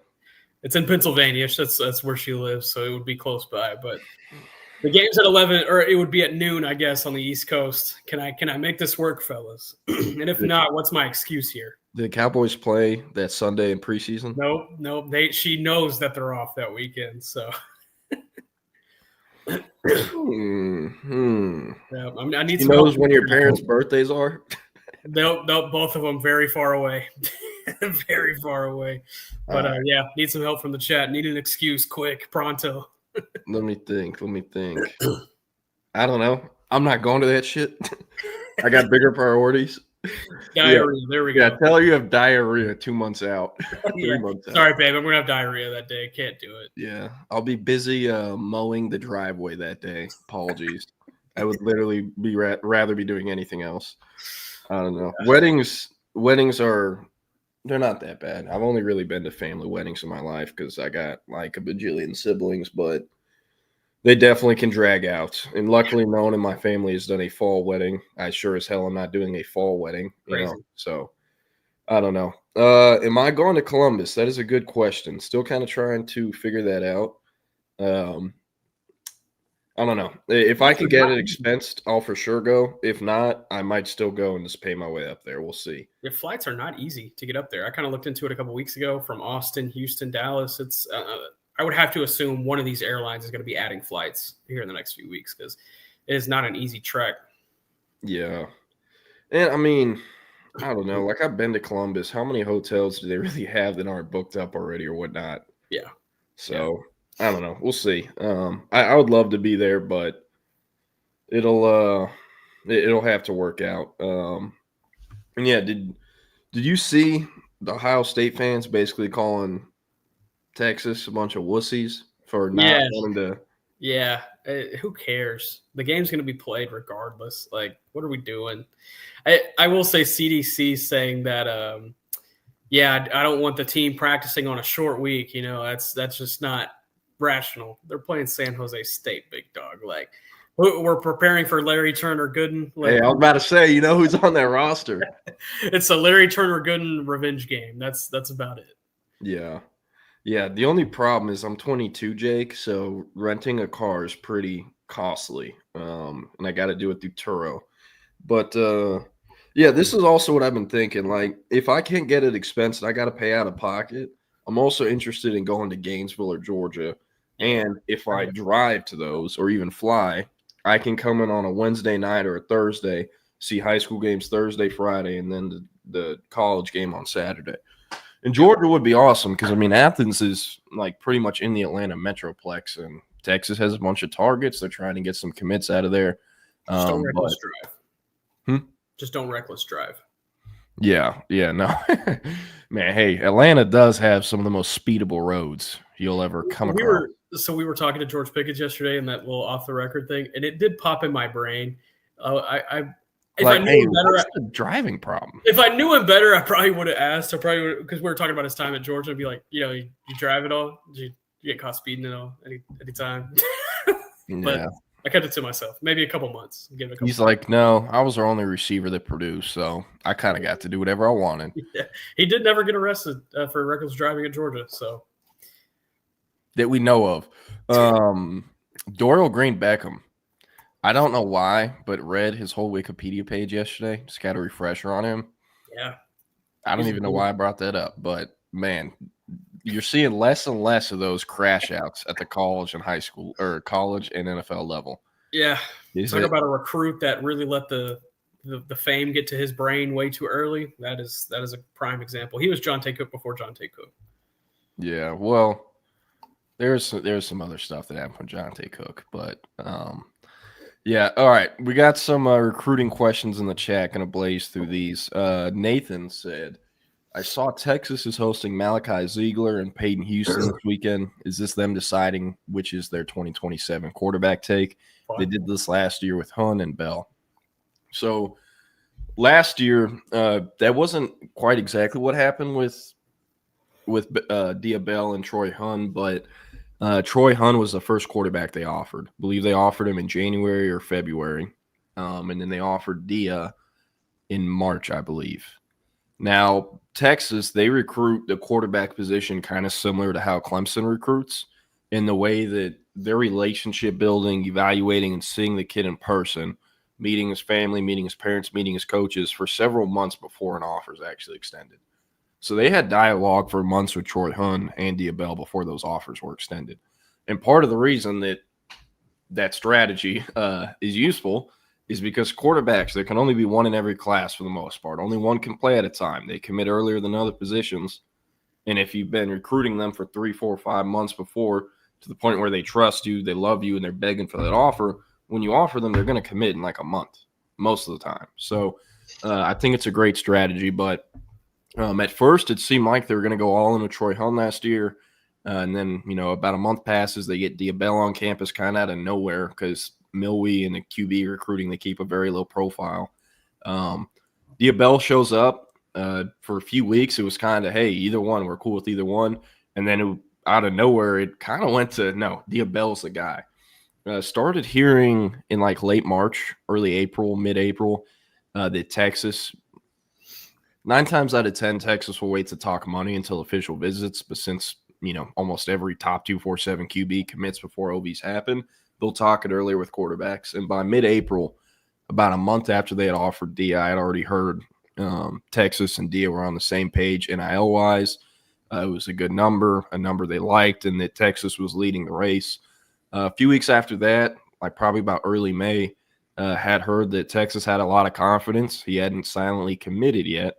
It's in Pennsylvania. That's where she lives, so it would be close by, but the game's at 11, or it would be at noon, I guess, on the East Coast. Can I make this work, fellas? And if not, what's my excuse here? Did the Cowboys play that Sunday in preseason? Nope. She knows that they're off that weekend, so. Yeah, I need. She knows when your parents' birthdays are. Nope, both of them very far away, very far away. But need some help from the chat. Need an excuse, quick, pronto. Let me think. I don't know. I'm not going to that shit. I got bigger priorities. Diarrhea. There we go. Yeah, tell her you have diarrhea 2 months out. 3 months out. Sorry, babe. I'm going to have diarrhea that day. Can't do it. Yeah. I'll be busy mowing the driveway that day. Apologies. I would literally be rather be doing anything else. I don't know. Weddings are They're not that bad. I've only really been to family weddings in my life because I got like a bajillion siblings, but they definitely can drag out. And luckily, no one in my family has done a fall wedding. I sure as hell am not doing a fall wedding, Crazy. So I don't know. Am I going to Columbus? That is a good question. Still kind of trying to figure that out. I don't know. If I can get it expensed, I'll for sure go. If not, I might still go and just pay my way up there. We'll see. Yeah, flights are not easy to get up there. I kind of looked into it a couple weeks ago from Austin, Houston, Dallas. It's I would have to assume one of these airlines is going to be adding flights here in the next few weeks because it is not an easy trek. Yeah. And I mean, I don't know. Like I've been to Columbus. How many hotels do they really have that aren't booked up already or whatnot? Yeah. So I don't know. We'll see. I would love to be there, but it'll have to work out. And yeah, did you see the Ohio State fans basically calling Texas a bunch of wussies for not wanting to? Yeah. Who cares? The game's going to be played regardless. Like, what are we doing? I will say CDC saying that, I don't want the team practicing on a short week. That's just not rational. They're playing San Jose State, big dog. Like, we're preparing for Larry Turner Gooden. Like, hey, I was about to say, who's on that roster? It's a Larry Turner Gooden revenge game. That's about it. Yeah. Yeah, the only problem is I'm 22, Jake, so renting a car is pretty costly, and I got to do it through Turo. But, this is also what I've been thinking. Like, if I can't get it expensed, I got to pay out of pocket. I'm also interested in going to Gainesville or Georgia, and if I drive to those or even fly, I can come in on a Wednesday night or a Thursday, see high school games Thursday, Friday, and then the college game on Saturday. And Georgia would be awesome because, Athens is like pretty much in the Atlanta metroplex, and Texas has a bunch of targets. They're trying to get some commits out of there. Just don't reckless drive. Just don't reckless drive. Yeah, no. Man, hey, Atlanta does have some of the most speedable roads you'll ever come across. We were talking to George Pickett yesterday in that little off-the-record thing, and it did pop in my brain. If I knew him better, what's the driving problem? If I knew him better, I probably would have asked. Because we were talking about his time at Georgia. I'd be like, you drive it all? Did you get caught speeding at all any time? But I kept it to myself. Maybe a couple months. He's like, no, I was our only receiver that produced, so I kind of got to do whatever I wanted. Yeah. He did never get arrested for reckless driving at Georgia, so that we know of. Dorial Green Beckham. I don't know why, but read his whole Wikipedia page yesterday. Just got a refresher on him. Yeah. I don't even know why I brought that up, but man, you're seeing less and less of those crash outs at the college and high school or college and NFL level. Yeah. Talk about a recruit that really let the fame get to his brain way too early. That is a prime example. He was John Tay Cook before John Tay Cook. Yeah, well, there's some other stuff that happened with John Tay Cook, but yeah, all right. We got some recruiting questions in the chat. Going to blaze through these. Nathan said, I saw Texas is hosting Malachi Ziegler and Peyton Houston this weekend. Is this them deciding which is their 2027 quarterback take? They did this last year with Hun and Bell. So last year, that wasn't quite exactly what happened with Dia and Troy Hun, but Troy Hun was the first quarterback they offered. I believe they offered him in January or February, and then they offered Dia in March, I believe. Now, Texas, they recruit the quarterback position kind of similar to how Clemson recruits in the way that their relationship building, evaluating, and seeing the kid in person, meeting his family, meeting his parents, meeting his coaches for several months before an offer is actually extended. So they had dialogue for months with Troy Hun and Dia before those offers were extended. And part of the reason that strategy is useful is because quarterbacks, there can only be one in every class for the most part. Only one can play at a time. They commit earlier than other positions. And if you've been recruiting them for 3, 4, 5 months before to the point where they trust you, they love you, and they're begging for that offer, when you offer them, they're going to commit in like a month most of the time. So I think it's a great strategy. But at first, it seemed like they were going to go all in with Troy Hun last year. And then, about a month passes, they get Dia on campus kind of out of nowhere because Milwee and the QB recruiting, they keep a very low profile. Dia shows up, For a few weeks, it was kind of, hey, either one, we're cool with either one. And then out of nowhere, it kind of went to, no, Diabell's the guy. Started hearing in like late March, early April, mid-April, that Texas, 9 times out of 10, Texas will wait to talk money until official visits. But since, almost every top 247 QB commits before OVs happen, they'll talk it earlier with quarterbacks. And by mid-April, about a month after they had offered Dia, I had already heard Texas and Dia were on the same page NIL-wise. It was a good number, a number they liked, and that Texas was leading the race. A few weeks after that, like probably about early May, had heard that Texas had a lot of confidence. He hadn't silently committed yet,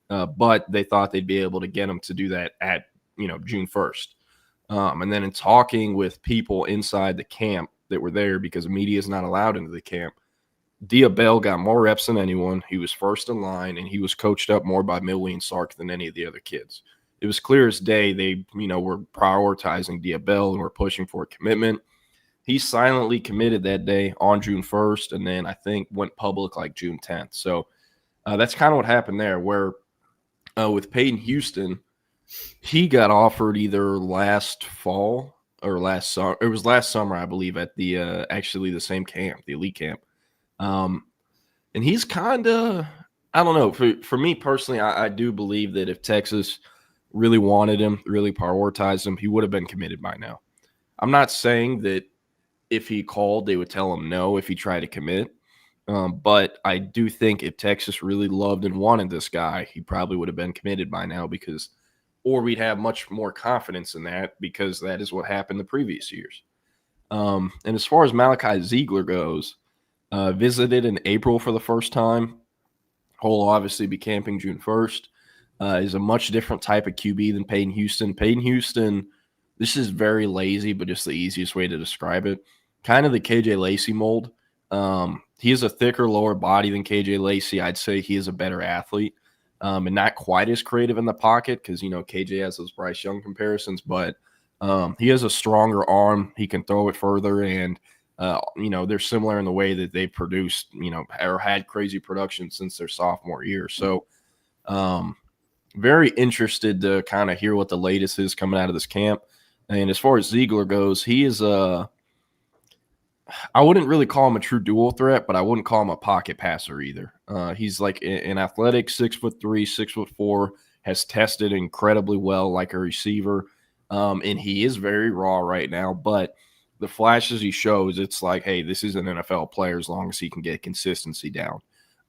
but they thought they'd be able to get him to do that at, June 1st. And then in talking with people inside the camp that were there, because the media is not allowed into the camp, Diabell got more reps than anyone. He was first in line, and he was coached up more by Millie and Sark than any of the other kids. It was clear as day they, were prioritizing Diabell and were pushing for a commitment. He silently committed that day on June 1st, and then I think went public like June 10th. So that's kind of what happened there, where with Peyton Houston, he got offered either last fall or last summer. It was last summer, I believe, at the actually the same camp, the elite camp. And he's kind of, I don't know, for me personally, I do believe that if Texas really wanted him, really prioritized him, he would have been committed by now. I'm not saying that if he called, they would tell him no if he tried to commit. But I do think if Texas really loved and wanted this guy, he probably would have been committed by now, or we'd have much more confidence in that, because that is what happened the previous years. And as far as Malachi Ziegler goes, visited in April for the first time. He'll obviously be camping June 1st. Is a much different type of QB than Peyton Houston. Peyton Houston, this is very lazy, but just the easiest way to describe it. Kind of the KJ Lacey mold. He is a thicker lower body than KJ Lacey. I'd say he is a better athlete and not quite as creative in the pocket because, KJ has those Bryce Young comparisons, but he has a stronger arm. He can throw it further, and, they're similar in the way that they produced, or had crazy production since their sophomore year. So very interested to kind of hear what the latest is coming out of this camp. And as far as Ziegler goes, he is I wouldn't really call him a true dual threat, but I wouldn't call him a pocket passer either. He's like an athletic 6'3", 6'4", has tested incredibly well like a receiver. And he is very raw right now, but the flashes he shows, it's like, hey, this is an NFL player as long as he can get consistency down.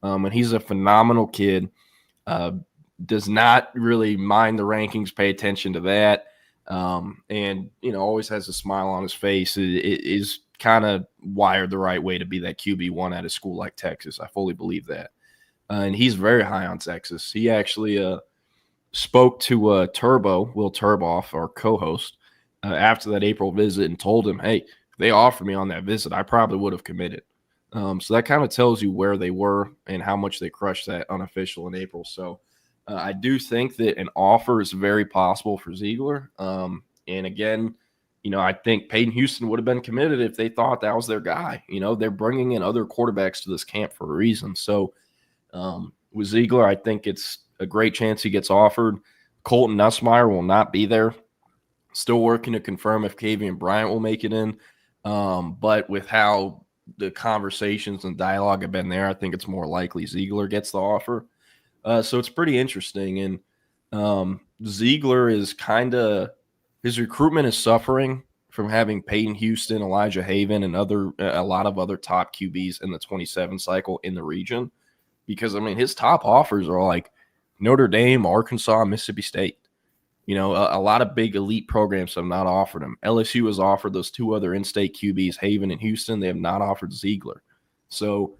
And he's a phenomenal kid. Does not really mind the rankings, pay attention to that. And, always has a smile on his face. It is kind of wired the right way to be that QB1 at a school like Texas. I fully believe that. And he's very high on Texas. He actually spoke to Will Turboff, our co-host, after that April visit and told him, hey, if they offered me on that visit, I probably would have committed. So that kind of tells you where they were and how much they crushed that unofficial in April. So I do think that an offer is very possible for Ziegler. And again, I think Peyton Houston would have been committed if they thought that was their guy. They're bringing in other quarterbacks to this camp for a reason. So with Ziegler, I think it's a great chance he gets offered. Colton Nussmeier will not be there. Still working to confirm if Kavian Bryant will make it in. But with how the conversations and dialogue have been there, I think it's more likely Ziegler gets the offer. So it's pretty interesting. And Ziegler is his recruitment is suffering from having Peyton Houston, Elijah Haven, and a lot of other top QBs in the 27 cycle in the region. Because, his top offers are like Notre Dame, Arkansas, Mississippi State. A lot of big elite programs have not offered him. LSU has offered those two other in-state QBs, Haven and Houston. They have not offered Ziegler. So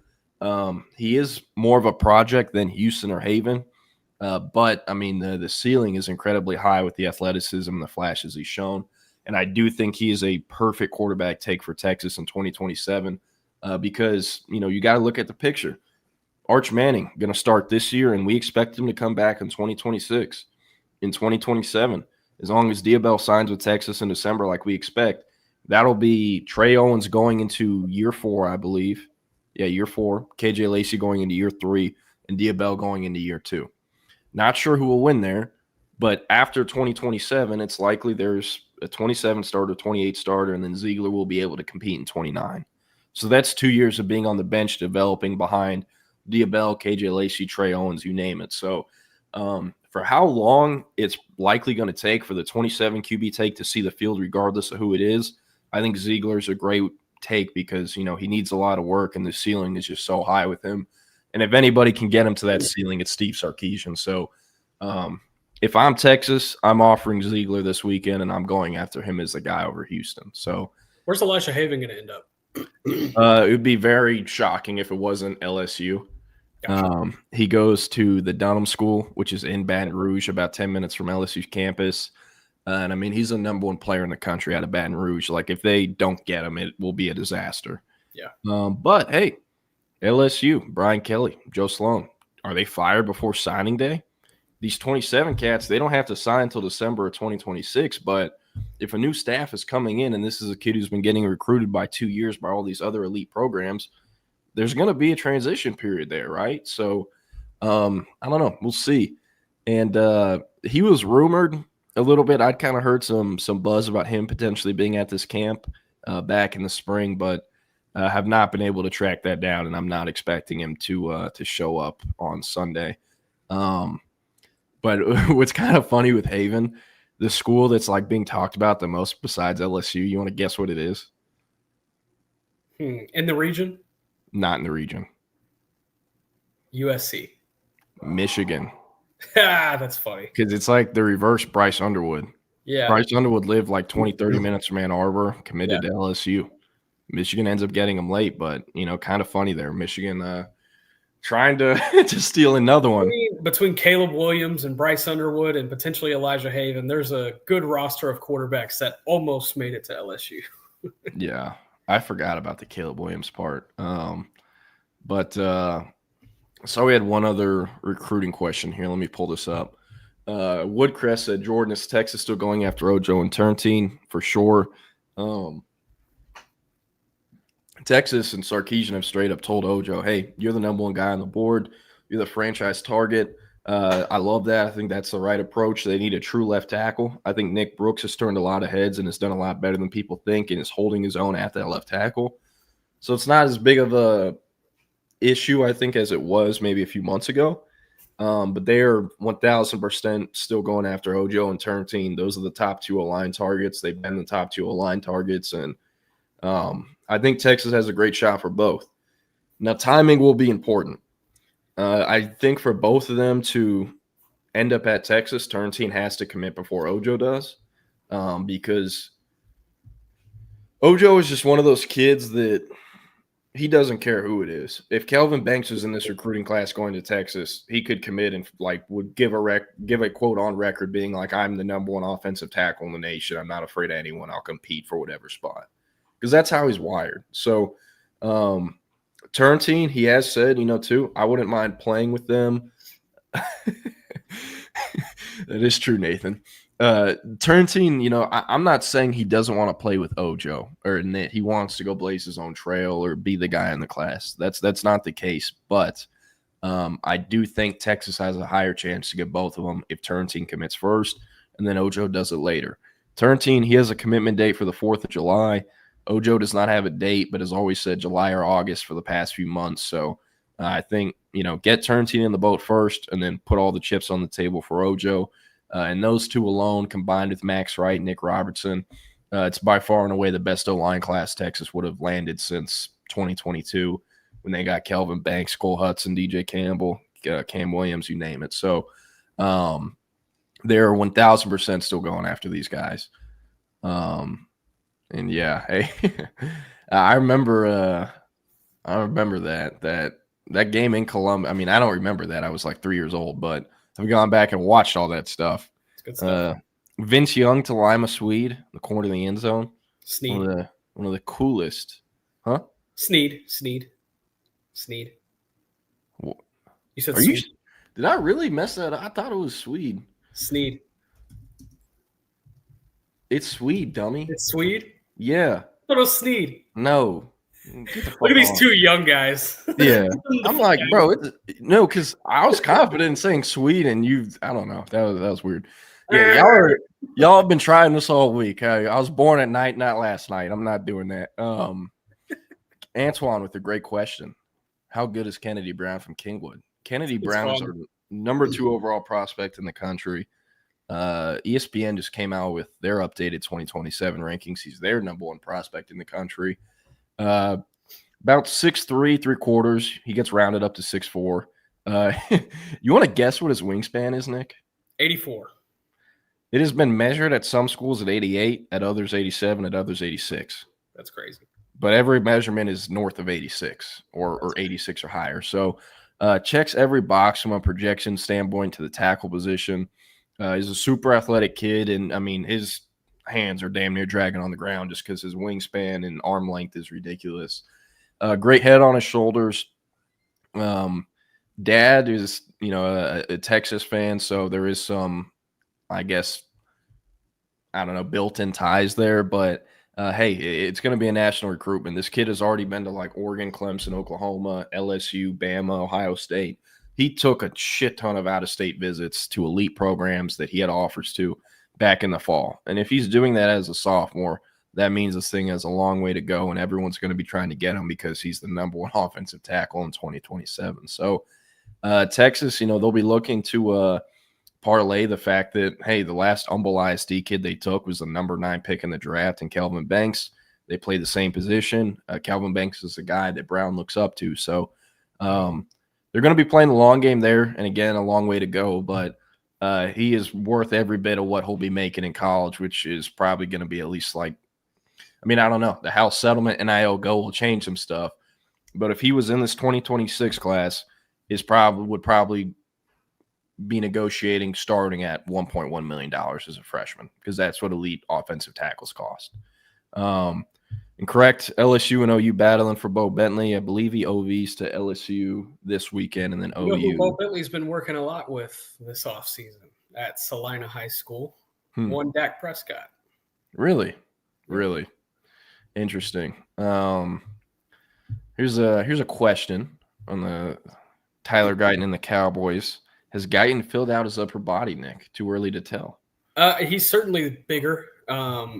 he is more of a project than Houston or Haven. But the ceiling is incredibly high with the athleticism and the flashes he's shown. And I do think he is a perfect quarterback take for Texas in 2027 because, you got to look at the picture. Arch Manning going to start this year, and we expect him to come back in 2026. In 2027, as long as Diabell signs with Texas in December like we expect, that'll be Trey Owens going into year 4, I believe. Yeah, year 4. KJ Lacey going into year 3, and Diabell going into year 2. Not sure who will win there, but after 2027, it's likely there's a 27 starter, 28 starter, and then Ziegler will be able to compete in 29. So that's 2 years of being on the bench, developing behind Diabell, KJ Lacey, Trey Owens, you name it. So for how long it's likely going to take for the 27 QB take to see the field, regardless of who it is, I think Ziegler's a great take because, he needs a lot of work and the ceiling is just so high with him. And if anybody can get him to that ceiling, it's Steve Sarkisian. So if I'm Texas, I'm offering Ziegler this weekend and I'm going after him as the guy over Houston. So where's Elijah Haven going to end up? It would be very shocking if it wasn't LSU. Gotcha. He goes to the Dunham School, which is in Baton Rouge, about 10 minutes from LSU's campus. And I mean, he's the number one player in the country out of Baton Rouge. Like, if they don't get him, it will be a disaster. Yeah. But hey, LSU, Brian Kelly, Joe Sloan, are they fired before signing day? These 27 cats, they don't have to sign until December of 2026. But if a new staff is coming in, and this is a kid who's been getting recruited by 2 years by all these other elite programs, there's going to be a transition period there, right? So I don't know. We'll see. And he was rumored a little bit. I'd kind of heard some buzz about him potentially being at this camp back in the spring, but have not been able to track that down, and I'm not expecting him to show up on Sunday. But what's kind of funny with Haven, the school that's like being talked about the most besides LSU, you want to guess what it is? In the region? Not in the region. USC. Michigan. That's funny. Because it's like the reverse Bryce Underwood. Yeah. Bryce Underwood lived like 20, 30 minutes from Ann Arbor, committed to LSU. Michigan ends up getting him late, but, kind of funny there. Michigan trying to steal another one. Between Caleb Williams and Bryce Underwood and potentially Elijah Haven, there's a good roster of quarterbacks that almost made it to LSU. Yeah. I forgot about the Caleb Williams part. So we had one other recruiting question here. Let me pull this up. Woodcrest said, Jordan, is Texas still going after Ojo and Turntine? For sure. Texas and Sarkisian have straight up told Ojo, hey, you're the number one guy on the board. You're the franchise target. I love that. I think that's the right approach. They need a true left tackle. I think Nick Brooks has turned a lot of heads and has done a lot better than people think and is holding his own at that left tackle. So it's not as big of a issue, I think, as it was maybe a few months ago. But they are 1,000% still going after Ojo and Turntine. Those are the top two O-line targets. They've been the top two O-line targets. And I think Texas has a great shot for both. Now, timing will be important. I think for both of them to end up at Texas, Turntine has to commit before Ojo does, because Ojo is just one of those kids that he doesn't care who it is. If Kelvin Banks was in this recruiting class going to Texas, he could commit and would give a quote on record being like, I'm the number one offensive tackle in the nation. I'm not afraid of anyone. I'll compete for whatever spot, because that's how he's wired. So, Turntine, he has said, too, I wouldn't mind playing with them. That is true, Nathan. Turntine, I'm not saying he doesn't want to play with Ojo or that he wants to go blaze his own trail or be the guy in the class. That's not the case. But I do think Texas has a higher chance to get both of them if Turntine commits first and then Ojo does it later. Turntine, he has a commitment date for the 4th of July. Ojo does not have a date, but has always said July or August for the past few months. So I think, get Turntine in the boat first and then put all the chips on the table for Ojo. And those two alone, combined with Max Wright, Nick Robertson, it's by far and away the best O-line class Texas would have landed since 2022 when they got Kelvin Banks, Cole Hudson, DJ Campbell, Cam Williams, you name it. So they're 1,000% still going after these guys. And yeah, hey, I remember that game in Columbus. I mean, I don't remember that. I was like 3 years old, but I've gone back and watched all that stuff. It's good stuff. Vince Young to Lima Swede, the corner of the end zone. Sneed. One of the coolest. Huh? Sneed. What? You said Sneed. Did I really mess that up? I thought it was Swede. Sneed. It's Swede, dummy. It's Swede? Yeah. I thought it was Sneed. No. Look at these two young guys. Yeah. I'm like, bro, no, because I was confident in saying sweet, and I don't know. That was weird. Yeah, y'all have been trying this all week. I was born at night, not last night. I'm not doing that. Antoine with a great question. How good is Kennedy Brown from Kingwood? Kennedy Brown is our number 2 overall prospect in the country. ESPN just came out with their updated 2027 rankings. He's their number 1 prospect in the country. About 6'3", 3/4. He gets rounded up to 6'4". You want to guess what his wingspan is, Nick? 84. It has been measured at some schools at 88, at others 87, at others 86. That's crazy. But every measurement is north of 86 or 86 or higher. So checks every box from a projection standpoint to the tackle position. He's a super athletic kid, and I mean his hands are damn near dragging on the ground just because his wingspan and arm length is ridiculous. Great head on his shoulders. Dad is, a Texas fan, so there is some, I guess, I don't know, built-in ties there. But hey, it's going to be a national recruitment. This kid has already been to like Oregon, Clemson, Oklahoma, LSU, Bama, Ohio State. He took a shit ton of out-of-state visits to elite programs that he had offers to back in the fall. And if he's doing that as a sophomore, that means this thing has a long way to go, and everyone's going to be trying to get him because he's the number 1 offensive tackle in 2027. So Texas, they'll be looking to parlay the fact that, hey, the last Humble ISD kid they took was the number 9 pick in the draft, and Kelvin Banks. They play the same position. Kelvin Banks is the guy that Brown looks up to. So they're going to be playing the long game there, and again, a long way to go, but he is worth every bit of what he'll be making in college, which is probably going to be at least like, I don't know. The house settlement NIL go will change some stuff, but if he was in this 2026 class, would probably be negotiating starting at $1.1 million as a freshman, because that's what elite offensive tackles cost. And correct, LSU and OU battling for Bo Bentley. I believe he OVs to LSU this weekend, and then OU. Bo Bentley's been working a lot with this offseason at Salina High School. One Dak Prescott. Really? Interesting. Here's a question on the Tyler Guyton and the Cowboys. Has Guyton filled out his upper body, Nick? Too early to tell. He's certainly bigger.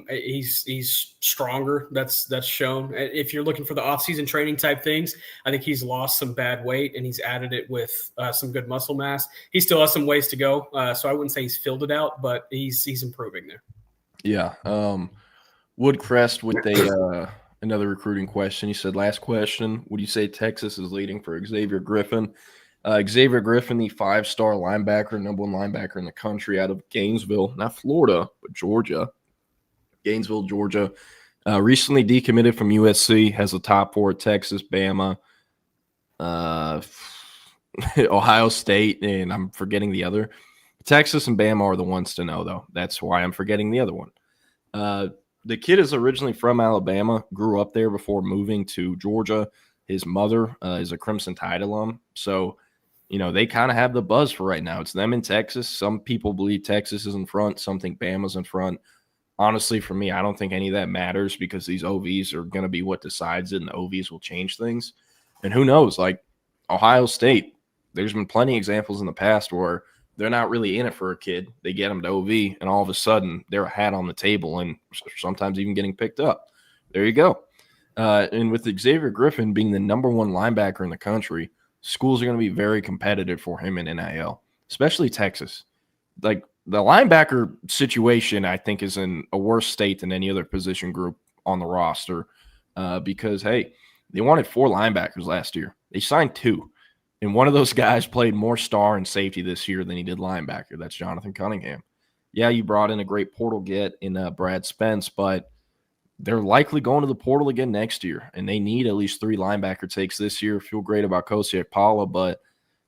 He's stronger. That's shown. If you're looking for the off-season training type things, I think he's lost some bad weight and he's added it with some good muscle mass. He still has some ways to go, so I wouldn't say he's filled it out, but he's improving there. Yeah. Woodcrest with another recruiting question. He said, last question, would you say Texas is leading for Xavier Griffin? Xavier Griffin, the 5-star linebacker, number 1 linebacker in the country out of Gainesville, not Florida, but Georgia. Gainesville, Georgia. Recently decommitted from USC, has a top 4 at Texas, Bama, Ohio State, and I'm forgetting the other. Texas and Bama are the ones to know, though. That's why I'm forgetting the other one. The kid is originally from Alabama, grew up there before moving to Georgia. His mother is a Crimson Tide alum. So, they kind of have the buzz for right now. It's them in Texas. Some people believe Texas is in front. Some think Bama's in front. Honestly, for me, I don't think any of that matters because these OVs are going to be what decides it, and the OVs will change things. And who knows? Like Ohio State, there's been plenty of examples in the past where they're not really in it for a kid. They get them to OV, and all of a sudden they're a hat on the table and sometimes even getting picked up. There you go. And with Xavier Griffin being the number 1 linebacker in the country, schools are going to be very competitive for him in NIL, especially Texas. Like the linebacker situation, I think, is in a worse state than any other position group on the roster because, hey, they wanted 4 linebackers last year. They signed 2. And one of those guys played more star and safety this year than he did linebacker. That's Jonathan Cunningham. Yeah, you brought in a great portal get in Brad Spence, but they're likely going to the portal again next year, and they need at least 3 linebacker takes this year. Feel great about Kosiak Paula, but,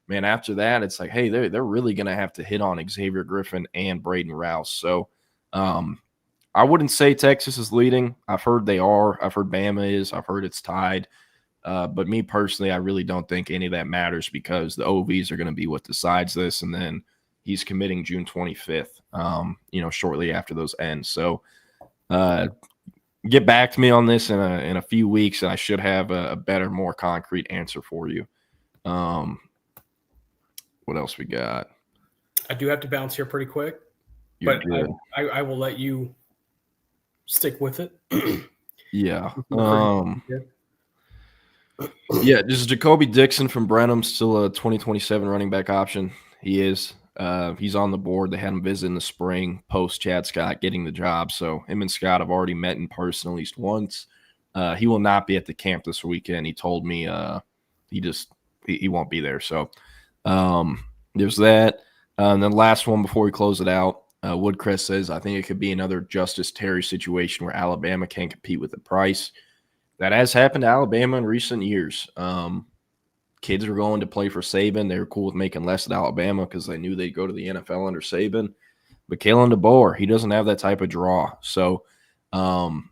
man, after that, it's like, hey, they're really going to have to hit on Xavier Griffin and Braden Rouse. So I wouldn't say Texas is leading. I've heard they are. I've heard Bama is. I've heard it's tied. But me personally, I really don't think any of that matters because the OVs are going to be what decides this, and then he's committing June 25th, shortly after those end. So get back to me on this in a few weeks, and I should have a better, more concrete answer for you. What else we got? I do have to bounce here pretty quick, but I will let you stick with it. Yeah. Yeah, this is Jacoby Dixon from Brenham, still a 2027 running back option. He is. He's on the board. They had him visit in the spring post Chad Scott getting the job. So him and Scott have already met in person at least once. He will not be at the camp this weekend. He told me he won't be there. So there's that. And then last one before we close it out, Woodcrest says, I think it could be another Justice Terry situation where Alabama can't compete with the price. That has happened to Alabama in recent years. Kids are going to play for Saban. They were cool with making less at Alabama because they knew they'd go to the NFL under Saban. But Kalen DeBoer, he doesn't have that type of draw. So, could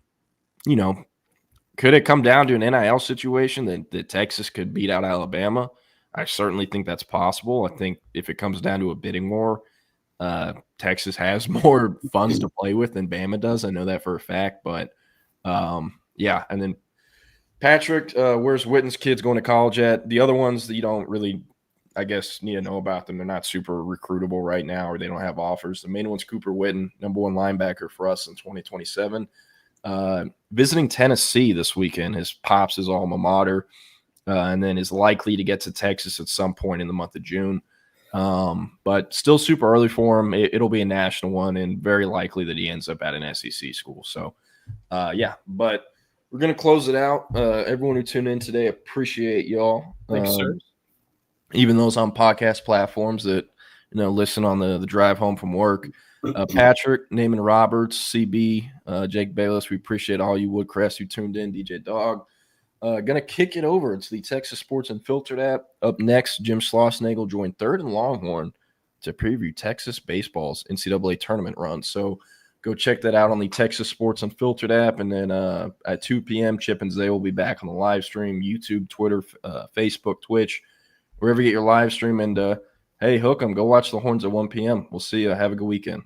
it come down to an NIL situation that Texas could beat out Alabama? I certainly think that's possible. I think if it comes down to a bidding war, Texas has more funds to play with than Bama does. I know that for a fact. But, yeah, and then Patrick, where's Witten's kids going to college at? The other ones that you don't really, I guess, need to know about them. They're not super recruitable right now, or they don't have offers. The main one's Cooper Witten, number 1 linebacker for us in 2027. Visiting Tennessee this weekend. His pops is alma mater, and then is likely to get to Texas at some point in the month of June. But still super early for him. It'll be a national one, and very likely that he ends up at an SEC school. So, yeah, but we're going to close it out. Everyone who tuned in today, appreciate y'all. Thanks, sir. Even those on podcast platforms that, listen on the drive home from work. Patrick, Naaman Roberts, CB, Jake Bayless, we appreciate all you Woodcrest who tuned in, DJ Dog. Going to kick it over. It's the Texas Sports Unfiltered app. Up next, Jim Schlossnagle joined Third and Longhorn to preview Texas baseball's NCAA tournament run. So go check that out on the Texas Sports Unfiltered app. And then at 2 p.m., Chip and Zay will be back on the live stream, YouTube, Twitter, Facebook, Twitch, wherever you get your live stream. And, hey, hook 'em. Go watch the Horns at 1 p.m. We'll see you. Have a good weekend.